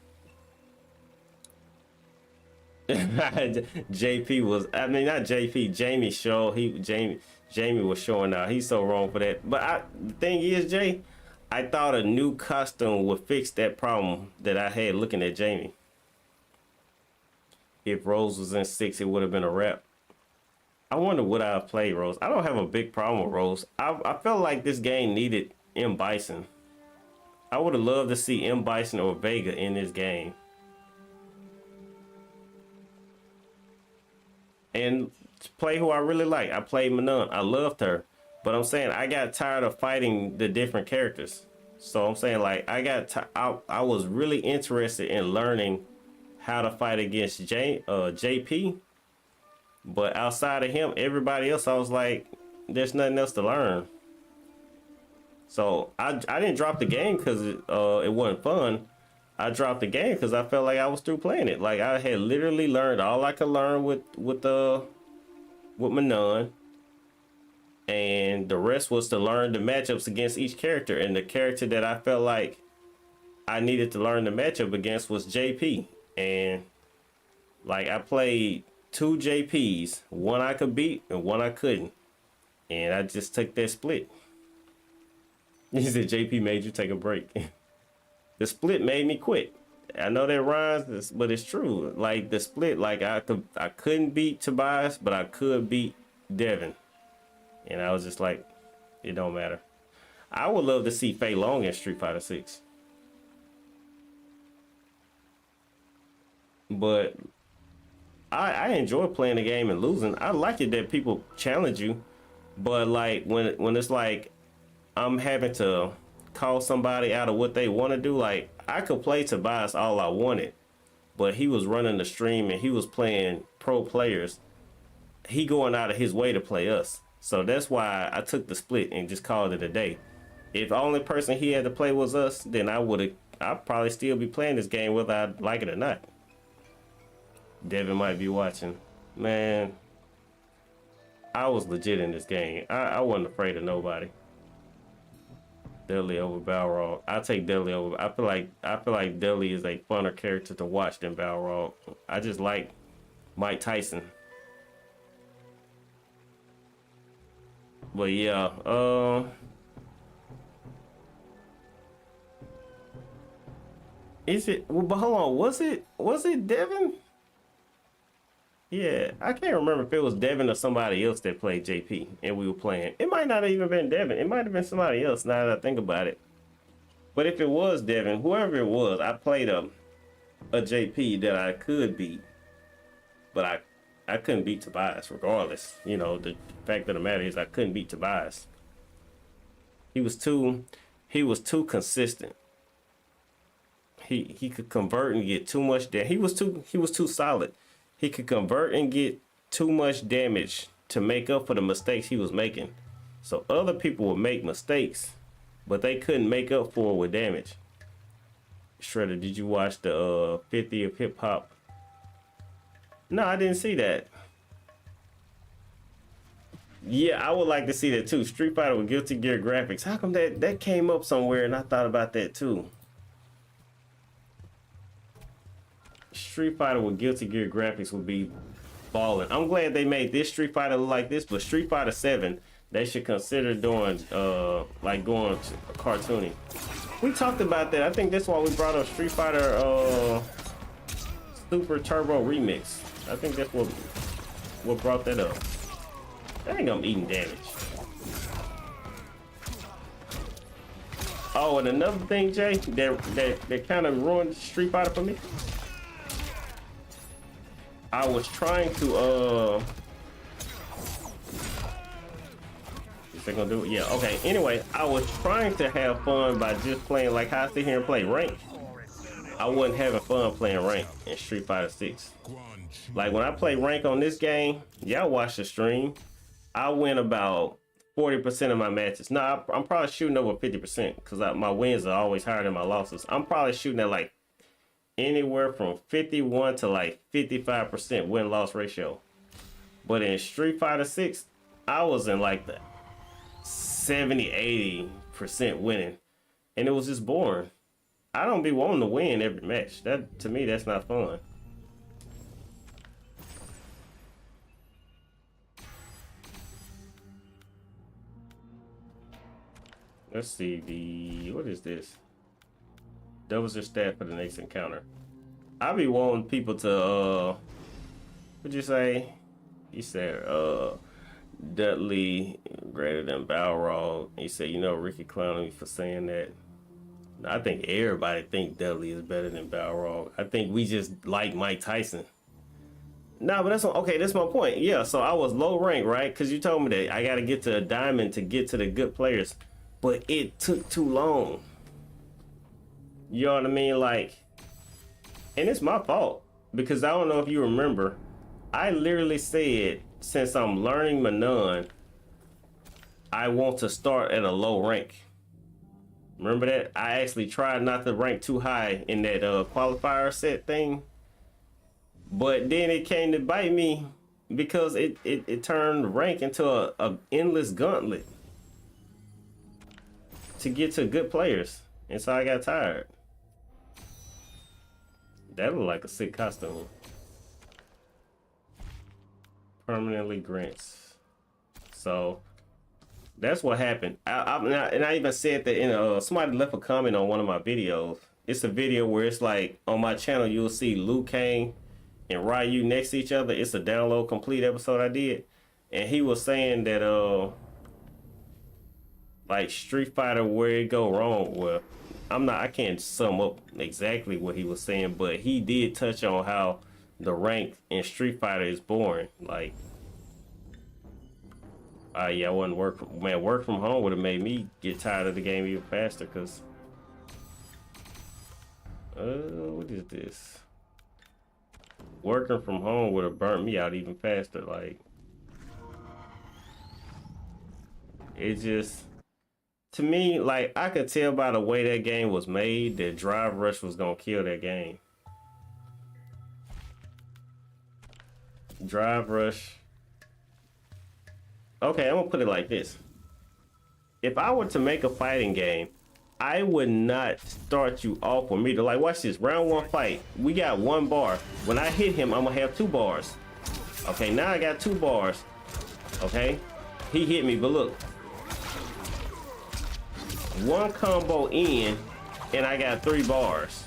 JP was, I mean, not JP, Jamie show. Jamie was showing out. He's so wrong for that. But the thing is, Jay, I thought a new costume would fix that problem that I had looking at Jamie. If Rose was in 6, it would have been a wrap. I wonder would I have played Rose. I don't have a big problem with Rose. I felt like this game needed M. Bison. I would have loved to see M. Bison or Vega in this game. And play who I really like. I played Manon. I loved her. But I'm saying I got tired of fighting the different characters. So I'm saying, like, I was really interested in learning how to fight against JP. But outside of him, everybody else, I was like, there's nothing else to learn. So I didn't drop the game because it wasn't fun. I dropped the game because I felt like I was through playing it. Like, I had literally learned all I could learn with Manon. And the rest was to learn the matchups against each character. And the character that I felt like I needed to learn the matchup against was JP. And like, I played 2 JPs. One I could beat and one I couldn't. And I just took that split. He said JP made you take a break. The split made me quit. I know that rhymes, but it's true. Like, the split, like, I couldn't beat Tobias, but I could beat Devin. And I was just like, it don't matter. I would love to see Fei Long in Street Fighter 6. But I enjoy playing the game and losing. I like it that people challenge you. But like, when it's like I'm having to call somebody out of what they want to do, like, I could play Tobias all I wanted, but he was running the stream and he was playing pro players. He going out of his way to play us. So that's why I took the split and just called it a day. If the only person he had to play was us, then I'd probably still be playing this game whether I like it or not. Devin might be watching. Man, I was legit in this game. I wasn't afraid of nobody. Dudley over Balrog. I'll take Dudley over. I feel like Dudley is a funner character to watch than Balrog. I just like Mike Tyson. But yeah, is it? Well, but hold on, was it Devin? Yeah, I can't remember if it was Devin or somebody else that played JP and we were playing. It might not have even been Devin. It might have been somebody else now that I think about it. But if it was Devin, whoever it was, I played a JP that I could beat, but I couldn't beat Tobias regardless. You know, the fact of the matter is I couldn't beat Tobias. He was too consistent. He could convert and get too much damage. He was too solid. He could convert and get too much damage to make up for the mistakes he was making. So other people would make mistakes, but they couldn't make up for it with damage. Shredder, did you watch the 50 of Hip Hop? No, I didn't see that. Yeah, I would like to see that too. Street Fighter with Guilty Gear graphics. How come that came up somewhere and I thought about that too? Street Fighter with Guilty Gear graphics would be balling. I'm glad they made this Street Fighter look like this, but Street Fighter 7, they should consider doing like going cartoony. We talked about that. I think that's why we brought up Street Fighter Super Turbo Remix. I think that's what brought that up. I think I'm eating damage. Oh, and another thing, Jay, that kind of ruined Street Fighter for me. I was trying to is they gonna do it? Yeah, okay. Anyway, I was trying to have fun by just playing like how I sit here and play rank. I wasn't having fun playing rank in Street Fighter 6. Like when I play rank on this game, y'all watch the stream, I win about 40% of my matches. No, I'm probably shooting over 50% because my wins are always higher than my losses. I'm probably shooting at like anywhere from 51 to like 55% win-loss ratio. But in Street Fighter 6, I was in like the 70-80% winning, and it was just boring. I don't be wanting to win every match. That, to me, that's not fun. Let's see, what is this? Doubles your stat for the next encounter. I be wanting people to, what'd you say? You said, Dudley greater than Balrog. He said, you know, Ricky clowning me for saying that. I think everybody think Dudley is better than Balrog. I think we just like Mike Tyson. Nah, but okay, that's my point. Yeah, so I was low rank, right? Because you told me that I got to get to a diamond to get to the good players. But it took too long. You know what I mean? Like, and it's my fault. Because I don't know if you remember, I literally said, since I'm learning Manon, I want to start at a low rank. Remember that? I actually tried not to rank too high in that qualifier set thing. But then it came to bite me because it turned rank into a endless gauntlet to get to good players. And so I got tired. That looked like a sick costume. Permanently grants. So that's what happened. I even said that in somebody left a comment on one of my videos. It's a video where it's like on my channel you'll see Liu Kang and Ryu next to each other. It's a download complete episode I did, and he was saying that like Street Fighter, where it go wrong. Well, I can't sum up exactly what he was saying, but he did touch on how the rank in Street Fighter is boring. Like, yeah, I wouldn't work from home would have made me get tired of the game even faster. Cause what is this? Working from home would have burnt me out even faster. Like, it just, to me, like, I could tell by the way that game was made that Drive Rush was gonna kill that game. Drive Rush. Okay, I'm gonna put it like this. If I were to make a fighting game, I would not start you off with meter. Like, watch this. Round one fight. We got 1 bar. When I hit him, I'm gonna have 2 bars. Okay, now I got 2 bars. Okay, he hit me, but look. 1 combo in, and I got 3 bars.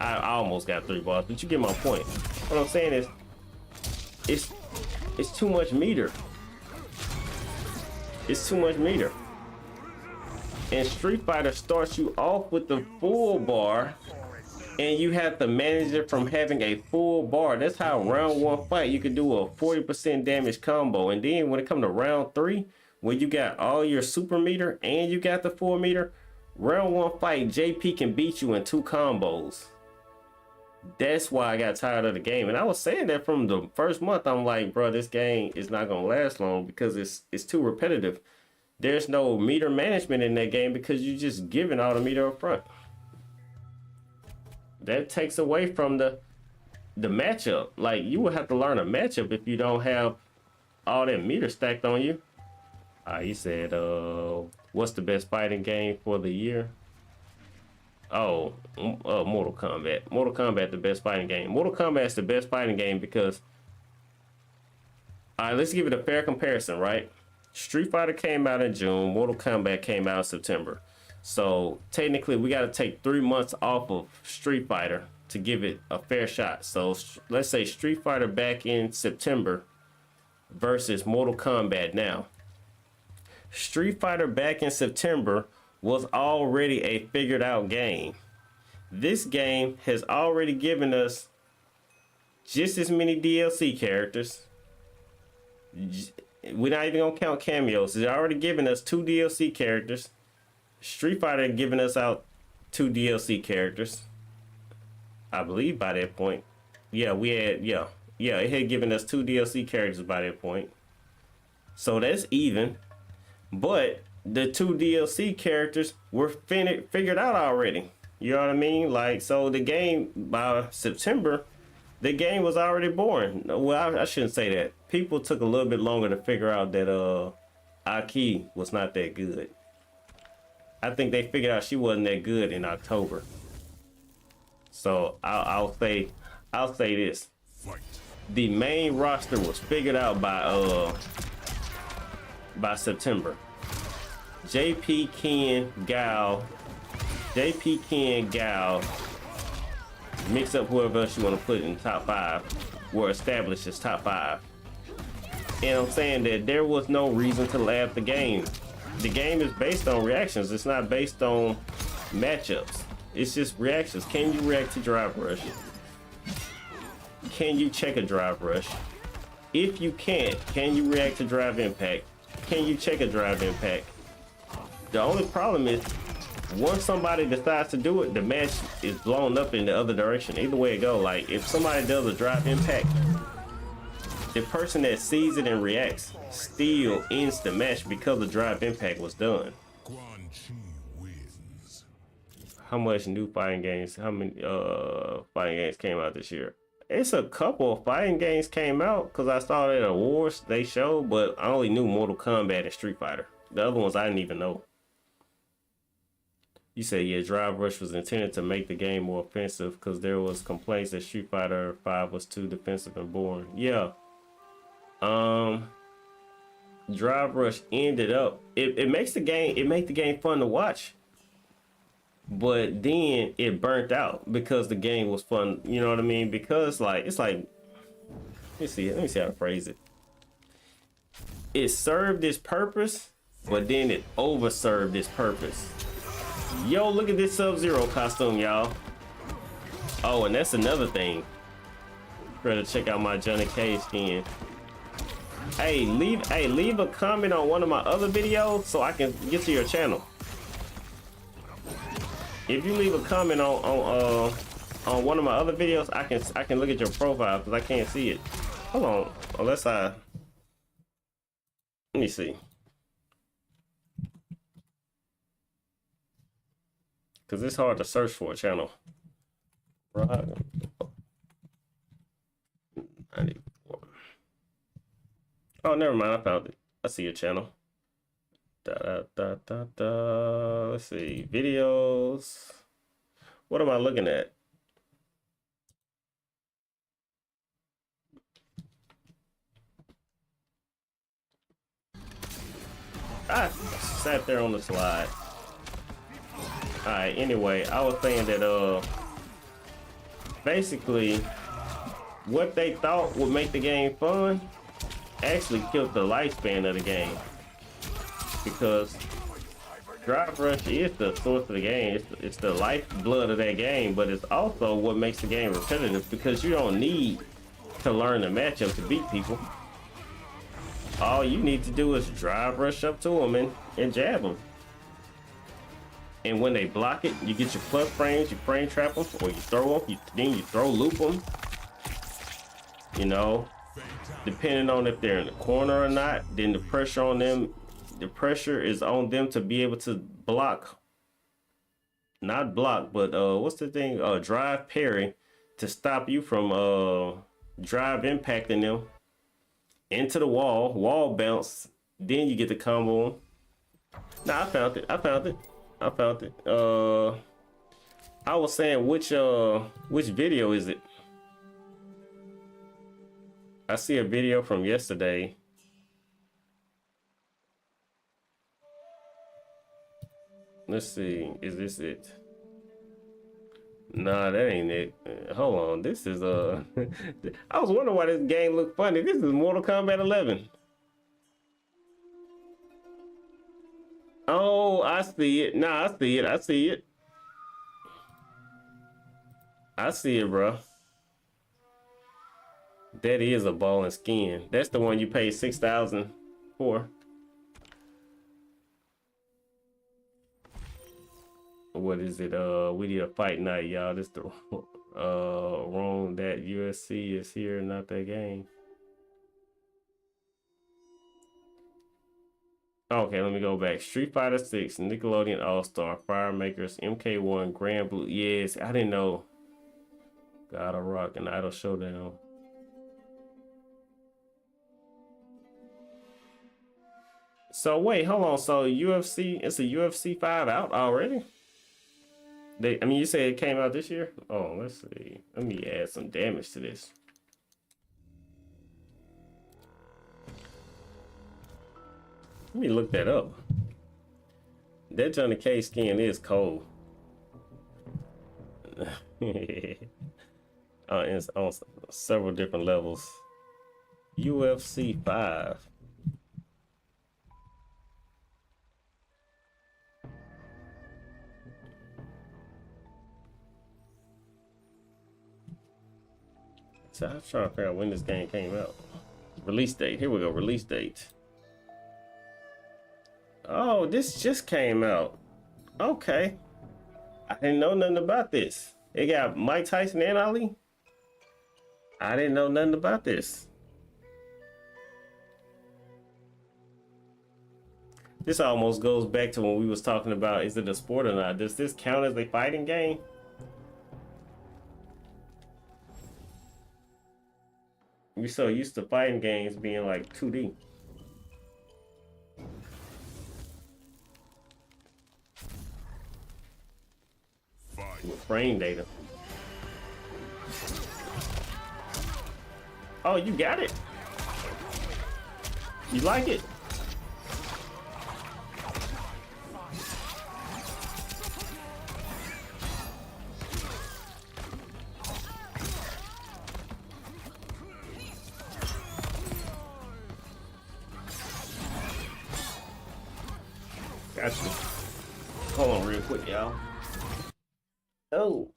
I almost got 3 bars, but you get my point. What I'm saying is, it's too much meter. It's too much meter. And Street Fighter starts you off with the full bar, and you have to manage it from having a full bar. That's how round 1 fight you can do a 40% damage combo. And then when it comes to round 3, when you got all your super meter and you got the full meter, round 1 fight, JP can beat you in 2 combos. That's why I got tired of the game. And I was saying that from the first month. I'm like, bro, this game is not gonna last long because it's too repetitive. There's no meter management in that game because you're just giving all the meter up front. That takes away from the matchup. Like, you would have to learn a matchup if you don't have all that meter stacked on you. He said, what's the best fighting game for the year? Oh, Mortal Kombat. Mortal Kombat, the best fighting game. Mortal Kombat is the best fighting game because, all right, let's give it a fair comparison, right? Street Fighter came out in June. Mortal Kombat came out in September. So technically, we got to take 3 months off of Street Fighter to give it a fair shot. So let's say Street Fighter back in September versus Mortal Kombat now. Street Fighter back in September was already a figured out game. This game has already given us just as many DLC characters. We're not even gonna count cameos. They're already giving us 2 DLC characters. Street Fighter giving us out 2 DLC characters. I believe by that point. Yeah, it had given us 2 DLC characters by that point. So that's even. But the 2 DLC characters were figured out already. You know what I mean? Like, so the game, by September, the game was already born. Well, I shouldn't say that. People took a little bit longer to figure out that Aki was not that good. I think they figured out she wasn't that good in October. So I'll say this. Fight. The main roster was figured out by September. JP, Ken, Gal, mix up whoever else you want to put in top 5, were established as top 5. And I'm saying that there was no reason to lab the game. The game is based on reactions. It's not based on matchups. It's just reactions. Can you react to drive rush? Can you check a drive rush? If you can't, can you react to drive impact? Can you check a drive impact? The only problem is once somebody decides to do it, the match is blown up in the other direction. Either way it go, like if somebody does a drive impact, the person that sees it and reacts still ends the match because the drive impact was done. How much new fighting games? How many fighting games came out this year? It's a couple of fighting games came out because I saw that awards they showed, but I only knew Mortal Kombat and Street Fighter. The other ones I didn't even know. You say, yeah, Drive Rush was intended to make the game more offensive because there was complaints that Street Fighter 5 was too defensive and boring. Yeah. Drive Rush ended up, it makes the game fun to watch. But then it burnt out because the game was fun, you know what I mean? Because it's like let me see how to phrase it. It served its purpose, but then it overserved its purpose. Yo, look at this Sub-Zero costume, y'all. Oh, and that's another thing. Better check out my Johnny Cage skin. Hey, leave a comment on one of my other videos so I can get to your channel. If you leave a comment on one of my other videos, I can look at your profile because I can't see it. Hold on, let me see. Because it's hard to search for a channel. Right. Oh, never mind. I found it. I see your channel. Let's see. Videos. What am I looking at? I sat there on the slide. Alright, anyway, I was saying that basically what they thought would make the game fun actually killed the lifespan of the game. Because Drive Rush is the source of the game. It's the lifeblood of that game, but it's also what makes the game repetitive because you don't need to learn the matchup to beat people. All you need to do is drive rush up to them and jab them. And when they block it, you get your plus frames, you frame trap them, or you throw them, then you throw loop them. You know, depending on if they're in the corner or not, then the pressure on them, the pressure is on them to be able to block. Not block, but what's the thing? Drive parry to stop you from drive impacting them into the wall bounce. Then you get the combo. Nah, I found it. I was saying which video is it? I see a video from yesterday. Let's see, is this it? Nah, that ain't it. Hold on, this is I was wondering why this game looked funny. This is Mortal Kombat 11. Oh, I see it. Nah, I see it. I see it. I see it, bro. That is a ball and skin. That's the one you paid 6,000 for. What is it? We need a fight night, y'all. This the wrong. That USC is here, not that game. Okay, let me go back. Street Fighter 6, Nickelodeon All-Star, Fire Makers, MK1, Grand Blue. Yes, I didn't know. God of Rock and Idol Showdown. So wait, hold on. So UFC, it's a UFC 5 out already? I mean, you said it came out this year? Oh, let's see. Let me add some damage to this. Let me look that up. That Johnny K skin is cold. It's on several different levels. UFC 5. So I was trying to figure out when this game came out. Release date. Here we go. Release date. Oh, this just came out. Okay. I didn't know nothing about this. It got Mike Tyson and Ali. I didn't know nothing about this. This almost goes back to when we was talking about, is it a sport or not? Does this count as a fighting game? We so used to fighting games being like 2D. With frame data. Oh, you got it. You like it? Gotcha. Hold on real quick, y'all. Oh.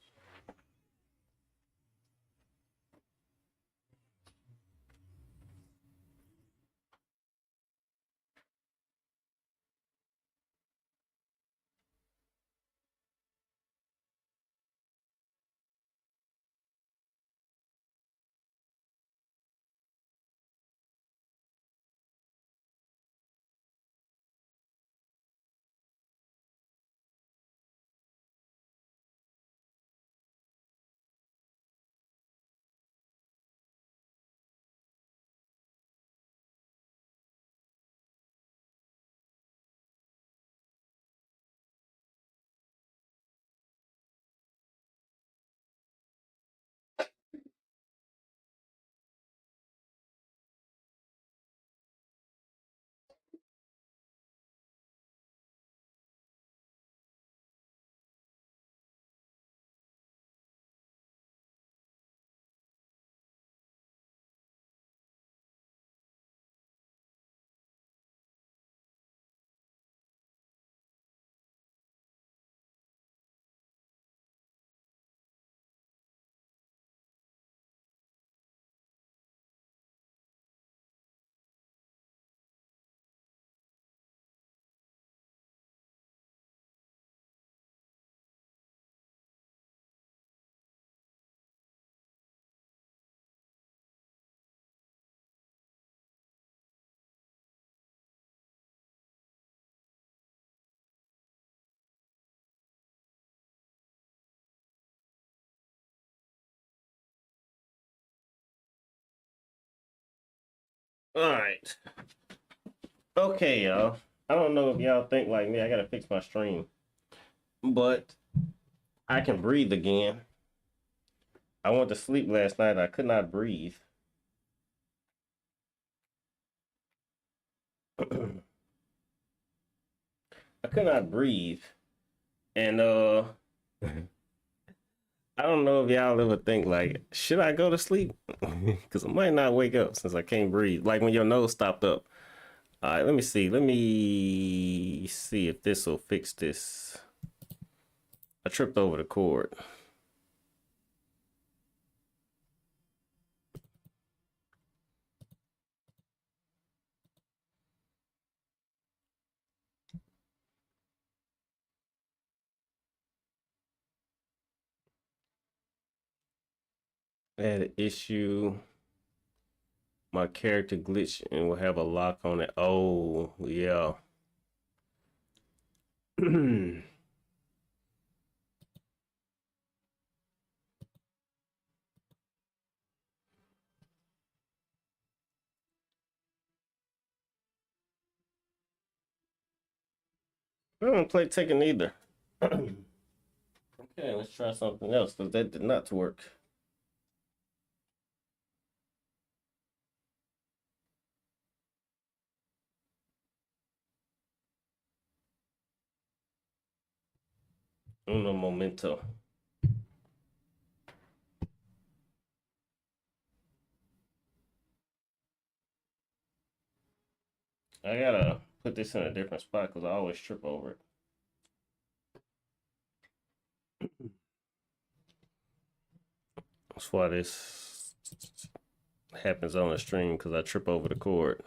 All right. Okay, y'all. I don't know if y'all think like me. I gotta fix my stream, but I can breathe again. I went to sleep last night. I could not breathe. I could not breathe, and I don't know if y'all ever think like, should I go to sleep? Because I might not wake up since I can't breathe. Like when your nose stopped up. All right, let me see. Let me see if this will fix this. I tripped over the cord. I had an issue. My character glitch and will have a lock on it. Oh, yeah. I don't play Tekken either. Okay, let's try something else because that did not work. Uno momento. I gotta put this in a different spot because I always trip over it. That's why this happens on the stream because I trip over the cord.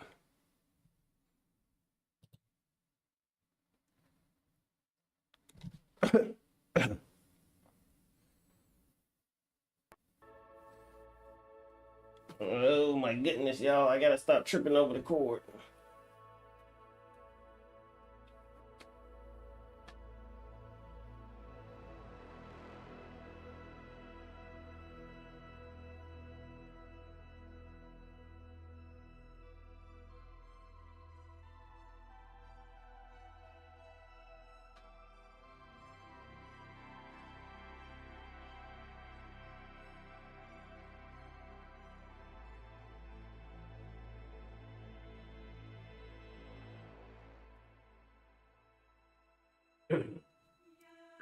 Oh my goodness, y'all. I gotta stop tripping over the cord.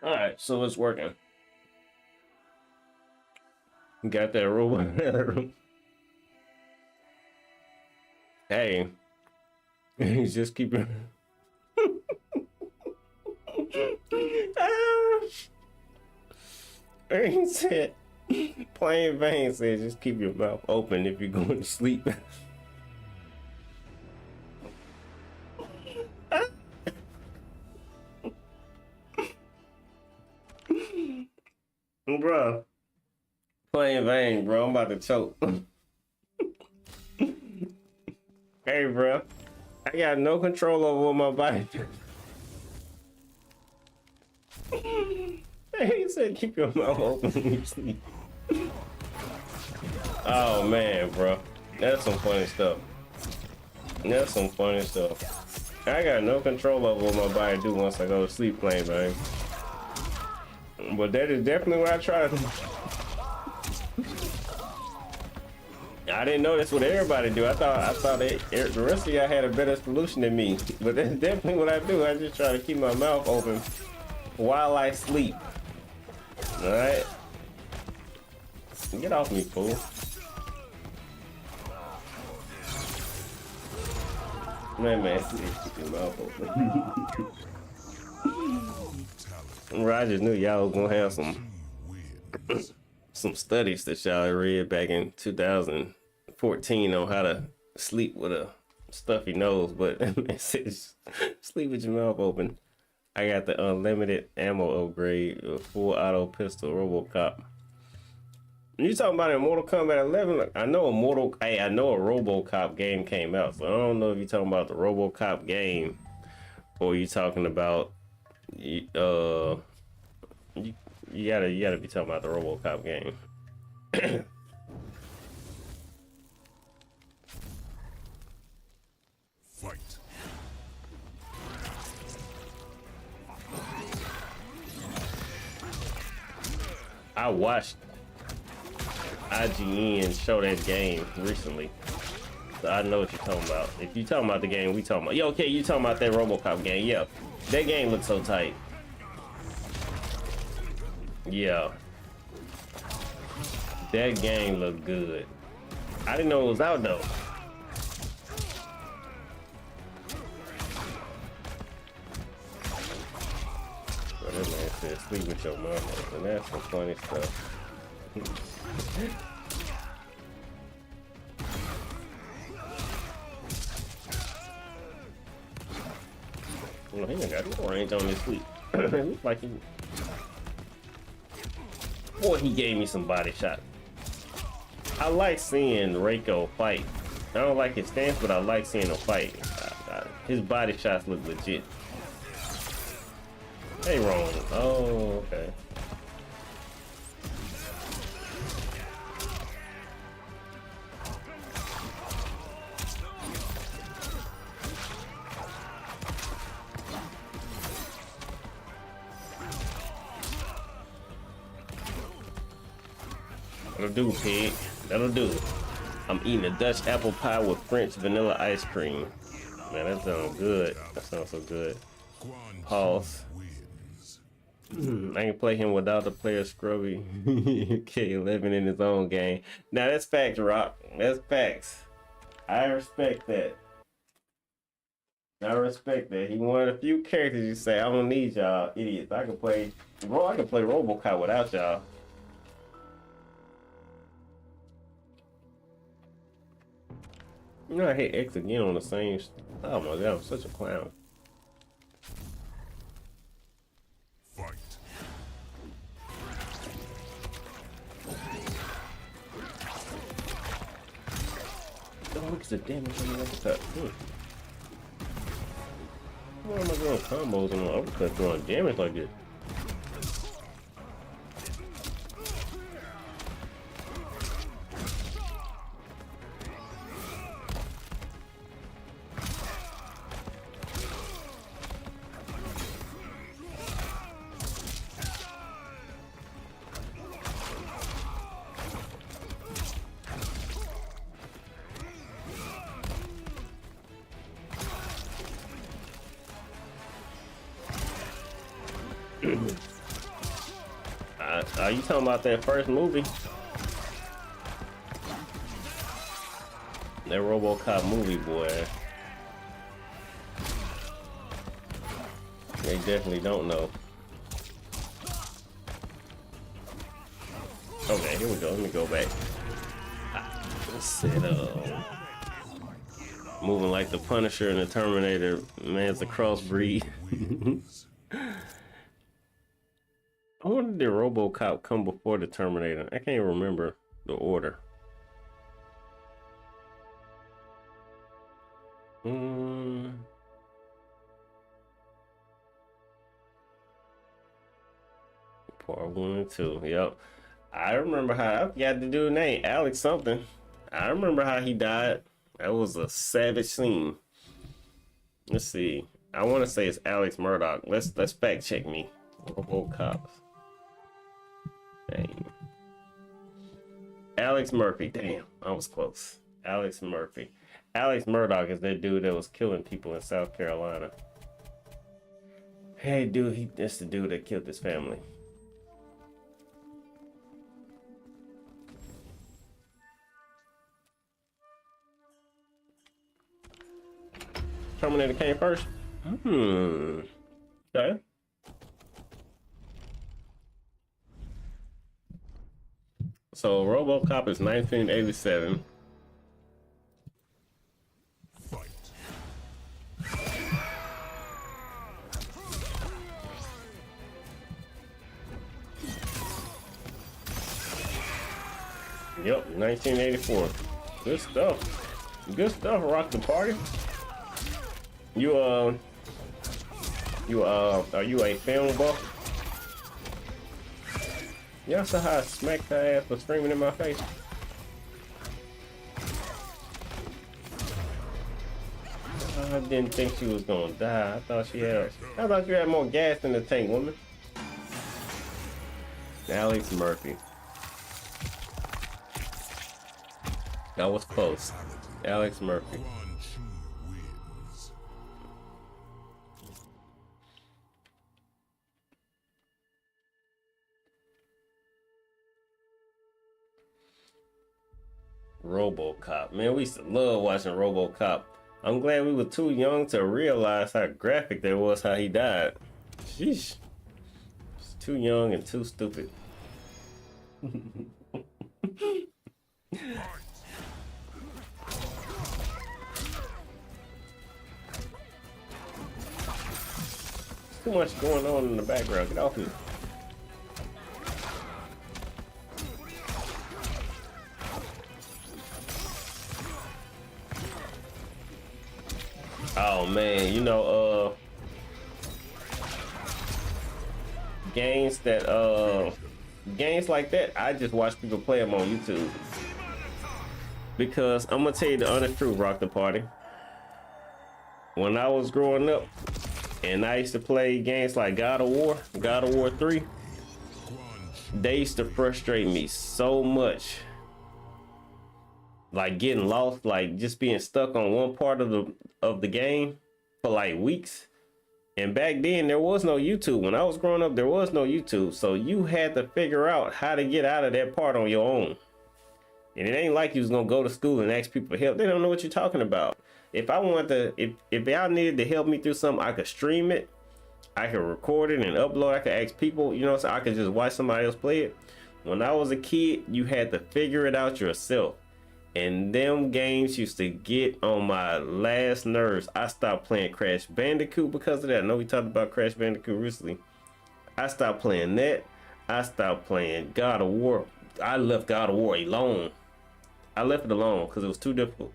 All right, so it's working. Got that robot. Hey, he's just keeping. He said, plain Vane said, just keep your mouth open if you're going to sleep. Bro, plain Vane, bro. I'm about to choke. Hey, bro, I got no control over my body. He said, keep your mouth open when you sleep. Oh man, bro, that's some funny stuff. That's some funny stuff. I got no control over what my body do once I go to sleep, plain Vane. But that is definitely what I try to do. I didn't know that's what everybody do. I thought that the rest of y'all had a better solution than me. But that's definitely what I do. I just try to keep my mouth open while I sleep. All right, get off me, fool. Man, keep your mouth open. I just knew y'all was gonna have some studies that y'all read back in 2014 on how to sleep with a stuffy nose, but it says sleep with your mouth open. I got the unlimited ammo upgrade, full auto pistol, RoboCop. You talking about in Mortal Kombat 11? I know a RoboCop game came out, so I don't know if you're talking about the RoboCop game or you talking about you gotta be talking about the RoboCop game. Fight. I watched IGN show that game recently, so I know what you're talking about. If you talking about the game we talking about, okay, you talking about that RoboCop game? Yeah, that game looks so tight. Yeah, that game looked good. I didn't know it was out though. Well, that man said sleep with your mama, and that's some funny stuff. Well, he ain't got no range on his sleep. It looks like he... Boy, he gave me some body shot. I like seeing Reiko fight. I don't like his stance, but I like seeing him fight. His body shots look legit. Hey, wrong. Oh, okay. That'll do, pig. That'll do. I'm eating a Dutch apple pie with French vanilla ice cream. Man, that sounds good. That sounds so good. Pause. I can play him without the player scrubby. K11 in his own game. Now that's facts, Rock. That's facts. I respect that. I respect that. He one of the few characters you say, I don't need y'all idiots. I can play RoboCop without y'all. You know, I hate X again on the same. Oh my god, I'm such a clown. Fight. Oh, look at the damage on the uppercut. Why am I doing combos on the uppercut doing damage like this? Are you talking about that first movie? That RoboCop movie, boy. They definitely don't know. Okay, here we go. Let me go back. Set up. Moving like the Punisher and the Terminator. Man's a crossbreed. I wonder did RoboCop come before the Terminator? I can't remember the order. Part 1 and 2. Yep. I remember how I forgot the dude's name. Alex something. I remember how he died. That was a savage scene. Let's see. I want to say it's Alex Murdoch. Let's fact check me. RoboCop. Dang. Alex Murphy. Damn, I was close. Alex Murphy. Alex Murdoch is that dude that was killing people in South Carolina. Hey, dude, that's the dude that killed his family. Terminator came first? Okay. So RoboCop is 1987. Fight. Yep, 1984. Good stuff. Good stuff, Rock the Party. Are you a film buff? Y'all saw how I smacked her ass for screaming in my face? I didn't think she was gonna die. I thought you had more gas in the tank, woman. Alex Murphy. That was close. Alex Murphy. RoboCop, man, we used to love watching RoboCop. I'm glad we were too young to realize how graphic that was, how he died. Sheesh, just too young and too stupid. Too much going on in the background. Get off here. Oh man, you know, games that games like that, I just watch people play them on YouTube. Because I'm gonna tell you the honest truth, Rock the Party. When I was growing up and I used to play games like God of War 3, they used to frustrate me so much. Like getting lost, like just being stuck on one part of the game for like weeks. And back then there was no YouTube. When I was growing up, there was no YouTube. So you had to figure out how to get out of that part on your own. And it ain't like you was gonna go to school and ask people for help. They don't know what you're talking about. If I wanted to, if y'all needed to help me through something, I could stream it, I could record it and upload. I could ask people, you know, so I could just watch somebody else play it. When I was a kid, you had to figure it out yourself. And them games used to get on my last nerves. I stopped playing Crash Bandicoot because of that. I know we talked about Crash Bandicoot recently. I stopped playing that. I stopped playing God of War. I left God of War alone. I left it alone because it was too difficult.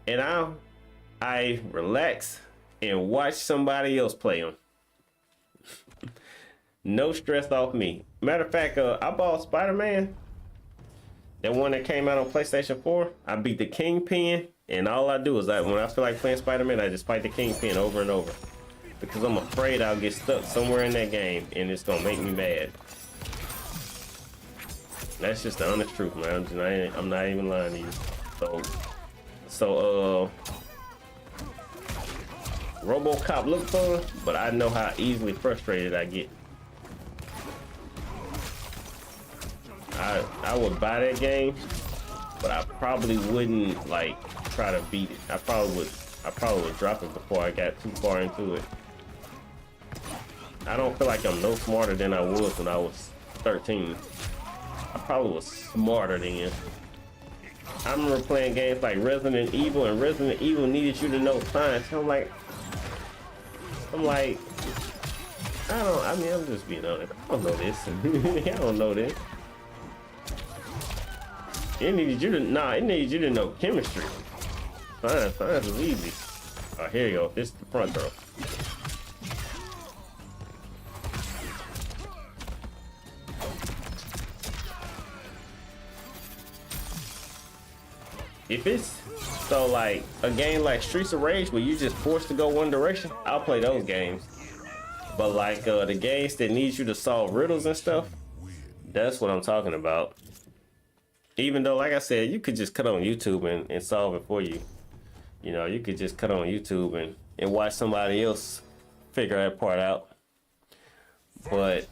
And I relax and watch somebody else play them. No stress off me. Matter of fact, I bought Spider-Man. That one that came out on PlayStation 4. I beat the Kingpin, and all I do is when I feel like playing Spider-Man, I just fight the Kingpin over and over. Because I'm afraid I'll get stuck somewhere in that game, and it's gonna make me mad. That's just the honest truth, man. I'm not even lying to you. So RoboCop looks fun, but I know how easily frustrated I get. I would buy that game, but I probably wouldn't like try to beat it. I probably would drop it before I got too far into it. I don't feel like I'm no smarter than I was when I was 13. I probably was smarter then. I remember playing games like Resident Evil, and Resident Evil needed you to know science. I'm like, I'm just being honest. I don't know this. I don't know this. It needed you to know chemistry. Science is easy. Oh, here you go. This is the front throw. If it's so like a game like Streets of Rage where you just forced to go one direction, I'll play those games. But like the games that need you to solve riddles and stuff, that's what I'm talking about. Even though, like I said, you could just cut on YouTube and solve it for you. You know, you could just cut on YouTube and watch somebody else figure that part out. But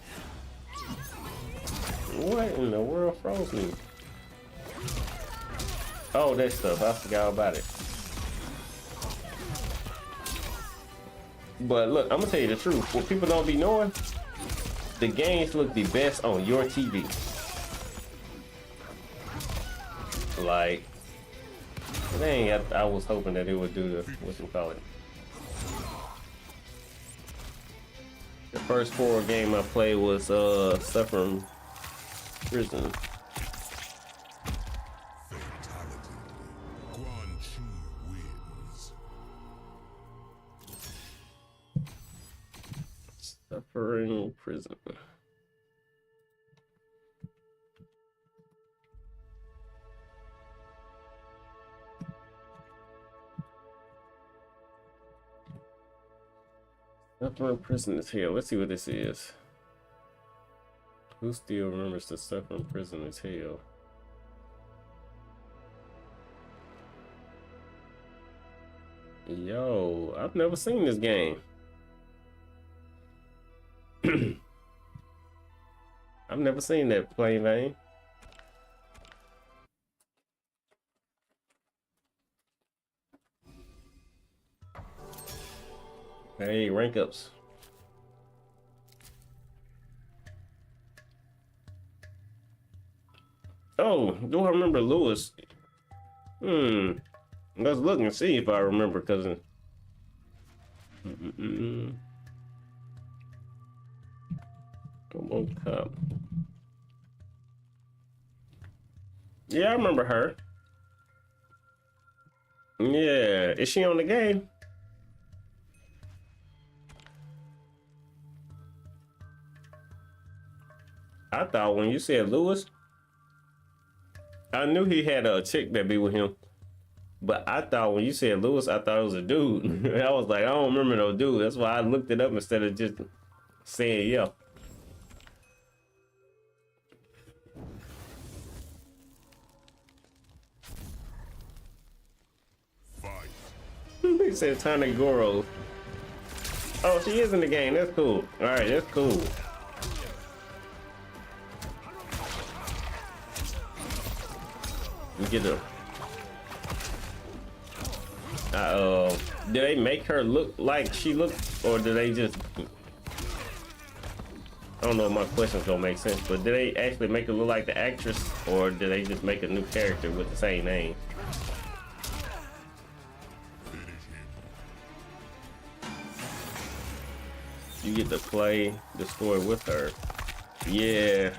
what in the world froze me? Oh, that stuff. I forgot about it. But look, I'm gonna tell you the truth. What people don't be knowing, the games look the best on your TV. Like, dang, I was hoping that it would do the, what you call it. The first horror game I played was Suffering Prison. Suffering Prison. Suffering Prison is here. Let's see what this is. Who still remembers the Suffering Prison is hell? Yo, I've never seen this game. I've never seen that plain Vane. Hey, rank ups. Oh, do I remember Lewis? Let's look and see if I remember, cousin. Come on, cop. Yeah, I remember her. Yeah, is she on the game? I thought when you said Lewis, I knew he had a chick that be with him. But I thought when you said Lewis, I thought it was a dude. I was like, I don't remember no dude. That's why I looked it up instead of just saying yeah. He said Tanagoro. Oh, she is in the game. That's cool. All right, that's cool. We get her. Did they make her look like she looked, or did they just? I don't know if my question's gonna make sense, but did they actually make her look like the actress, or did they just make a new character with the same name? You get to play the story with her. Yeah.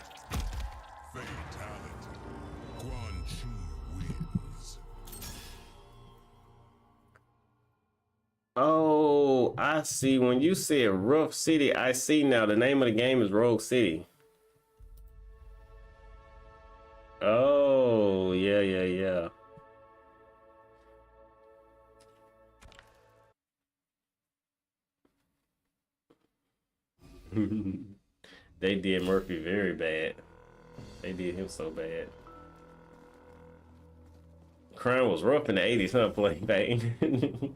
Oh, I see. When you said Rough City, I see now. The name of the game is Rogue City. Oh, yeah, yeah, yeah. They did Murphy very bad. They did him so bad. Crime was rough in the 80s, huh, Plain Bang?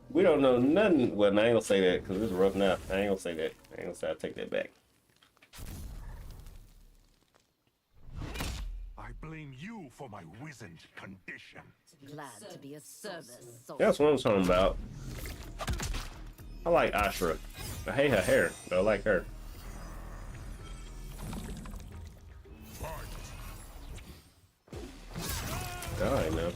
We don't know nothing. Well, I ain't gonna say that because it's rough now. I ain't gonna say that. I ain't gonna say. I'll take that back. I blame you for my wizened condition. Glad to be of service. That's what I'm talking about. I like Ashra. I hate her hair, but I like her. Die now.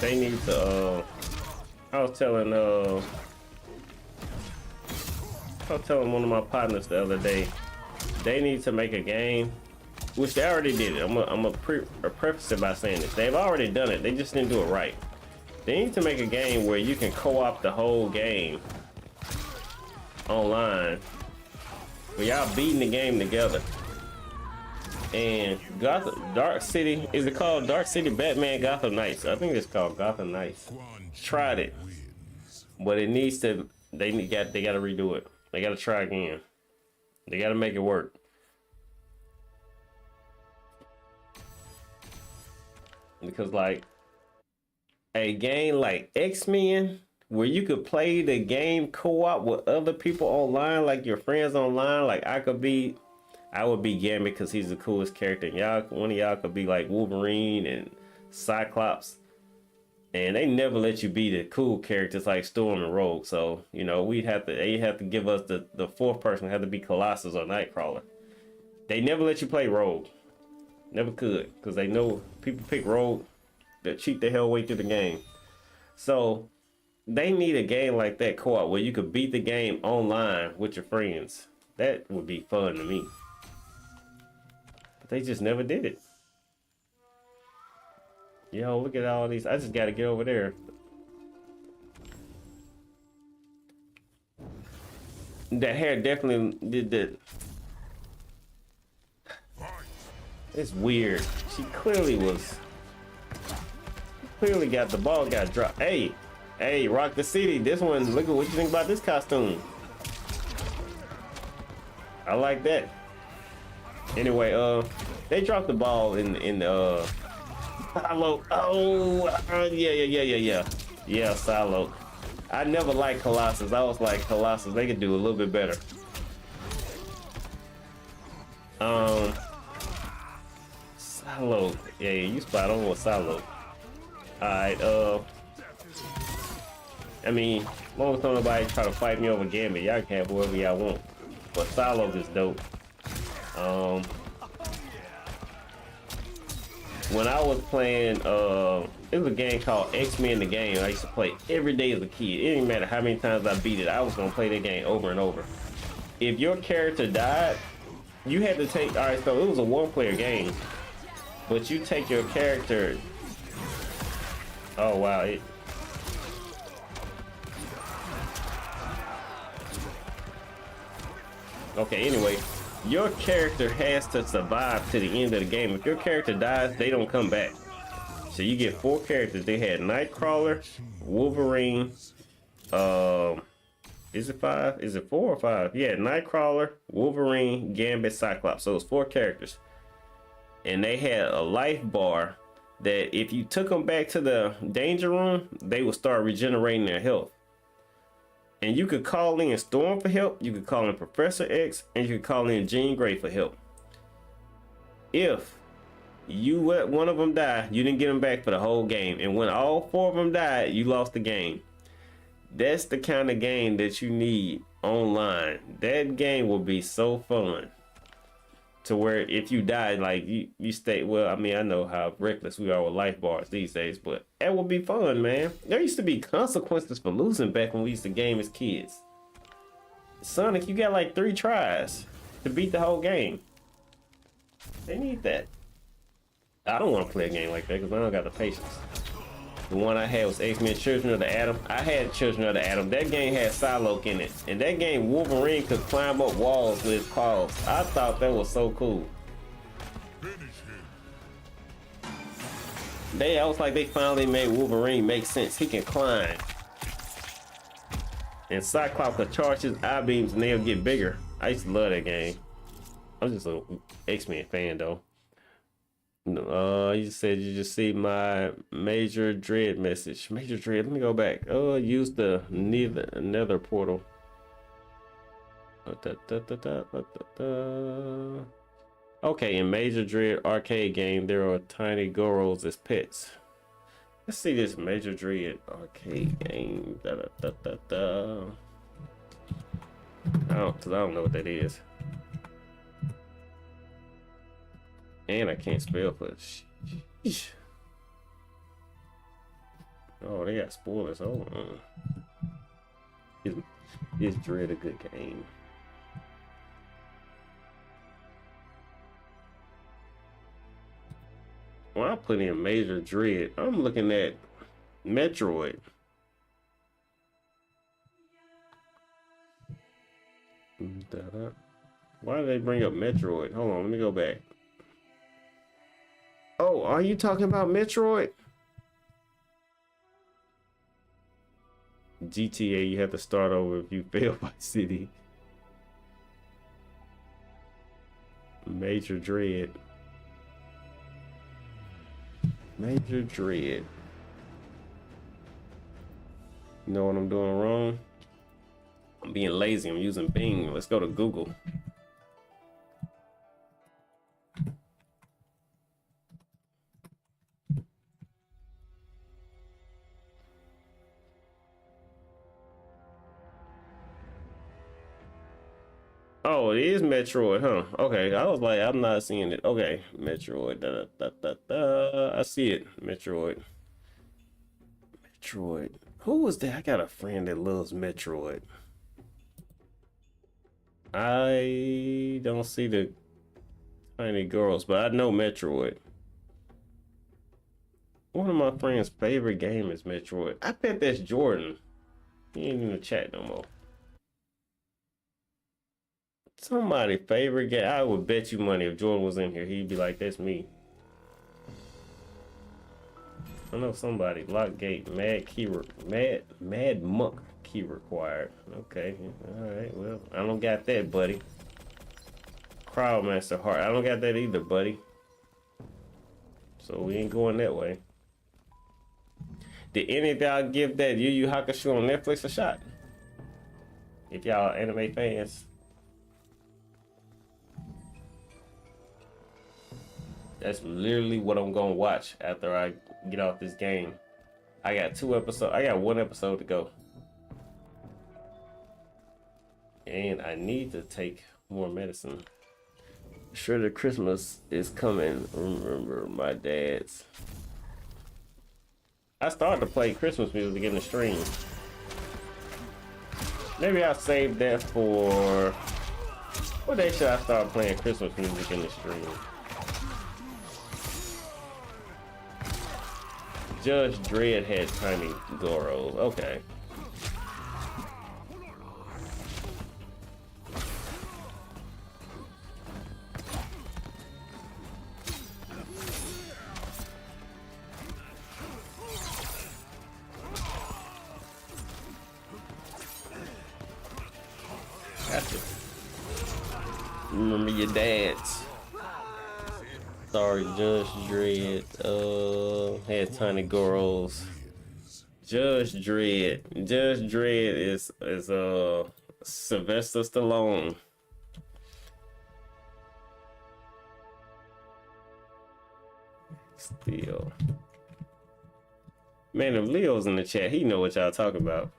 They need to, I was telling one of my partners the other day, they need to make a game, which they already did it. I'm gonna preface it by saying this. They've already done it, they just didn't do it right. They need to make a game where you can co-op the whole game online, where y'all beating the game together. And Dark City, is it called Dark City Batman Gotham Knights? I think it's called Gotham Knights. Tried it, but it needs to. They got to redo it. They got to try again. They got to make it work. Because like a game like X-Men, where you could play the game co-op with other people online, like your friends online, like I would be Gambit because he's the coolest character. And one of y'all could be like Wolverine and Cyclops. And they never let you be the cool characters like Storm and Rogue. So, you know, they have to give us the fourth person, had to be Colossus or Nightcrawler. They never let you play Rogue. Never could. Because they know people pick Rogue that cheat the hell way through the game. So they need a game like that co-op where you could beat the game online with your friends. That would be fun to me. They just never did it. Yo, look at all these. I just gotta get over there. That hair definitely did that. It's weird. She clearly got the ball got dropped. Hey, Rock the City. This one, look at what you think about this costume. I like that. Anyway, they dropped the ball in Silo. Yeah, Silo. I never liked Colossus. I was like, Colossus, they could do a little bit better. Silo. Yeah, you spot on with Silo. Alright, I mean, as long as nobody try to fight me over Gambit, y'all can have whoever y'all want. But Silo is dope. When I was playing, it was a game called X-Men the Game. I used to play every day as a kid. It didn't matter how many times I beat it. I was gonna play that game over and over. If your character died, you had to take, all right, so it was a one-player game, but you take your character. Oh wow, okay, anyway, your character has to survive to the end of the game. If your character dies, they don't come back. So you get 4 characters. They had Nightcrawler, Wolverine, is it 5? Is it 4 or 5? Yeah, Nightcrawler, Wolverine, Gambit, Cyclops. So it's 4 characters. And they had a life bar that if you took them back to the danger room, they would start regenerating their health. And you could call in Storm for help, you could call in Professor X, and you could call in Jean Grey for help. If you let one of them die, you didn't get them back for the whole game. And when all 4 of them died, you lost the game. That's the kind of game that you need online. That game will be so fun. To where if you die, like you stay, well, I mean, I know how reckless we are with life bars these days, but that would be fun, man. There used to be consequences for losing back when we used to game as kids. Sonic, you got like 3 tries to beat the whole game. They need that. I don't want to play a game like that because I don't got the patience. The one I had was X-Men Children of the Atom. I had Children of the Atom. That game had Psylocke in it. And that game, Wolverine could climb up walls with his paws. I thought that was so cool. I was like, they finally made Wolverine make sense. He can climb. And Cyclops could charge his eye beams and they'll get bigger. I used to love that game. I'm just an X-Men fan though. You said you just see my Major Dread message. Major Dread, let me go back. Use the nether portal. Okay, in Major Dread arcade game, there are tiny Goros as pets. Let's see this Major Dread arcade game. I don't know what that is. And I can't spell for it. Sheesh. Oh, they got spoilers. Hold on. Is Dread a good game? Well, I put in Major Dread. I'm looking at Metroid. Why did they bring up Metroid? Hold on, let me go back. Oh, are you talking about Metroid? GTA, you have to start over if you fail by city. Major Dread. Major Dread. You know what I'm doing wrong? I'm being lazy. I'm using Bing. Let's go to Google. Oh, it is Metroid, huh? Okay, I was like, I'm not seeing it. Okay, Metroid. I see it. Metroid. Metroid. Who was that? I got a friend that loves Metroid. I don't see the tiny girls, but I know Metroid. One of my friend's favorite game is Metroid. I bet that's Jordan. He ain't in the chat no more. Somebody favorite game. I would bet you money if Jordan was in here, he'd be like, that's me. I know somebody. Lock gate. Mad monk key required. Okay. Alright, well, I don't got that, buddy. Crowdmaster heart. I don't got that either, buddy. So we ain't going that way. Did any of y'all give that Yu Yu Hakusho on Netflix a shot? If y'all anime fans. That's literally what I'm gonna watch after I get off this game. I got 2 episodes. I got 1 episode to go. And I need to take more medicine. Sure, the Christmas is coming. Remember my dad's. I started to play Christmas music in the stream. Maybe I'll save that for... What day should I start playing Christmas music in the stream? Judge Dredd had tiny Goros. Okay. Gotcha. Remember your dads. Sorry, Judge Dredd. Had tiny Goros. Judge Dredd. Judge Dredd is Sylvester Stallone. Still. Man, if Leo's in the chat, he know what y'all talking about.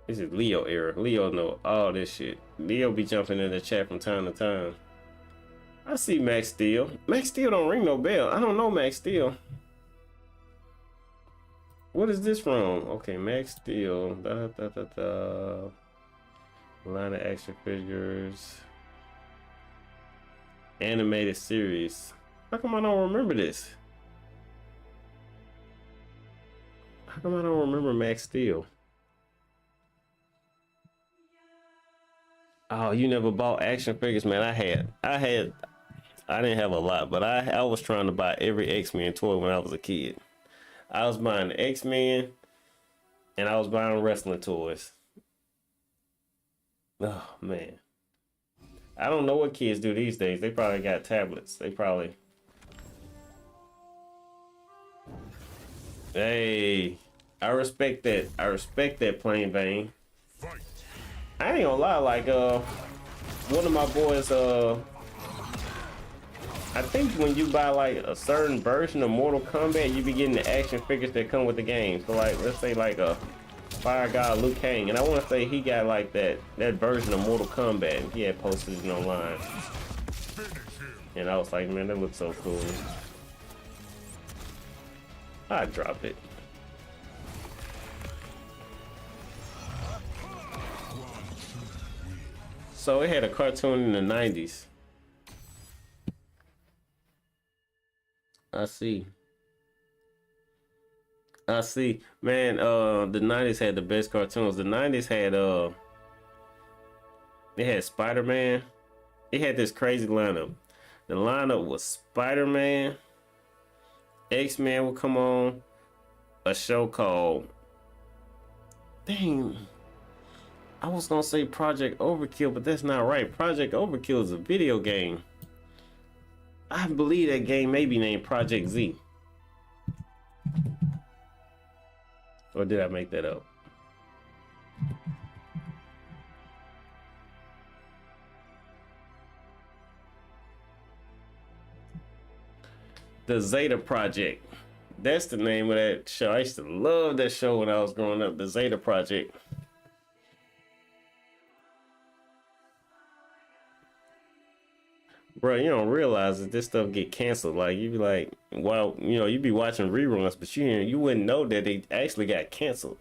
This is Leo era. Leo know all this shit. Leo be jumping in the chat from time to time. I see Max Steel. Max Steel don't ring no bell. I don't know Max Steel. What is this from? Okay, Max Steel. Line of action figures. Animated series. How come I don't remember this? How come I don't remember Max Steel? Oh, you never bought action figures, man. I didn't have a lot, but I was trying to buy every X-Men toy when I was a kid. I was buying the X-Men and I was buying wrestling toys. Oh man. I don't know what kids do these days. They probably got tablets. They probably. Hey, I respect that. I respect that, Plain Vane. I ain't gonna lie, like one of my boys, I think when you buy like a certain version of Mortal Kombat, you be getting the action figures that come with the game. So like, let's say like a Fire God Liu Kang, and I want to say he got like that version of Mortal Kombat, and he had posted it online. And I was like, man, that looks so cool. I dropped it. So it had a cartoon in the 90s. I see. Man, the 90s had the best cartoons. The 90s had it had Spider-Man. It had this crazy lineup. The lineup was Spider-Man, X-Men would come on, a show called, dang, I was gonna say Project Overkill, but that's not right. Project Overkill is a video game. I believe that game may be named Project Z. Or did I make that up? The Zeta Project. That's the name of that show. I used to love that show when I was growing up. The Zeta Project. Bro, you don't realize that this stuff get canceled. Like, you be like, well, you know, you be watching reruns, but you wouldn't know that they actually got canceled.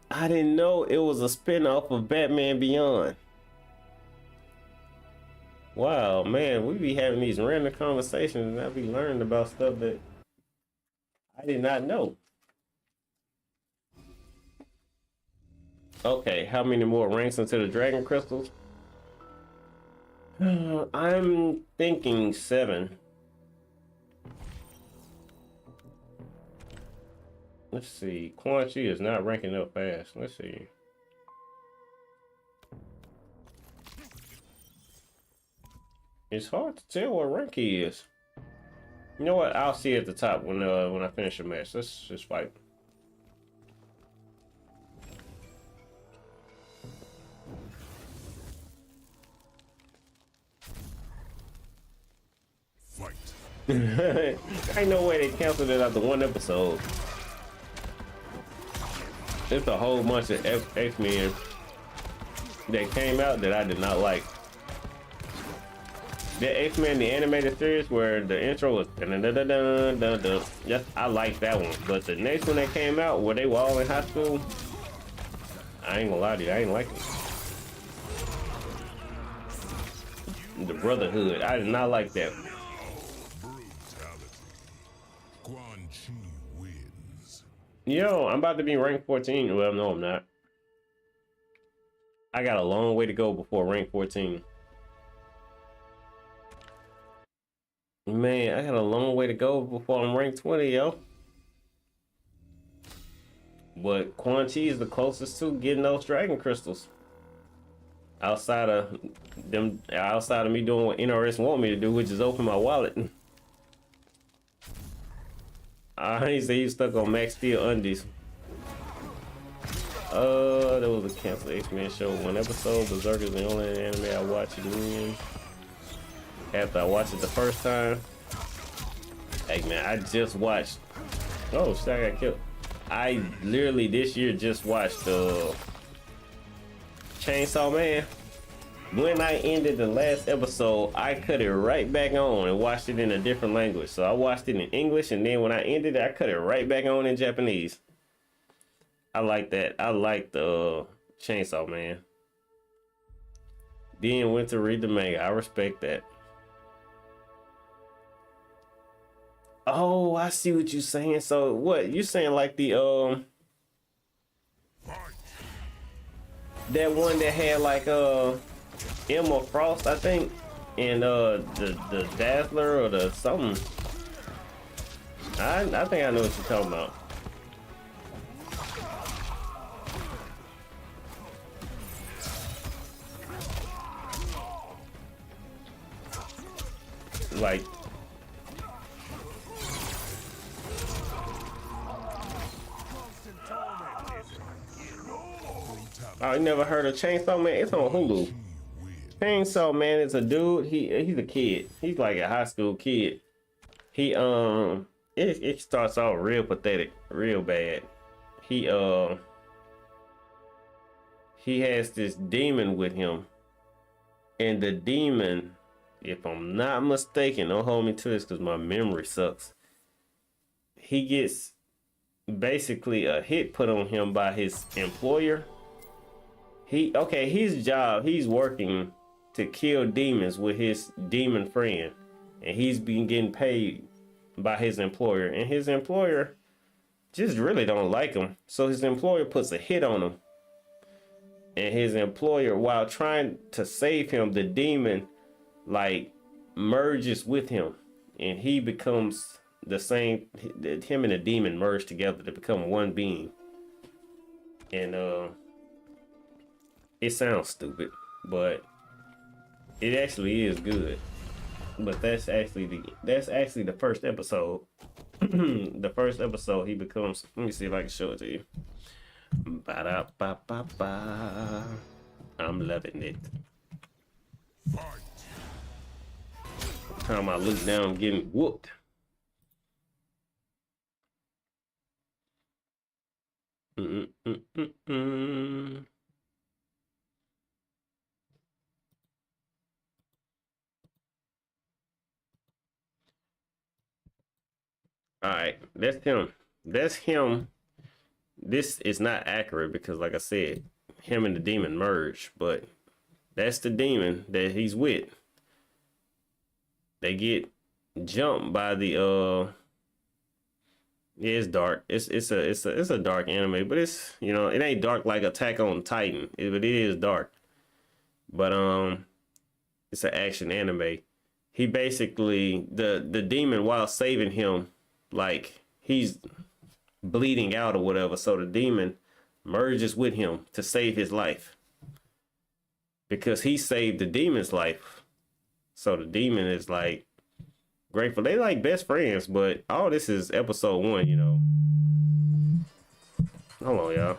I didn't know it was a spinoff of Batman Beyond. Wow, man, we be having these random conversations and I be learning about stuff that I did not know. Okay, how many more ranks into the Dragon Crystals? I'm thinking 7. Let's see. Quan Chi is not ranking up fast. Let's see. It's hard to tell what rank he is. You know what? I'll see at the top when I finish the match. Let's just fight. Ain't no way they canceled it after one episode. It's a whole bunch of X-Men that came out that I did not like. The X-Men, the animated series where the intro was dun dun dun dun dun dun. Yes, I like that one. But the next one that came out where they were all in high school, I ain't gonna lie to you, I ain't like it. The Brotherhood, I did not like that. Yo, I'm about to be rank 14. Well, no, I'm not. I got a long way to go before rank 14. Man, I got a long way to go before I'm ranked 20, yo. But Quan Chi is the closest to getting those dragon crystals. Outside of me doing what NRS want me to do, which is open my wallet. He said he's stuck on Max Steel undies. There was a canceled X-Men show, one episode. Berserk is the only anime I watched again. After I watched it the first time. Hey man, I just watched. Oh shit, I got killed. I literally this year just watched Chainsaw Man. When I ended the last episode, I cut it right back on and watched it in a different language. So I watched it in English, and then when I ended it, I cut it right back on in Japanese. I like that. I like the Chainsaw Man. Then went to read the manga. I respect that. Oh, I see what you're saying. So what you saying, like the that one that had like Emma Frost, I think, and the Dazzler or the something. I think I know what you're talking about. Like I never heard of Chainsaw Man. It's on Hulu. Chainsaw Man is a dude. He's a kid. He's like a high school kid. He it starts off real pathetic, real bad. He has this demon with him, and the demon, if I'm not mistaken, don't hold me to this because my memory sucks. He gets basically a hit put on him by his employer. His job, he's working to kill demons with his demon friend, and he's been getting paid by his employer, and his employer just really don't like him. So his employer puts a hit on him, and his employer, while trying to save him, the demon like merges with him, and he becomes the same. Him and the demon merge together to become one being. And it sounds stupid, but it actually is good. But that's actually the first episode. The first episode, he becomes. Let me see if I can show it to you. Ba-da-ba-ba-ba. I'm loving it. Time I look down, I'm getting whooped. All right, that's him. That's him. This is not accurate because, like I said, him and the demon merge, but that's the demon that he's with. They get jumped by the yeah, it's dark. It's a dark anime, but it's, you know, it ain't dark like Attack on Titan, but it is dark. But it's an action anime. He basically the demon, while saving him, like he's bleeding out or whatever, so the demon merges with him to save his life because he saved the demon's life. So the demon is like grateful. They like best friends, but all this is episode 1, you know. Hold on, y'all.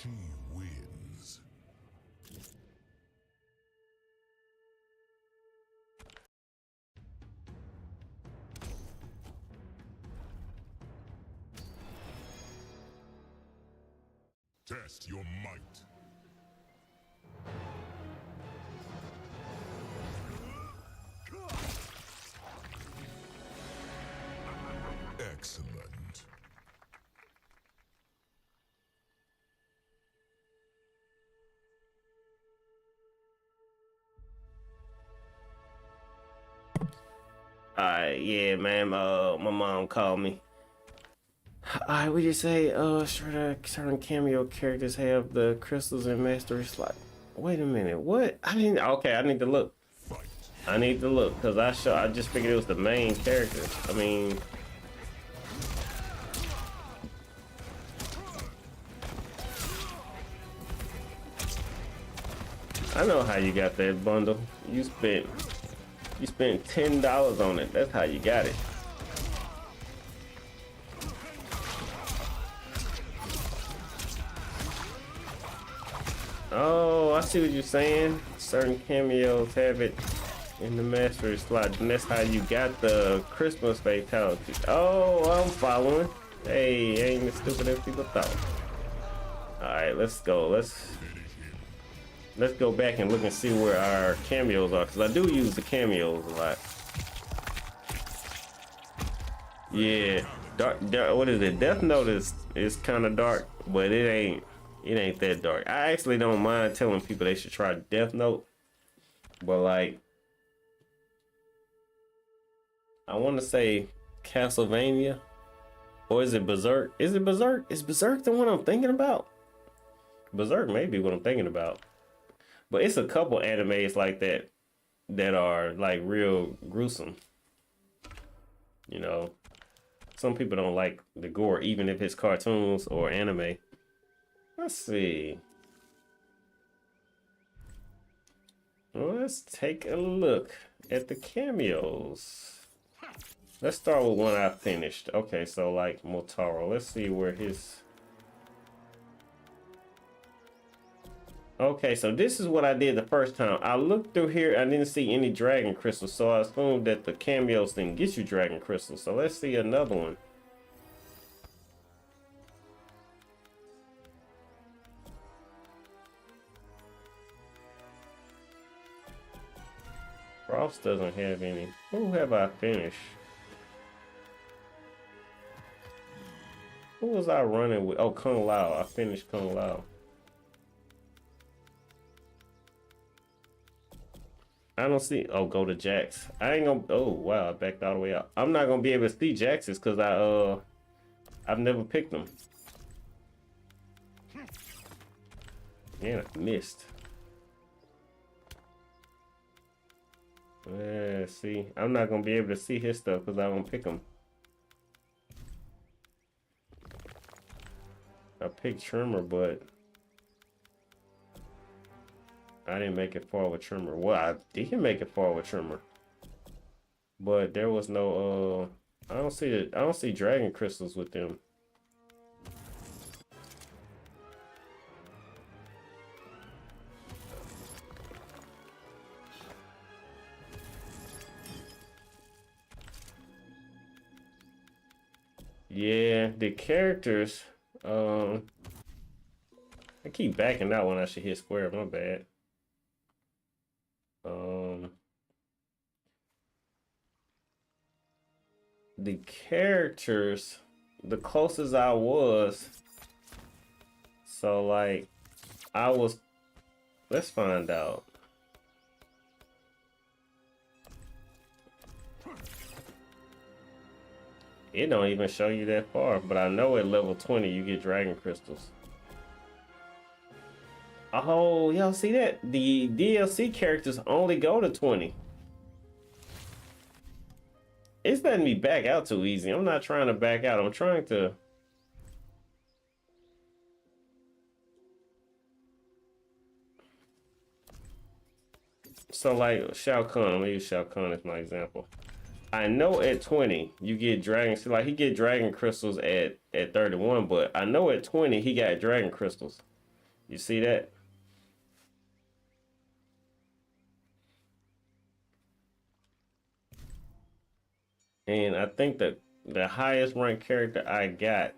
She wins. Test your might. Excellent. Alright, yeah, man. My mom called me. Alright, what you say? Certain cameo characters have the crystals and mastery slot. Wait a minute, what? I didn't. Okay, I need to look. Fight. I need to look because I just figured it was the main character. I mean, I know how you got that bundle. You spent $10 on it. That's how you got it. Oh, I see what you're saying. Certain cameos have it in the mastery slot, and that's how you got the Christmas fatality. Oh, I'm following. Hey, ain't as stupid as people thought. All right, let's go. Let's go back and look and see where our cameos are, because I do use the cameos a lot. Yeah, dark. What is it? Death Note is kind of dark, but it ain't that dark. I actually don't mind telling people they should try Death Note, but like, I want to say Castlevania, or is it Berserk? Is it Berserk? Is Berserk the one I'm thinking about? Berserk may be what I'm thinking about, but it's a couple animes like that that are like real gruesome. You know, some people don't like the gore, even if it's cartoons or anime. Let's see. Well, let's take a look at the cameos. Let's start with one I finished. Okay, so like Motaro. Let's see where his... Okay, so this is what I did the first time. I looked through here, I didn't see any dragon crystals, so I assumed that the cameos didn't get you dragon crystals. So let's see another one. Frost doesn't have any. Who have I finished? Who was I running with? Oh, Kung Lao. I finished Kung Lao. I don't see. Oh, go to Jax. I ain't gonna. Oh, wow. I backed all the way out. I'm not gonna be able to see Jax's because I've never picked them. Man, I missed. Yeah, see, I'm not gonna be able to see his stuff because I don't pick him. I picked Trimmer, but I didn't make it far with Trimmer. Well, I did make it far with Trimmer, but there was no. I don't see dragon crystals with them. Yeah, the characters. I keep backing out when I should hit square. My bad. The characters, the closest I was. So like, I was. Let's find out. It don't even show you that far, but I know at level 20 you get dragon crystals. Oh, y'all see that? The DLC characters only go to 20. It's letting me back out too easy. I'm not trying to back out. I'm trying to... So like Shao Kahn, I'm gonna use Shao Kahn as my example. I know at 20 you get dragon, like he get dragon crystals at 31, but I know at 20 he got dragon crystals. You see that? And I think that the highest ranked character I got,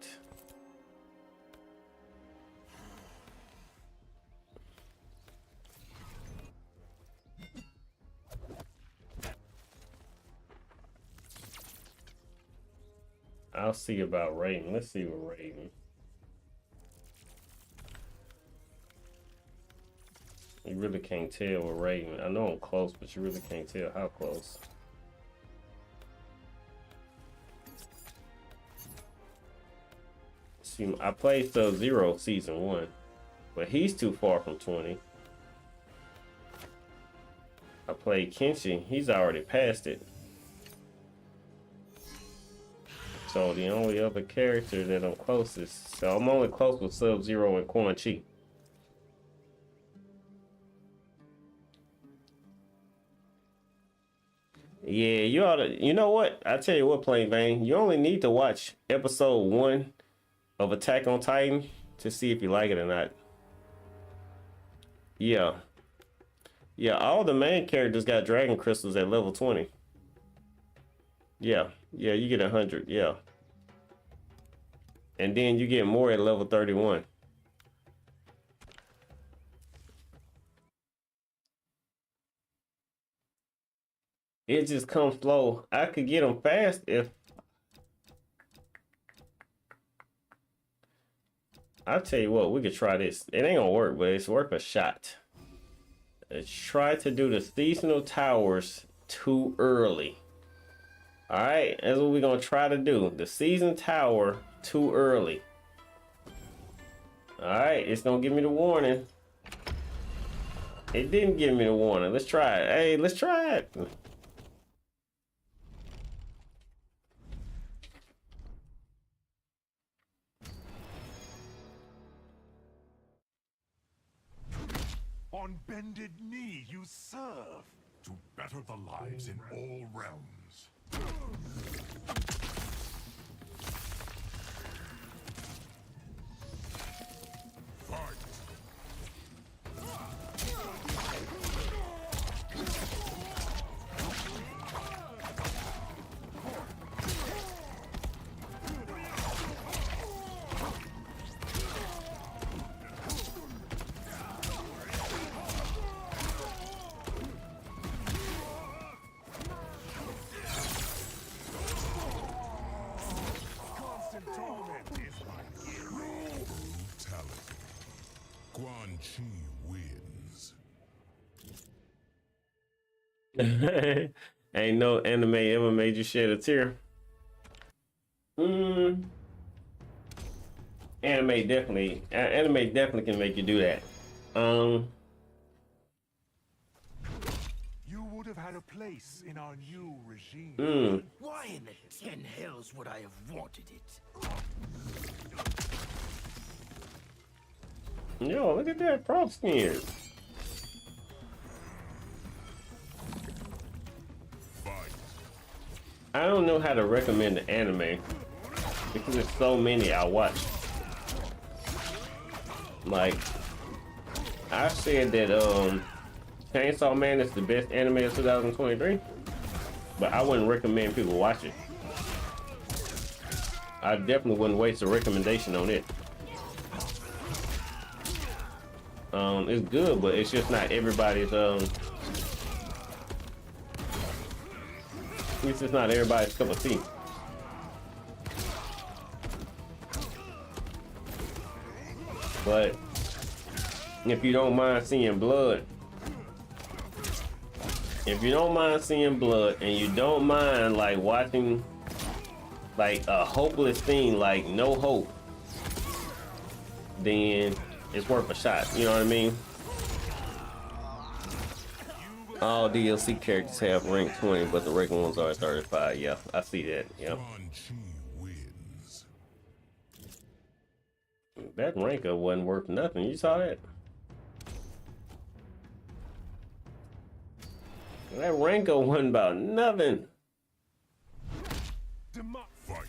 I'll see about rating. Let's see what rating. You really can't tell what rating. I know I'm close, but you really can't tell how close. See, I played Sub-Zero Season 1, but he's too far from 20. I played Kenshi, he's already past it. So the only other character that I'm closest, so I'm only close with Sub-Zero and Quan Chi. Yeah, you ought to, you know what? I tell you what, Plain Vane, you only need to watch episode 1 of Attack on Titan to see if you like it or not. Yeah. Yeah, all the main characters got dragon crystals at level 20. Yeah, you get 100, yeah. And then you get more at level 31. It just comes slow. I could get them fast if... I'll tell you what, we could try this. It ain't gonna work, but it's worth a shot. Let's try to do the seasonal towers too early. Alright, that's what we're gonna try to do. The season tower too early. Alright, it's gonna give me the warning. It didn't give me the warning. Let's try it. Hey, let's try it. On bended knee you serve, to better the lives in all realms. Fight! Quan Chi wins. Ain't no anime ever made you shed a tear. Anime definitely can make you do that. You would have had a place in our new regime. Why in the 10 hells would I have wanted it? Yo, look at that prop skin. I don't know how to recommend the anime because there's so many I watch. Like, I said that Chainsaw Man is the best anime of 2023, but I wouldn't recommend people watch it. I definitely wouldn't waste a recommendation on it. It's good, but it's just not everybody's it's just not everybody's cup of tea. But if you don't mind seeing blood, and you don't mind like watching like a hopeless thing, like no hope, then it's worth a shot. You know what I mean? All DLC characters have rank 20, but the regular ones are at 35. Yeah, I see that. Yeah. That ranker wasn't worth nothing. You saw that? That ranker wasn't about nothing. Fight.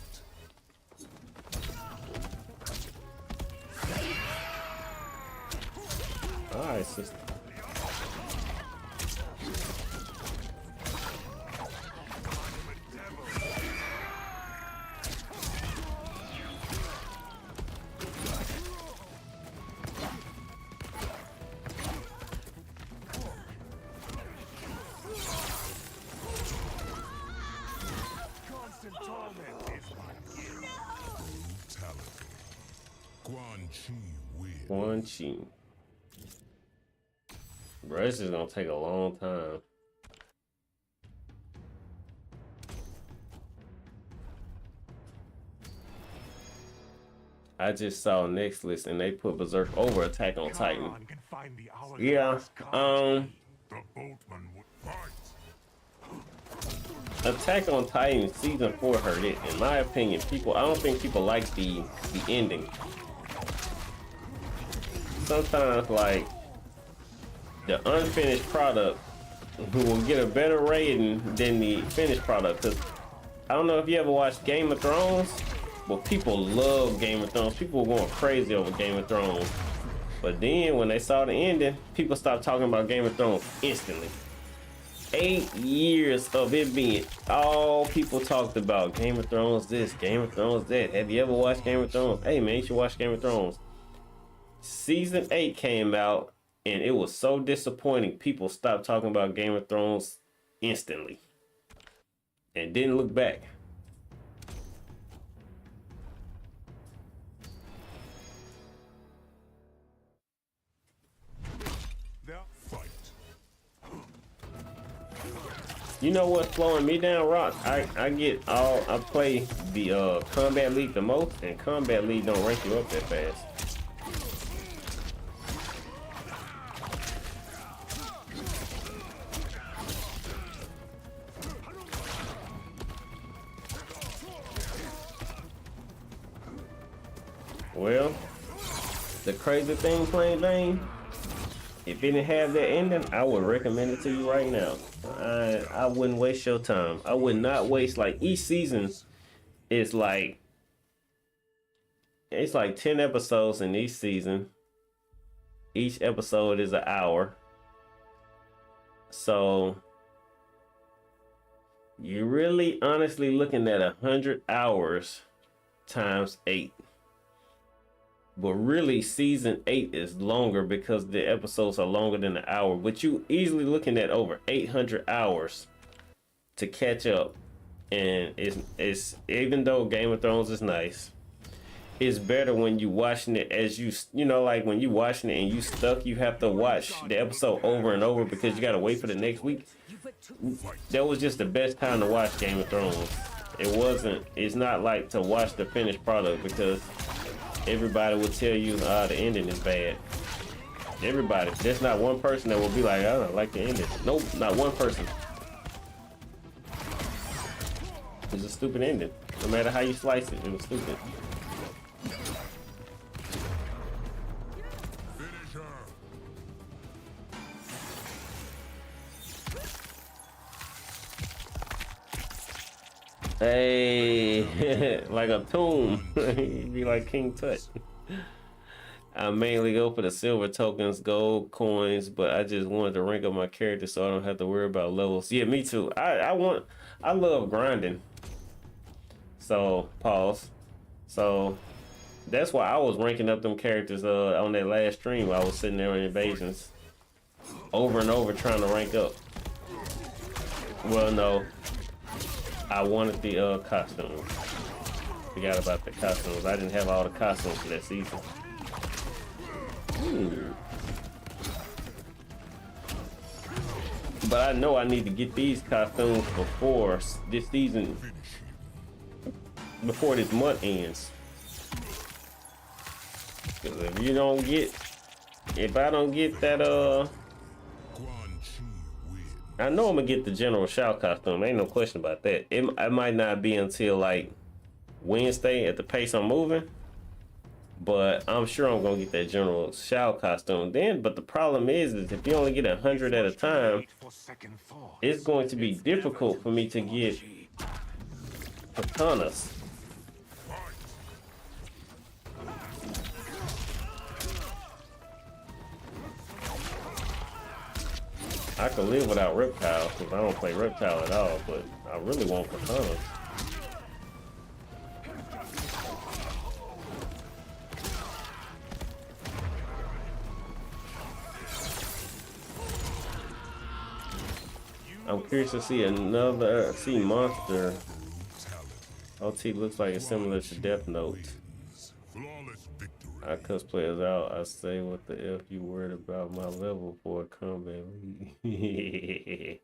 Alright, sister. Quan Chi. Bro, this is gonna take a long time. I just saw next list and they put Berserk over Attack on Titan. Yeah, Attack on Titan season 4 hurt it. In my opinion, I don't think people like the ending. Sometimes, like, the unfinished product will get a better rating than the finished product. Cause I don't know if you ever watched Game of Thrones, but people love Game of Thrones. People were going crazy over Game of Thrones. But then when they saw the ending, people stopped talking about Game of Thrones instantly. 8 years of it being all people talked about. Game of Thrones this, Game of Thrones that. Have you ever watched Game of Thrones? Hey man, you should watch Game of Thrones. Season 8 came out and it was so disappointing. People stopped talking about Game of Thrones instantly and didn't look back. You know what's slowing me down, Rock? I play the Combat League the most, and Combat League don't rank you up that fast. Well, the crazy thing, Plain Bane, if it didn't have that ending, I would recommend it to you right now. I wouldn't waste your time. I would not waste, like, each season is like, it's like 10 episodes in each season. Each episode is an hour. So you're really honestly looking at 100 hours times 8. But really, season 8 is longer because the episodes are longer than an hour. But you easily looking at over 800 hours to catch up. And it's even though Game of Thrones is nice, it's better when you watching it as you know, like when you watching it and you stuck, you have to watch the episode over and over because you gotta wait for the next week. That was just the best time to watch Game of Thrones. It's not like to watch the finished product because everybody will tell you the ending is bad. Everybody. There's not one person that will be like, I don't like the ending. Nope, not one person. It's a stupid ending. No matter how you slice it, it was stupid. Hey, like a tomb. He'd be like King Tut. I mainly go for the silver tokens, gold coins, but I just wanted to rank up my character so I don't have to worry about levels. Yeah, me too. I love grinding. So pause. So that's why I was ranking up them characters on that last stream. I was sitting there in invasions over and over trying to rank up. Well, no. I wanted the costumes. Forgot about the costumes. I didn't have all the costumes for that season. But I know I need to get these costumes before this season, before this month ends. Because if I don't get that, I know I'm gonna get the General Shao costume. Ain't no question about that. It might not be until like Wednesday at the pace I'm moving, but I'm sure I'm gonna get that General Shao costume then. But the problem is if you only get 100 at a time, it's going to be difficult for me to get katanas. I could live without reptile because I don't play reptile at all, but I really want katanas. I'm curious to see another monster. OT looks like it's similar to Death Note. I cuss players out. I say, what the F you worried about my level for a combat league?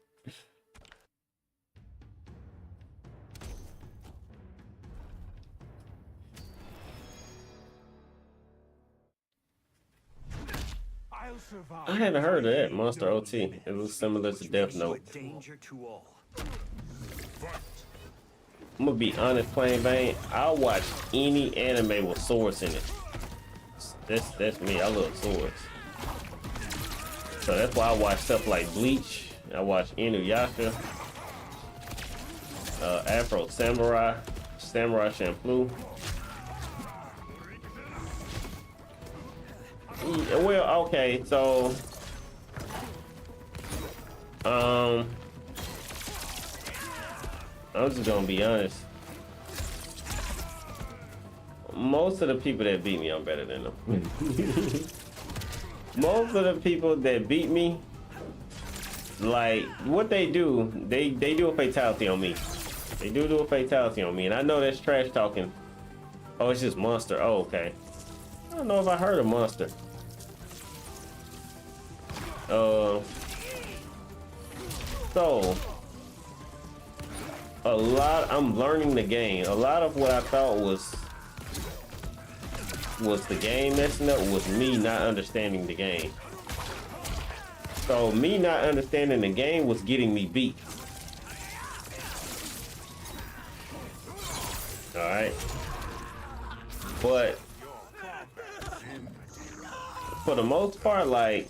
I hadn't heard of that Monster OT. It looks similar to Death Note. Danger to all. I'm gonna be honest, plain Vane. I'll watch any anime with swords in it. That's me. I love swords. So that's why I watch stuff like Bleach. I watch Inuyasha, Afro Samurai, Samurai Champloo. Well, okay, so I'm just gonna be honest. Most of the people that beat me, I'm better than them. Most of the people that beat me, like what they do a fatality on me. They do a fatality on me, and I know that's trash talking. Oh, it's just Monster. Oh, okay. I don't know if I heard of Monster. So I'm learning the game. A lot of what I thought was the game messing up was me not understanding the game. So me not understanding the game was getting me beat. All right. But for the most part, like,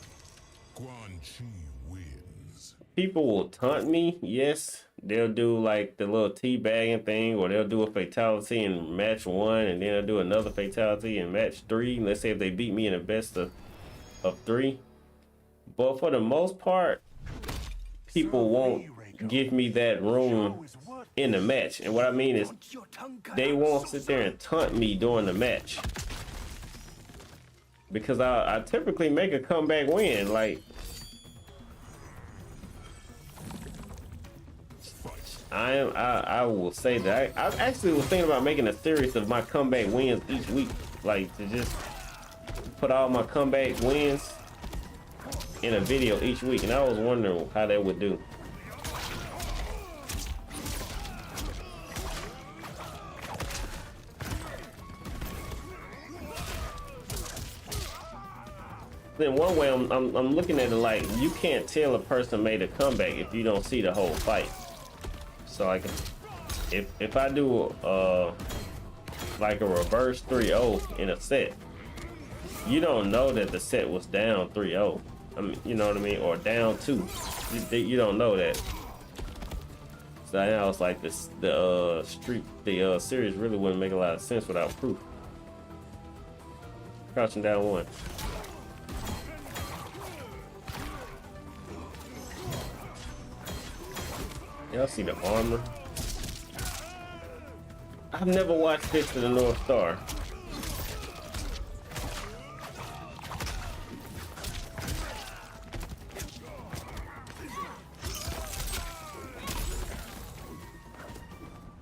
people will taunt me. Yes, they'll do like the little teabagging thing, or they'll do a fatality in match 1, and then they'll do another fatality in match 3. Let's say if they beat me in a best of 3. But for the most part, people won't give me that room in the match. And what I mean is, they won't sit there and taunt me during the match, because I typically make a comeback win. Like, I will say that I actually was thinking about making a series of my comeback wins each week, like to just put all my comeback wins in a video each week, and I was wondering how that would do. Then one way I'm looking at it, like, you can't tell a person made a comeback if you don't see the whole fight. So I can, if I do like a reverse 3-0 in a set, you don't know that the set was down 3-0. I mean, you know what I mean, or down 2. You don't know that. So now it's like this, the series really wouldn't make a lot of sense without proof. Crouching down 1. Y'all see the armor? I've never watched Fist of the North Star.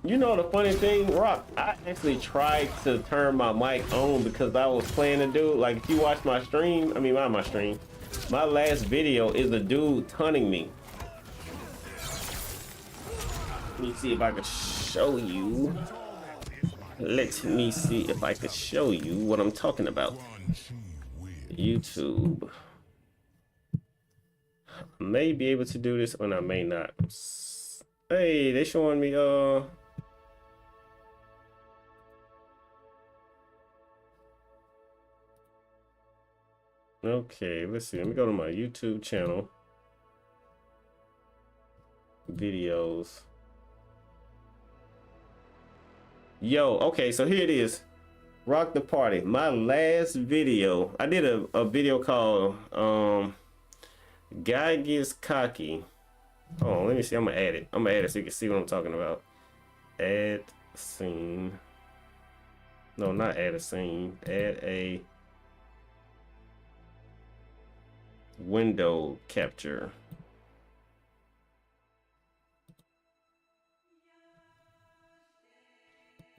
You know the funny thing, Rock, I actually tried to turn my mic on because I was playing a dude. Like, if you watch my stream, I mean, not my stream, my last video is a dude taunting me. Let me see if I can show you. Let me see if I can show you what I'm talking about. YouTube. I may be able to do this, and I may not. Hey, they showing me okay, let's see. Let me go to my YouTube channel. Videos. Yo, okay, so here it is. Rock the Party. My last video. I did a video called Guy gets cocky. Oh, let me see. I'm gonna add it. I'm gonna add it so you can see what I'm talking about. Add scene. No, not add a scene. Add a window capture.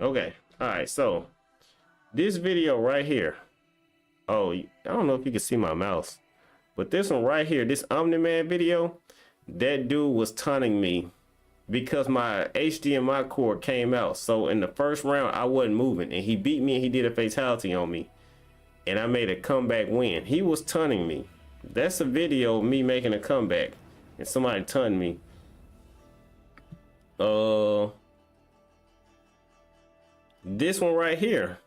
Okay. All right. So this video right here. Oh, I don't know if you can see my mouse, but this one right here, this Omni-Man video, that dude was taunting me because my HDMI cord came out. So in the first round, I wasn't moving, and he beat me and he did a fatality on me, and I made a comeback win. He was taunting me. That's a video of me making a comeback and somebody taunting me. This one right here.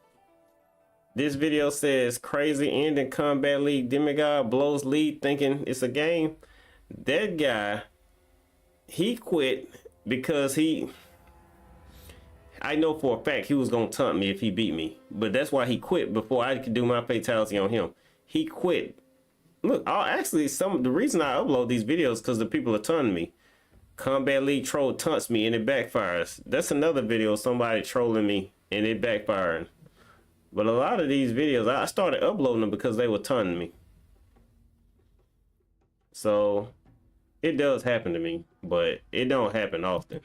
This video says crazy ending combat league demigod blows lead thinking it's a game. That guy, he quit because I know for a fact he was gonna taunt me if he beat me, but that's why he quit before I could do my fatality on him. He quit. Look, the reason I upload these videos because the people are taunting me. Combat league troll taunts me and it backfires. That's another video of somebody trolling me and it backfiring. But a lot of these videos, I started uploading them because they were taunting me. So it does happen to me, but it don't happen often.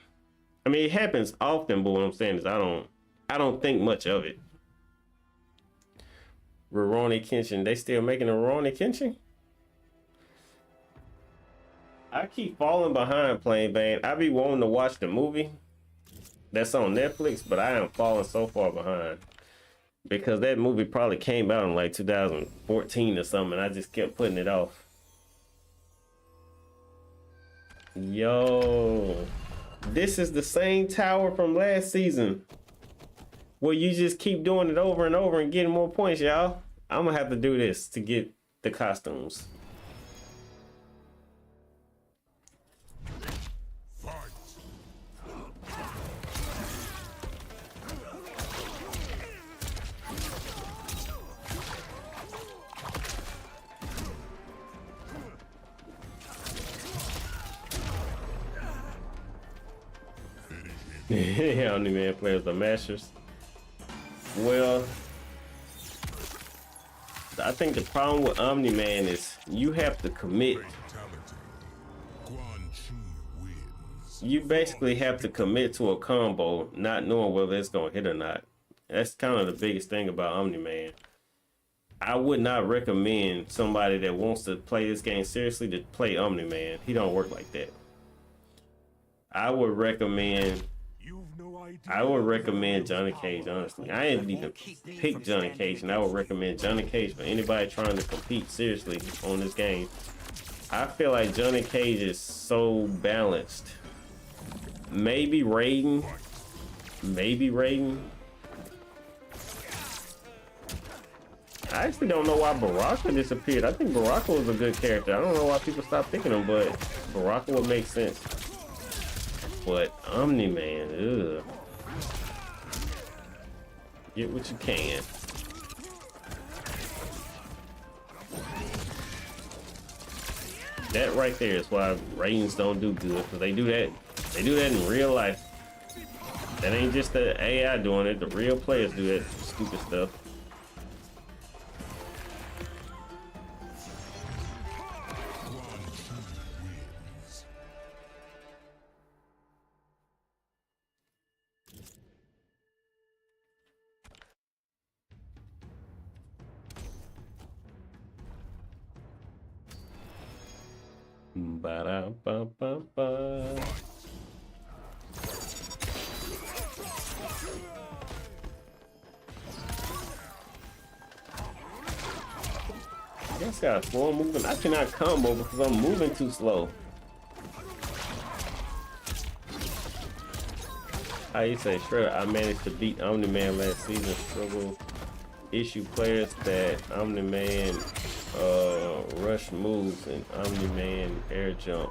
I mean, it happens often, but what I'm saying is I don't think much of it. Rurouni Kenshin, they still making a Rurouni Kenshin? I keep falling behind Plain Bane. I be wanting to watch the movie that's on Netflix, but I am falling so far behind. Because that movie probably came out in like 2014 or something, and I just kept putting it off. Yo, this is the same tower from last season where you just keep doing it over and over and getting more points, y'all. I'm gonna have to do this to get the costumes. Omni-Man players the masters. Well, I think the problem with Omni-Man is you have to commit. You basically have to commit to a combo, not knowing whether it's gonna hit or not. That's kind of the biggest thing about Omni-Man. I would not recommend somebody that wants to play this game seriously to play Omni-Man. He don't work like that. I would recommend Johnny Cage, honestly. I didn't even pick Johnny Cage, and I would recommend Johnny Cage for anybody trying to compete seriously on this game. I feel like Johnny Cage is so balanced. Maybe Raiden. I actually don't know why Baraka disappeared. I think Baraka was a good character. I don't know why people stopped picking him, but Baraka would make sense. But Omni-Man, ugh. Get what you can. That right there is why Raidens don't do good, because they do that in real life. That ain't just the AI doing it, the real players do that stupid stuff. Ba-da-ba-ba-ba. This guy's slow moving. I cannot combo because I'm moving too slow. How you say, Shredder? I managed to beat Omni-Man last season. Struggle issue players that Omni-Man rush moves and Omni-Man air jump.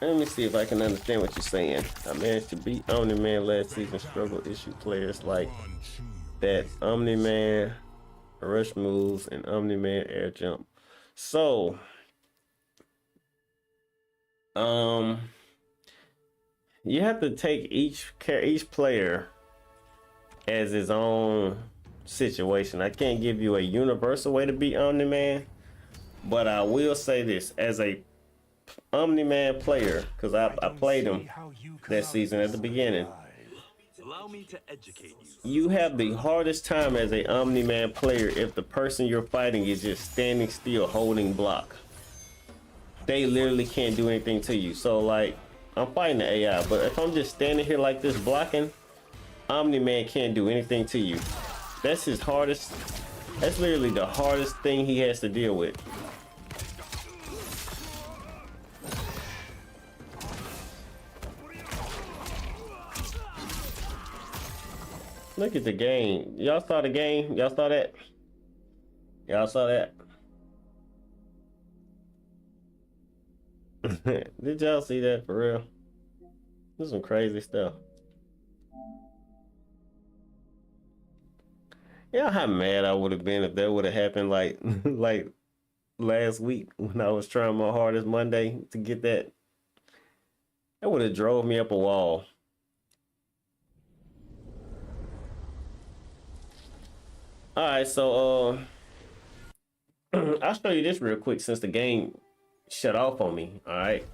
Let me see if I can understand what you're saying. I managed to beat Omni-Man last season. Struggle issue players like that. Omni-Man rush moves and Omni-Man air jump. So, you have to take each player as his own situation. I can't give you a universal way to beat Omni-Man, but I will say this as a Omni-Man player, because I played him that season at the beginning. Allow me to educate you. You have the hardest time as a Omni-Man player if the person you're fighting is just standing still holding block. They literally can't do anything to you. So like, I'm fighting the AI, but if I'm just standing here like this blocking, Omni-Man can't do anything to you. That's his hardest, that's literally the hardest thing he has to deal with. Look at the game. Y'all saw the game? Y'all saw that? Y'all saw that? Did y'all see that for real? This is some crazy stuff. You know how mad I would have been if that would have happened like like last week when I was trying my hardest Monday to get that. That would have drove me up a wall. All right, so I'll show you this real quick since the game shut off on me. All right,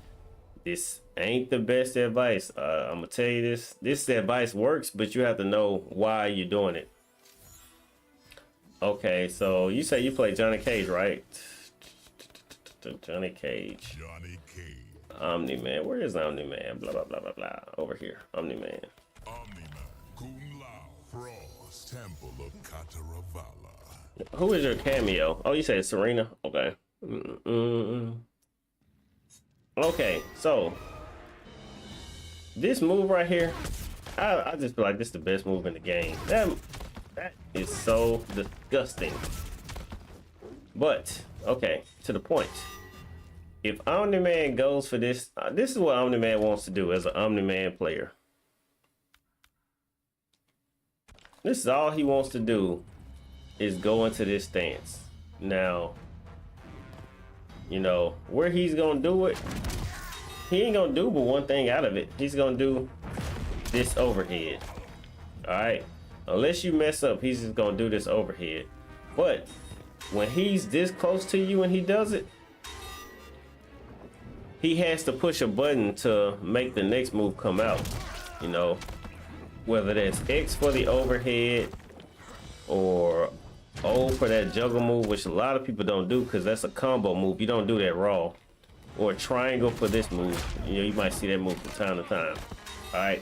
this ain't the best advice. I'm gonna tell you this. This advice works, but you have to know why you're doing it. Okay, so you say you play Johnny Cage, right? Johnny Cage. Johnny Cage. Omni-Man. Where is Omni-Man? Blah blah blah blah blah. Over here, Omni-Man. Omni-Man. Kung Lao. Frost Temple of Kataravala. Who is your cameo? Oh, you said Serena? Okay. Okay, so this move right here, I just feel like this is the best move in the game. That is so disgusting. But, okay, to the point. If Omni-Man goes for this, this is what Omni-Man wants to do as an Omni-Man player. This is all he wants to do is go into this stance. Now, you know, where he's gonna do it, he ain't gonna do but one thing out of it. He's gonna do this overhead. All right, unless you mess up, he's just gonna do this overhead. But when he's this close to you and he does it, he has to push a button to make the next move come out. You know, whether that's X for the overhead or O for that juggle move, which a lot of people don't do because that's a combo move. You don't do that raw. Or triangle for this move. You know, you might see that move from time to time. All right.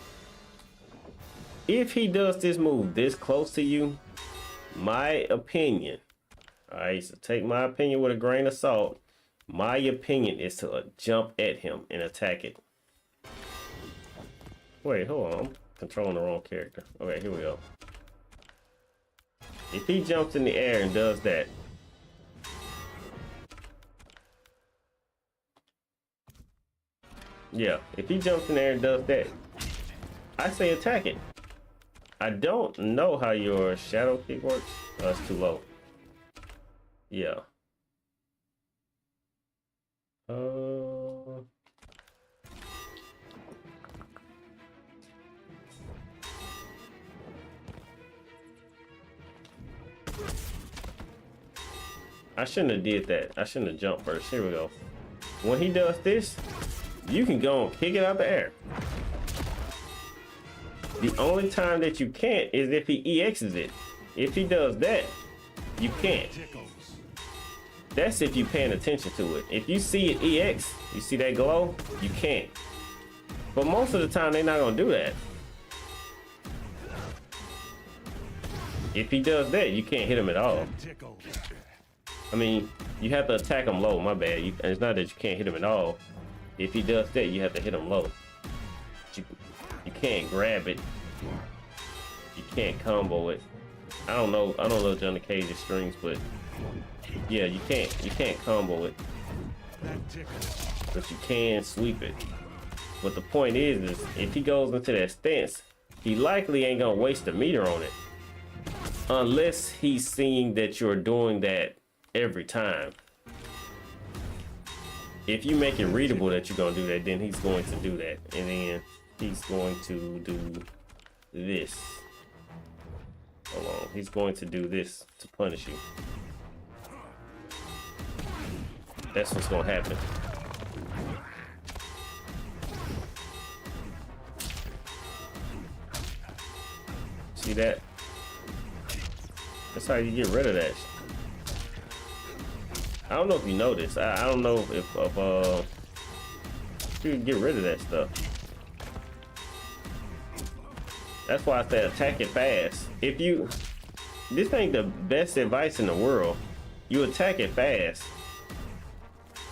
If he does this move this close to you, my opinion, all right, so take my opinion with a grain of salt. My opinion is to jump at him and attack it. Wait, hold on. I'm controlling the wrong character. Okay, here we go. If he jumps in the air and does that, yeah, if he jumps in the air and does that, I say attack it. I don't know how your shadow kick works. Oh, that's too low. Yeah. I shouldn't have did that. I shouldn't have jumped first. Here we go. When he does this, you can go and kick it out the air. The only time that you can't is if he EXs it. If he does that, you can't. That's if you're paying attention to it. If you see it EX, you see that glow, you can't. But most of the time, they're not gonna do that. If he does that, you can't hit him at all. I mean, you have to attack him low, my bad. It's not that you can't hit him at all. If he does that, you have to hit him low. You can't grab it. You can't combo it. I don't know Johnny Cage's strings, but yeah, you can't combo it. But you can sweep it. But the point is if he goes into that stance, he likely ain't gonna waste a meter on it. unless he's seeing that you're doing that every time. If you make it readable that you're gonna do that, then he's going to do that, and then he's going to do this. Hold on, he's going to do this to punish you. That's what's gonna happen. See that? That's how you get rid of that. I don't know if you know this. I don't know if you can get rid of that stuff. That's why I said attack it fast. If you, this ain't the best advice in the world. You attack it fast.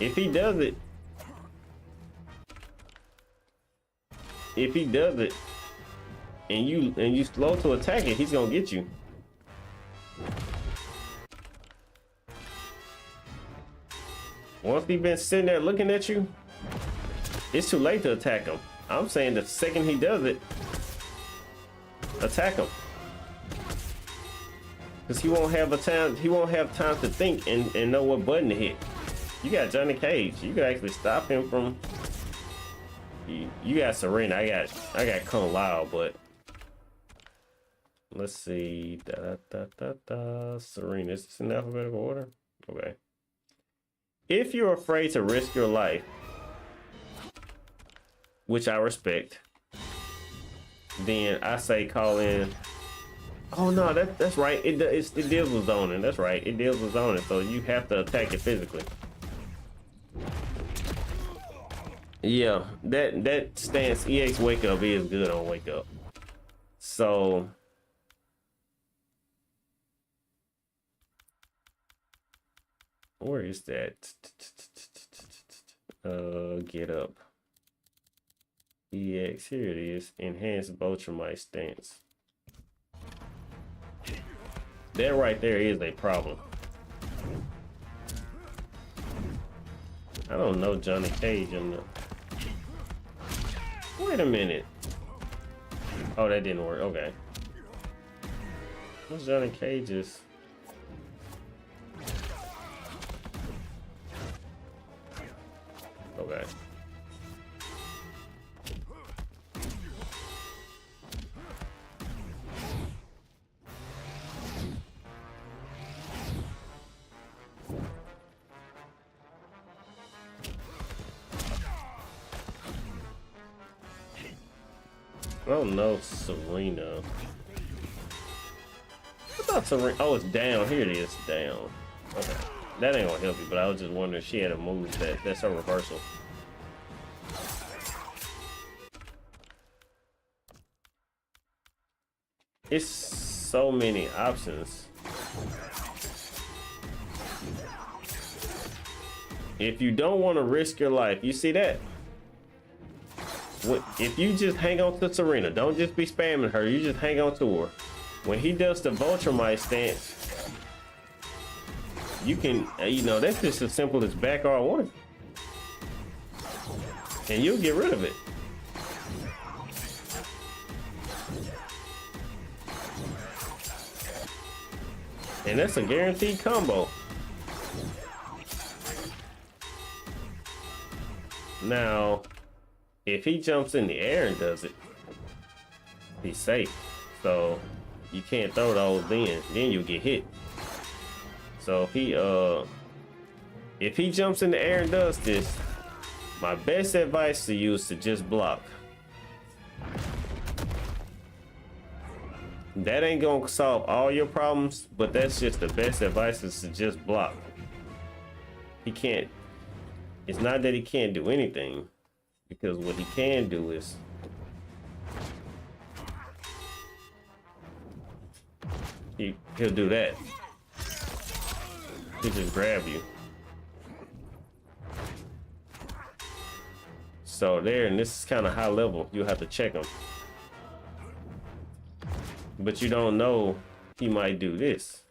If he does it, and you slow to attack it, he's gonna get you. Once he's been sitting there looking at you, it's too late to attack him. I'm saying the second he does it, attack him. Because he won't have time to think and know what button to hit. You got Johnny Cage. You can actually stop him from. You got Serena. I got Kung Lao, but let's see. Serena. Is this in alphabetical order? Okay. If you're afraid to risk your life, which I respect, then I say call in. Oh no, that's right. It deals with zoning. That's right. It deals with zoning, so you have to attack it physically. Yeah, that stance EX wake up is good on wake up. So where is that? Get up. EX, here it is. Enhanced Voltramite stance. That right there is a problem. I don't know Johnny Cage in the. Wait a minute. Oh, that didn't work. Okay. What's Johnny Cage's? Okay. I don't know Serena. I thought Serena. Oh, it's down. Here it is. Down. Okay. That ain't gonna help you, but I was just wondering if she had a move that's her reversal. It's so many options. If you don't want to risk your life, you see that? If you just hang on to Serena, don't just be spamming her, you just hang on to her. When he does the Voltramite stance, you can, that's just as simple as back R1. And you'll get rid of it. And that's a guaranteed combo. Now, if he jumps in the air and does it, he's safe. So you can't throw those then you'll get hit. So if he jumps in the air and does this, my best advice to you is to just block. That ain't gonna solve all your problems, but that's just the best advice is to just block. He can't, it's not that he can't do anything, because what he can do is he'll do that. He'll just grab you. So there, and this is kind of high level. You'll have to check him. But you don't know he might do this.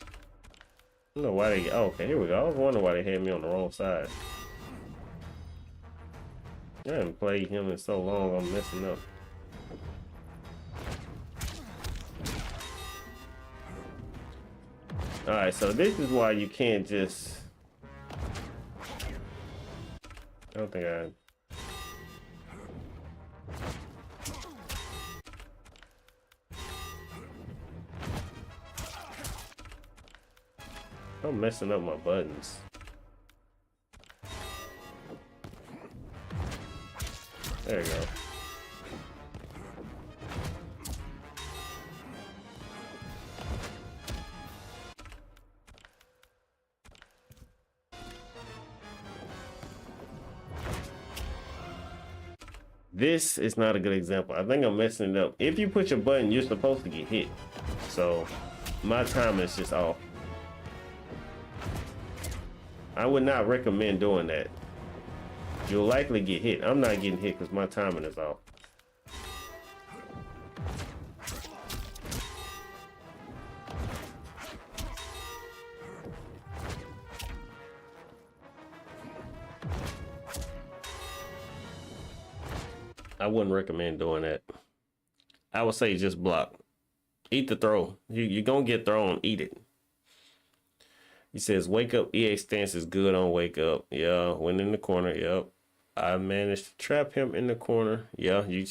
I don't know why they. Oh, okay, here we go. I was wondering why they had me on the wrong side. I haven't played him in so long. I'm messing up. All right, so this is why you can't just. I don't think I. I'm messing up my buttons. There you go. This is not a good example. I think I'm messing it up. If you push a button, you're supposed to get hit. So my timing is just off. I would not recommend doing that. You'll likely get hit. I'm not getting hit because my timing is off. I wouldn't recommend doing that. I would say just block. Eat the throw. You're going to get thrown. Eat it. He says, wake up. EA stance is good on wake up. Yeah, went in the corner. Yep. I managed to trap him in the corner. Yeah, you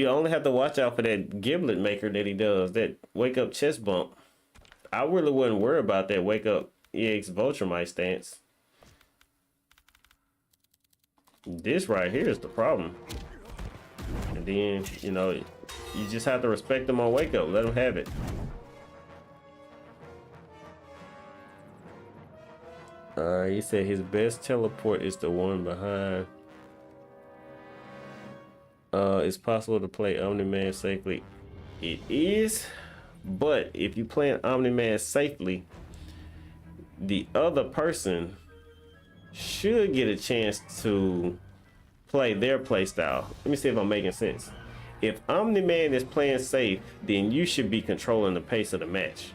only have to watch out for that giblet maker that he does. That wake up chest bump. I really wouldn't worry about that wake up EX Vultramite stance. This right here is the problem. And then, you know, you just have to respect them on wake up. Let them have it. He said his best teleport is the one behind. It's possible to play Omni-Man safely. It is, but if you play an Omni-Man safely, the other person should get a chance to play their play style. Let me see if I'm making sense. If Omni-Man is playing safe, then you should be controlling the pace of the match.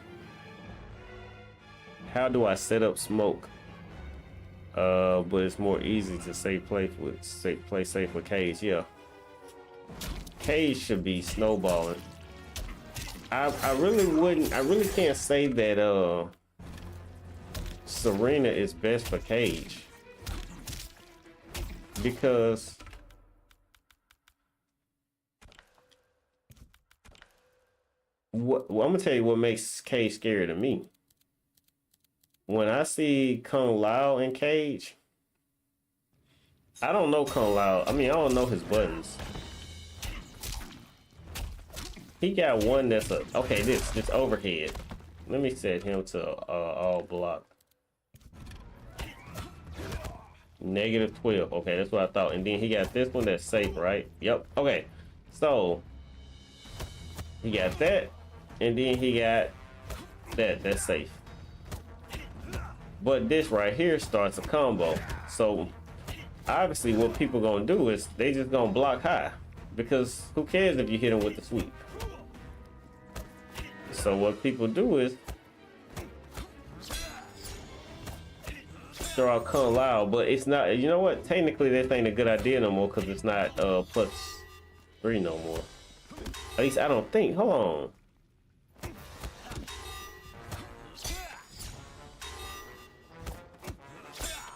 How do I set up smoke? But it's more easy to play safe with Cage. Yeah, Cage should be snowballing. I really can't say that Serena is best for Cage, because I'm gonna tell you what makes Cage scary to me. When I see Kung Lao in Cage, I don't know Kung Lao. I mean, I don't know his buttons. He got one that's okay. This overhead. Let me set him to all block. -12. Okay, that's what I thought. And then he got this one that's safe, right? Yep. Okay. So he got that, and then he got that. That's safe. But this right here starts a combo. So obviously what people gonna do is they just gonna block high, because who cares if you hit them with the sweep. So what people do is throw out Kung Lao, but it's not, you know what, technically this ain't a good idea no more, because it's not +3 no more. At least I don't think. Hold on.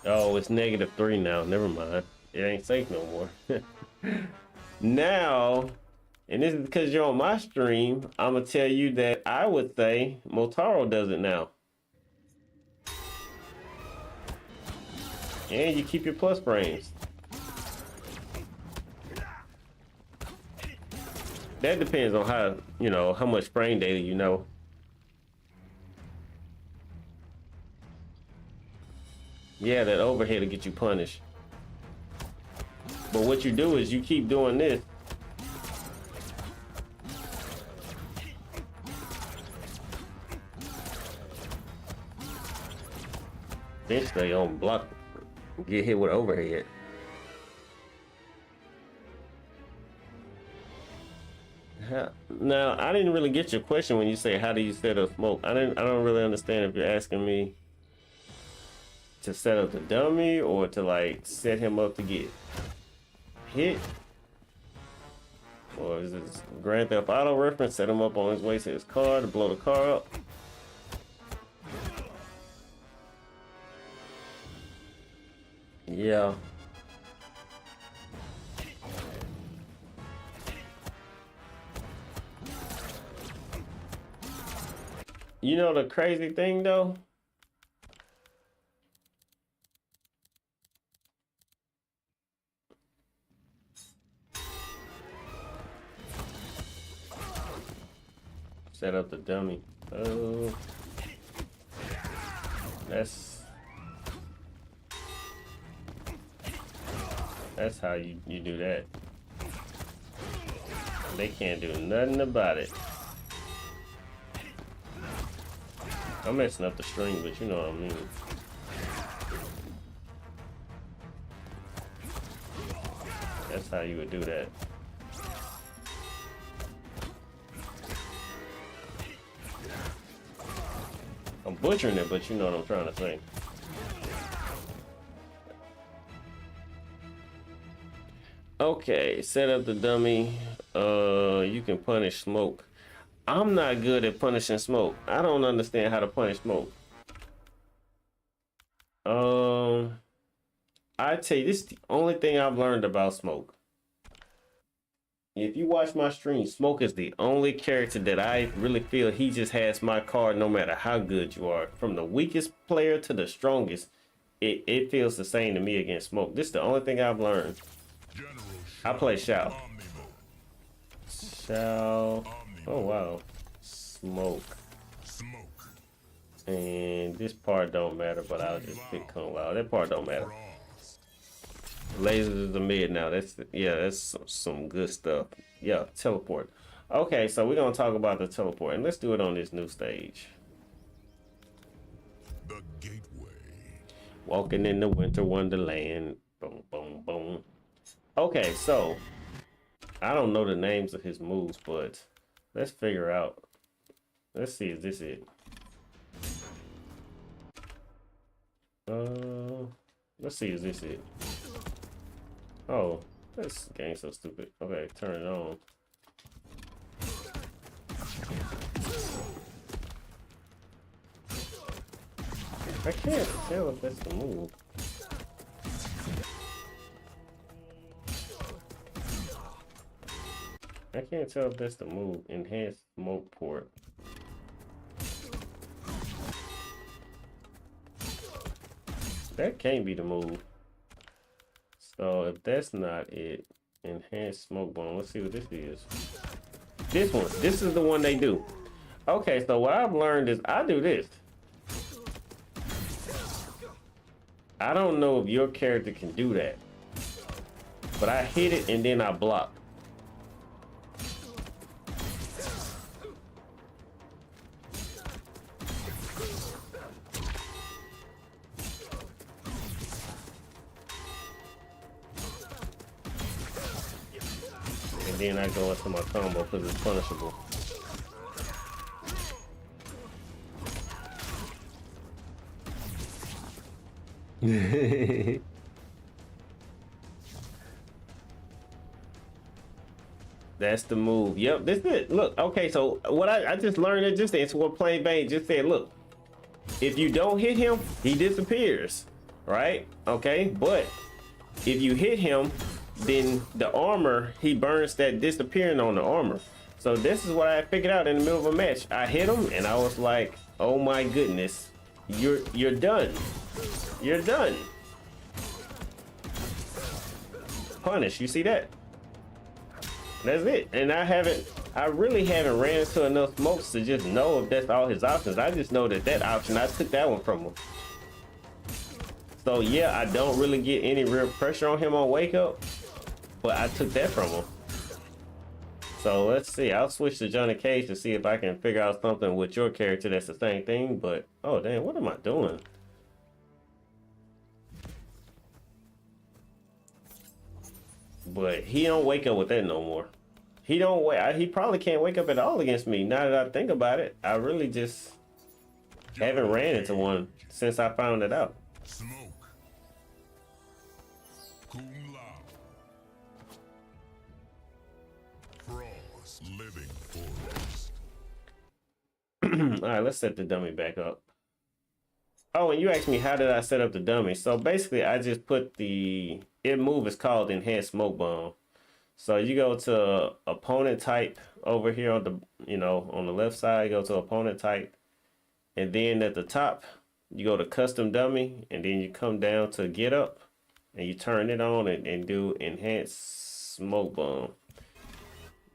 Oh, it's -3 now. Never mind. It ain't safe no more. Now, and this is because you're on my stream, I'm going to tell you that I would say Motaro does it now. And you keep your plus frames. That depends on how, you know, how much frame data you know. Yeah, that overhead will get you punished. But what you do is you keep doing this. Eventually, you're gonna block, get hit with overhead. Now, I didn't really get your question when you say how do you set up smoke. I don't really understand if you're asking me to set up the dummy or to like set him up to get hit, or is this Grand Theft Auto reference? Set him up on his way to his car to blow the car up. Yeah. You know the crazy thing though? Set up the dummy. Oh, that's how you do that. They can't do nothing about it. I'm messing up the string, but you know what I mean. That's how you would do that. I'm butchering it, but you know what I'm trying to say. Okay, set up the dummy. You can punish smoke. I'm not good at punishing smoke. I don't understand how to punish smoke. I tell you, this is the only thing I've learned about smoke. If you watch my stream, Smoke is the only character that I really feel he just has my card no matter how good you are. From the weakest player to the strongest, it feels the same to me against Smoke. This is the only thing I've learned. I play Shao. Shao. Oh, wow. Smoke. And this part don't matter, but I'll just pick Kung Lao. That part don't matter. Lasers is the mid now. That's some good stuff. Yeah, teleport. Okay, so we're gonna talk about the teleport, and let's do it on this new stage. The gateway. Walking in the winter wonderland. Boom, boom, boom. Okay, so I don't know the names of his moves, but let's figure out. Let's see, is this it? Let's see, is this it? Oh, this game's so stupid. Okay, turn it on. I can't tell if that's the move. I can't tell if that's the move. Enhanced smoke port. That can't be the move. So if that's not it, enhanced smoke bomb. Let's see what this is. This one. This is the one they do. Okay, so what I've learned is I do this. I don't know if your character can do that, but I hit it and then I block. And then I go into my combo because it's punishable. That's the move. Yep, this is it. Look, okay, so what I just learned it just it's what Plain Bane just said. Look, if you don't hit him, he disappears, right? Okay, but if you hit him, then the armor, he burns that disappearing on the armor. So this is what I figured out in the middle of a match. I hit him and I was like, oh my goodness, you're done. You're done. Punish, you see that? That's it. And I really haven't ran into enough smokes to just know if that's all his options. I just know that option, I took that one from him. So yeah, I don't really get any real pressure on him on wake up, but I took that from him. So let's see, I'll switch to Johnny Cage to see if I can figure out something with your character that's the same thing, but oh damn, what am I doing? But he don't wake up with that no more. He don't wake. He probably can't wake up at all against me. Now that I think about it, I really just haven't ran into one since I found it out. Smoke. Kung Lao. Frost. Living forest. All right, let's set the dummy back up. Oh, and you asked me how did I set up the dummy. So basically, I just put the move is called enhanced smoke bomb. So you go to opponent type over here on the on the left side. Go to opponent type, and then at the top you go to custom dummy, and then you come down to get up, and you turn it on and do enhanced smoke bomb.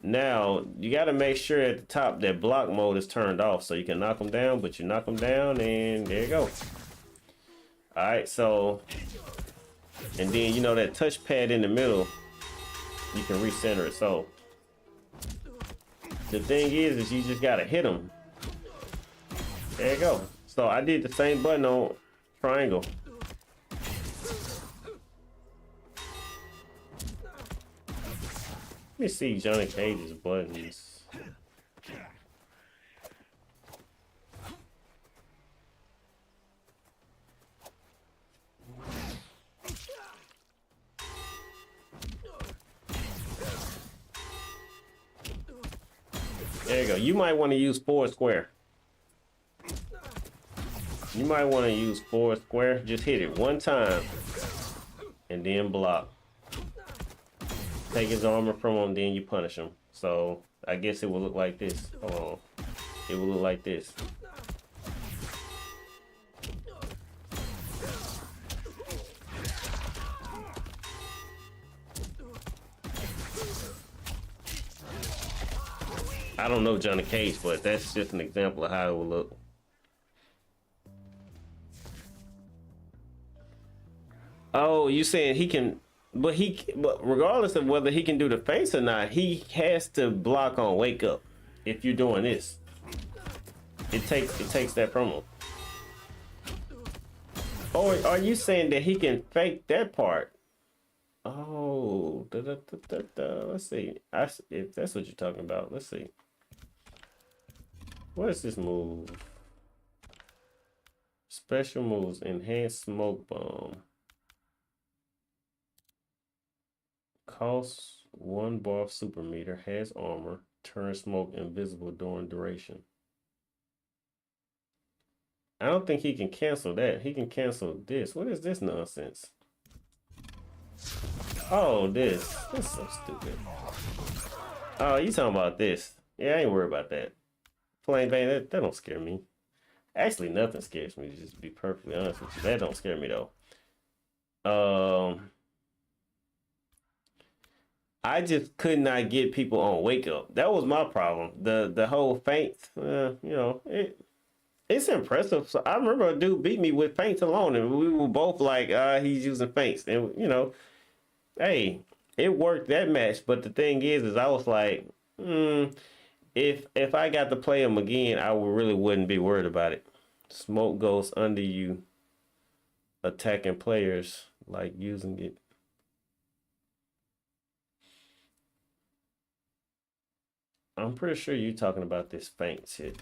Now you got to make sure at the top that block mode is turned off so you can knock them down, but you knock them down and there you go. All right, so and then you know that touchpad in the middle, you can recenter it. So the thing is you just got to hit them. There you go. So I did the same button on triangle. Let me see Johnny Cage's buttons. There you go. You might want to use forward square. You might want to use forward square. Just hit it one time and then block. Take his armor from him, then you punish him. So I guess it will look like this. Hold on. It will look like this. I don't know Johnny Cage, but that's just an example of how it will look. Oh, you saying he can, but regardless of whether he can do the face or not, he has to block on wake up. If you're doing this, it takes that from him. Or are you saying that he can fake that part? Oh, let's see. If that's what you're talking about, let's see. What is this move? Special moves, enhanced smoke bomb. Costs 1 bar of super meter, has armor, turns smoke invisible during duration. I don't think he can cancel that. He can cancel this. What is this nonsense? Oh, this is so stupid. Oh, you talking about this? Yeah, I ain't worried about that. Plain Bane, that don't scare me. Actually, nothing scares me, to just be perfectly honest with you. That don't scare me though. I just could not get people on wake up. That was my problem. The whole feint, you know, it's impressive. So I remember a dude beat me with feints alone, and we were both like, he's using feints, and you know, hey, it worked that match. But the thing is I was like, if I got to play him again, I really wouldn't be worried about it. Smoke goes under you, attacking players, like using it. I'm pretty sure you're talking about this feint shit.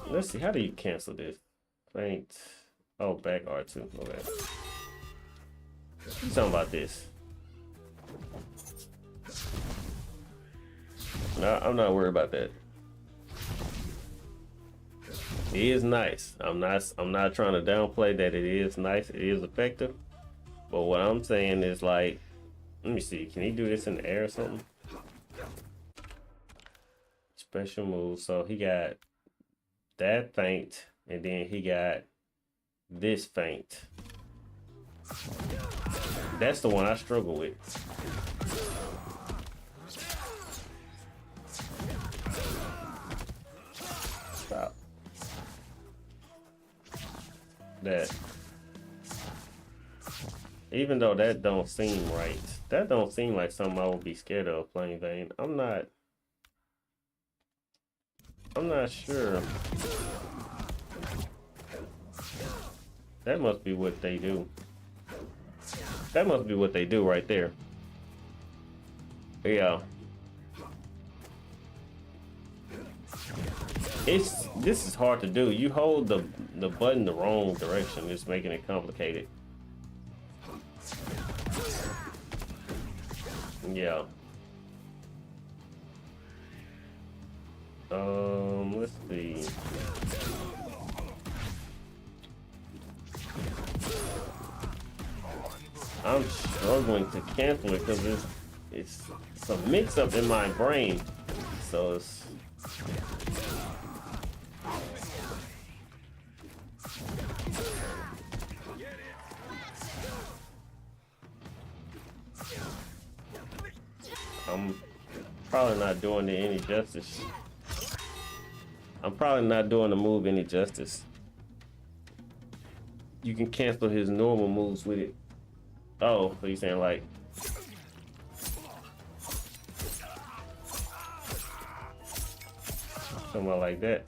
Let's see, how do you cancel this? Feint. Oh, back R2. Okay. You talking about this? No, I'm not worried about that. It is nice. I'm not trying to downplay that it is nice. It is effective. But what I'm saying is, like, let me see. Can he do this in the air or something? Special move. So he got that feint, and then he got this feint. That's the one I struggle with. Stop. That. Even though that don't seem right. That don't seem like something I would be scared of playing Vayne. I'm not sure. That must be what they do. That must be what they do right there. Yeah. This is hard to do. You hold the button the wrong direction. It's making it complicated. Yeah. Let's see. I'm struggling to cancel it because it's a mix up in my brain. So it's I'm probably not doing it any justice. I'm probably not doing the move any justice. You can cancel his normal moves with it. Oh, so you're saying like something like that.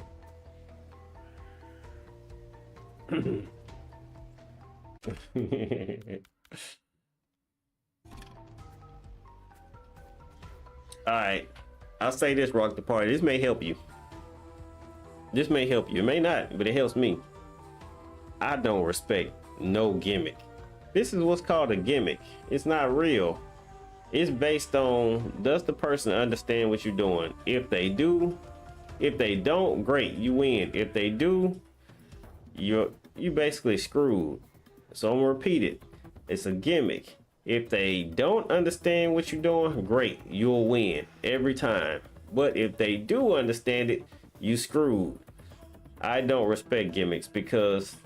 Alright. I'll say this, Rock the Party. This may help you. This may help you. It may not, but it helps me. I don't respect no gimmick. This is what's called a gimmick. It's not real. It's based on, does the person understand what you're doing? If they do, if they don't, great, you win. If they do, you basically screwed. So I'm gonna repeat it. It's a gimmick. If they don't understand what you're doing, great, you'll win every time. But if they do understand it, you screwed. I don't respect gimmicks because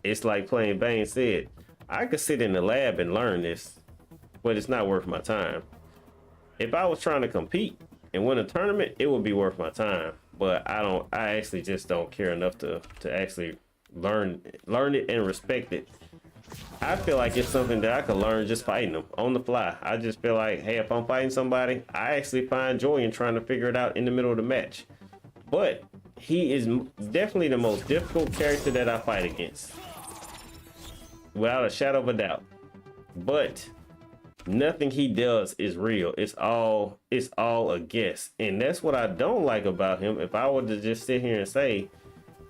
it's like plain Bane said, I could sit in the lab and learn this, but it's not worth my time. If I was trying to compete and win a tournament, it would be worth my time. But I actually just don't care enough to actually learn it and respect it. I feel like it's something that I could learn just fighting them on the fly. I just feel like, hey, if I'm fighting somebody, I actually find joy in trying to figure it out in the middle of the match. But he is definitely the most difficult character that I fight against, without a shadow of a doubt. But nothing he does is real. It's all a guess, and that's what I don't like about him. If I were to just sit here and say,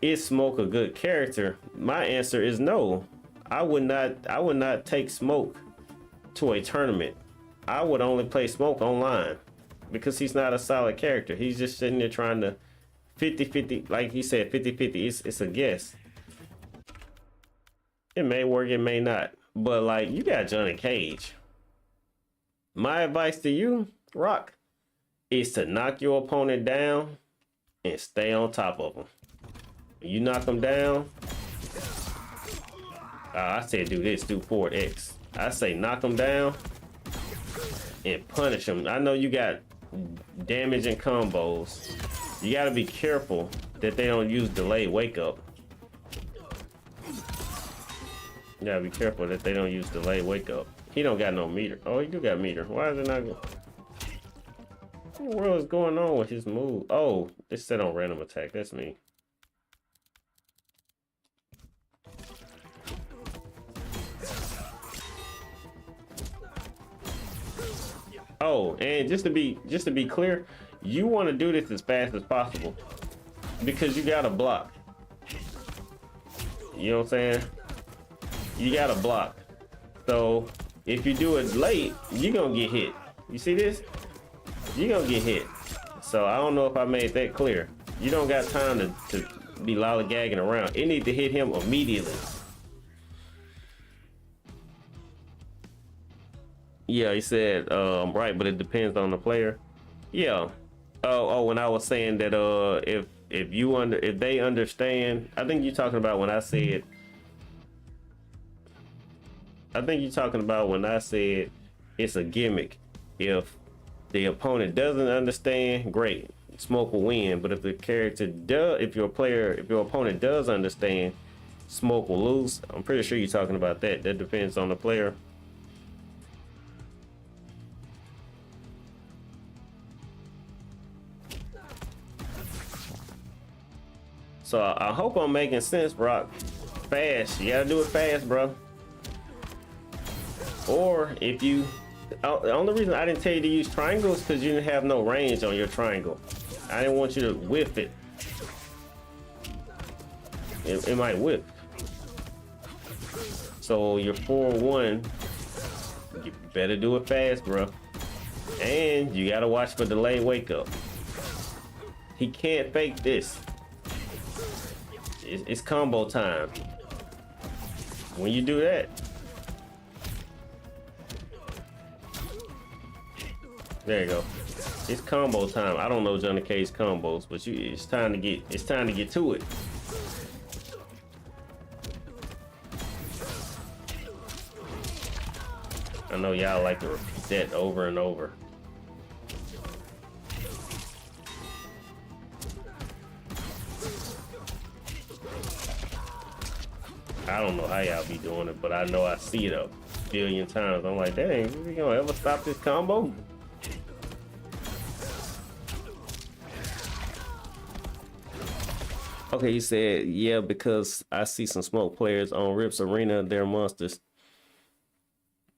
is Smoke a good character? My answer is no. I would not take Smoke to a tournament. I would only play Smoke online because he's not a solid character. He's just sitting there trying to 50-50, like he said, 50-50. It's a guess. It may work, it may not. But like, you got Johnny Cage. My advice to you, Rock, is to knock your opponent down and stay on top of them. When you knock them down, I said do this, do forward X. I say knock them down and punish them. I know you got damage and combos. You got to be careful that they don't use delayed wake up. You gotta be careful that they don't use delayed wake up. He don't got no meter. Oh, he do got meter. Why is it not go? What in the world is going on with his move? Oh, it's set on random attack. That's me. Oh, and just to be clear, you want to do this as fast as possible because you got to block. You know what I'm saying? You got to block. So if you do it late, you're gonna get hit. You see this? You're gonna get hit. So I don't know if I made that clear. You don't got time to be lollygagging around. It need to hit him immediately. Yeah, he said, right, but it depends on the player. Yeah. Oh, when I was saying that if they understand, I think you're talking about when I said it's a gimmick. If the opponent doesn't understand, great, Smoke will win. But if your opponent does understand, Smoke will lose. I'm pretty sure you're talking about that. That depends on the player. So I hope I'm making sense, Brock. Fast, you gotta do it fast, bro. Or if you, the only reason I didn't tell you to use triangles because you didn't have no range on your triangle. I didn't want you to whiff it. It might whip. So your 4-1, you better do it fast, bro. And you gotta watch for delayed wake up. He can't fake this. It's combo time. When you do that, There you go. It's combo time. I don't know Johnny Cage combos, but it's time to get to it. I know y'all like to repeat that over and over. I don't know how y'all be doing it, but I know I see it a billion times. I'm like, dang, we gonna ever stop this combo? Okay, he said, yeah, because I see some smoke players on Rips Arena. They're monsters.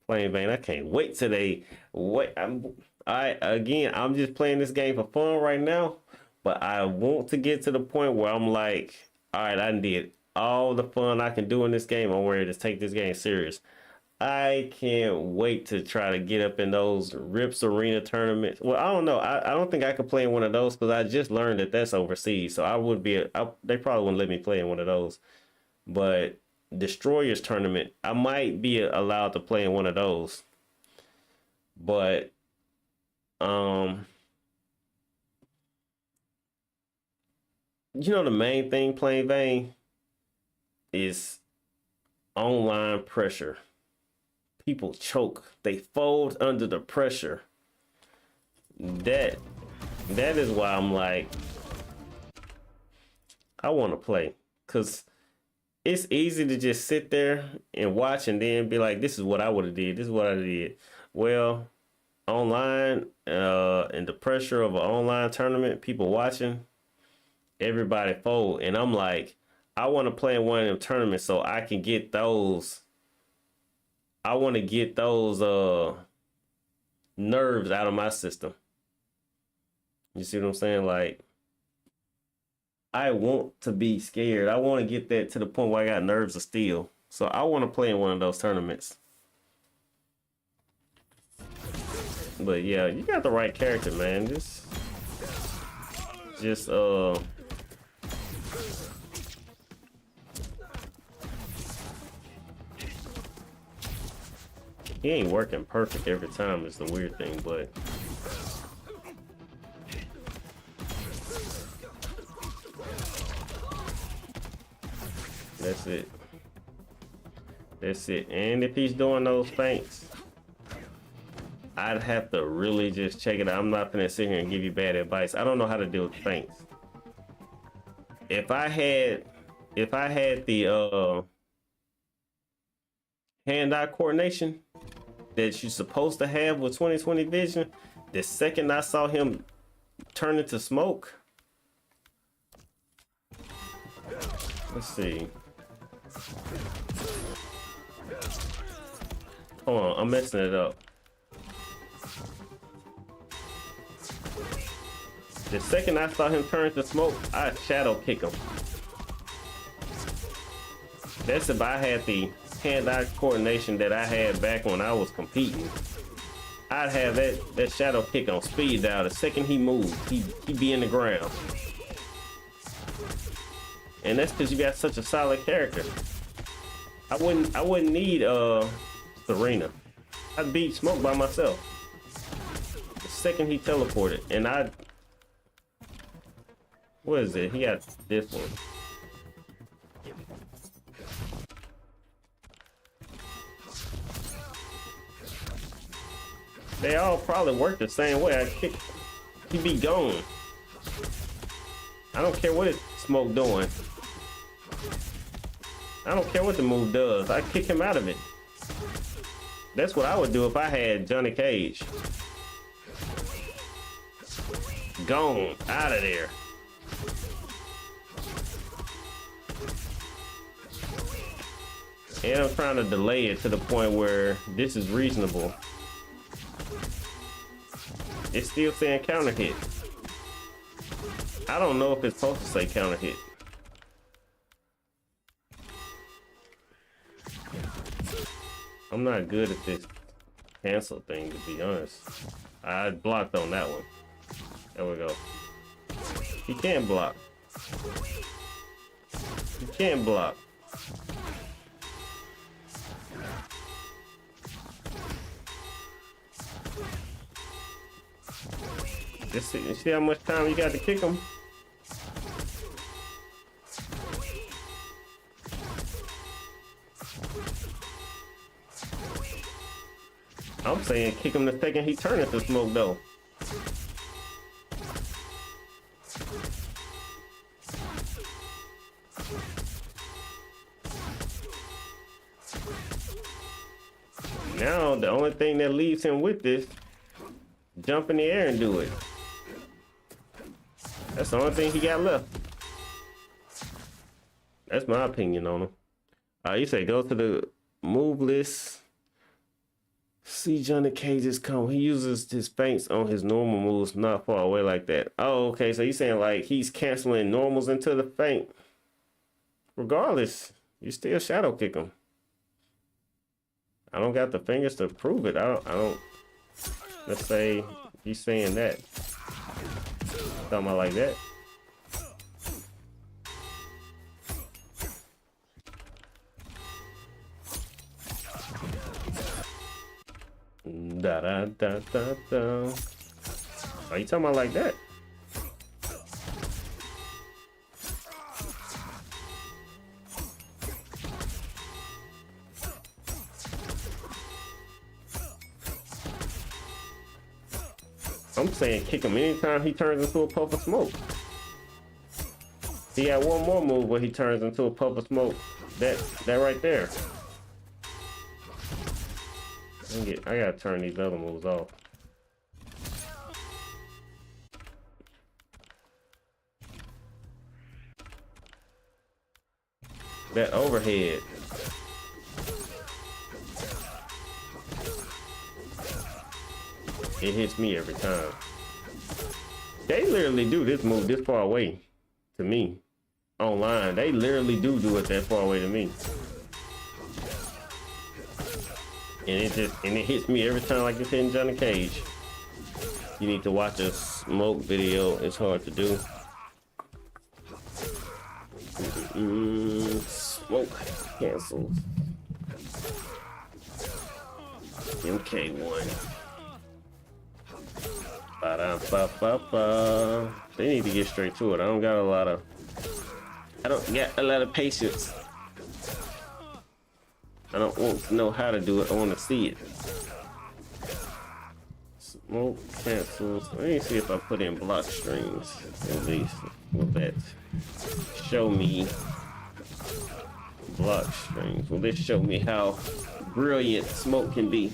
Playing vain. I can't wait today. I'm just playing this game for fun right now, but I want to get to the point where I'm like, all right, I did all the fun I can do in this game. I'm ready to take this game serious. I can't wait to try to get up in those Rips Arena tournaments. Well, I don't know. I don't think I could play in one of those because I just learned that that's overseas. So they probably wouldn't let me play in one of those. But Destroyers tournament, I might be allowed to play in one of those. But the main thing playing vain is online pressure. People choke. They fold under the pressure. That is why I'm like, I want to play, because it's easy to just sit there and watch and then be like, this is what I would have did. This is what I did. Well, online, and the pressure of an online tournament, people watching, everybody fold. And I'm like, I want to play in one of them tournaments so I can get those. I want to get those nerves out of my system. You see what I'm saying? Like, I want to be scared. I want to get that to the point where I got nerves of steel. So I want to play in one of those tournaments. But yeah, you got the right character, man. Just he ain't working perfect every time is the weird thing, but that's it. That's it. And if he's doing those feints, I'd have to really just check it out. I'm not gonna sit here and give you bad advice. I don't know how to deal with feints. If I had the hand-eye coordination that you're supposed to have with 20/20 vision, the second I saw him turn into smoke. Let's see. Hold on, I'm messing it up. The second I saw him turn to smoke, I shadow kick him. That's if I had the hand-eye coordination that I had back when I was competing. I'd have that shadow kick on speed dial. The second he moved, he'd be in the ground. And that's because you got such a solid character. I wouldn't need Serena. I'd beat Smoke by myself. The second he teleported, and what is it? He got this one. They all probably work the same way. He be gone. I don't care what Smoke doing. I don't care what the move does. I kick him out of it. That's what I would do if I had Johnny Cage. Gone. Out of there. And I'm trying to delay it to the point where this is reasonable. It's still saying counter hit. I don't know if it's supposed to say counter hit. I'm not good at this cancel thing, to be honest. I blocked on that one. There we go. He can't block. He can't block. Just see how much time you got to kick him. I'm saying kick him the second he turns into smoke though. Now the only thing that leaves him with this, jump in the air and do it. That's the only thing he got left. That's my opinion on him. You say go to the move list. See Johnny Cage's come. He uses his feints on his normal moves, not far away like that. Oh, okay. So you're saying like he's canceling normals into the feint. Regardless, you still shadow kick him. I don't got the fingers to prove it. I don't. Let's say he's saying that. Talking about like that. Da da da da da. Are you talking about like that? I'm saying kick him anytime he turns into a puff of smoke. He had one more move where he turns into a puff of smoke. That right there. I gotta turn these other moves off. That overhead. It hits me every time. They literally do this move this far away to me. Online, they literally do it that far away to me. And it hits me every time like it's hitting Johnny Cage. You need to watch a smoke video. It's hard to do. Smoke cancels. MK1. Ba-da-ba-ba-ba. They need to get straight to it. I don't got a lot of patience. I don't want to know how to do it. I want to see it. Smoke cancels. Let me see if I put in block strings. At least will that show me block strings? Will this show me how brilliant smoke can be?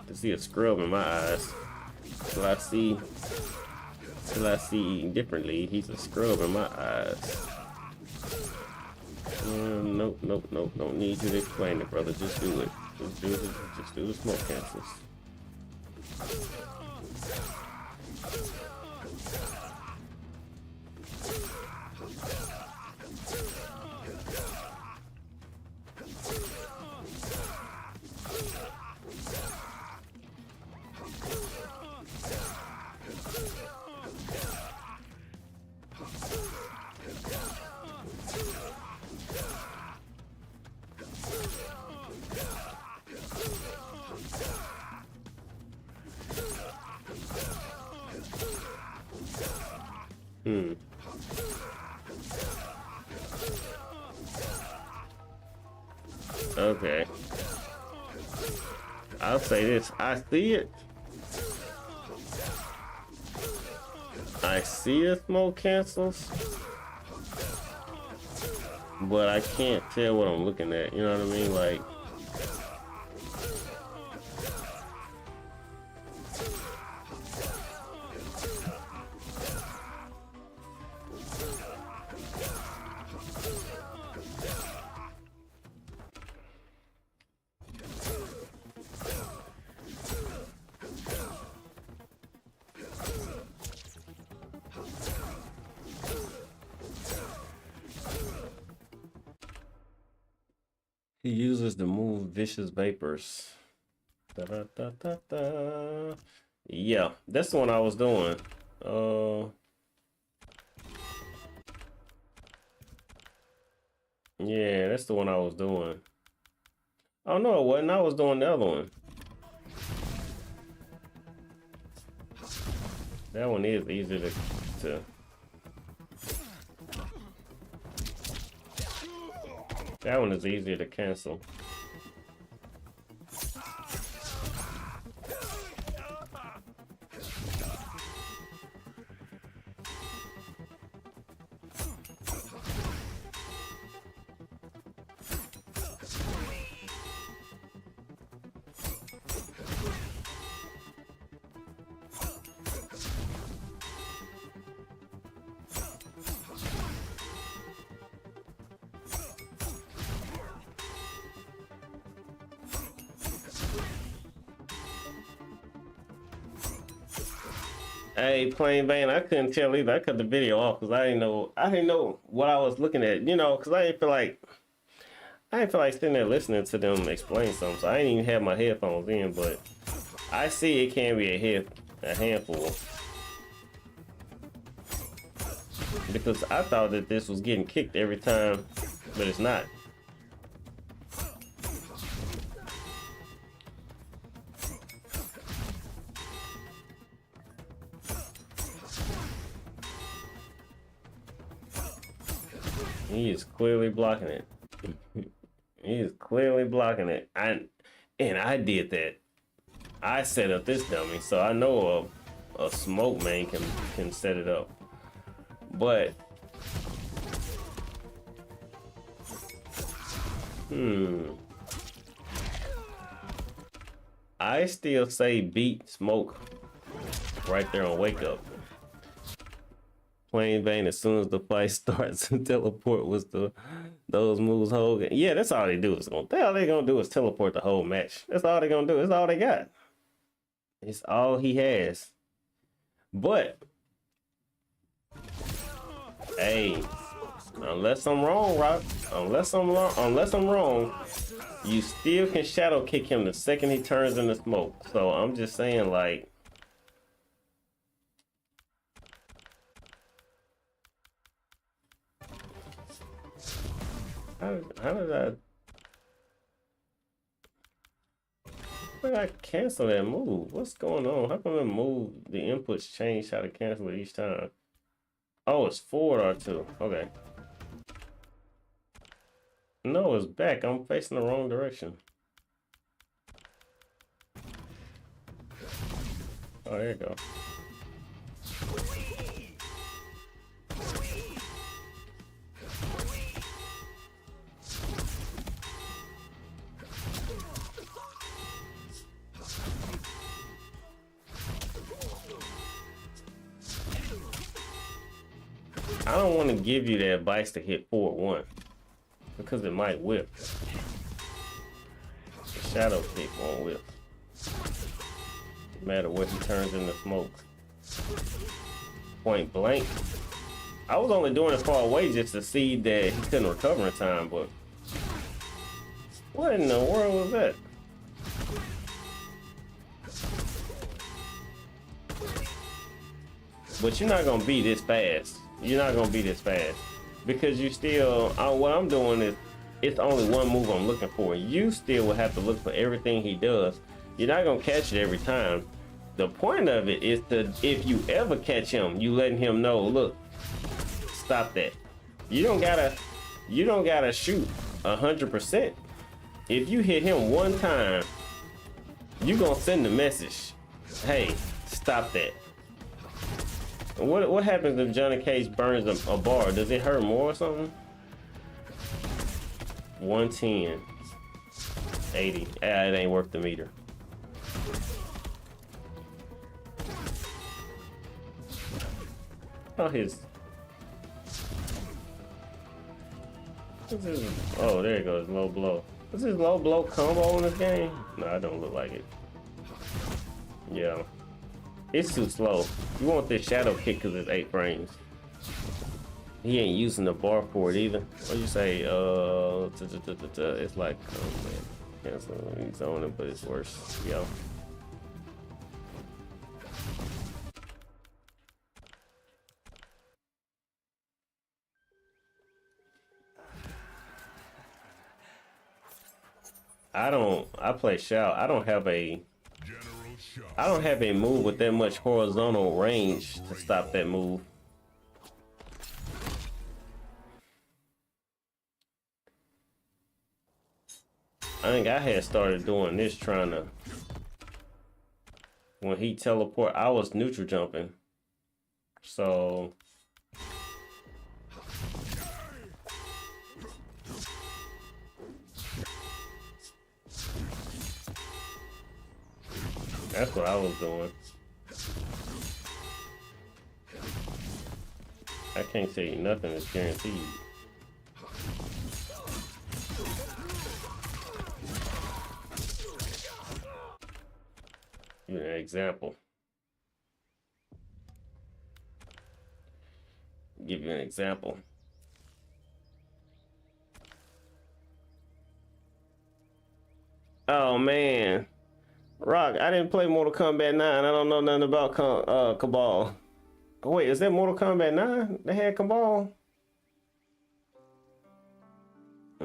To see a scrub in my eyes. Till I see differently. He's a scrub in my eyes. Nope. Don't need you to explain it, brother. Just do it. Just do the smoke cancels. Okay. I'll say this. I see it. I see the smoke cancels. But I can't tell what I'm looking at. You know what I mean? Like, he uses the move Vicious Vapors. Da, da, da, da, da. Yeah, that's the one I was doing. Yeah, that's the one I was doing. Oh no, it wasn't. I was doing the other one. That one is easy to that one is easier to cancel. Hey, plain Bane, I couldn't tell either. I cut the video off because I didn't know what I was looking at, because I didn't feel like sitting there listening to them explain something. So I didn't even have my headphones in, but I see it can be a handful. Because I thought that this was getting kicked every time, but it's not. He is clearly blocking it. He is clearly blocking it. And I did that. I set up this dummy, so I know a smoke man can set it up. But I still say beat smoke right there on wake up. Plain Bane, as soon as the fight starts, teleport was those moves Hogan. Yeah, that's all they do is all they gonna do is teleport the whole match. That's all they gonna do. That's all they got. It's all he has. But hey, unless I'm wrong, Rock. Unless I'm wrong, you still can shadow kick him the second he turns into smoke. So I'm just saying, like, how did I cancel that move? What's going on? How come the inputs change how to cancel it each time? Oh, it's forward R2. Okay. No, it's back. I'm facing the wrong direction. Oh, there you go. I don't want to give you the advice to hit forward 1 because it might whip. The shadow kick won't whip. No matter what he turns into smoke. Point blank. I was only doing it far away just to see that he couldn't recover in time, but what in the world was that? But you're not gonna be this fast. You're not gonna be this fast because you still. What I'm doing is, it's only one move I'm looking for. You still will have to look for everything he does. You're not gonna catch it every time. The point of it is to, if you ever catch him, you letting him know, look, stop that. You don't gotta shoot 100%. If you hit him one time, you gonna send the message, hey, stop that. What happens if Johnny Cage burns a bar? Does it hurt more or something? 110, 80. It ain't worth the meter. Oh, oh, there it goes, low blow. Is this low blow combo in this game? No, I don't look like it. Yeah. It's too slow. You want this shadow kick because it's 8 frames. He ain't using the bar for it either. What you say? It's like, oh man, cancel. He's on it, but it's worse. Yeah. I play Shao. I don't have a I don't have a move with that much horizontal range to stop that move. I think I had started doing this trying to, when he teleport, I was neutral jumping. So that's what I was doing. I can't tell you nothing is guaranteed. Give you an example. Give you an example. Oh man, Rock, I didn't play Mortal Kombat 9. I don't know nothing about Cabal. Oh, wait, is that Mortal Kombat 9? They had Cabal?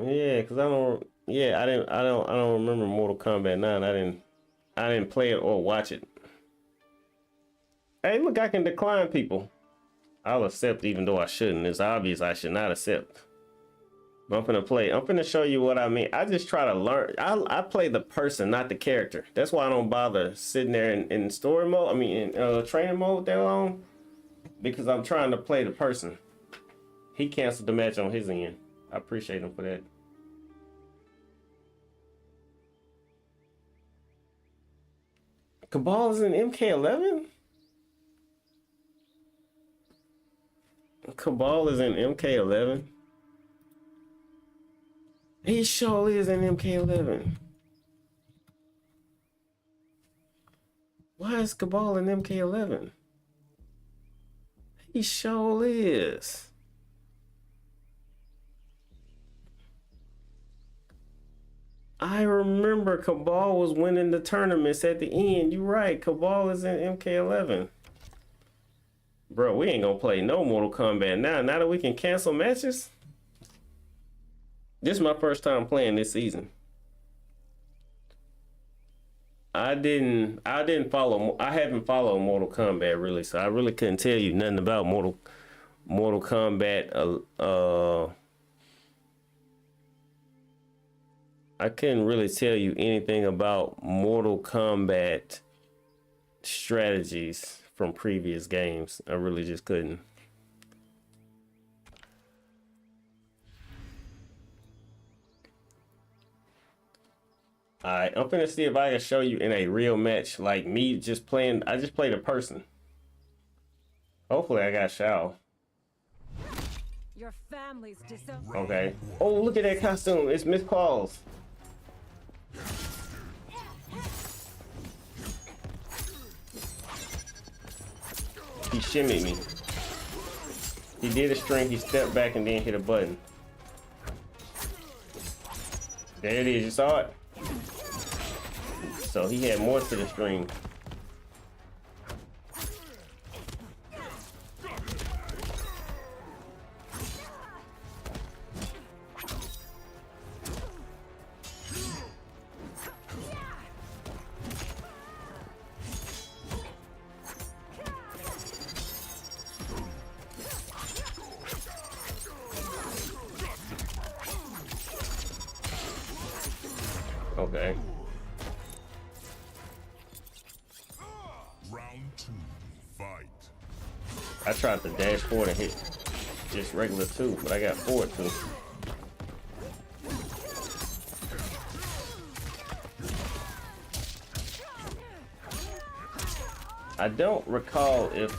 Yeah, cause I don't. Yeah, I don't remember Mortal Kombat 9. I didn't play it or watch it. Hey, look, I can decline people. I'll accept even though I shouldn't. It's obvious I should not accept. But I'm finna show you what I mean. I just try to learn. I play the person, not the character. That's why I don't bother sitting there in story mode. I mean, in training mode that long. Because I'm trying to play the person. He canceled the match on his end. I appreciate him for that. Cabal is in MK11? Cabal is in MK11? He sure is in MK11. Why is Cabal in MK11? He sure is. I remember Cabal was winning the tournaments at the end. You're right. Cabal is in MK11. Bro, we ain't gonna play no Mortal Kombat now. Now that we can cancel matches. This is my first time playing this season. I haven't followed Mortal Kombat really, so I really couldn't tell you nothing about Mortal Kombat. I couldn't really tell you anything about Mortal Kombat strategies from previous games. I really just couldn't. Alright, I'm finna see if I can show you in a real match, like me just playing. I just played a person. Hopefully I got Shao. Your family's Okay. Oh, look at that costume. It's Miss Claus. He shimmied me. He did a string, he stepped back and then hit a button. There it is, you saw it? So he had more to the string. Okay. Round 2, fight. I tried to dash forward and hit just regular 2, but I got forward 2. I don't recall if...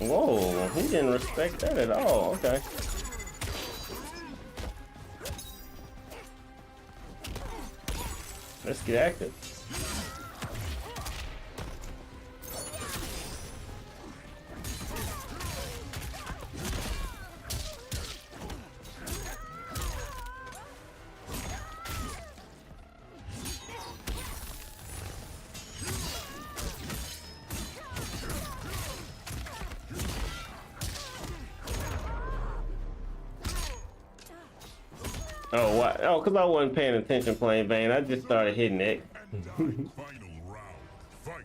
Whoa, he didn't respect that at all. Okay. Let's get active. Oh, why? Oh, because I wasn't paying attention playing Vayne. I just started hitting it. Final round. Fight.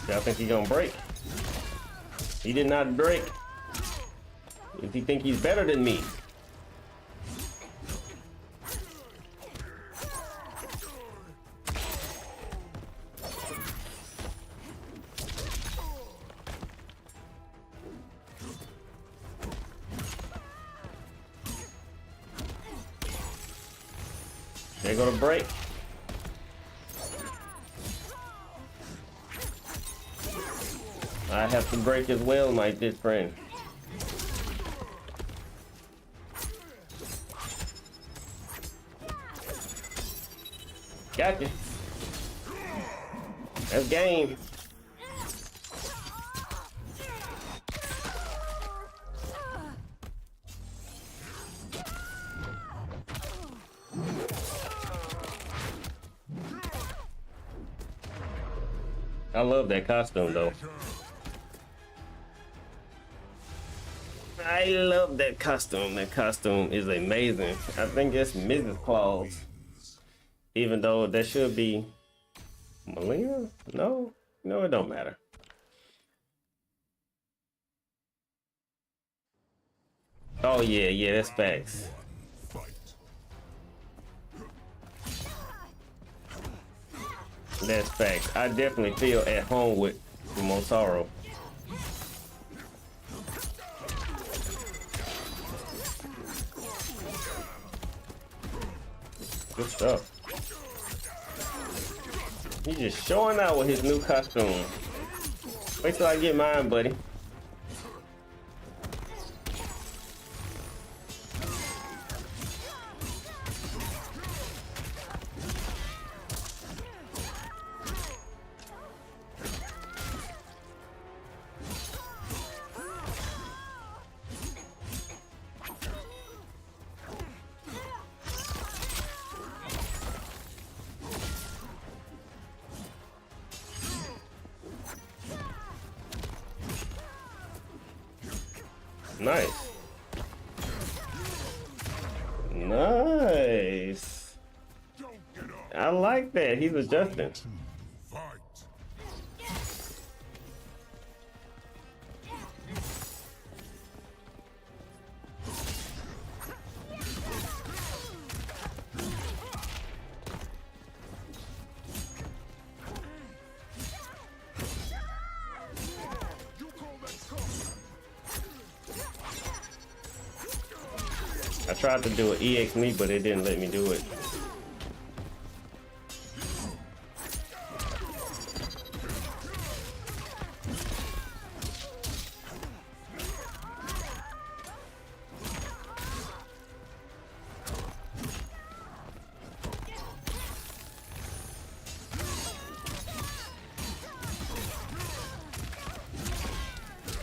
Y'all think he gonna break? He did not break. If he think he's better than me. They're gonna break. I have to break as well, my good friend. Gotcha. That's game. I love that costume though. I love that costume. That costume is amazing. I think it's Mrs. Claus. Even though that should be Melina? No, it don't matter. Oh yeah, that's facts. That's facts. I definitely feel at home with Motaro. Good stuff. He's just showing out with his new costume. Wait till I get mine, buddy. Nice. Nice. I like that. He's adjusting. I tried to do an EX me, but it didn't let me do it.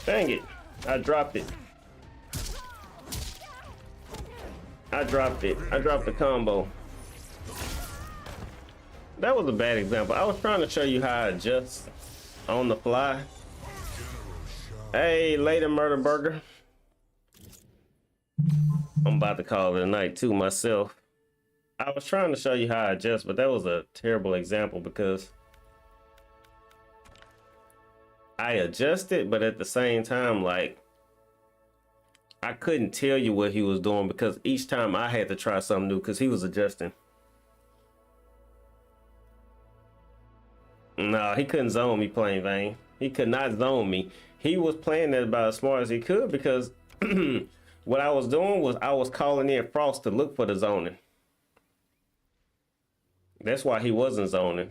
Dang it, I dropped it. I dropped the combo. That was a bad example. I was trying to show you how I adjust on the fly. Hey, later, Murder Burger. I'm about to call it a night too myself. I was trying to show you how I adjust, but that was a terrible example because I adjusted, but at the same time, like, I couldn't tell you what he was doing because each time I had to try something new because he was adjusting. No, he couldn't zone me playing Vayne. He could not zone me. He was playing that about as smart as he could because what I was doing was I was calling in Frost to look for the zoning. That's why he wasn't zoning.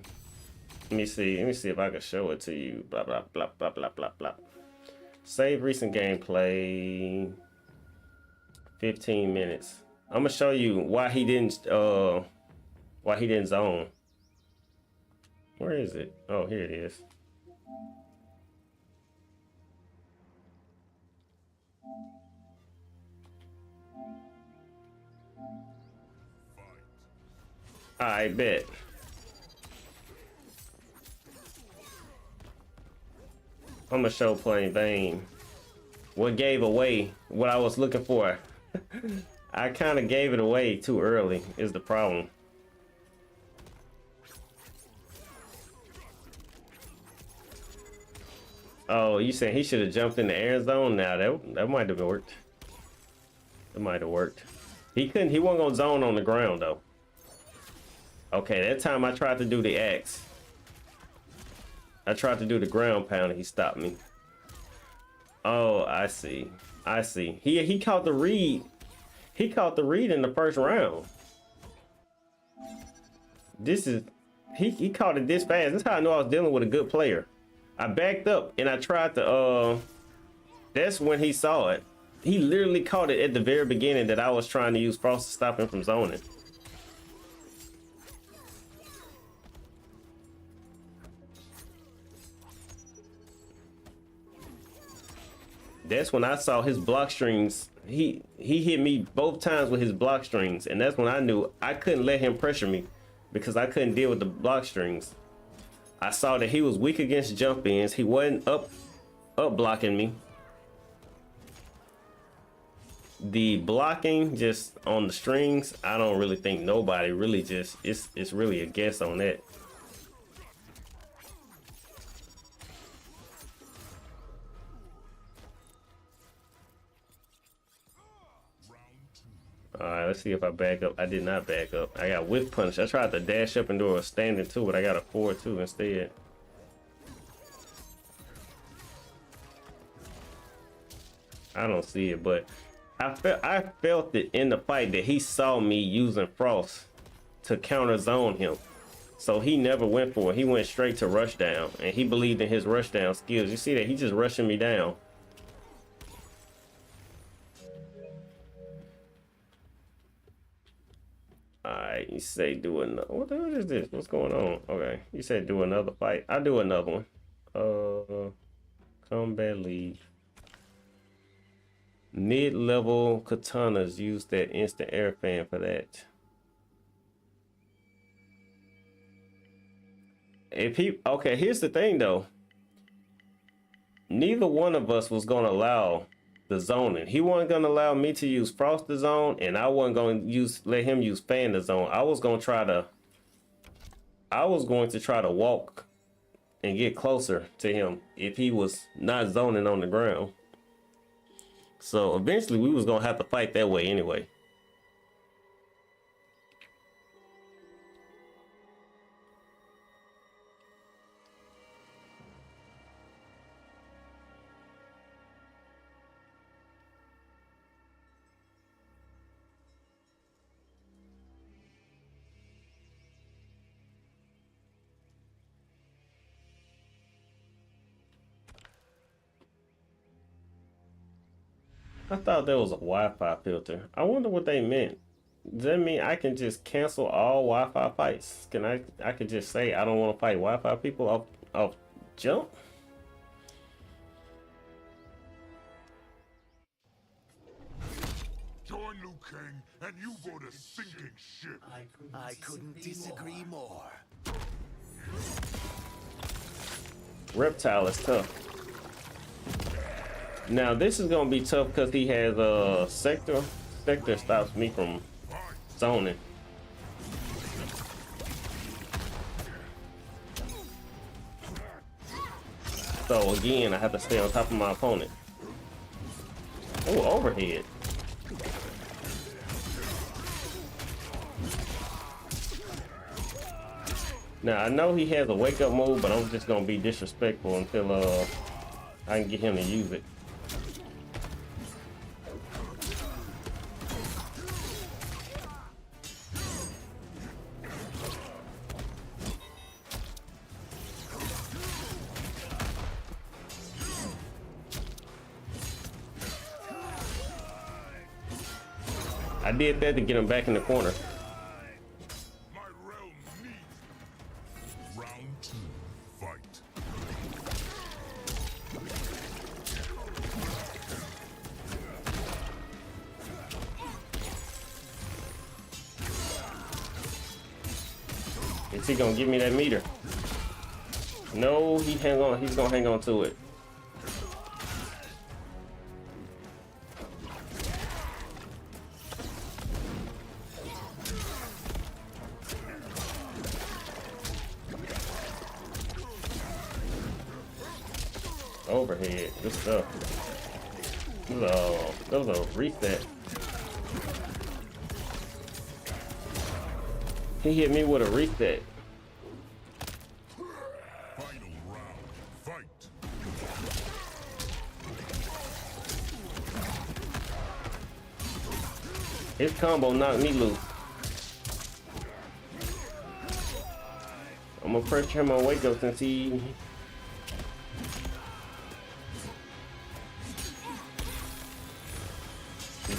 Let me see if I can show it to you. Blah, blah, blah, blah, blah, blah, blah. Save recent gameplay. 15 minutes. I'm gonna show you why he didn't zone. Where is it? Oh, here it is. I bet. I'm gonna show plain Vane what gave away what I was looking for. I kind of gave it away too early is the problem. Oh, you saying he should have jumped in the air zone? Now that might have worked. It might have worked. He couldn't. He wasn't gonna zone on the ground though. Okay, that time I tried to do the axe. I tried to do the ground pound and he stopped me. Oh, I see. I see. He caught the read. He caught the read in the first round. This is he caught it this fast. That's how I know I was dealing with a good player. I backed up and I tried to that's when he saw it. He literally caught it at the very beginning that I was trying to use Frost to stop him from zoning. That's when I saw his block strings. He hit me both times with his block strings, and that's when I knew I couldn't let him pressure me because I couldn't deal with the block strings. I saw that he was weak against jump ins. He wasn't up blocking me. The blocking just on the strings, I don't really think nobody really just it's really a guess on that. All right, let's see if I back up. I did not back up. I got whiff punish. I tried to dash up and do a standing too, but I got a 4-2 instead. I don't see it, but I felt it in the fight that he saw me using Frost to counter zone him. So he never went for it. He went straight to rush down, and he believed in his rush down skills. You see that? He just rushing me down. Alright, you say do another. What the hell is this? What's going on? Okay, you said do another fight. I'll do another one. Combat League. Mid-level katanas use that instant air fan for that. If he okay, here's the thing though. Neither one of us was gonna allow the zoning. He wasn't gonna allow me to use Frost the zone, and I wasn't gonna let him use fan the zone. I was going to try to walk and get closer to him if he was not zoning on the ground. So eventually we was gonna have to fight that way anyway. I thought that was a Wi-Fi filter. I wonder what they meant. Does that mean I can just cancel all Wi-Fi fights? Can I could just say I don't want to fight Wi-Fi people off jump? Join Liu Kang and you go to sinking ship. I couldn't disagree more. Reptile is tough. Now this is gonna be tough because he has a sector. Sector stops me from zoning. So again, I have to stay on top of my opponent. Oh, overhead. Now I know he has a wake up move, but I'm just gonna be disrespectful until I can get him to use it. I did that to get him back in the corner. My realm needs. Round 2, fight. Is he gonna give me that meter? No, he's gonna hang on to it. Overhead, good stuff. Those are reset. He hit me with a reset. Final round, fight. His combo knocked me loose. I'm gonna pressure him on wake up since he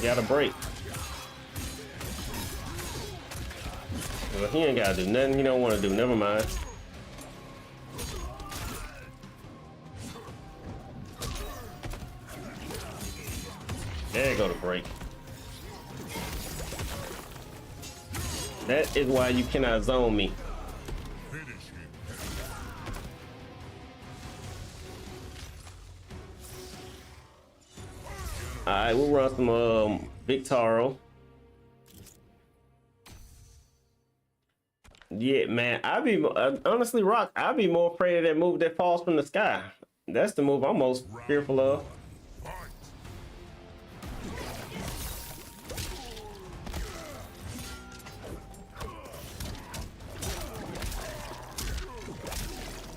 got a break. Well, he ain't gotta do nothing he don't want to do. Never mind. There you go to break. That is why you cannot zone me. Finish him. Alright, we'll run some Victaro. Yeah, man, honestly, Rock, I'd be more afraid of that move that falls from the sky. That's the move I'm most fearful of.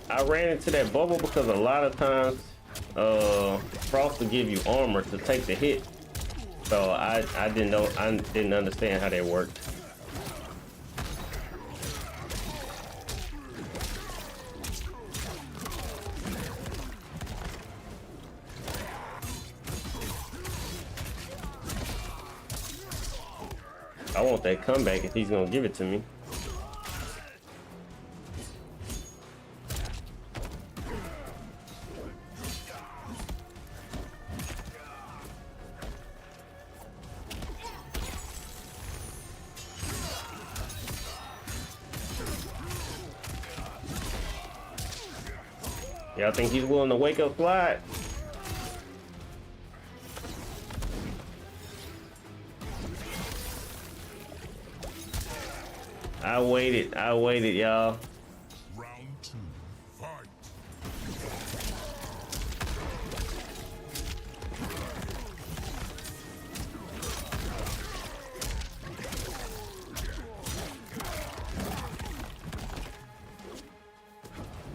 I ran into that bubble because a lot of times Frost will give you armor to take the hit. So I didn't understand how that worked. I want that comeback if he's gonna give it to me. Y'all think he's willing to wake up slide? I waited, y'all. Round 2, fight.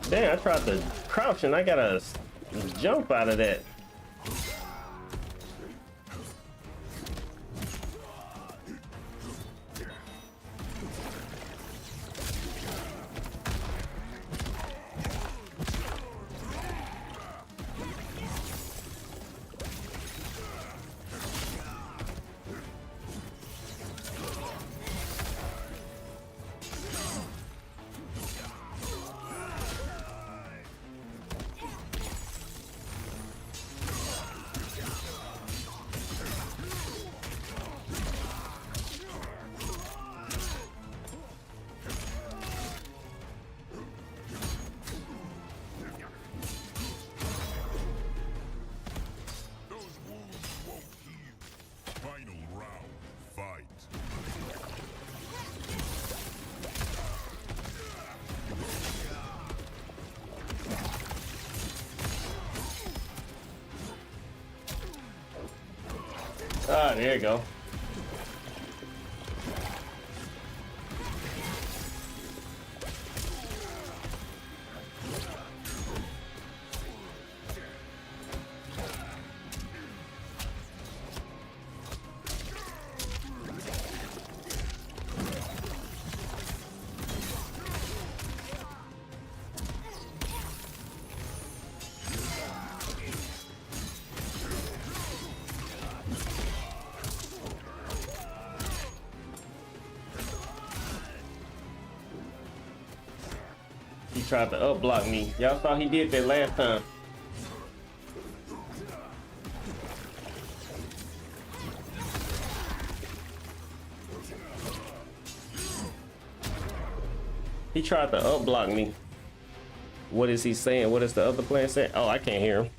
Damn, I tried to crouch and I got a jump out of that. Ah, there you go. He tried to up block me. Y'all saw he did that last time. He tried to up-block me. What is he saying? What is the other player saying? Oh, I can't hear him.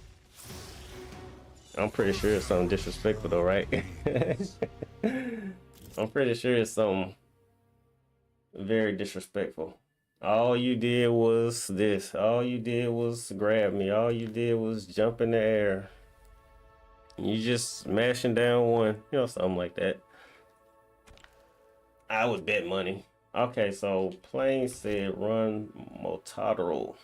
I'm pretty sure it's something disrespectful though, right? I'm pretty sure it's something very disrespectful. All you did was this. All you did was grab me. All you did was jump in the air. You just smashing down one, you know, something like that. I would bet money. Okay, so Plane said run Motaro.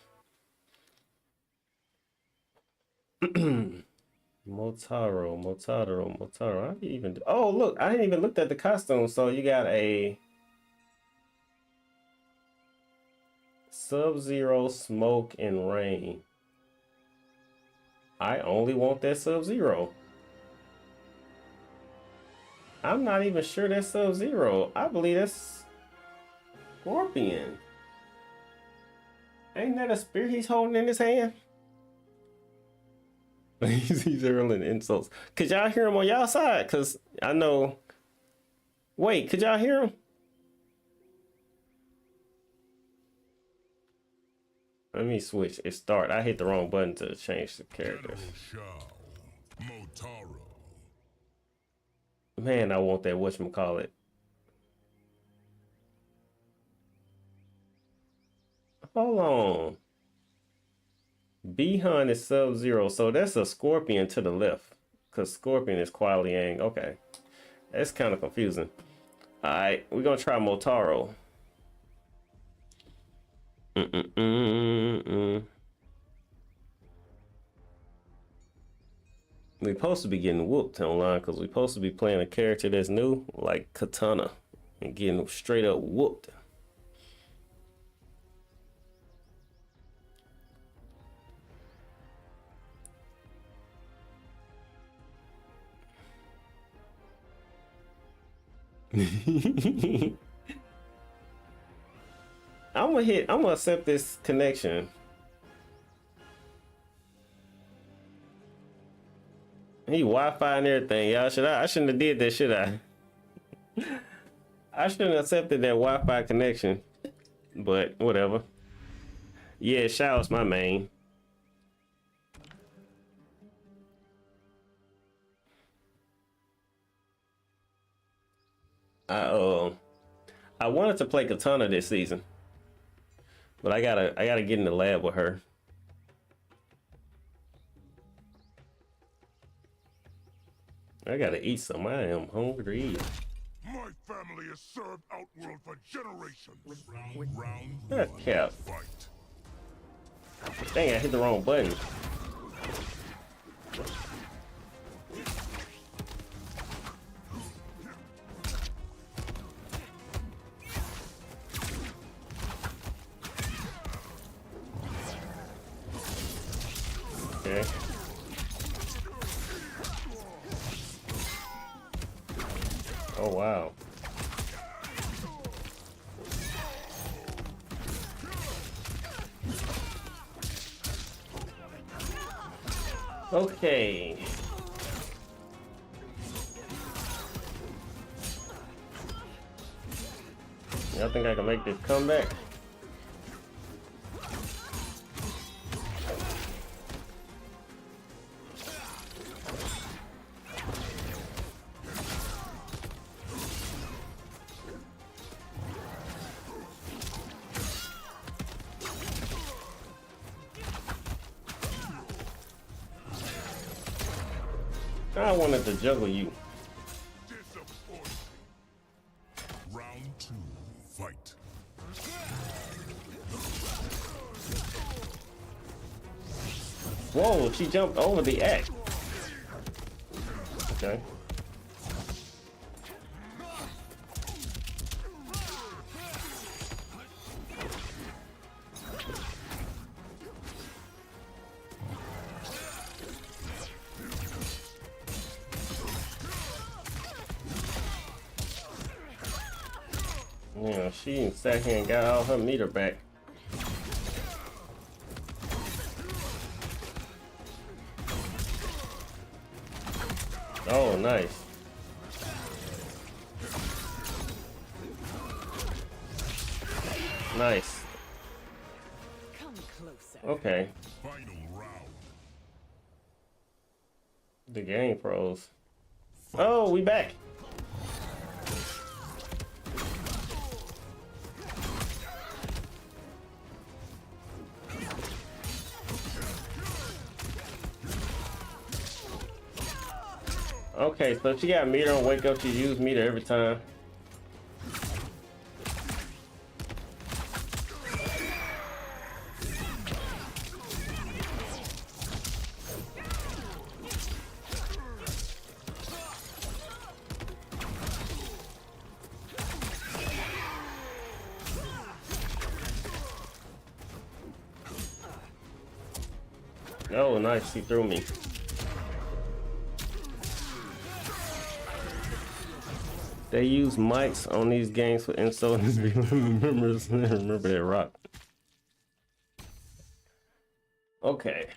Motaro. How do you even do? Oh, look, I didn't even look at the costume. So you got a Sub-Zero, Smoke, and Rain. I only want that Sub-Zero. I'm not even sure that's Sub-Zero. I believe that's Scorpion. Ain't that a spear he's holding in his hand? He's hurling insults. Could y'all hear him on y'all side? Because I know... Wait, could y'all hear him? Let me switch. It start. I hit the wrong button to change the characters. Man, I want that whatchamacallit. Hold on. B-Hun is Sub-Zero, so that's a Scorpion to the left. Because Scorpion is Kuai Liang. Okay. That's kind of confusing. Alright, we're going to try Motaro. We're supposed to be getting whooped online because we're supposed to be playing a character that's new, like Katana, and getting straight up whooped. I'm gonna accept this connection. He Wi-Fi and everything, y'all. I shouldn't have did that, should I? I shouldn't have accepted that Wi-Fi connection. But whatever. Yeah, Shao's my main. I wanted to play Katana this season, but I gotta get in the lab with her. I gotta eat some. I am hungry. My family has served Outworld for generations. That's cap. Dang, I hit the wrong button. Okay. Oh wow. Okay. Y'all think I can make this comeback? I wanted to juggle you. Round 2, fight. Whoa, she jumped over the axe. Okay. Yeah, she sat here and got all her meter back. Oh, nice. Nice. Come closer. Okay. Final round. The game froze. Oh, we back. Okay, so she got meter on wake up. She used meter every time. Oh, nice. She threw me. They use mics on these games for insult members. Remember that rock. Okay.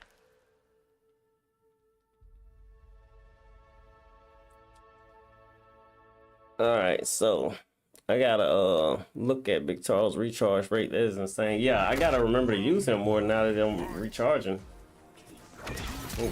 All right, so I gotta look at Big Charles' recharge rate. That is insane. Yeah, I gotta remember to use him more now that I'm recharging. Ooh.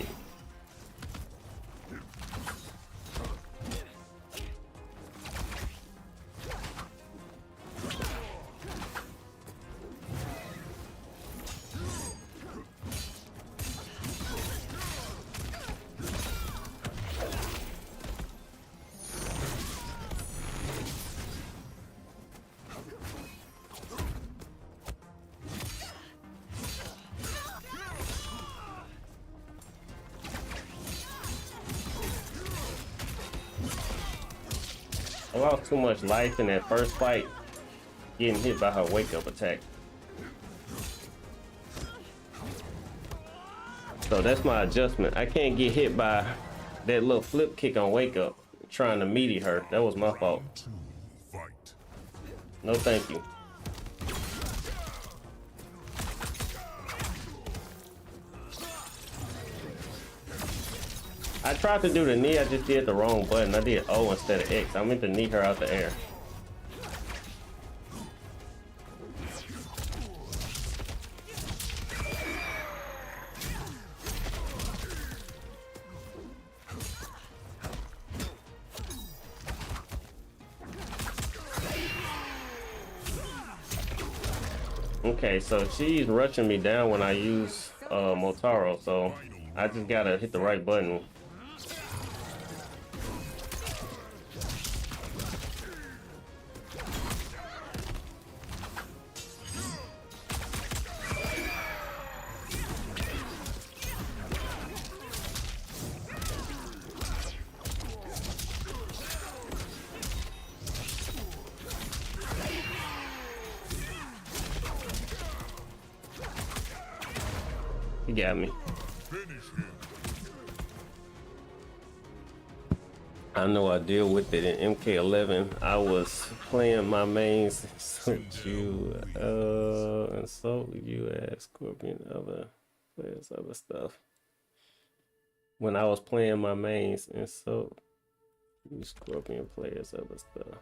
I lost too much life in that first fight, getting hit by her wake up attack. So that's my adjustment. I can't get hit by that little flip kick on wake up, trying to meaty her. That was my fault. Fight. No thank you. I tried to do the knee, I just did the wrong button. I did O instead of X. I meant to knee her out the air. Okay, so she's rushing me down when I use Motaro, so I just gotta hit the right button. He got me. I know I deal with it in MK11. I was playing my mains, insult you, as Scorpion, other players, other stuff. When I was playing my mains, insult you, Scorpion players, other stuff.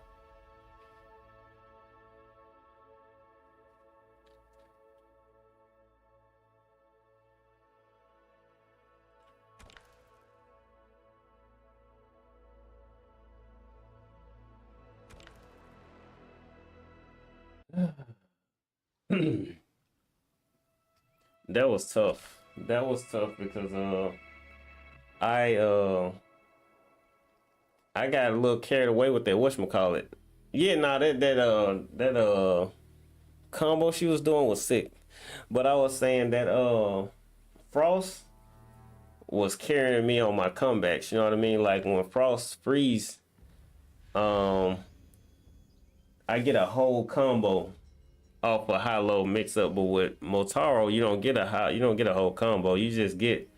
That was tough. That was tough because I got a little carried away with that whatchamacallit. Yeah, nah, that combo she was doing was sick. But I was saying that Frost was carrying me on my comebacks, you know what I mean? Like when Frost freeze, I get a whole combo off a high-low mix-up, but with Motaro, you don't get a whole combo. You just get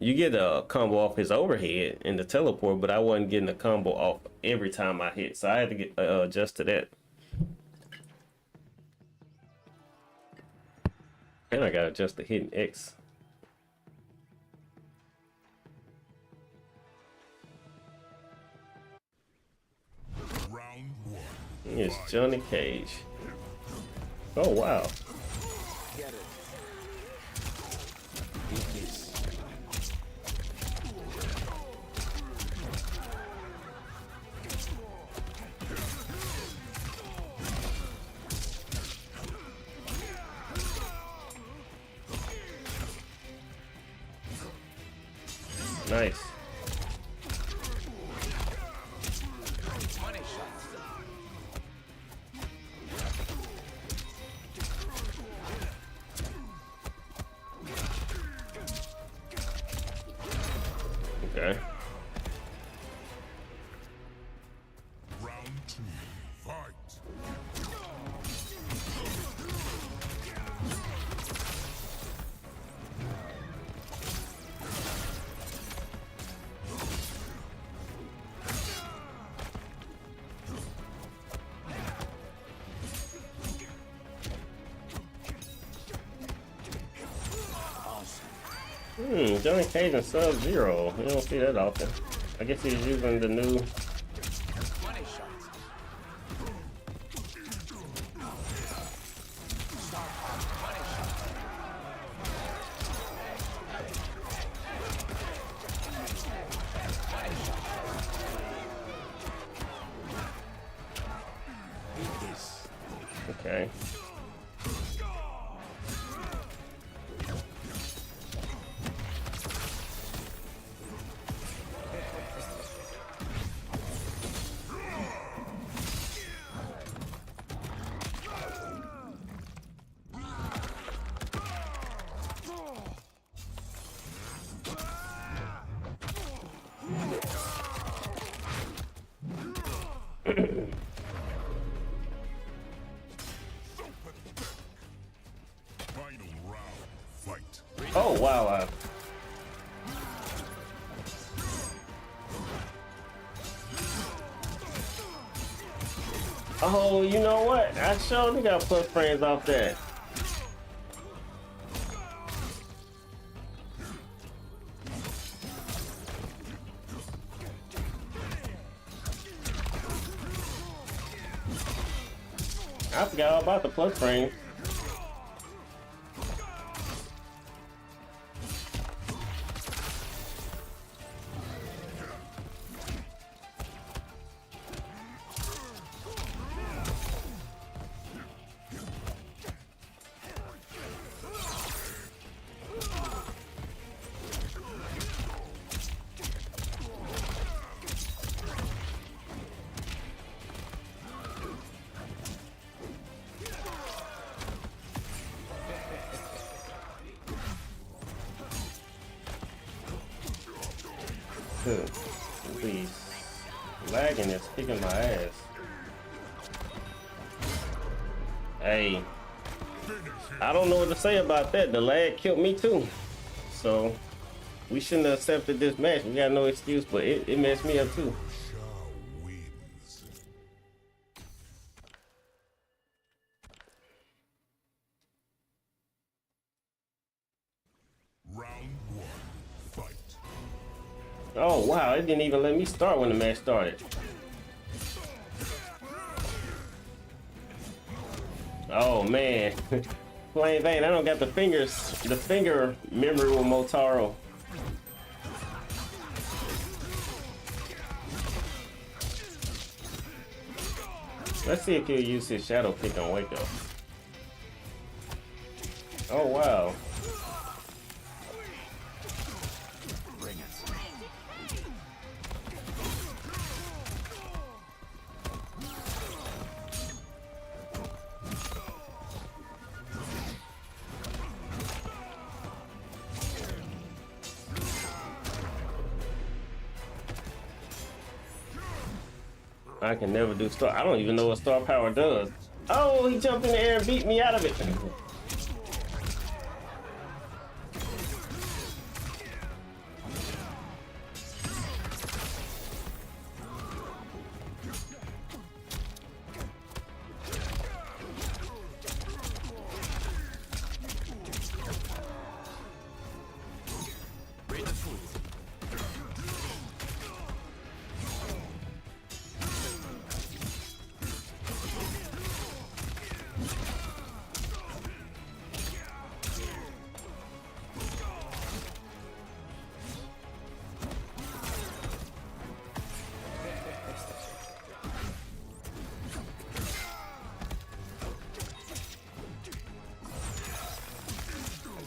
a combo off his overhead and the teleport, but I wasn't getting a combo off every time I hit, so I had to get adjust to that. And I gotta adjust to hitting X. Round one. It's Johnny Cage. Oh wow. Get it. Eat this. Nice. Money shots. Okay. Round 2. Fight. Johnny Cage and Sub-Zero. You don't see that often. I guess he's using the new. Money shots. Star power. Money shots. Money shots. Eat this. Okay. Final round. Fight. Oh wow. Oh, you know what? I sure got plus frames off that. I forgot all about the plus frames. Dude, please. Lagging is kicking my ass. Hey, I don't know what to say about that. The lag killed me too. So, we shouldn't have accepted this match. We got no excuse, but it messed me up too. Shao wins. Round 1. Fight. Oh wow, it didn't even let me start when the match started. Oh man. Plain Vane, I don't got the finger memory with Motaro. Let's see if he'll use his shadow kick on Waco. Oh wow. Bring it. I can never do star. I don't even know what star power does. Oh, he jumped in the air and beat me out of it. Bring the food.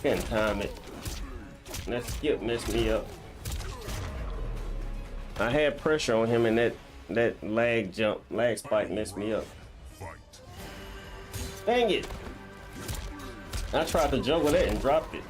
Couldn't time it. That skip messed me up. I had pressure on him, and that lag spike messed me up. Dang it! I tried to juggle that and dropped it.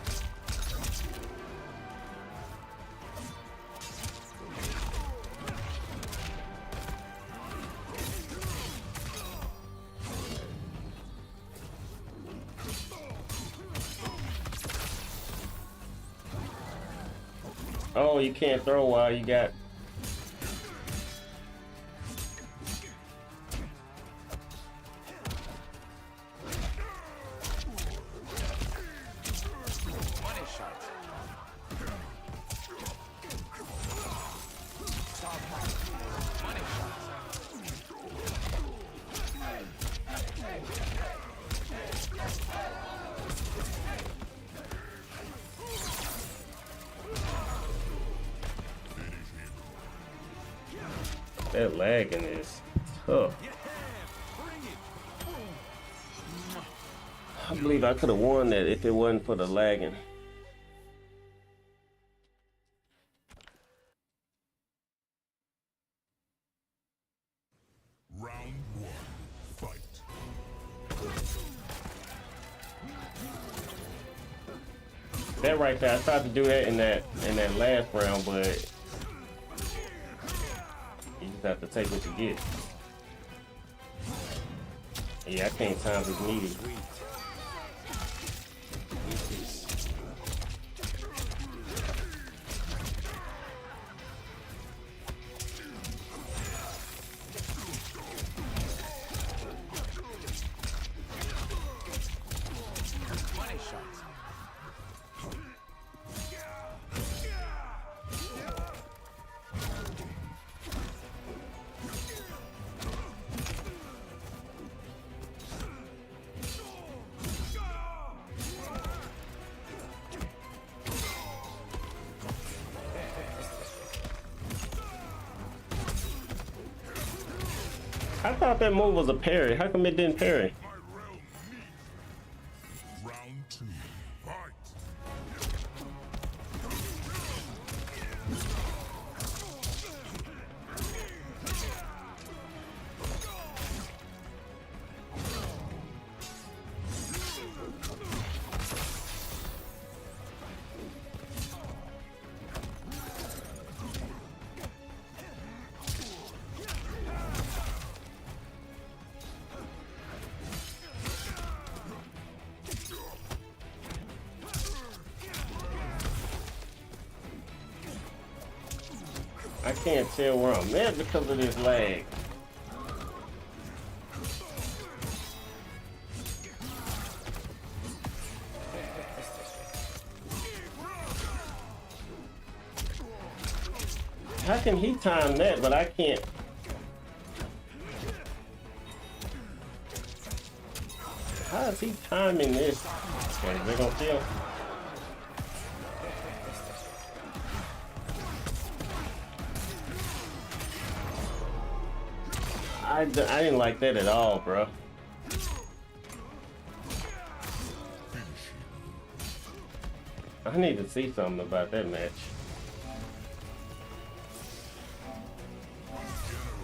Oh, you can't throw while you got. That lagging is tough. I believe I could have won that if it wasn't for the lagging. Round one, fight. That right there, I tried to do that in that last round, but you just have to take what you get. Yeah, I can't time his meaty. I thought that move was a parry. How come it didn't parry? Round two, fight. I can't tell where I'm at because of this lag. How can he time that, but I can't? How is he timing this? Okay, they're gonna kill. I didn't like that at all, bro. I need to see something about that match.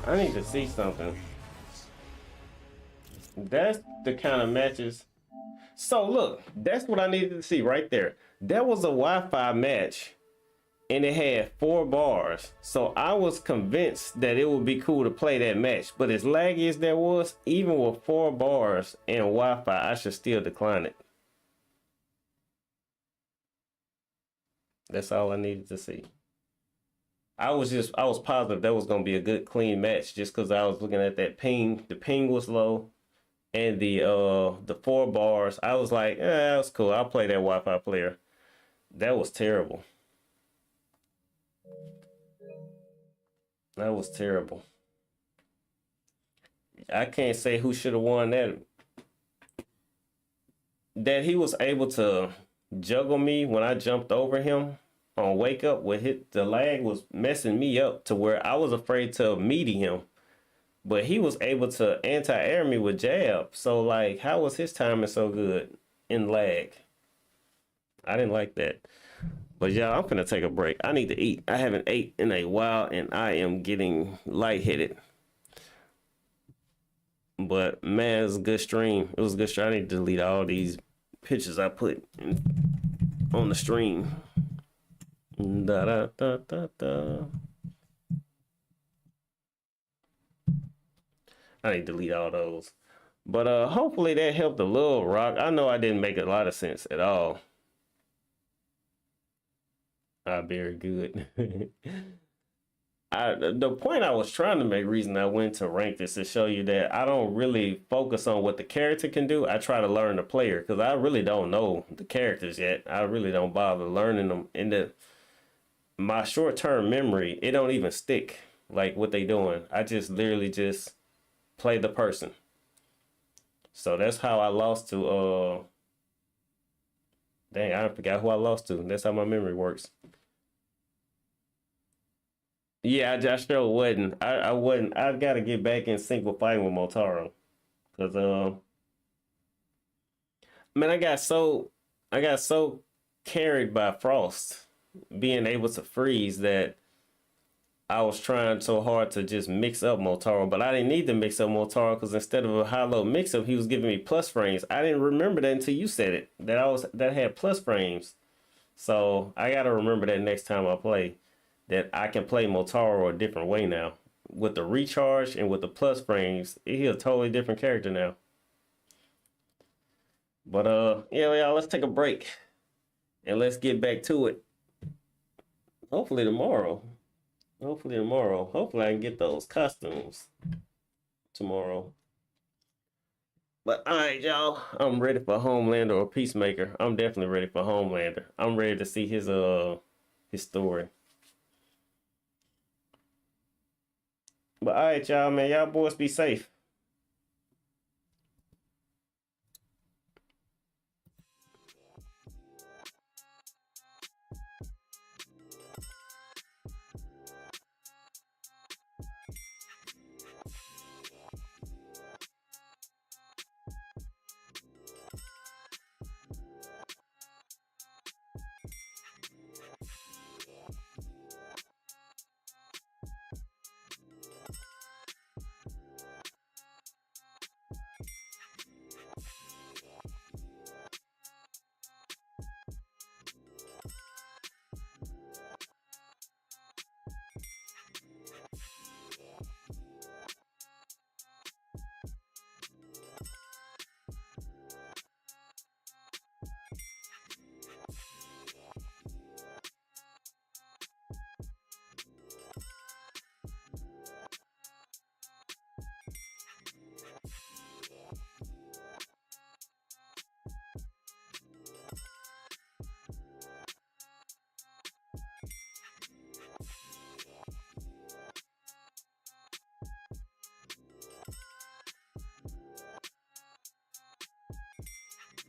I need to see something. That's the kind of matches. So look, that's what I needed to see right there. That was a Wi-Fi match, and it had 4 bars. So I was convinced that it would be cool to play that match. But as laggy as that was, even with 4 bars and Wi-Fi, I should still decline it. That's all I needed to see. I was positive that was gonna be a good clean match just because I was looking at that ping. The ping was low, and the 4 bars. I was like, that's cool. I'll play that Wi-Fi player. That was terrible. That was terrible. I can't say who should have won that. That he was able to juggle me when I jumped over him on wake up with the lag was messing me up to where I was afraid to meaty him. But he was able to anti-air me with jab. So like, how was his timing so good in lag? I didn't like that. But y'all, I'm gonna take a break. I need to eat. I haven't ate in a while, and I am getting lightheaded. But man, it was a good stream. It was a good stream. I need to delete all these pictures I put on the stream. Da da da da da. I need to delete all those. But hopefully that helped a little, Rock. I know I didn't make a lot of sense at all. Very good. The point I was trying to make, reason I went to rank this, to show you that I don't really focus on what the character can do. I try to learn the player, because I really don't know the characters yet. I really don't bother learning them. In my short-term memory, it don't even stick like what they doing. I just literally just play the person. So that's how I lost to dang, I forgot who I lost to. That's how my memory works. Yeah, I sure wouldn't. I wouldn't. I gotta get back in sync with fighting with Motaro. Cause man, I got so carried by Frost being able to freeze that I was trying so hard to just mix up Motaro, but I didn't need to mix up Motaro because instead of a high-low mix-up, he was giving me plus frames. I didn't remember that until you said it, that had plus frames. So I gotta remember that next time I play, that I can play Motaro a different way now. With the recharge and with the plus frames, he's a totally different character now. But yeah, y'all, let's take a break and let's get back to it. Hopefully tomorrow. Hopefully I can get those costumes tomorrow. But all right, y'all, I'm ready for Homelander or Peacemaker. I'm definitely ready for Homelander. I'm ready to see his story. But all right, y'all, man, y'all boys be safe.